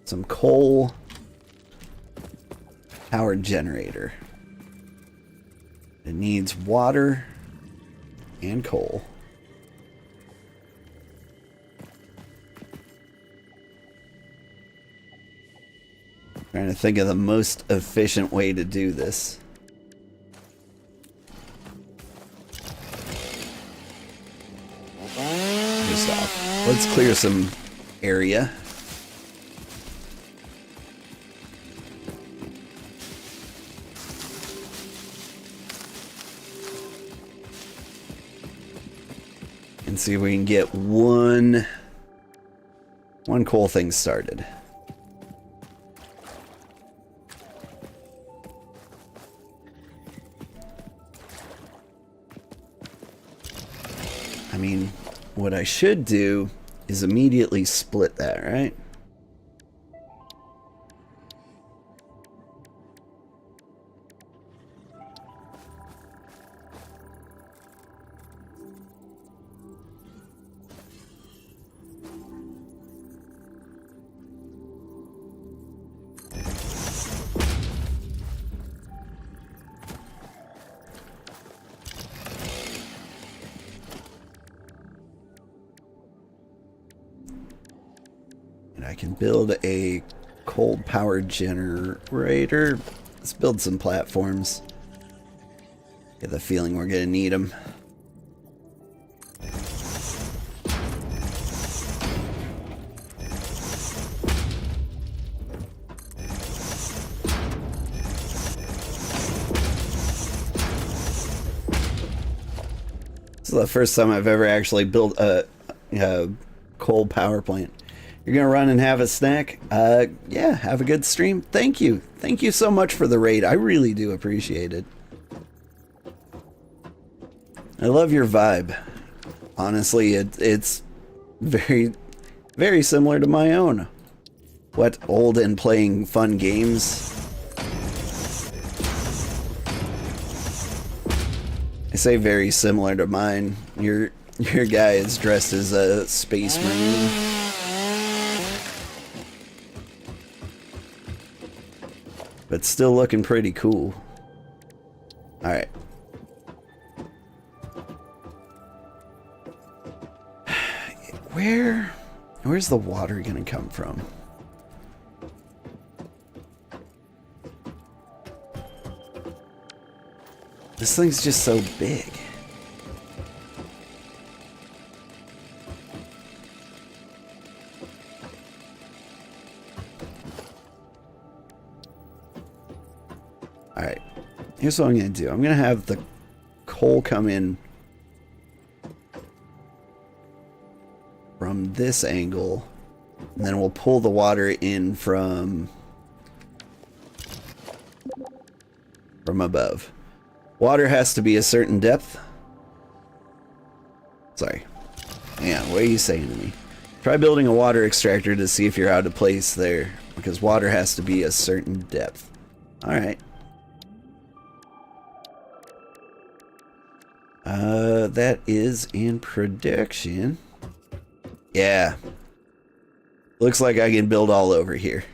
Speaker 1: some coal powered generator. It needs water, and coal. Trying to think of the most efficient way to do this. Just off. Let's clear some area. And see if we can get one cool thing started. I mean, what I should do is immediately split that, right? And I can build a cold power generator. Let's build some platforms. Get the feeling we're gonna need them. This is the first time I've ever actually built a coal power plant. You're gonna run and have a snack? Yeah, have a good stream. Thank you. Thank you so much for the raid. I really do appreciate it. I love your vibe. Honestly, it's very, very similar to my own. What, old and playing fun games? I say very similar to mine. Your guy is dressed as a space marine. But still looking pretty cool. Alright. Where's the water gonna come from? This thing's just so big. Alright, here's what I'm going to do. I'm going to have the coal come in from this angle, and then we'll pull the water in from above. Water has to be a certain depth. Sorry. Yeah, what are you saying to me? Try building a water extractor to see if you're out of place there, because water has to be a certain depth. Alright. That is in production. Yeah. Looks like I can build all over here.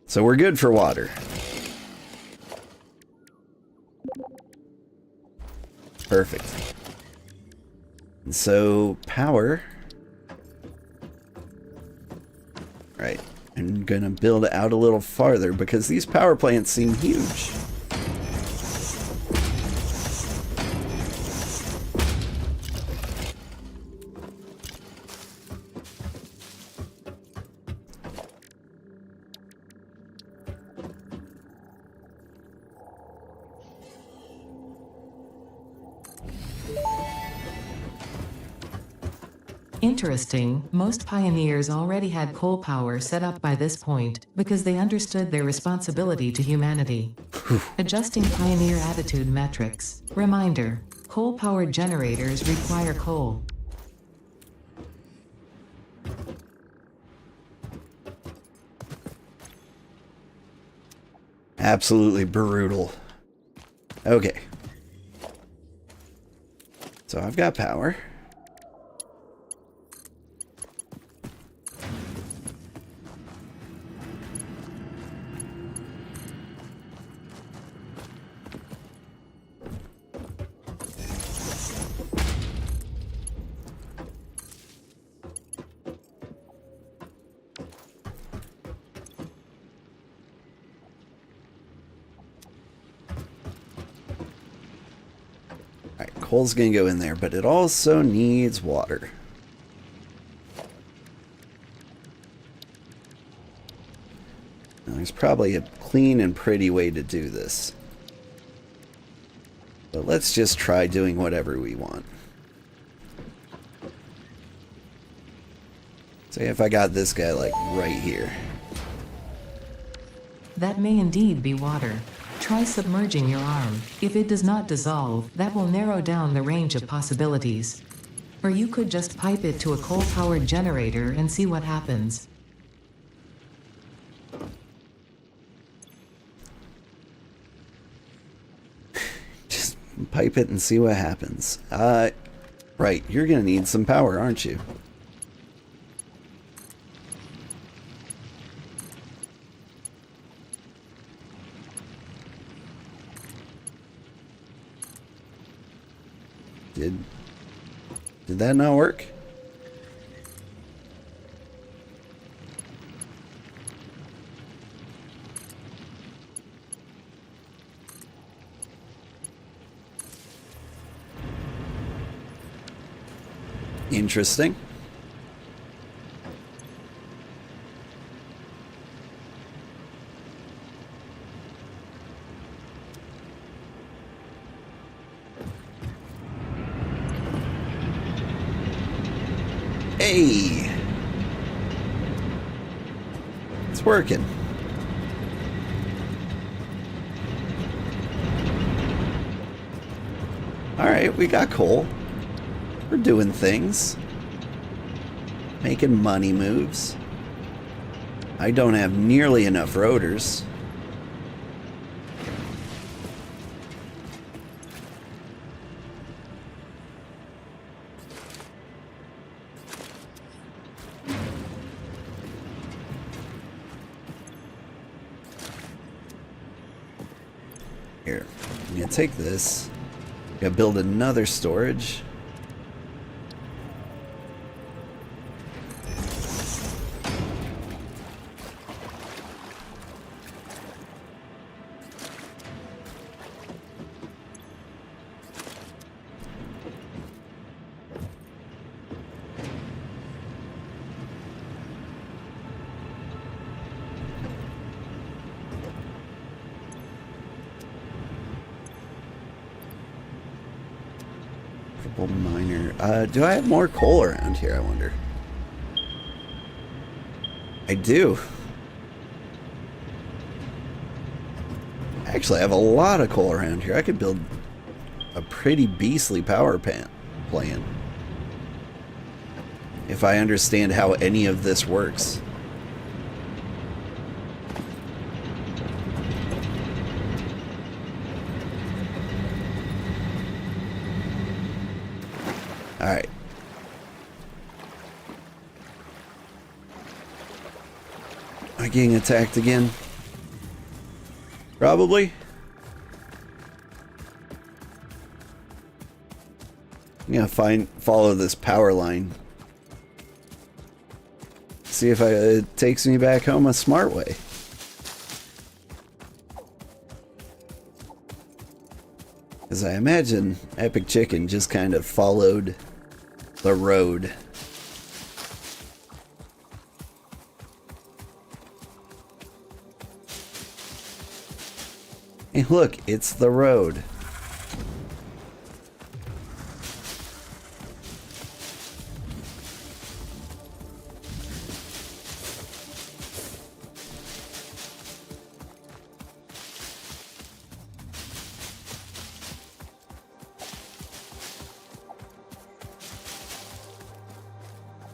Speaker 1: So we're good for water. Perfect. And so, power. Right. I'm gonna build it out a little farther because these power plants seem huge.
Speaker 2: Interesting, most pioneers already had coal power set up by this point, because they understood their responsibility to humanity. Adjusting pioneer attitude metrics. Reminder, coal-powered generators require coal.
Speaker 1: Absolutely brutal. Okay. So I've got power. Alright, coal's gonna go in there, but it also needs water. Now, there's probably a clean and pretty way to do this. But let's just try doing whatever we want. Say if I got this guy like right here.
Speaker 2: That may indeed be water. Try submerging your arm. If it does not dissolve, that will narrow down the range of possibilities. Or you could just pipe it to a coal-powered generator and see what happens.
Speaker 1: Just pipe it and see what happens. Right, you're gonna need some power, aren't you? Did that not work? Interesting. Hey! It's working. Alright, we got coal. We're doing things. Making money moves. I don't have nearly enough rotors. Here, I'm gonna take this. Gotta build another storage. Miner. Do I have more coal around here, I wonder? I do. Actually, I have a lot of coal around here. I could build a pretty beastly power plant if I understand how any of this works. Alright. Am I getting attacked again? Probably. I'm gonna follow this power line. See if it takes me back home a smart way. Because I imagine Epic Chicken just kind of followed the road. Hey, look, it's the road.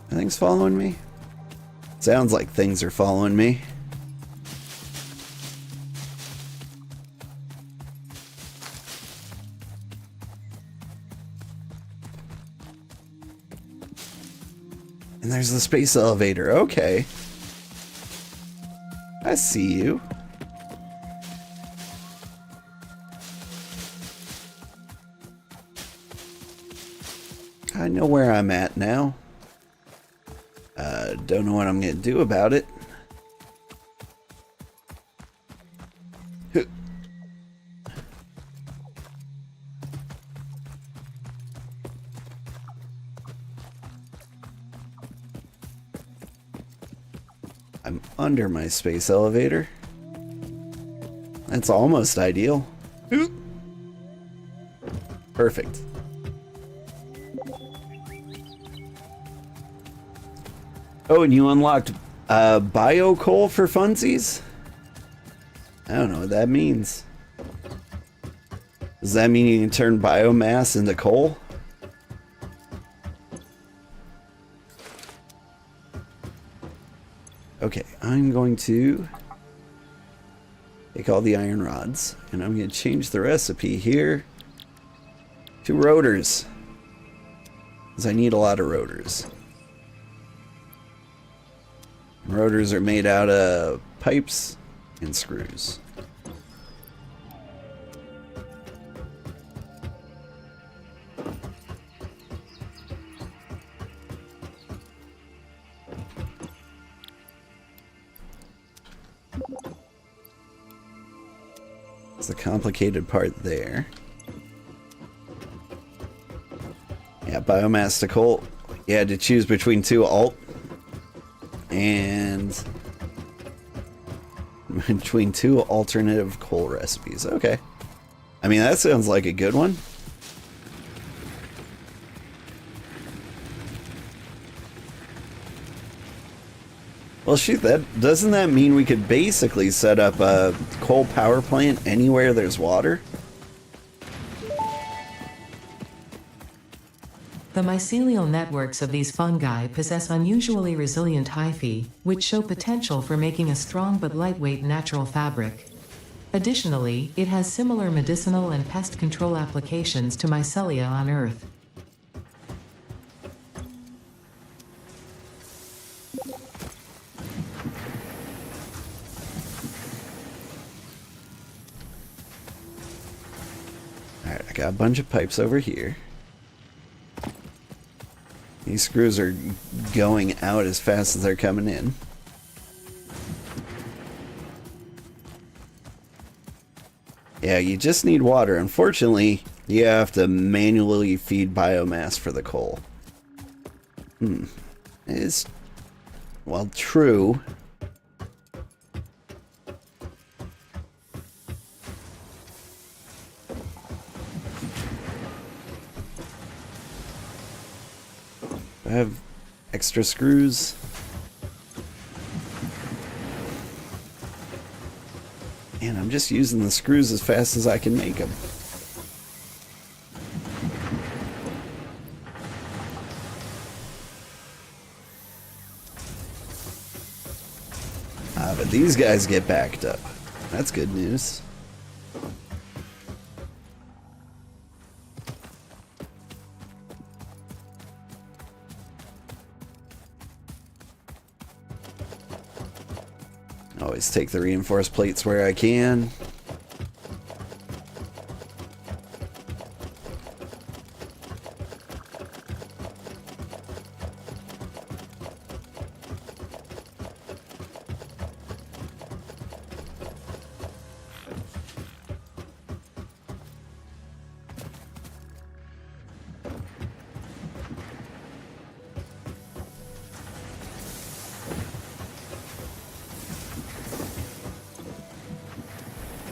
Speaker 1: Things following me? Sounds like things are following me. And there's the space elevator. Okay. I see you. I know where I'm at now. Don't know what I'm going to do about it. I'm under my space elevator. That's almost ideal. Perfect. Oh, and you unlocked bio coal for funsies? I don't know what that means. Does that mean you can turn biomass into coal? Okay, I'm going to take all the iron rods and I'm going to change the recipe here to rotors, because I need a lot of rotors. Rotors are made out of pipes and screws. It's the complicated part there. Yeah, biomass to coal. You had to choose between two alt and between two alternative coal recipes. Okay. I mean, that sounds like a good one. Well, shoot, doesn't that mean we could basically set up a coal power plant anywhere there's water?
Speaker 2: The mycelial networks of these fungi possess unusually resilient hyphae, which show potential for making a strong but lightweight natural fabric. Additionally, it has similar medicinal and pest control applications to mycelia on Earth.
Speaker 1: Alright, I got a bunch of pipes over here. These screws are going out as fast as they're coming in. Yeah, you just need water. Unfortunately, you have to manually feed biomass for the coal. It's, well, true. I have extra screws. And I'm just using the screws as fast as I can make them. But these guys get backed up. That's good news. Always take the reinforced plates where I can.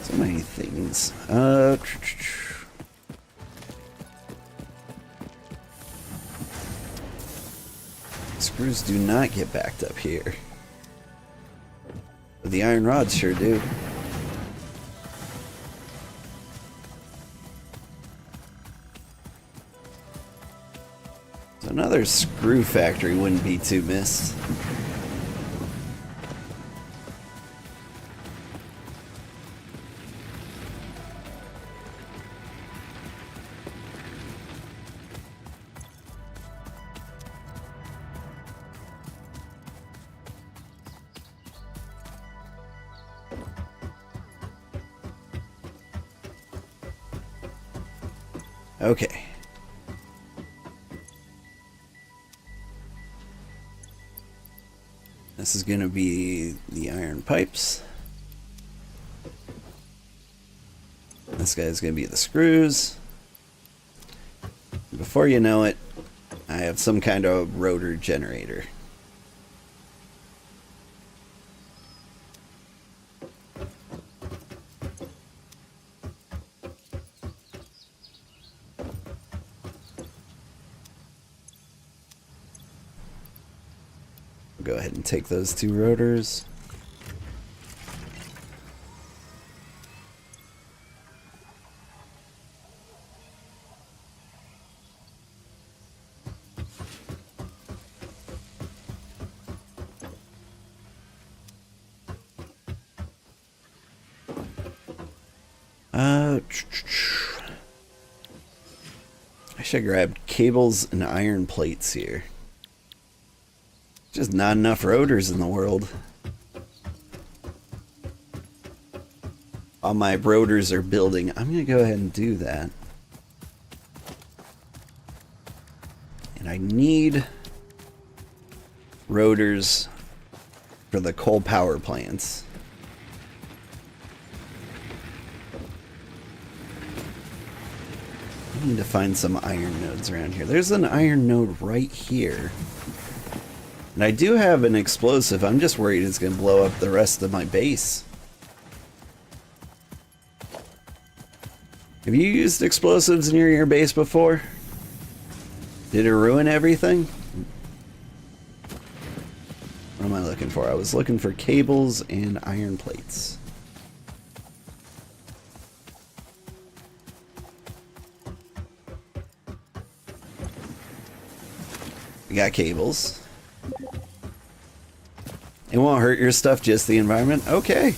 Speaker 1: So many things. Screws do not get backed up here. But the iron rods sure do. So another screw factory wouldn't be too missed. Okay. This is going to be the iron pipes. This guy's going to be the screws. Before you know it, I have some kind of rotor generator. go ahead and take those 2 rotors. I should grab cables and iron plates here. Just not enough rotors in the world. All my rotors are building. I'm going to go ahead and do that. And I need rotors for the coal power plants. I need to find some iron nodes around here. There's an iron node right here. And I do have an explosive. I'm just worried it's going to blow up the rest of my base. Have you used explosives near your base before? Did it ruin everything? What am I looking for? I was looking for cables and iron plates. We got cables. It won't hurt your stuff, just the environment? Okay.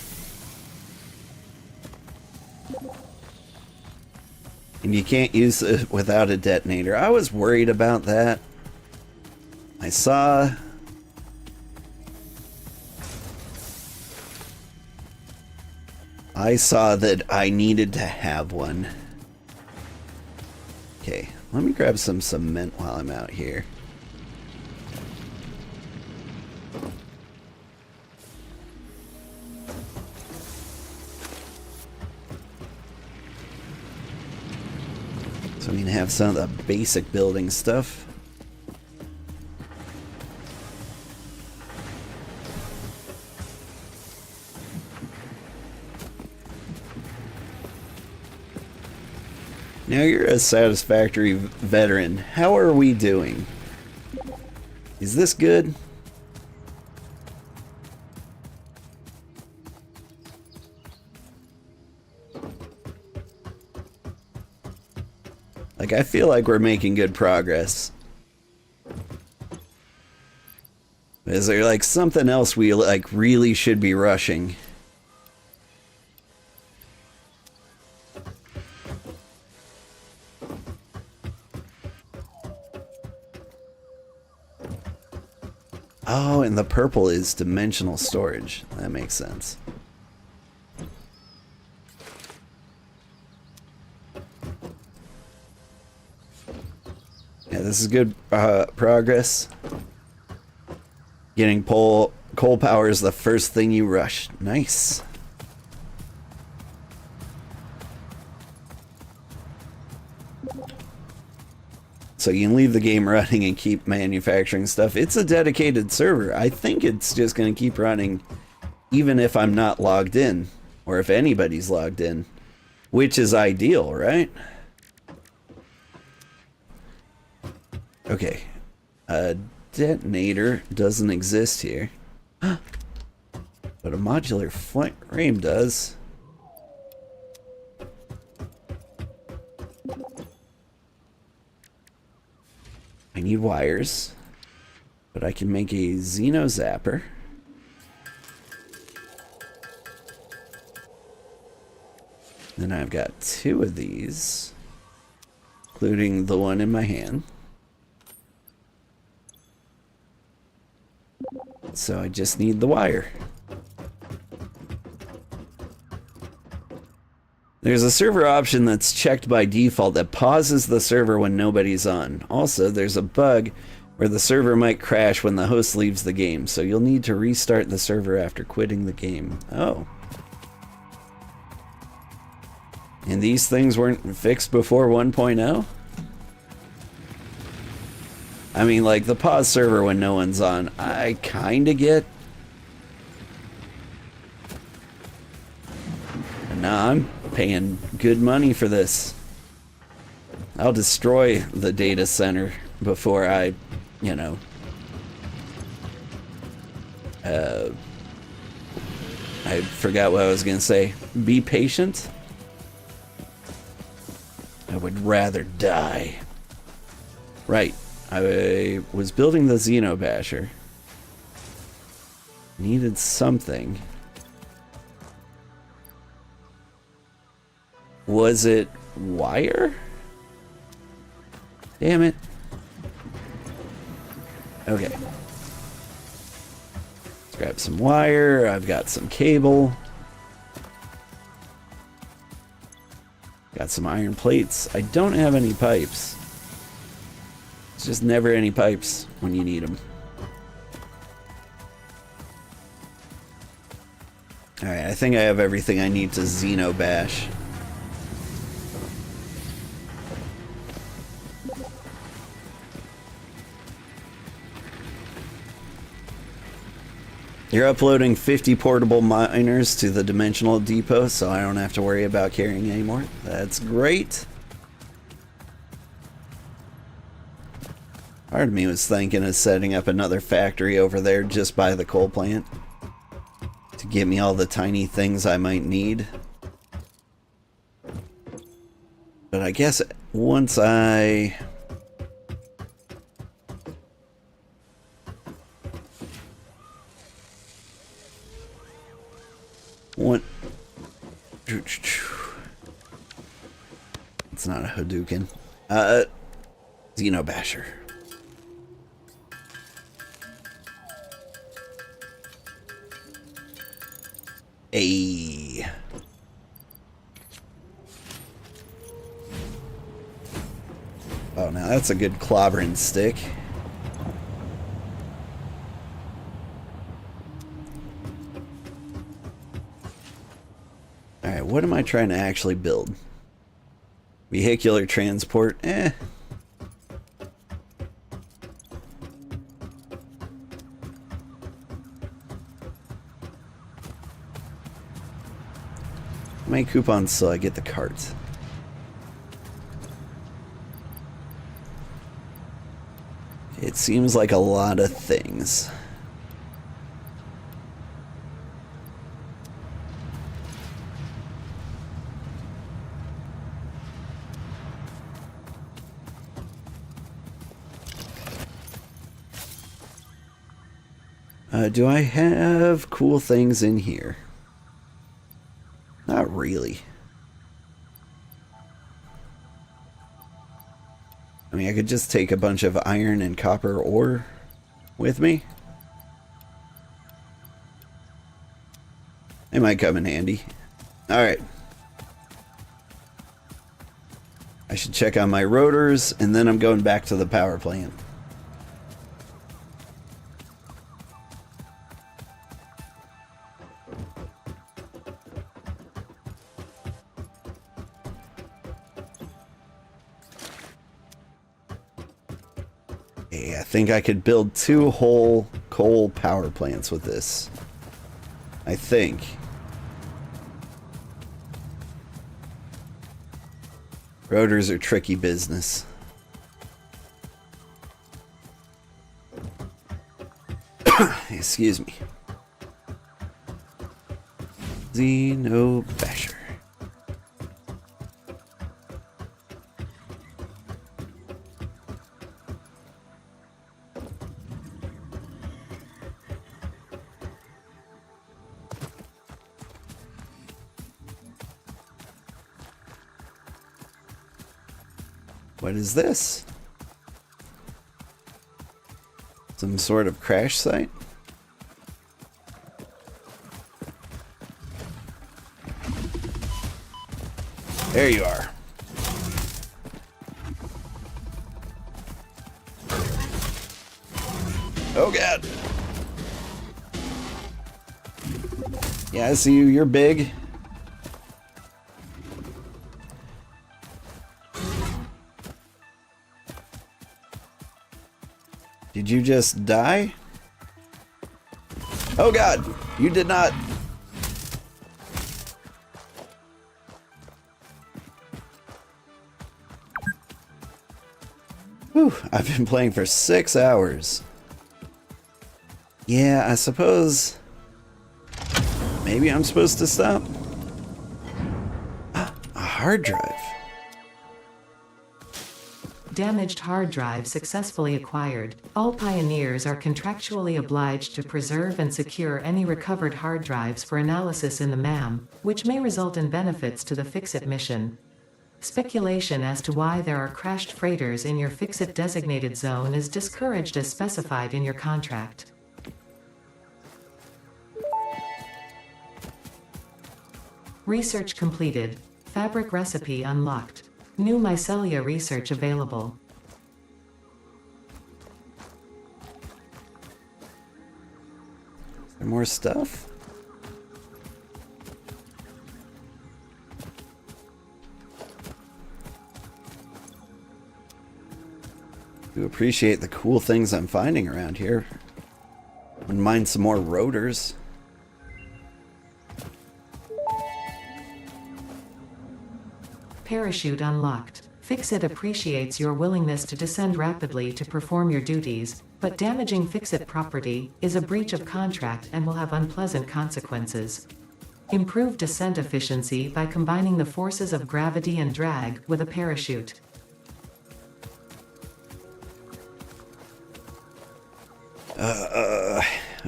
Speaker 1: And you can't use it without a detonator. I was worried about that. I saw that I needed to have one. Okay, let me grab some cement while I'm out here. So we can have some of the basic building stuff. Now you're a satisfactory veteran. How are we doing? Is this good? Like, I feel like we're making good progress. Is there like something else we like really should be rushing? Oh, and the purple is dimensional storage. That makes sense. Yeah, this is good progress. Getting coal power is the first thing you rush. Nice. So you can leave the game running and keep manufacturing stuff. It's a dedicated server. I think it's just going to keep running even if I'm not logged in, or if anybody's logged in, which is ideal, right? Okay. A detonator doesn't exist here. But a modular frame does. I need wires, but I can make a Xeno Zapper. Then I've got 2 of these, including the one in my hand. So I just need the wire. There's a server option that's checked by default that pauses the server when nobody's on. Also, there's a bug where the server might crash when the host leaves the game, so you'll need to restart the server after quitting the game. Oh. And these things weren't fixed before 1.0? I mean, like, the pause server when no one's on, I kinda get. And now I'm paying good money for this. I'll destroy the data center before I, you know, I forgot what I was gonna say. Be patient. I would rather die. Right. I was building the Xenobasher. Needed something. Was it wire? Damn it. Okay. Let's grab some wire. I've got some cable. Got some iron plates. I don't have any pipes. It's just never any pipes when you need them. Alright, I think I have everything I need to Xenobash. You're uploading 50 portable miners to the Dimensional Depot, so I don't have to worry about carrying anymore. That's great. Part of me was thinking of setting up another factory over there just by the coal plant to get me all the tiny things I might need. But I guess once I... It's not a Hadouken. Xenobasher. Ayy. Oh, now that's a good clobbering stick. Alright, what am I trying to actually build? Vehicular transport? Eh. How many coupons so I get the cart? It seems like a lot of things. Do I have cool things in here? Not really. I mean, I could just take a bunch of iron and copper ore with me. It might come in handy. Alright. I should check on my rotors, and then I'm going back to the power plant. I think I could build 2 whole coal power plants with this. I think. Rotors are tricky business. Excuse me. Xenobasher. What is this? Some sort of crash site? There you are. Oh god. Yeah, I see you. You're big. Did you just die? Oh god, you did not. Whew, I've been playing for 6 hours. Yeah, I suppose maybe I'm supposed to stop. Ah, a hard drive.
Speaker 2: Damaged hard drive successfully acquired. All pioneers are contractually obliged to preserve and secure any recovered hard drives for analysis in the MAM, which may result in benefits to the Fix-It mission. Speculation as to why there are crashed freighters in your Fix-It designated zone is discouraged as specified in your contract. Research completed. Fabric recipe unlocked. New mycelia research available.
Speaker 1: Is there more stuff? Do appreciate the cool things I'm finding around here. Wouldn't mind some more rotors.
Speaker 2: Parachute unlocked. Fix-It appreciates your willingness to descend rapidly to perform your duties, but damaging Fix-It property is a breach of contract and will have unpleasant consequences. Improve descent efficiency by combining the forces of gravity and drag with a parachute.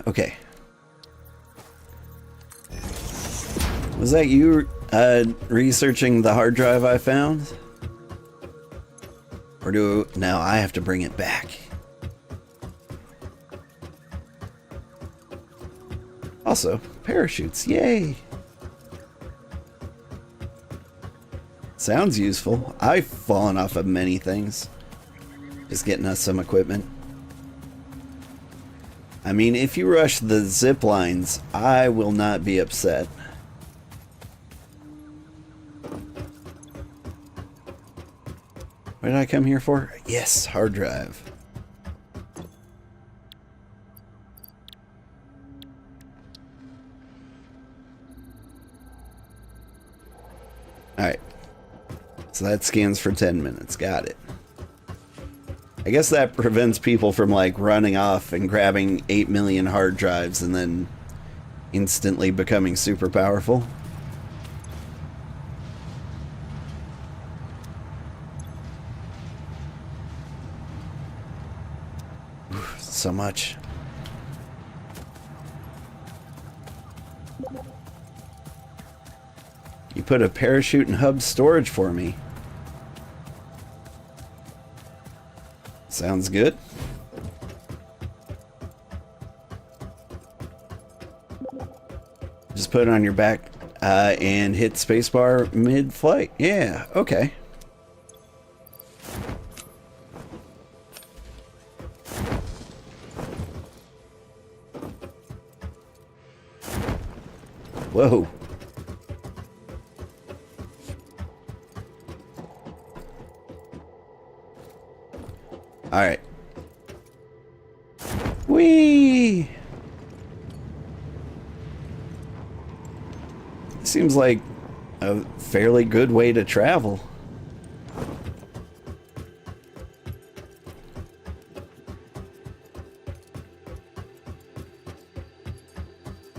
Speaker 1: Okay. Was that you researching the hard drive I found? Or do now I have to bring it back? Also, parachutes, yay! Sounds useful. I've fallen off of many things. Just getting us some equipment. I mean, if you rush the zip lines, I will not be upset. What did I come here for? Yes, hard drive. Alright. So that scans for 10 minutes. Got it. I guess that prevents people from like running off and grabbing 8 million hard drives and then instantly becoming super powerful. So much. You put a parachute and hub storage for me. Sounds good. Just put it on your back and hit spacebar mid-flight. Yeah, okay. Whoa. All right. Whee! Seems like a fairly good way to travel.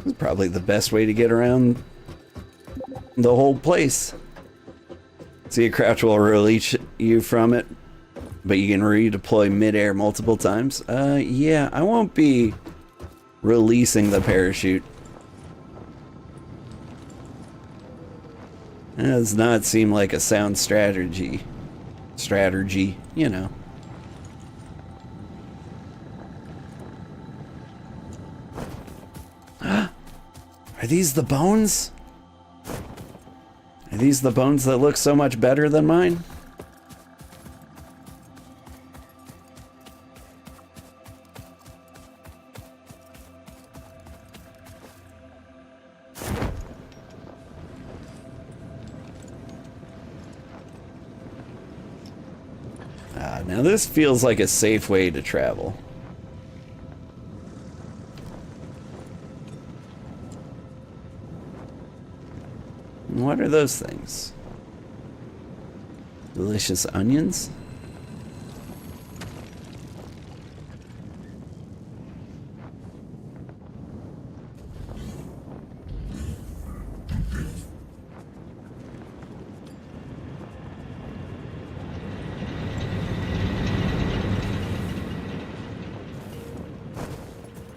Speaker 1: It's probably the best way to get around the whole place. See, a crouch will release you from it, but you can redeploy midair multiple times. Yeah, I won't be releasing the parachute. That does not seem like a sound strategy. Strategy, you know. Are these the bones? Are these the bones that look so much better than mine? Now this feels like a safe way to travel. What are those things? Delicious onions?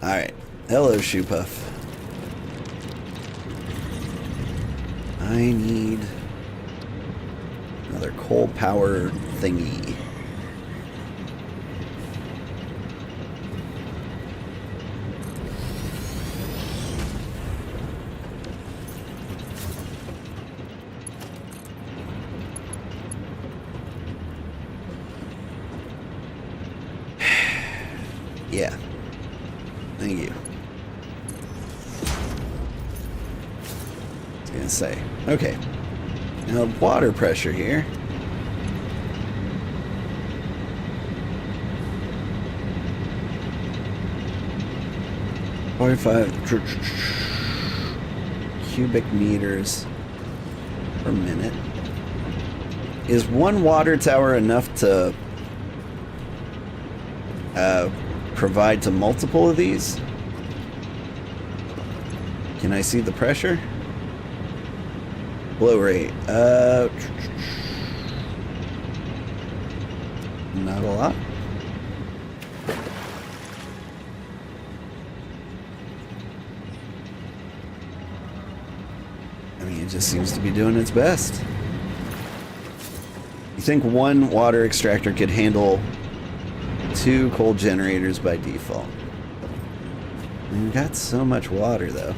Speaker 1: Alright. Hello, Shoe Puff. I need another coal power thingy. Yeah. Thank you. I was gonna say. Okay. Now water pressure here. cubic meters per minute. Is one water tower enough to provide to multiple of these? Can I see the pressure? Flow rate. Not a lot. I mean, it just seems to be doing its best. You think one water extractor could handle 2 coal generators by default? We've got so much water, though.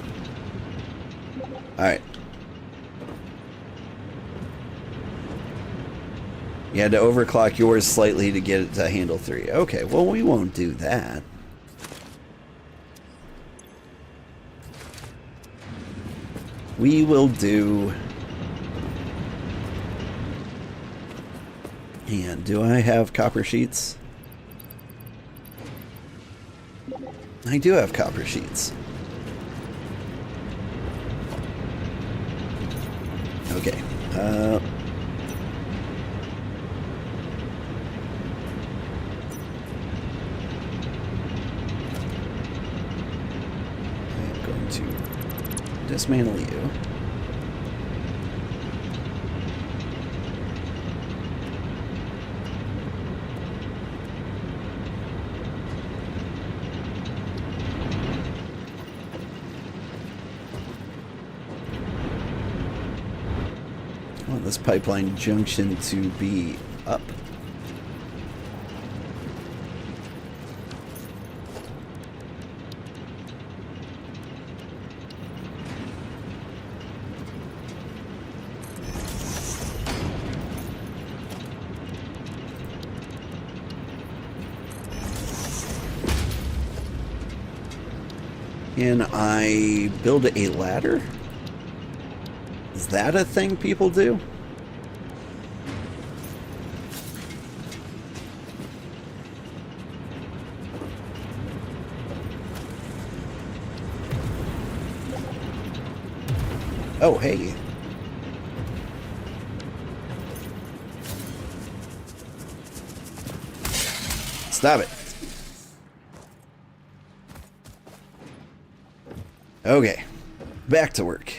Speaker 1: Alright. You had to overclock yours slightly to get it to handle 3. Okay, well, we won't do that. We will do... And do I have copper sheets? I do have copper sheets. Okay. I'm going to dismantle you. I want this pipeline junction to be up. Can I build a ladder? Is that a thing people do? Oh, hey. Stop it. Okay. Back to work.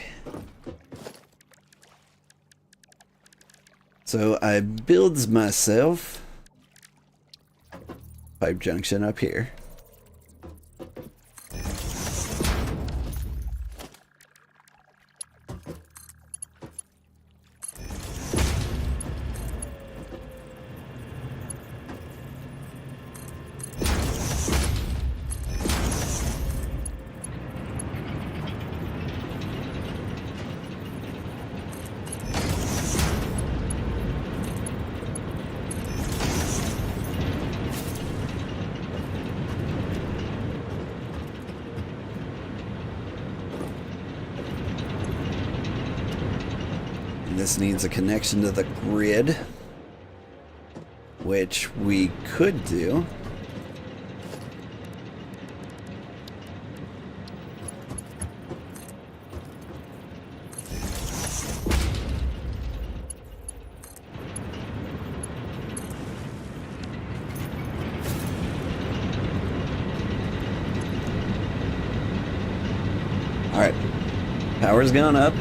Speaker 1: So I builds myself pipe junction up here. This needs a connection to the grid, which we could do. All right, power's gone up.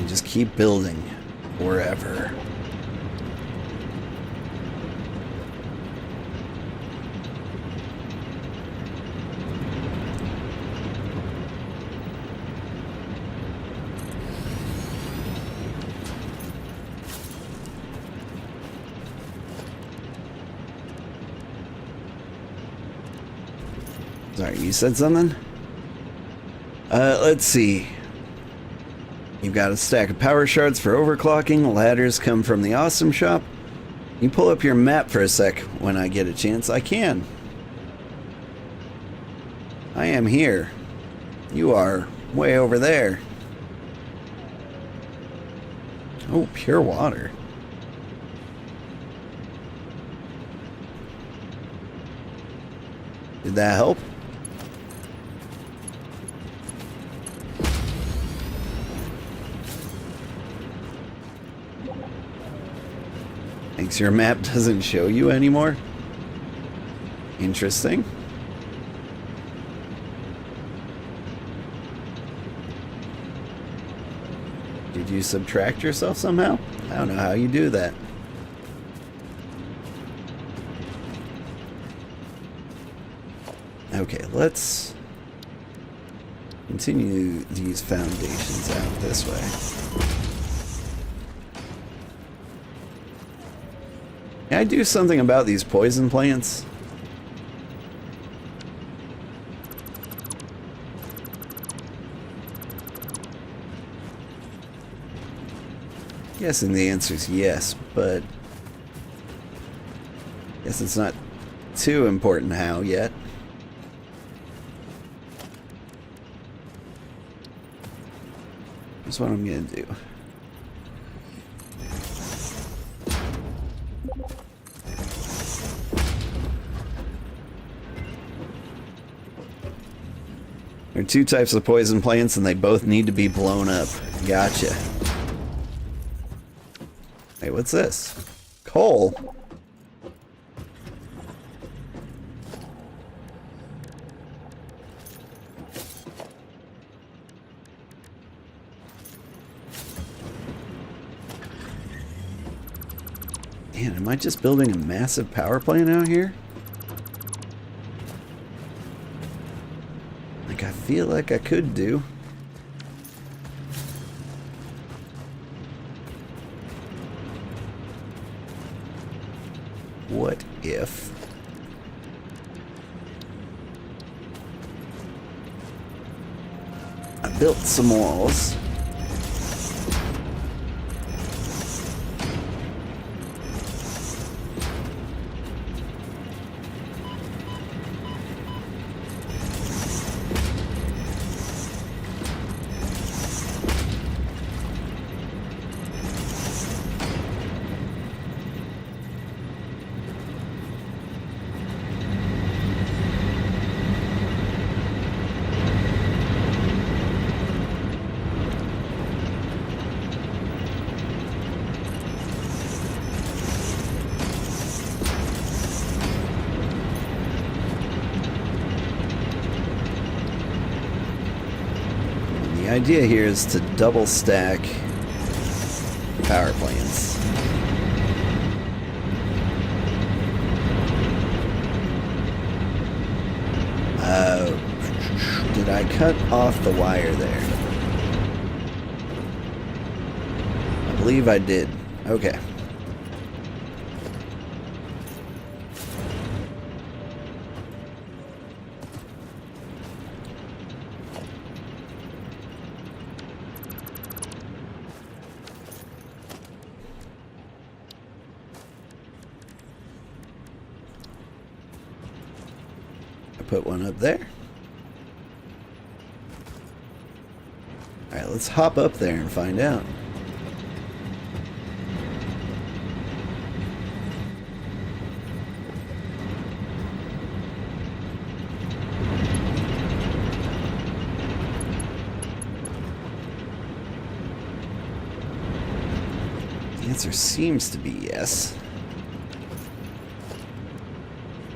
Speaker 1: Just keep building forever. Sorry, you said something? Let's see. You've got a stack of power shards for overclocking. Ladders come from the awesome shop. You pull up your map for a sec when I get a chance. I can. I am here. You are way over there. Oh, pure water. Did that help? Thinks your map doesn't show you anymore? Interesting. Did you subtract yourself somehow? I don't know how you do that. Okay, let's continue these foundations out this way. Can I do something about these poison plants? Guessing the answer is yes, but guess it's not too important how yet. That's what I'm gonna do. There are two types of poison plants and they both need to be blown up. Gotcha. Hey, what's this? Coal? Man, am I just building a massive power plant out here? Like, I feel like I could do. What if... I built some walls. The idea here is to double stack power plants. Did I cut off the wire there? I believe I did. Okay. Put one up there. Alright, let's hop up there and find out. The answer seems to be yes.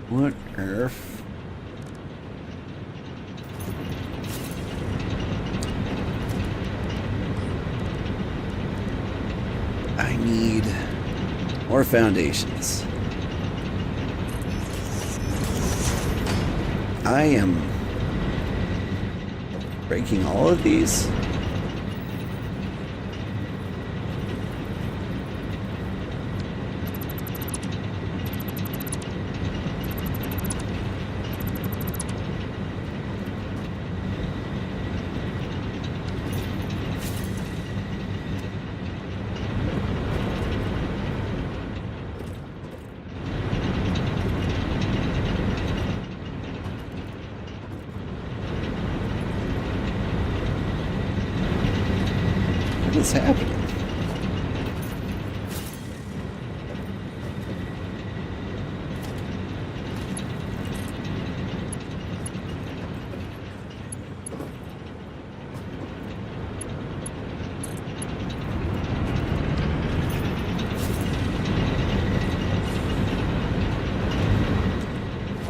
Speaker 1: What earth? I need more foundations. I am breaking all of these. What is happening?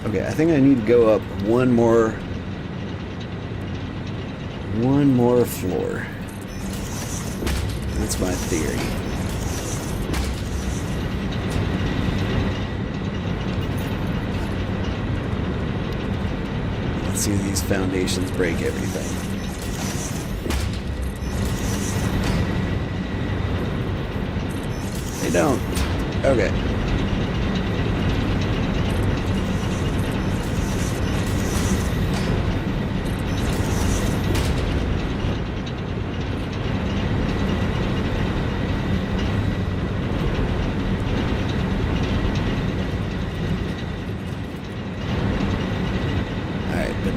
Speaker 1: Okay, I think I need to go up one more floor. That's my theory. Let's see if these foundations break everything. They don't. Okay.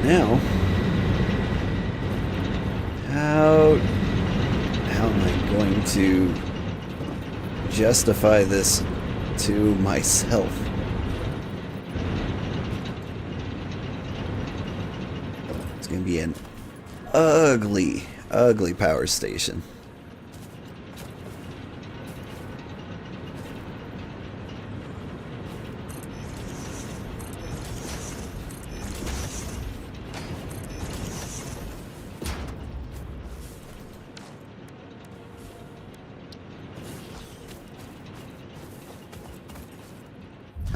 Speaker 1: Now, how am I going to justify this to myself? It's going to be an ugly, ugly power station.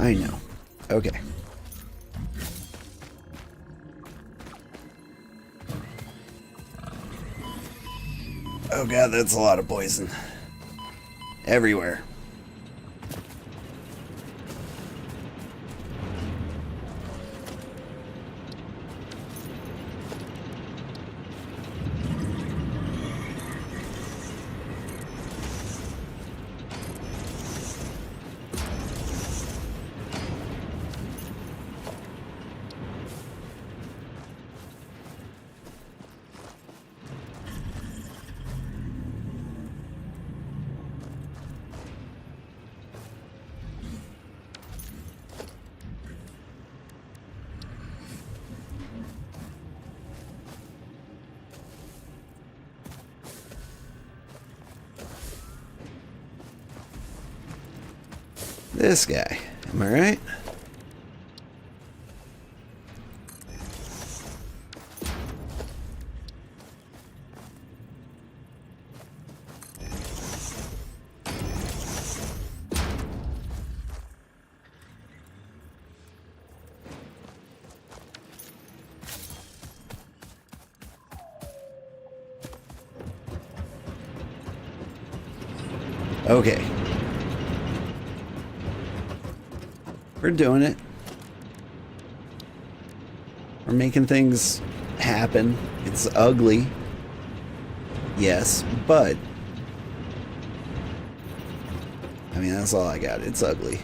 Speaker 1: I know. Okay. Oh god, that's a lot of poison. Everywhere. This guy, am I right? Okay. We're doing it. We're making things happen. It's ugly. Yes, but I mean, that's all I got. It's ugly.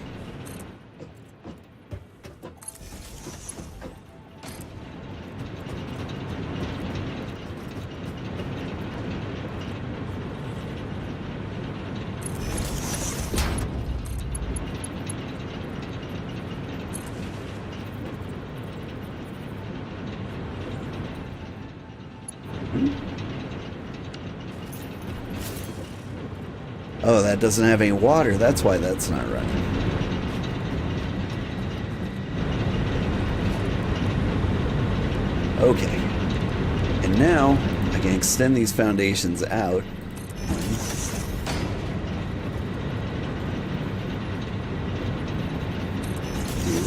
Speaker 1: Oh, that doesn't have any water. That's why that's not running. Okay. And now I can extend these foundations out. 1, 2,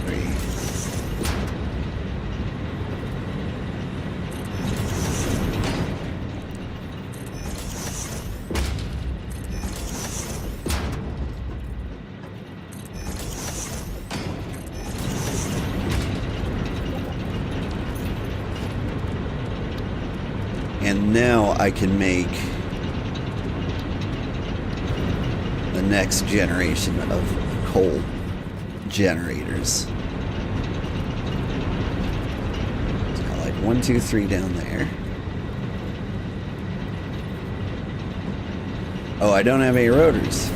Speaker 1: 3. And now I can make the next generation of coal generators. So like 1, 2, 3 down there. Oh, I don't have any rotors.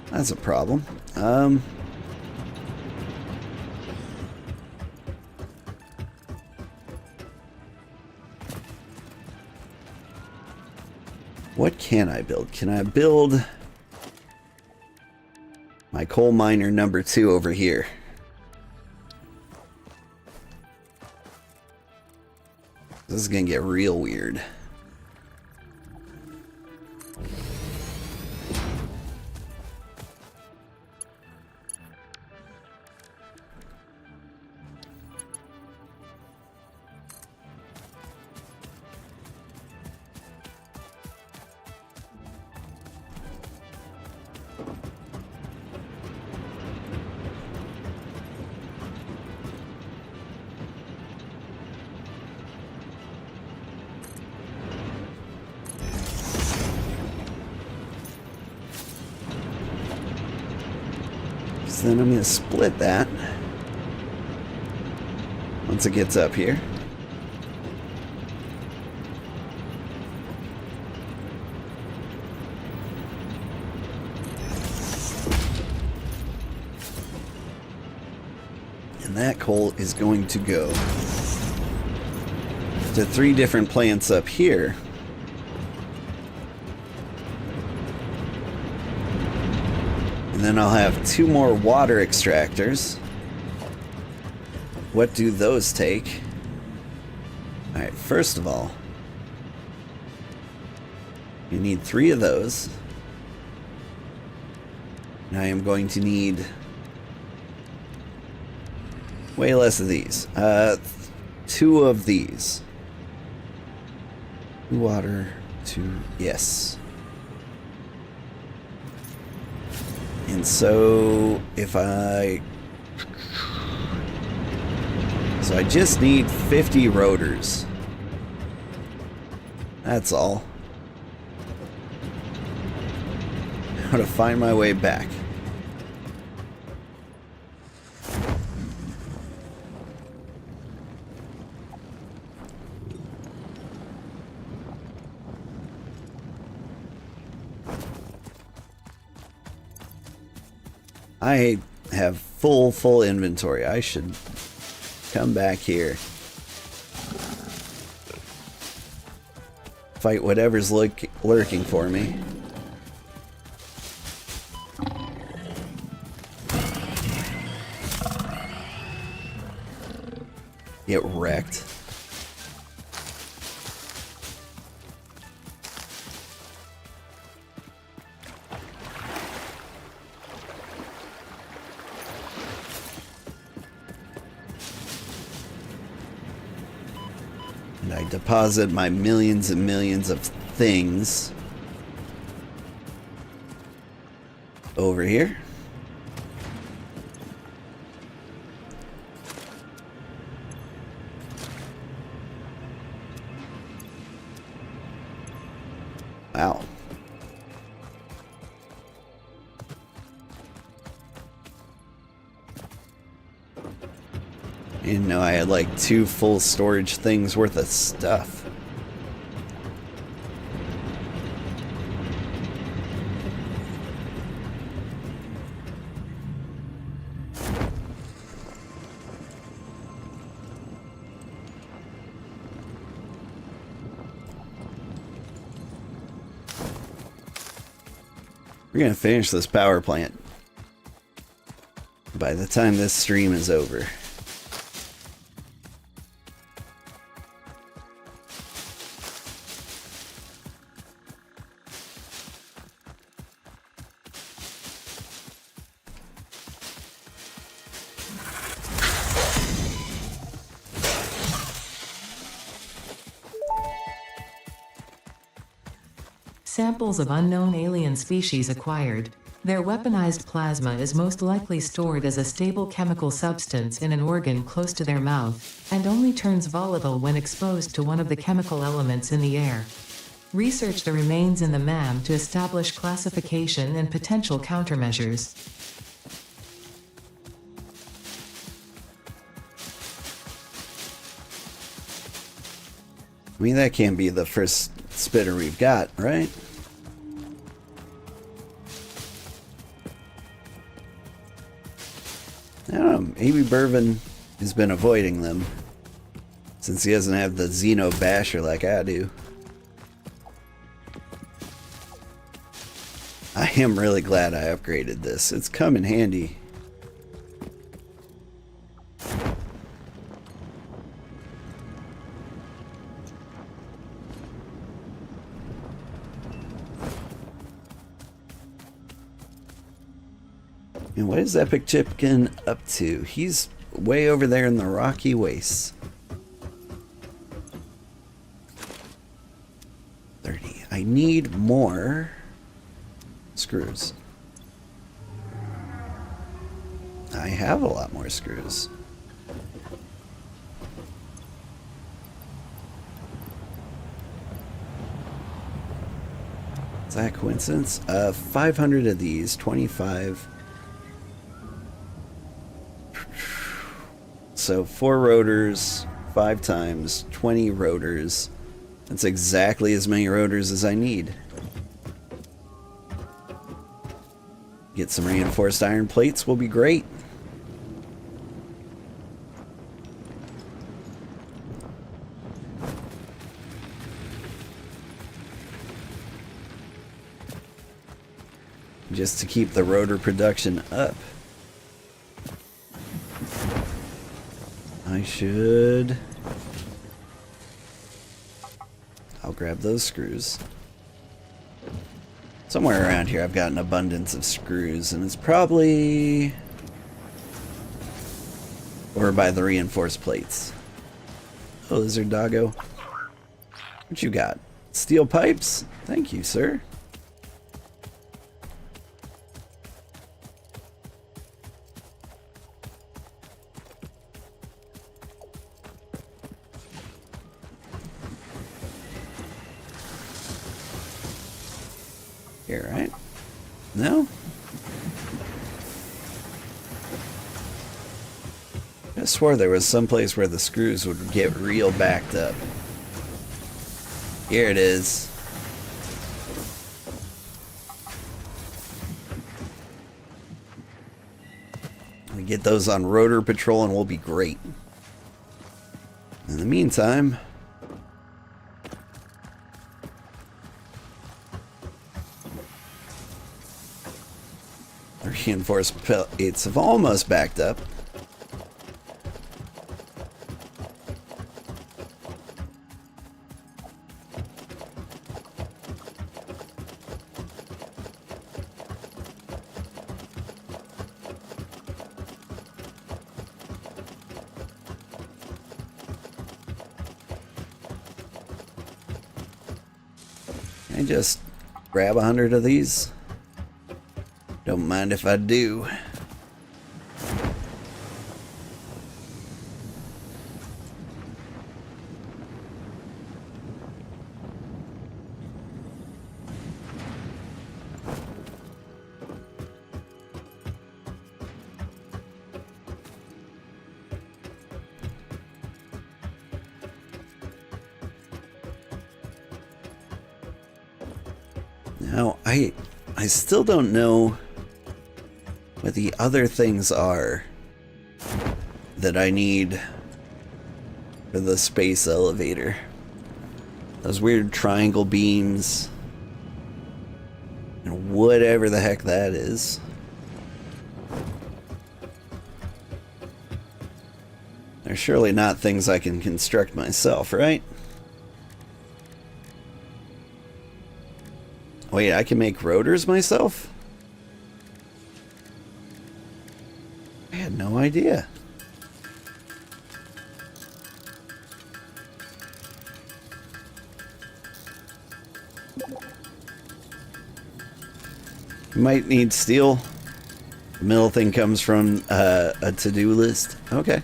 Speaker 1: That's a problem. What can I build? Can I build my coal miner number 2 over here? This is gonna get real weird. So then I'm going to split that once it gets up here. And that coal is going to go to 3 different plants up here. And then I'll have 2 more water extractors. What do those take? Alright, first of all, you need 3 of those. And I am going to need way less of these. 2 of these. Water, 2, yes. And so, if I... So I just need 50 rotors. That's all. How to find my way back. I have full inventory. I should come back here. Fight whatever's lurking for me. Get wrecked. And I deposit my millions and millions of things over here. Wow. I didn't know I had like 2 full storage things worth of stuff. We're gonna finish this power plant by the time this stream is over.
Speaker 2: Samples of unknown alien species acquired. Their weaponized plasma is most likely stored as a stable chemical substance in an organ close to their mouth, and only turns volatile when exposed to one of the chemical elements in the air. Research the remains in the MAM to establish classification and potential countermeasures.
Speaker 1: I mean, that can't be the first spitter we've got, right? I don't know, maybe Burvin has been avoiding them since he doesn't have the Xeno Basher like I do. I am really glad I upgraded this. It's come in handy. And what is Epic Chipkin up to? He's way over there in the rocky wastes. 30. I need more screws. I have a lot more screws. Is that a coincidence? 500 of these, 25. So 4 rotors, 5 times, 20 rotors. That's exactly as many rotors as I need. Get some reinforced iron plates will be great. Just to keep the rotor production up. I should... I'll grab those screws. Somewhere around here I've got an abundance of screws, and it's probably over by the reinforced plates. Oh, lizard doggo. What you got? Steel pipes? Thank you, sir. Here, right? No? I swore there was some place where the screws would get real backed up. Here it is. We get those on rotor patrol and we'll be great. In the meantime... reinforced plates have almost backed up. Can I just grab 100 of these? Don't mind if I do. Now, I still don't know what the other things are that I need for the space elevator. Those weird triangle beams and whatever the heck that is. They're surely not things I can construct myself, right? Wait, I can make rotors myself? I had no idea. You might need steel. The middle thing comes from a to-do list. Okay.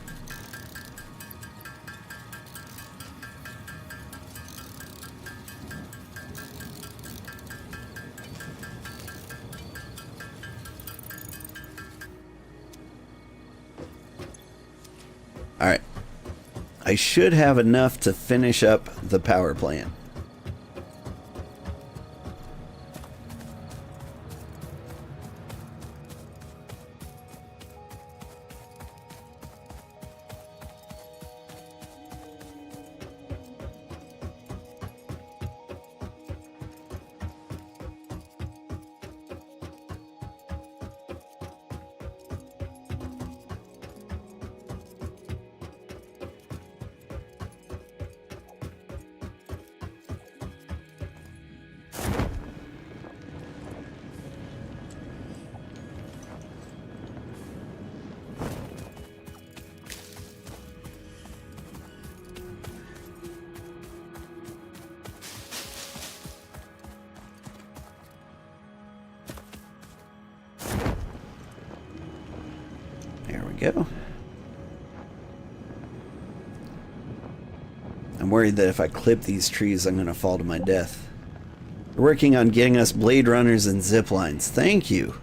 Speaker 1: I should have enough to finish up the power plant. There we go. I'm worried that if I clip these trees, I'm going to fall to my death. We're working on getting us Blade Runners and zip lines. Thank you.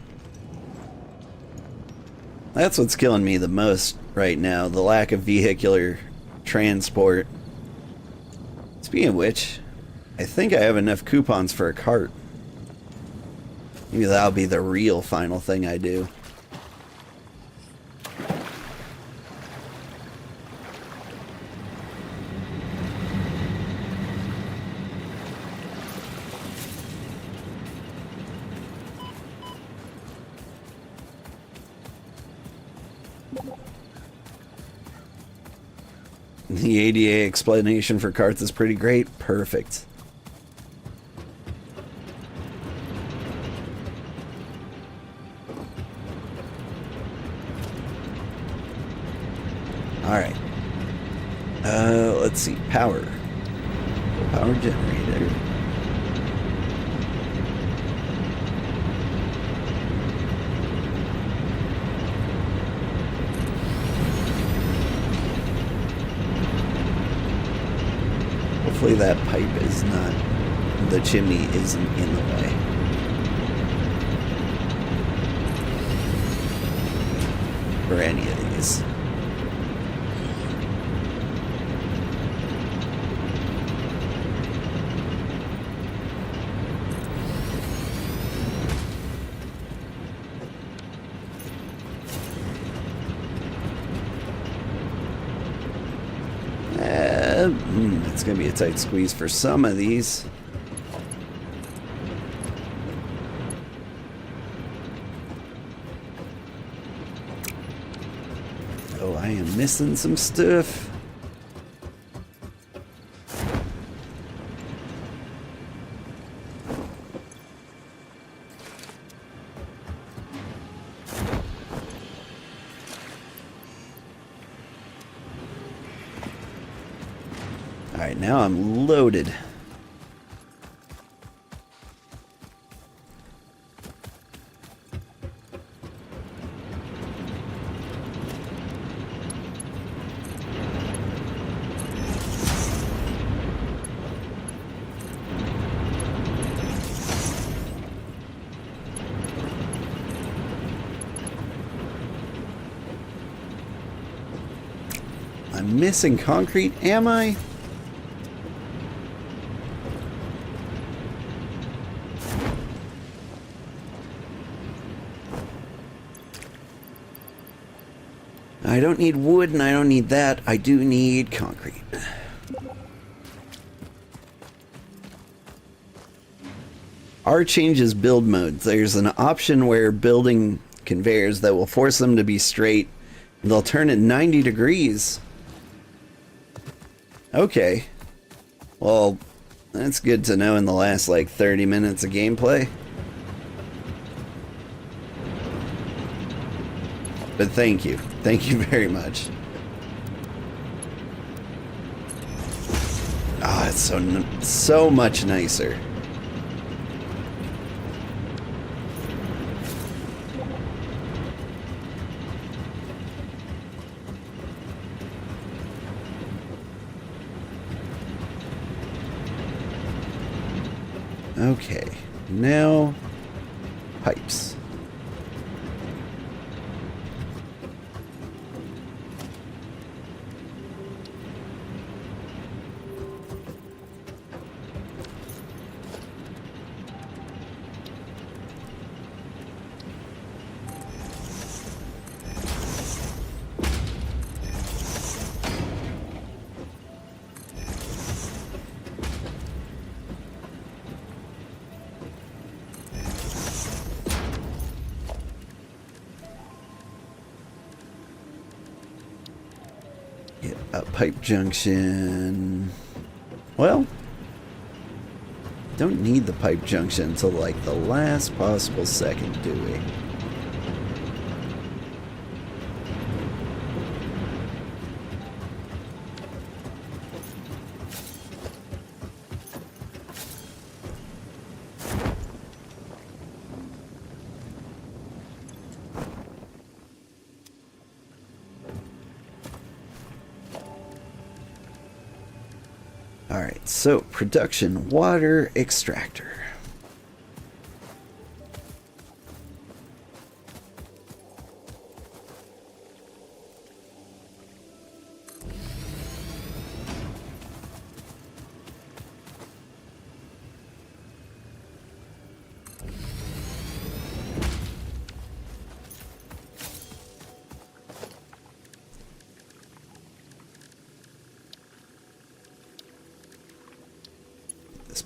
Speaker 1: That's what's killing me the most right now, the lack of vehicular transport. Speaking of which, I think I have enough coupons for a cart. Maybe that'll be the real final thing I do. The ADA explanation for carts is pretty great. Perfect. Alright. Let's see. Power. Power generator. Hopefully that pipe is not, the chimney isn't in the way. For any of these. It's going to be a tight squeeze for some of these. Oh, I am missing some stuff. Alright, now I'm loaded. I'm missing concrete, am I? I don't need wood and I don't need that. I do need concrete. R changes build modes. There's an option where building conveyors that will force them to be straight. They'll turn it 90 degrees. Okay. Well, that's good to know in the last like 30 minutes of gameplay. But thank you. Thank you very much. Ah, oh, it's so much nicer. Okay, now pipes. Pipe junction. Well, don't need the pipe junction until like the last possible second, do we? Alright, so production water extractor.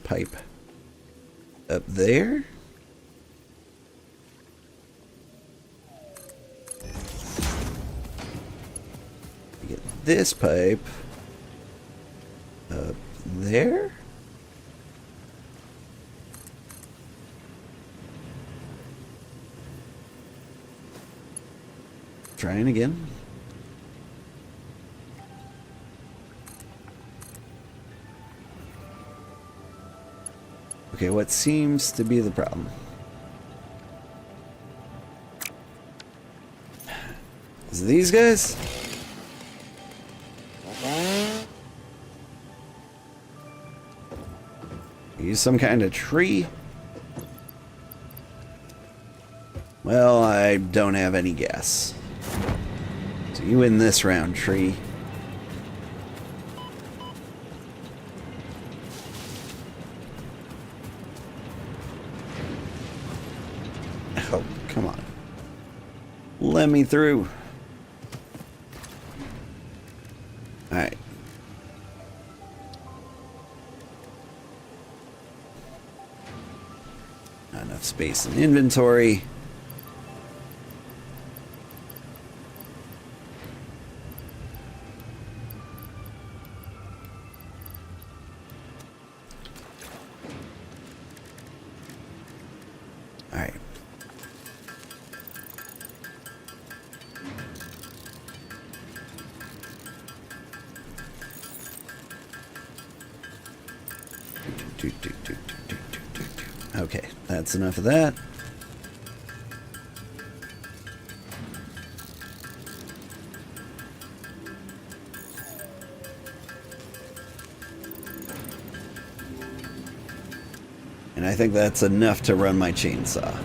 Speaker 1: Pipe up there. Get this pipe up there. Trying again. Okay, what seems to be the problem? Is it these guys? Use some kind of tree? Well, I don't have any guess. So you win this round, tree. Oh, come on. Let me through. Alright. Not enough space in inventory. Alright. Okay, that's enough of that. And I think that's enough to run my chainsaw.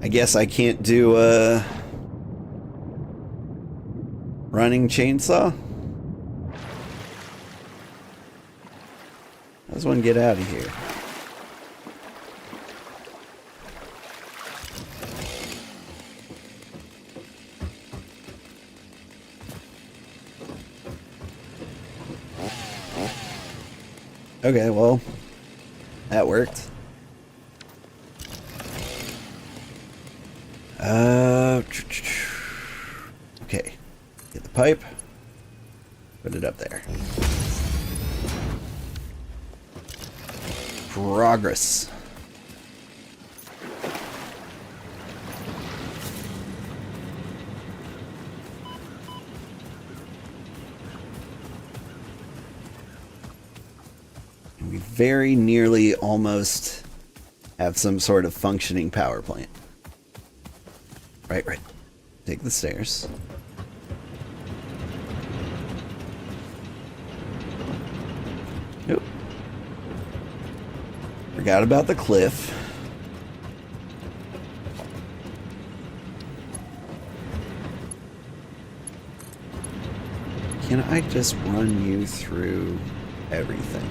Speaker 1: I guess I can't do a running chainsaw. How does one get out of here? Okay, well, that worked. Okay, get the pipe, put it up there. Progress. And we very nearly almost have some sort of functioning power plant. Right. Take the stairs. Nope. Forgot about the cliff. Can I just run you through everything?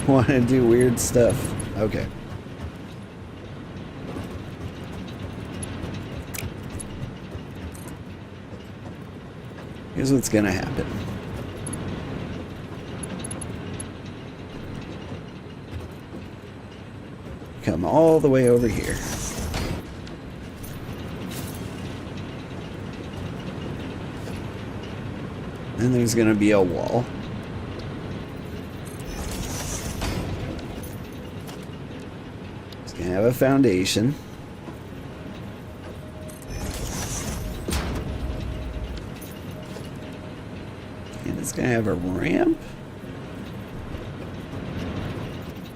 Speaker 1: Want to do weird stuff. Okay. Here's what's gonna happen. Come all the way over here. Then there's gonna be a wall. Have a foundation. And it's gonna have a ramp.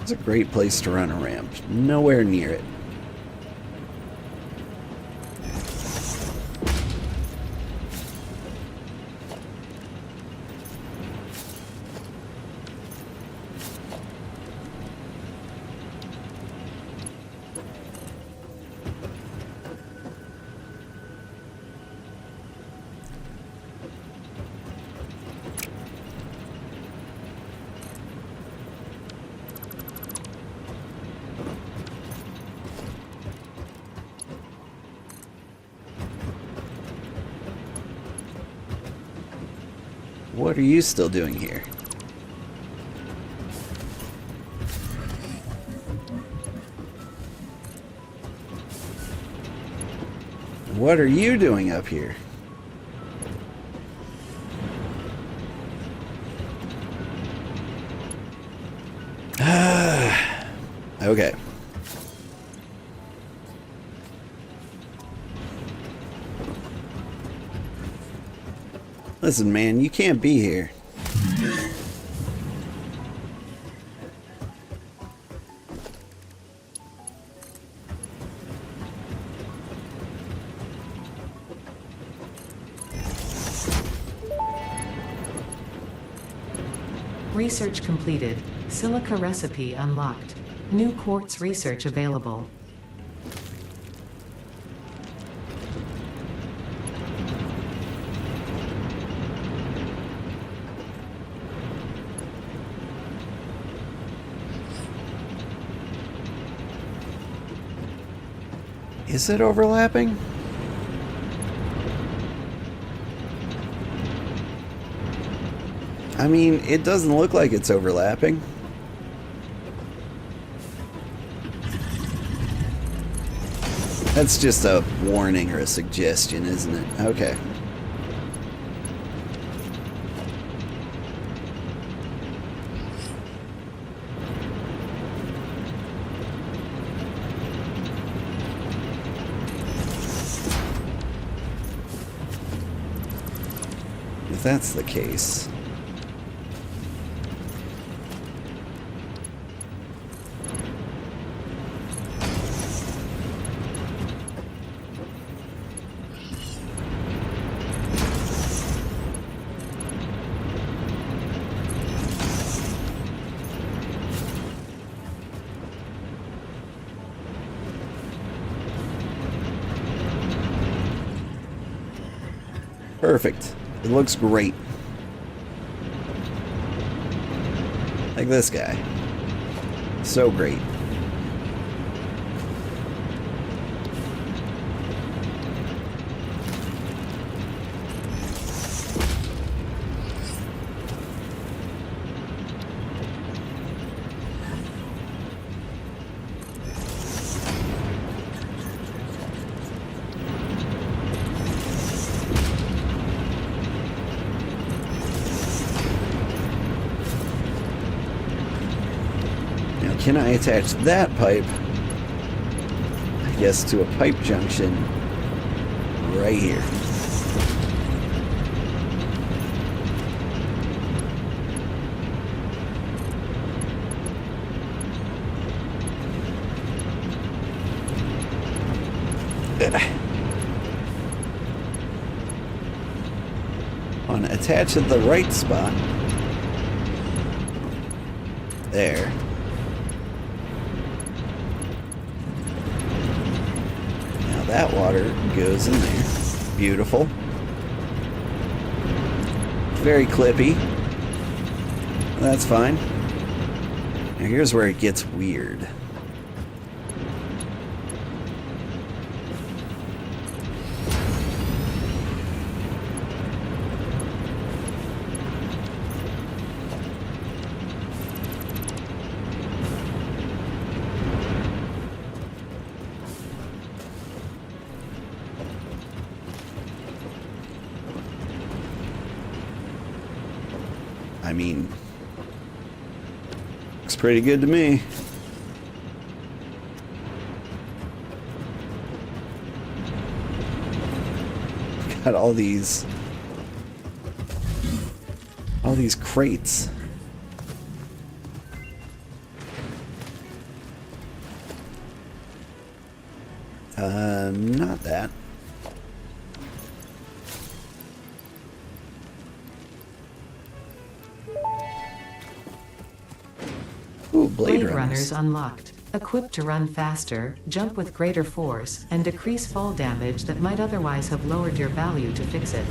Speaker 1: It's a great place to run a ramp. Nowhere near it. What are you still doing here? What are you doing up here? Okay. Listen, man, you can't be here.
Speaker 2: Research completed. Silica recipe unlocked. New quartz research available.
Speaker 1: Is it overlapping? I mean, it doesn't look like it's overlapping. That's just a warning or a suggestion, isn't it? Okay. If that's the case... Perfect. It looks great. Like this guy. So great. Can I attach that pipe, I guess, to a pipe junction right here? On attach at the right spot. There. Now that water goes in there. Beautiful. Very clippy. That's fine. Now here's where it gets weird. I mean, looks pretty good to me. Got all these crates. Not that. Ooh, Blade Runners
Speaker 2: unlocked. Equipped to run faster, jump with greater force, and decrease fall damage that might otherwise have lowered your value to fix it.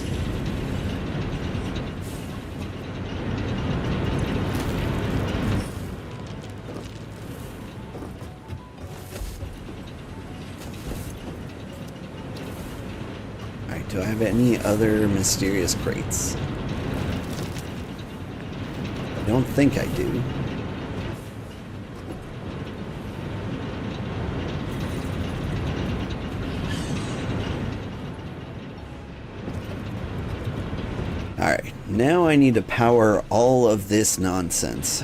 Speaker 1: Alright, do I have any other mysterious crates? I don't think I do. Alright, now I need to power all of this nonsense.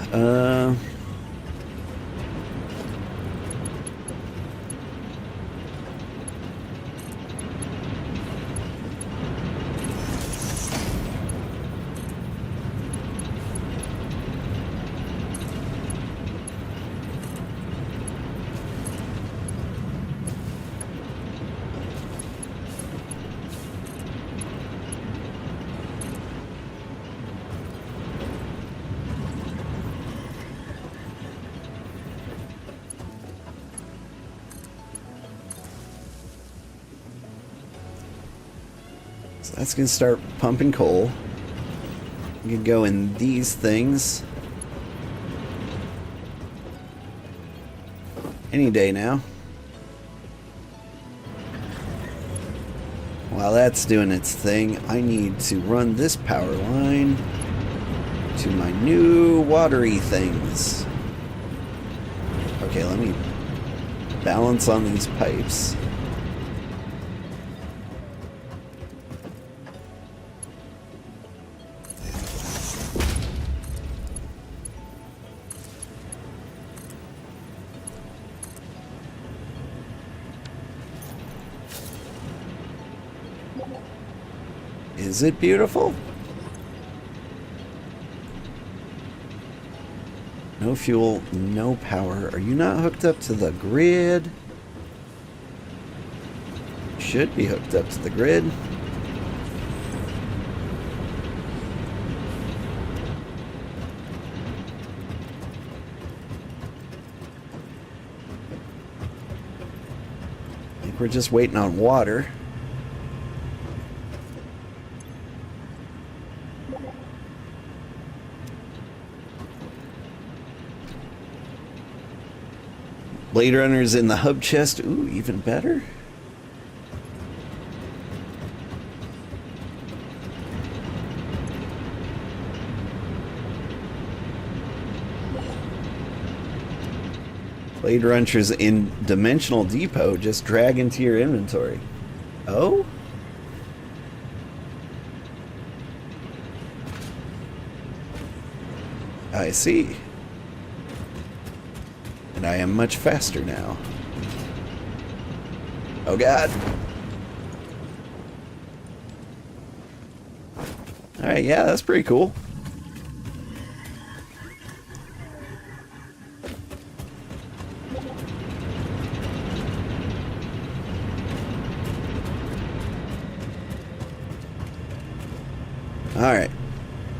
Speaker 1: So that's going to start pumping coal. You can go in these things. Any day now. While that's doing its thing, I need to run this power line to my new watery things. Okay, let me balance on these pipes. Is it beautiful? No fuel, no power. Are you not hooked up to the grid? Should be hooked up to the grid. I think we're just waiting on water. Blade Runners in the hub chest. Ooh, even better. Blade Runners in Dimensional Depot. Just drag into your inventory. Oh? I see. And I am much faster now. Oh god. Alright, yeah, that's pretty cool. Alright.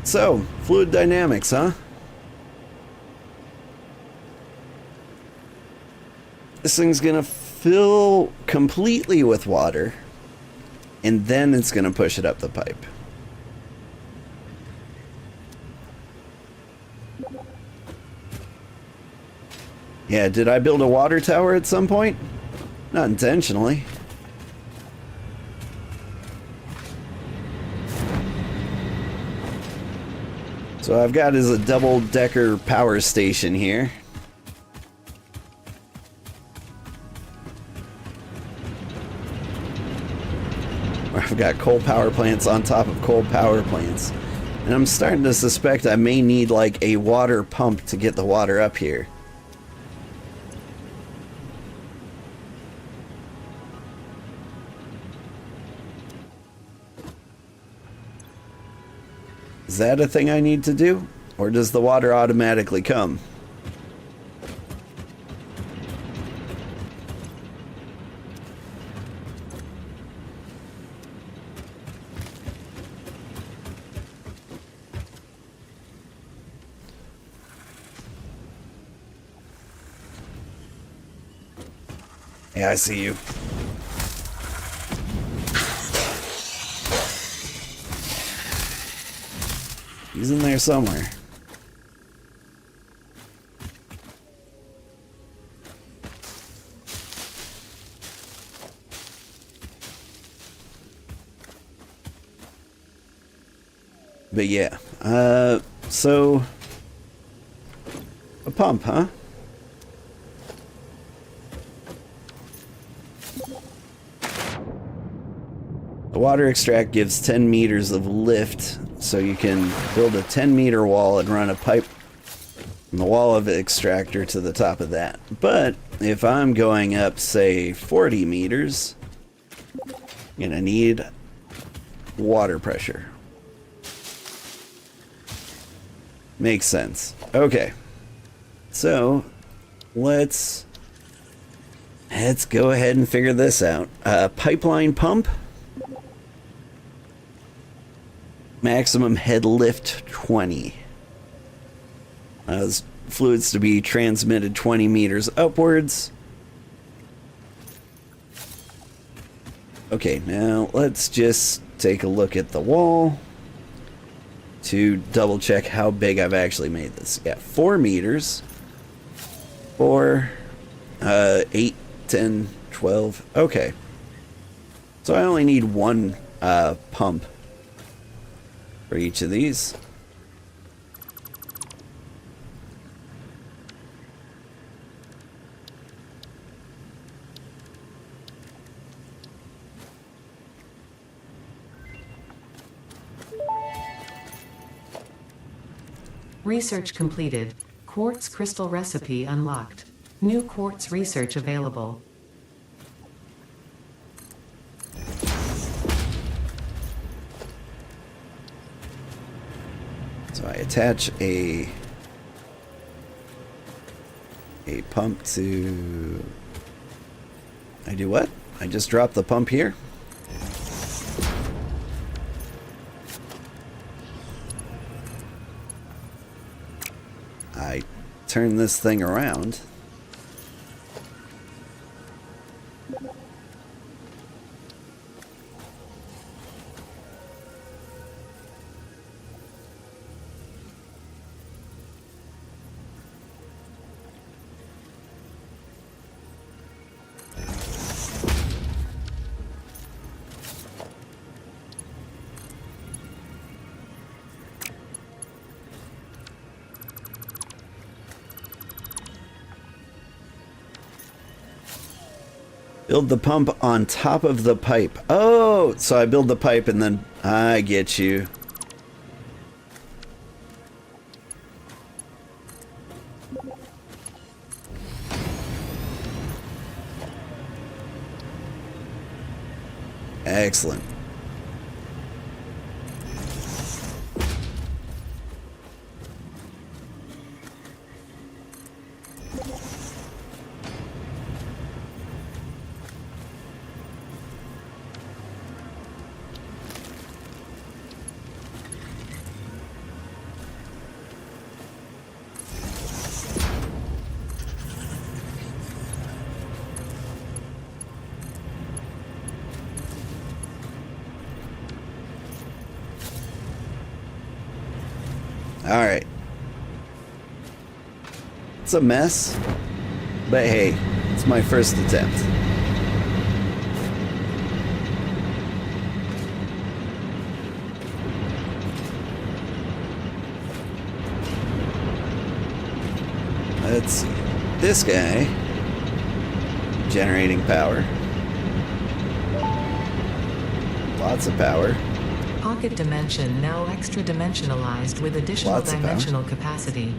Speaker 1: So, fluid dynamics, huh? This thing's gonna fill completely with water, and then it's gonna push it up the pipe. Yeah, did I build a water tower at some point? Not intentionally. So I've got is a double-decker power station here. Where I've got coal power plants on top of coal power plants. And I'm starting to suspect I may need like a water pump to get the water up here. Is that a thing I need to do? Or does the water automatically come? Yeah, I see you. He's in there somewhere. But yeah, so a pump, huh? The water extract gives 10 meters of lift, so you can build a 10-meter wall and run a pipe from the wall of the extractor to the top of that. But if I'm going up, say, 40 meters, I'm gonna need water pressure. Makes sense. Okay. So, let's go ahead and figure this out. Pipeline pump. Maximum head lift 20. Fluids to be transmitted 20 meters upwards. Okay, now let's just take a look at the wall to double check how big I've actually made this. Yeah, 4 meters. 4, 8, 10, 12. Okay. So I only need one pump for each of these.
Speaker 2: Research completed. Quartz crystal recipe unlocked. New quartz research available.
Speaker 1: So I attach a pump to... I do what? I just drop the pump here? I turn this thing around. Build the pump on top of the pipe. Oh, so I build the pipe and then I get you. Excellent. Alright. It's a mess, but hey, it's my first attempt. Let's see. This guy generating power. Lots of power.
Speaker 2: Pocket dimension now extra dimensionalized with additional
Speaker 1: Lots of power.
Speaker 2: dimensional capacity.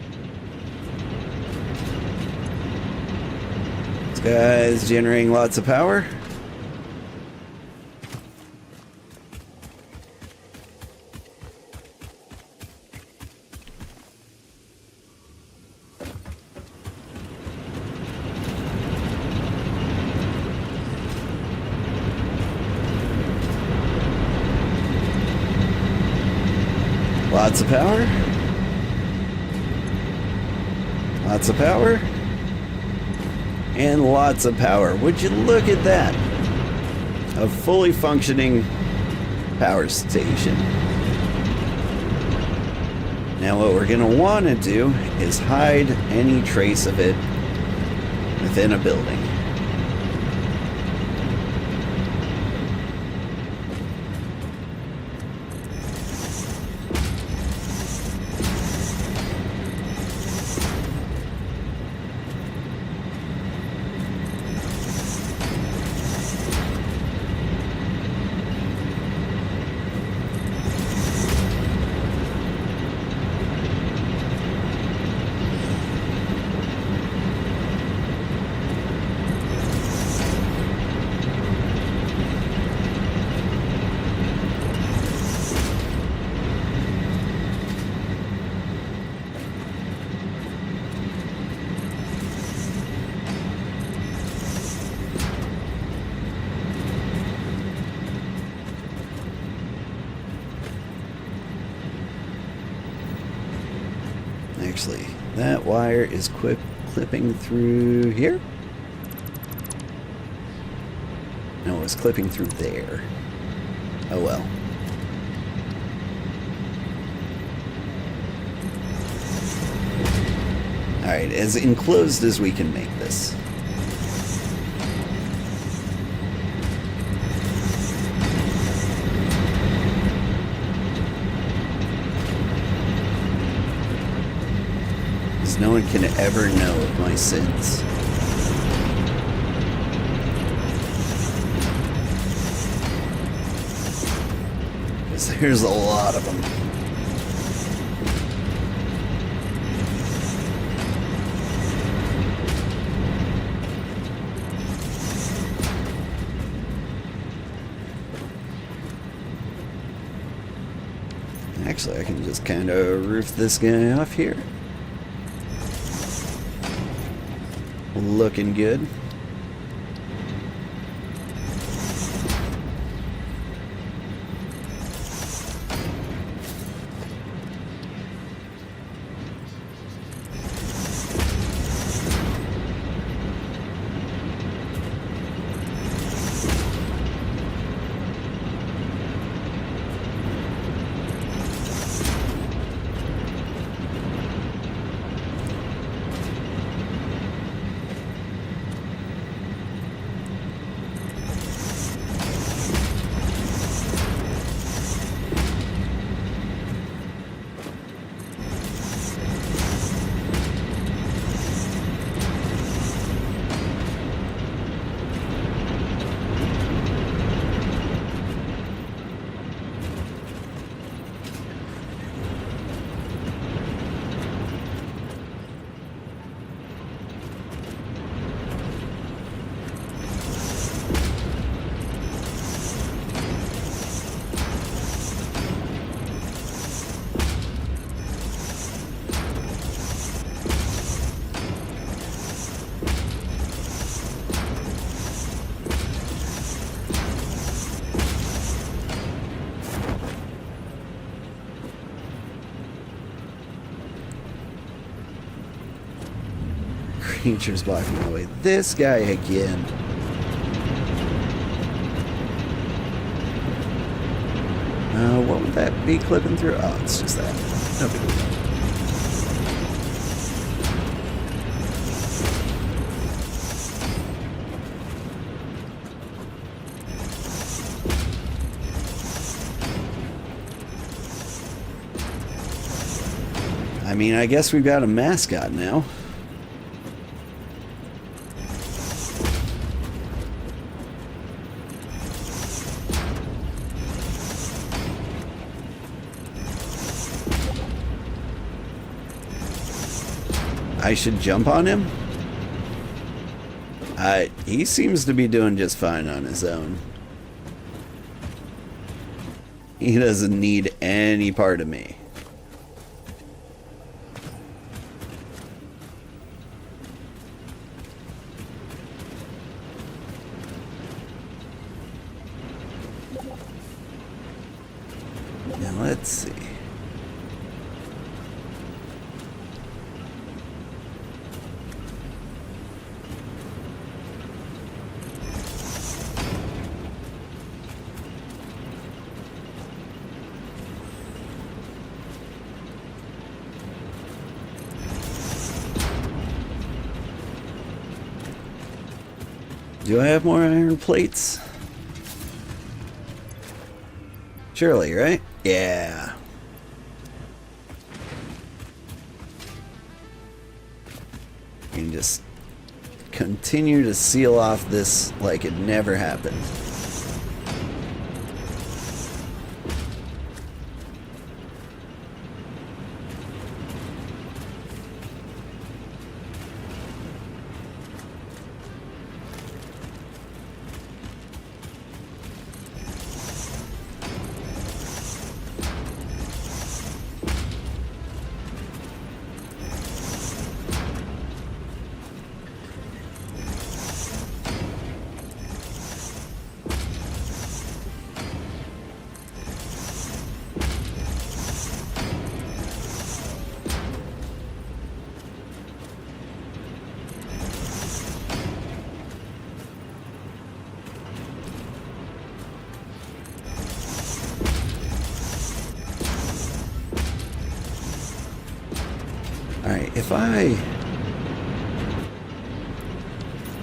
Speaker 1: This guy's generating lots of power. Lots of power. Lots of power. And lots of power. Would you look at that? A fully functioning power station. Now what we're going to want to do is hide any trace of it within a building. Actually, that wire is clipping through here? No, it's clipping through there. Oh well. Alright, as enclosed as we can make this. No one can ever know of my sins. Because there's a lot of them. Actually, I can just kind of roof this guy off here. Looking good. Creatures blocking my way. This guy again. What would that be clipping through? Oh, it's just that. No big deal. I mean, I guess we've got a mascot now. I should jump on him? He seems to be doing just fine on his own. He doesn't need any part of me. Now let's see. Do I have more iron plates? Surely, right? Yeah. You can just continue to seal off this like it never happened. Alright, if I...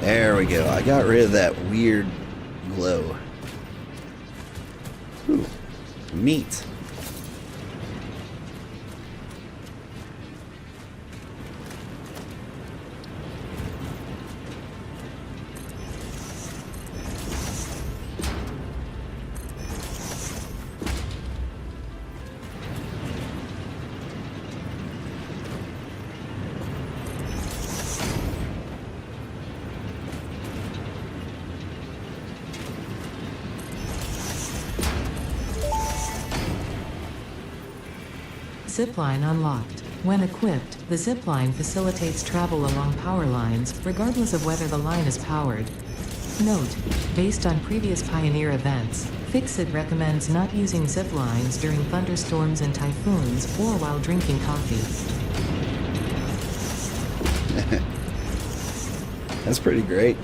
Speaker 1: There we go. I got rid of that weird glow. Ooh, meat.
Speaker 2: Zipline unlocked. When equipped, the zipline facilitates travel along power lines, regardless of whether the line is powered. Note: based on previous Pioneer events, Fixit recommends not using ziplines during thunderstorms and typhoons or while drinking coffee.
Speaker 1: That's pretty great.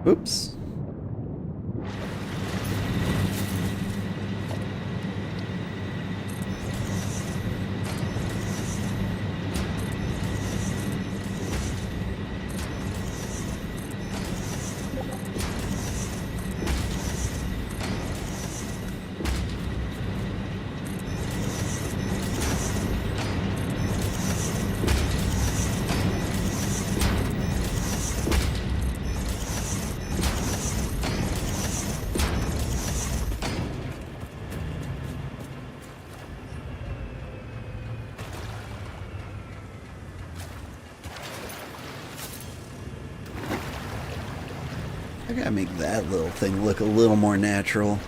Speaker 1: Oops. I gotta make that little thing look a little more natural.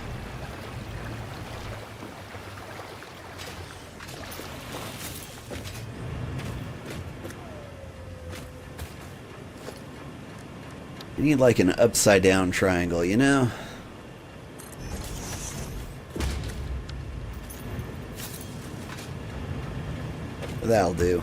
Speaker 1: You need like an upside down triangle, you know? That'll do.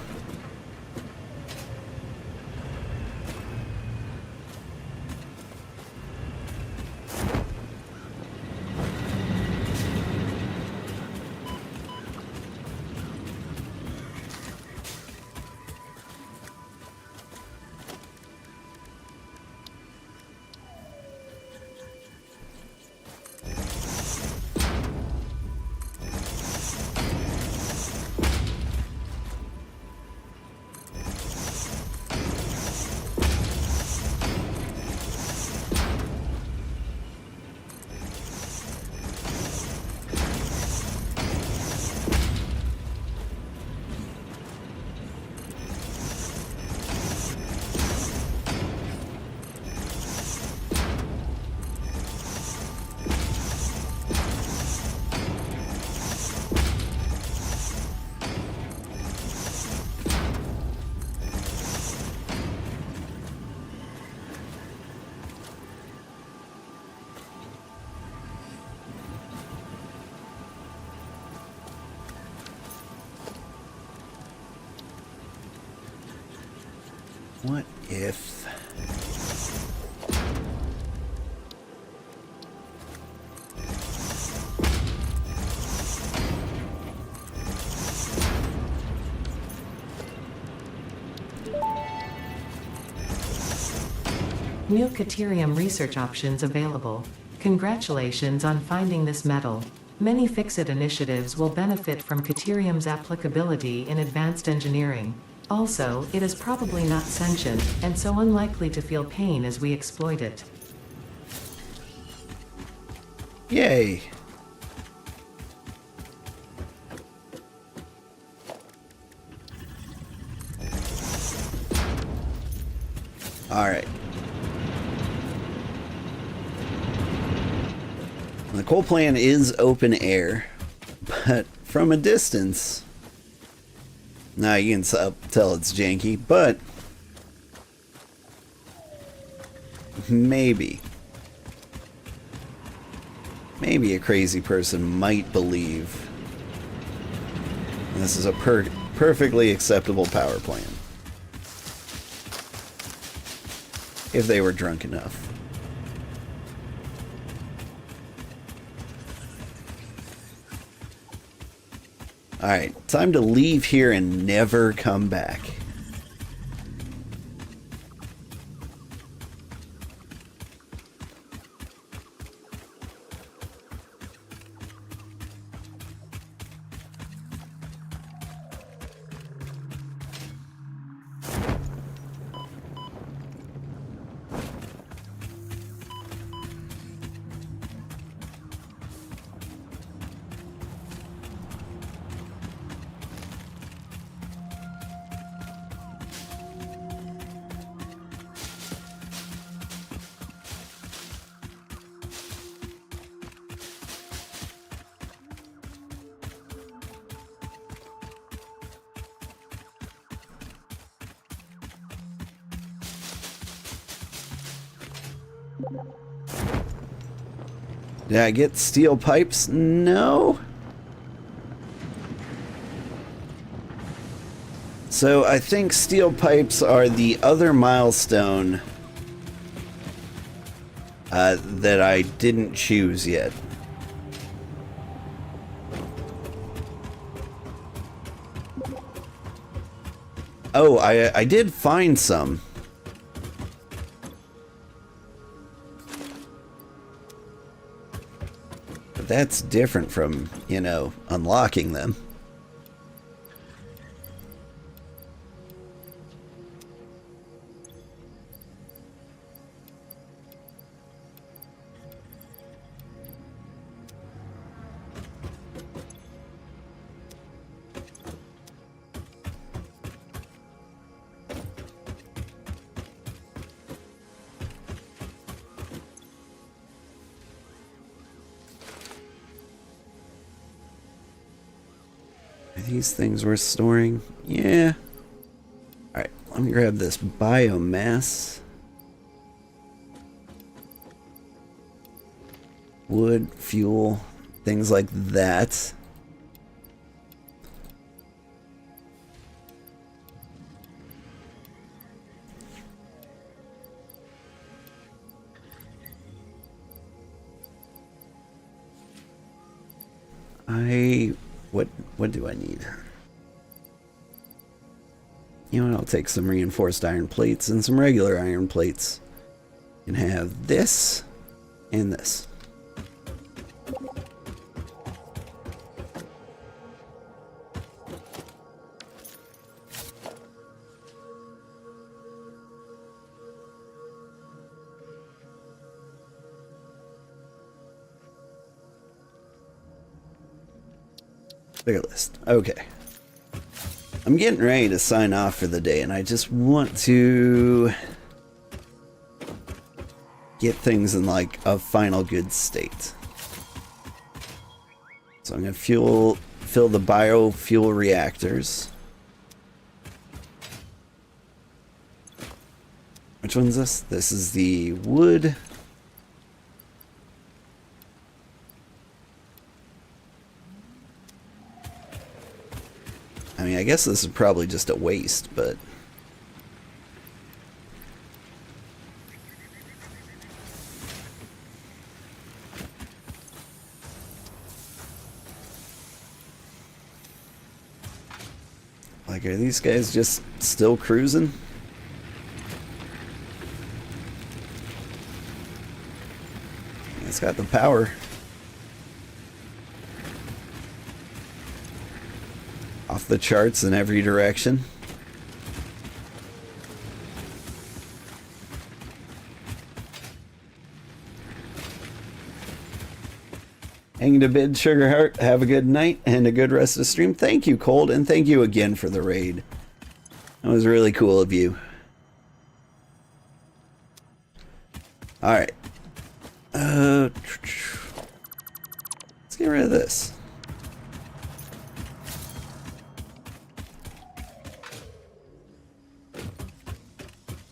Speaker 1: What if...
Speaker 2: New Caterium research options available. Congratulations on finding this metal. Many Fix-It initiatives will benefit from Caterium's applicability in advanced engineering. Also, it is probably not sentient, and so unlikely to feel pain as we exploit it.
Speaker 1: Yay! Alright. The coal plant is open air, but from a distance... Now you can tell it's janky, but... Maybe a crazy person might believe this is a perfectly acceptable power plant. If they were drunk enough. Alright, time to leave here and never come back. Did I get steel pipes? No. So I think steel pipes are the other milestone that I didn't choose yet. Oh, I did find some. But that's different from, you know, unlocking them. these things worth storing? Yeah. Alright, let me grab this biomass. Wood, fuel, things like that. What do I need? You know what, I'll take some reinforced iron plates and some regular iron plates. And have this and this. Bigger list. Okay. I'm getting ready to sign off for the day, and I just want to get things in like a final good state. So I'm going to fill the biofuel reactors. Which one's this? This is the wood. I mean, I guess this is probably just a waste, but... Like, are these guys just still cruising? It's got the power. Off the charts in every direction. Hanging to bid, Sugarheart. Have a good night and a good rest of the stream. Thank you, Cold, and thank you again for the raid. That was really cool of you. Alright. Let's get rid of this.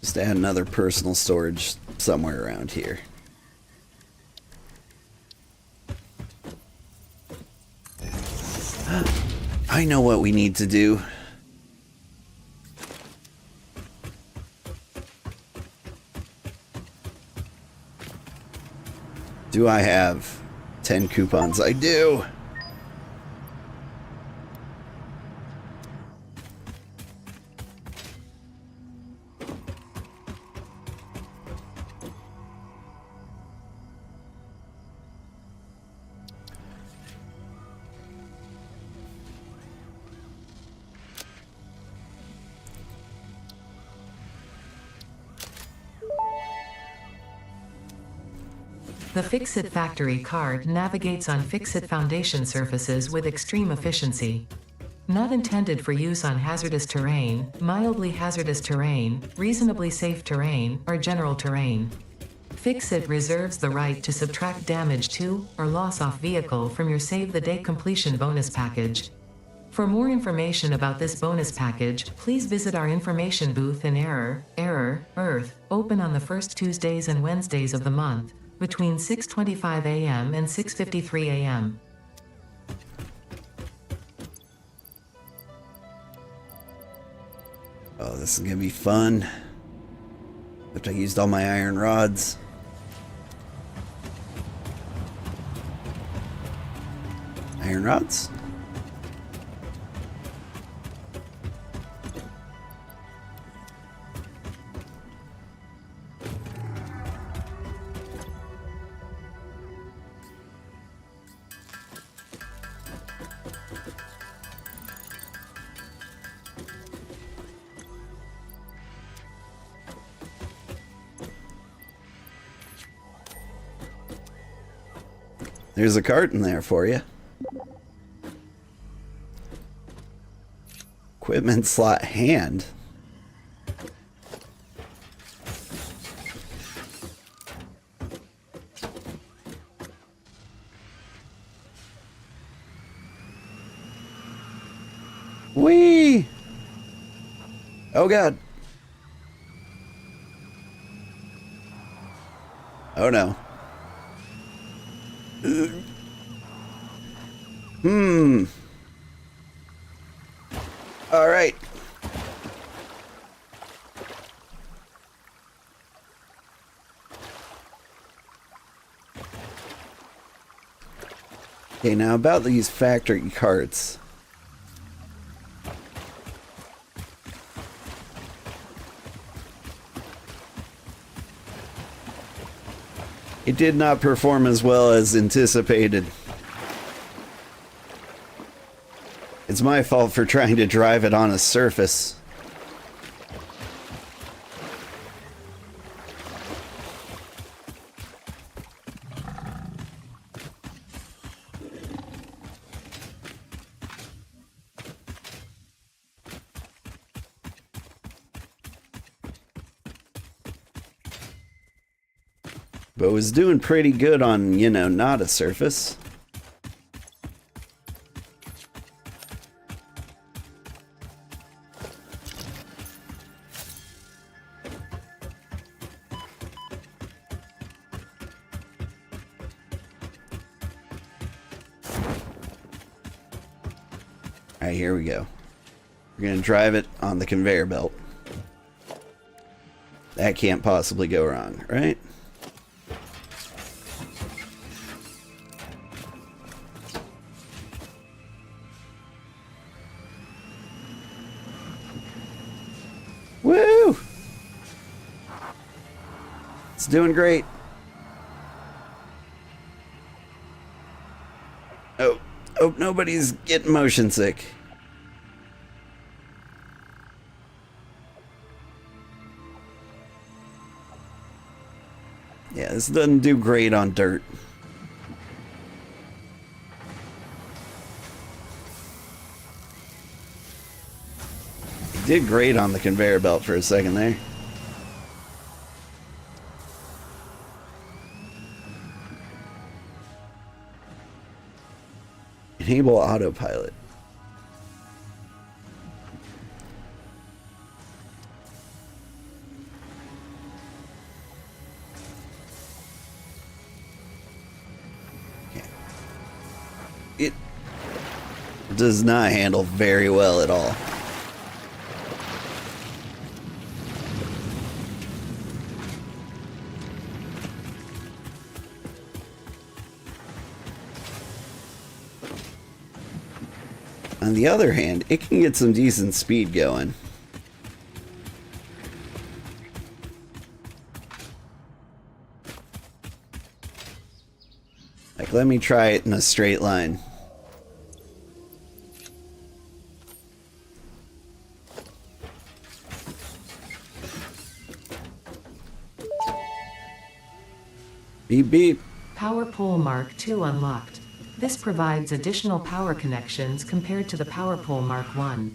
Speaker 1: Just add another personal storage somewhere around here. I know what we need to do. Do I have 10 coupons? I do.
Speaker 2: The Fix-It Factory card navigates on Fix-It Foundation surfaces with extreme efficiency. Not intended for use on hazardous terrain, mildly hazardous terrain, reasonably safe terrain, or general terrain. Fix-It reserves the right to subtract damage to, or loss off vehicle from your Save the Day completion bonus package. For more information about this bonus package, please visit our information booth in Earth, open on the first Tuesdays and Wednesdays of the month, between 6:25 a.m. and 6:53 a.m.
Speaker 1: Oh, this is gonna be fun. But I used all my iron rods. Iron rods? There's a cart in there for you. Equipment slot hand. Whee! Oh god. Oh no. All right. Okay, now about these factory carts. It did not perform as well as anticipated. It's my fault for trying to drive it on a surface. But it was doing pretty good on, you know, not a surface. Alright, here we go. We're gonna drive it on the conveyor belt. That can't possibly go wrong, right? Woo! It's doing great. Oh, hope nobody's getting motion sick. Yeah, this doesn't do great on dirt. It did great on the conveyor belt for a second there. Enable autopilot. It does not handle very well at all. On the other hand, it can get some decent speed going. Like, let me try it in a straight line. Beep beep.
Speaker 2: Power pole Mark II unlocked. This provides additional power connections compared to the Power Pole Mark I.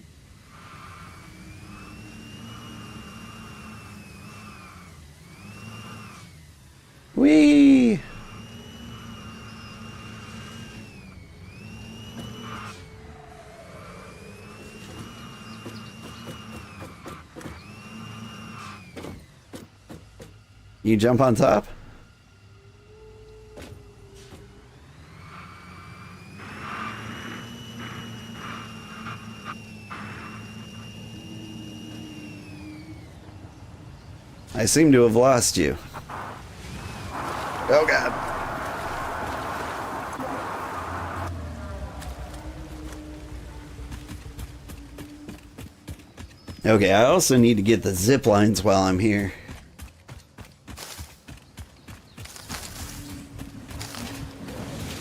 Speaker 1: Whee! You jump on top? I seem to have lost you. Oh god. Okay, I also need to get the zip lines while I'm here.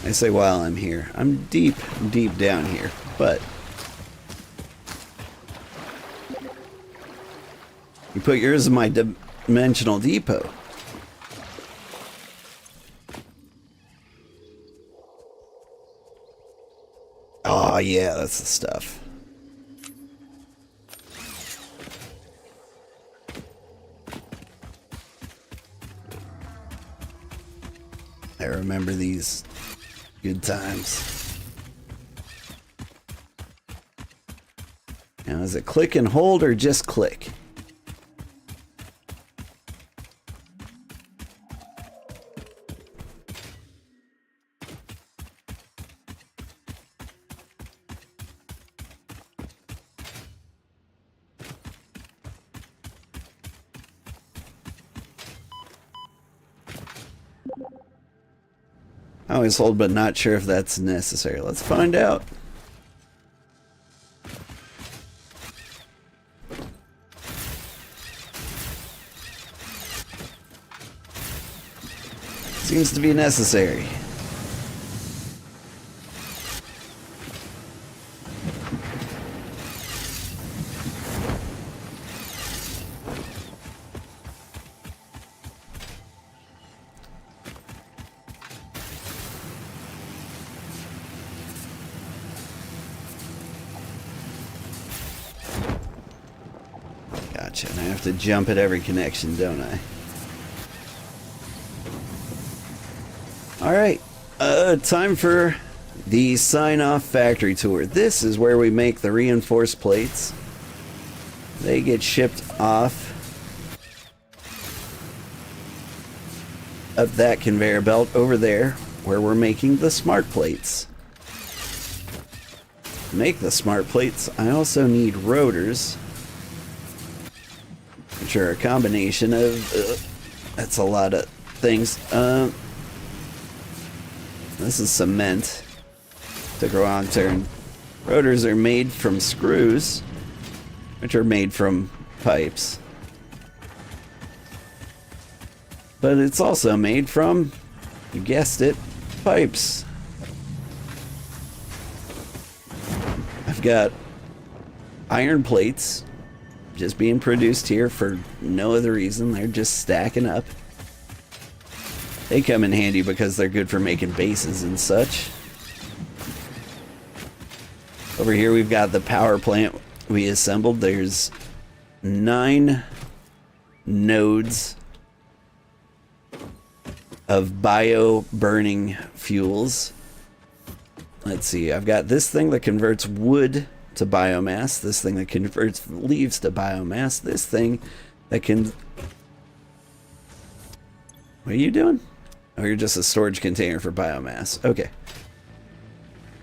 Speaker 1: I say while I'm here. I'm deep down here, but you put yours in my dimensional depot. Oh yeah, that's the stuff. I remember these good times. Now, is it click and hold or just click? I always hold, but not sure if that's necessary. Let's find out. Seems to be necessary. Gotcha, and I have to jump at every connection, don't I? Alright, time for the sign-off factory tour. This is where we make the reinforced plates. They get shipped off up that conveyor belt over there, where we're making the smart plates. To make the smart plates, I also need rotors, which are a combination of, that's a lot of things. This is cement. Took a wrong turn. Rotors are made from screws, which are made from pipes. But it's also made from, you guessed it, pipes. I've got iron plates just being produced here for no other reason. They're just stacking up. They come in handy because they're good for making bases and such. Over here we've got the power plant we assembled. There's 9 nodes of bio-burning fuels. Let's see, I've got this thing that converts wood to biomass, this thing that converts leaves to biomass, this thing that can... What are you doing? Oh, you're just a storage container for biomass. Okay.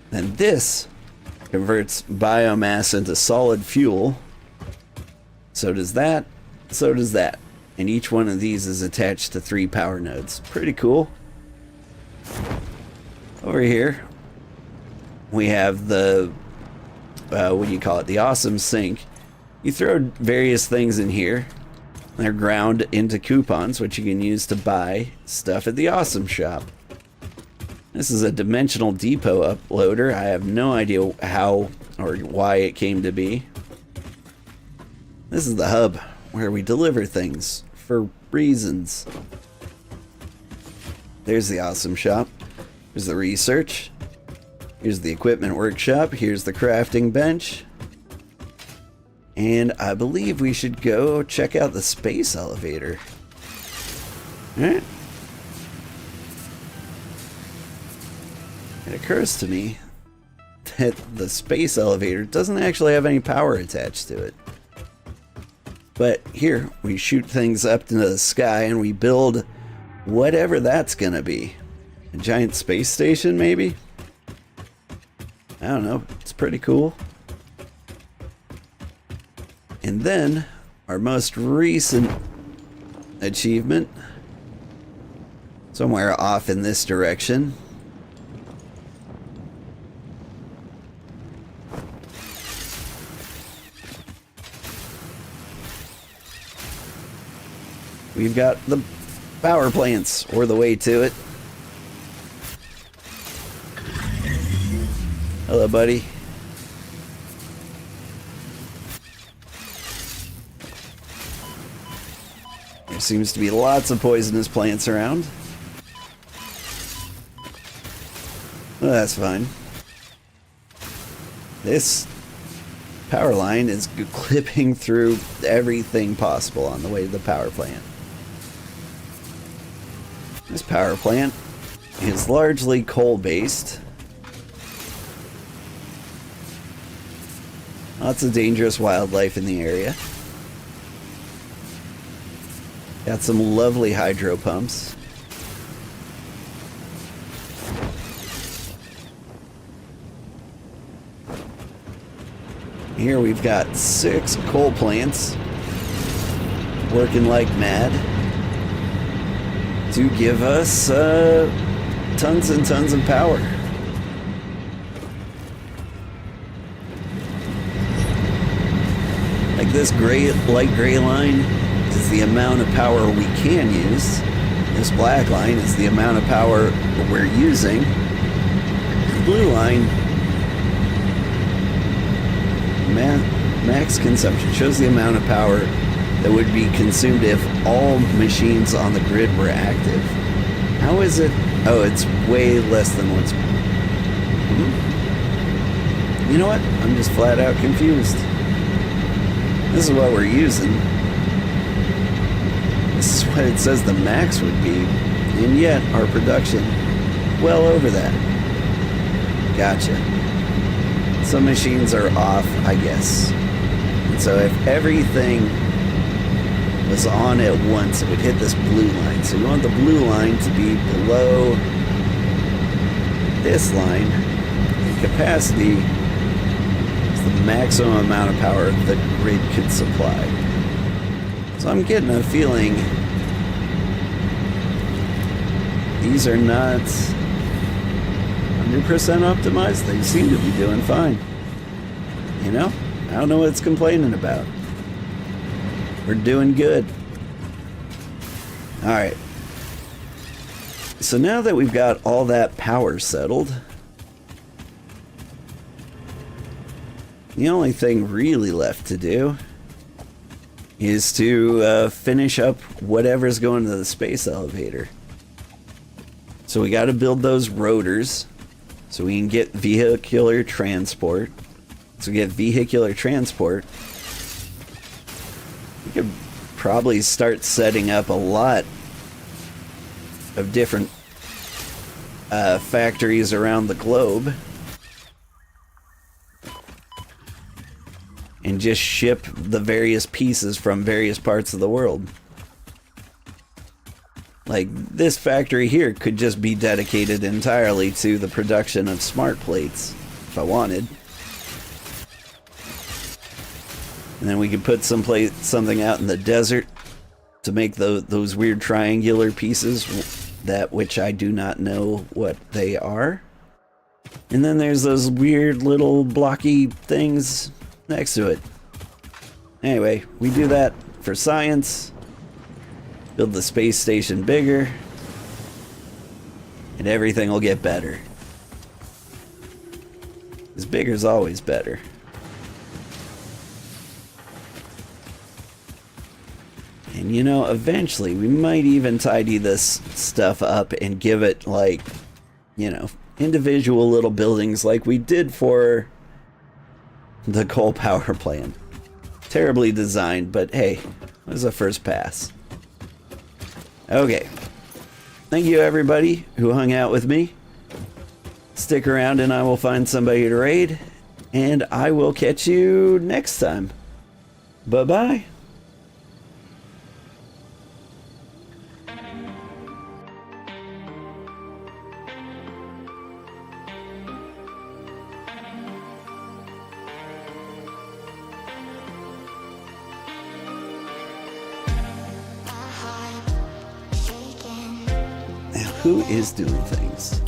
Speaker 1: Then this converts biomass into solid fuel. So does that. So does that. And each one of these is attached to 3 power nodes. Pretty cool. Over here, we have the, what do you call it? The awesome sink. You throw various things in here. They're ground into coupons, which you can use to buy stuff at the Awesome Shop. This is a dimensional depot uploader. I have no idea how or why it came to be. This is the hub where we deliver things for reasons. There's the Awesome Shop. Here's the research. Here's the equipment workshop. Here's the crafting bench. And I believe we should go check out the space elevator. Alright. It occurs to me that the space elevator doesn't actually have any power attached to it. But here, we shoot things up into the sky and we build whatever that's gonna be. A giant space station, maybe? I don't know. It's pretty cool. And then, our most recent achievement, somewhere off in this direction. We've got the power plants, or the way to it. Hello, buddy. There seems to be lots of poisonous plants around. Well, that's fine. This power line is clipping through everything possible on the way to the power plant. This power plant is largely coal-based. Lots of dangerous wildlife in the area. Got some lovely hydro pumps. Here we've got 6 coal plants working like mad to give us tons and tons of power. Like this light gray line is the amount of power we can use. This black line is the amount of power we're using. The blue line, max consumption, shows the amount of power that would be consumed if all machines on the grid were active. How is it? Oh, it's way less than what's... You know what? I'm just flat out confused. This is what we're using. This is what it says the max would be, and yet our production well over that. Gotcha. Some machines are off, I guess. And so if everything was on at once, it would hit this blue line. So we want the blue line to be below this line. And capacity is the maximum amount of power the grid could supply. So I'm getting a feeling these are not 100% optimized. They seem to be doing fine. You know? I don't know what it's complaining about. We're doing good. Alright. So now that we've got all that power settled, the only thing really left to do is to finish up whatever's going to the space elevator. So we got to build those rotors so we can get vehicular transport. So we get vehicular transport. We could probably start setting up a lot of different factories around the globe and just ship the various pieces from various parts of the world. Like, this factory here could just be dedicated entirely to the production of smart plates, if I wanted. And then we could put something out in the desert to make those weird triangular pieces, which I do not know what they are. And then there's those weird little blocky things next to it. Anyway, we do that for science. Build the space station bigger, and everything will get better. Because bigger is always better. And you know, eventually we might even tidy this stuff up and give it, like, you know, individual little buildings like we did for the coal power plant. Terribly designed, but hey, it was a first pass. Okay. Thank you everybody who hung out with me. Stick around and I will find somebody to raid. And I will catch you next time. Bye-bye. Who is doing things?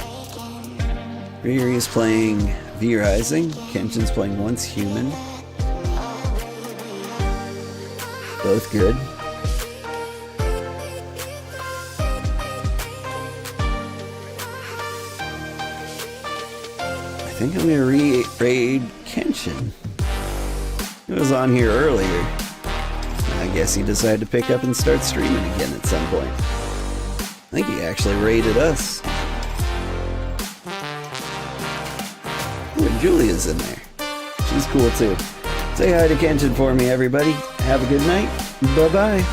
Speaker 1: Riri is playing V Rising. Kenshin's playing Once Human. Both good. I think I'm gonna raid Kenshin. He was on here earlier. I guess he decided to pick up and start streaming again at some point. I think he actually raided us. Ooh, and Julia's in there. She's cool too. Say hi to Kenshin for me, everybody. Have a good night. Bye-bye.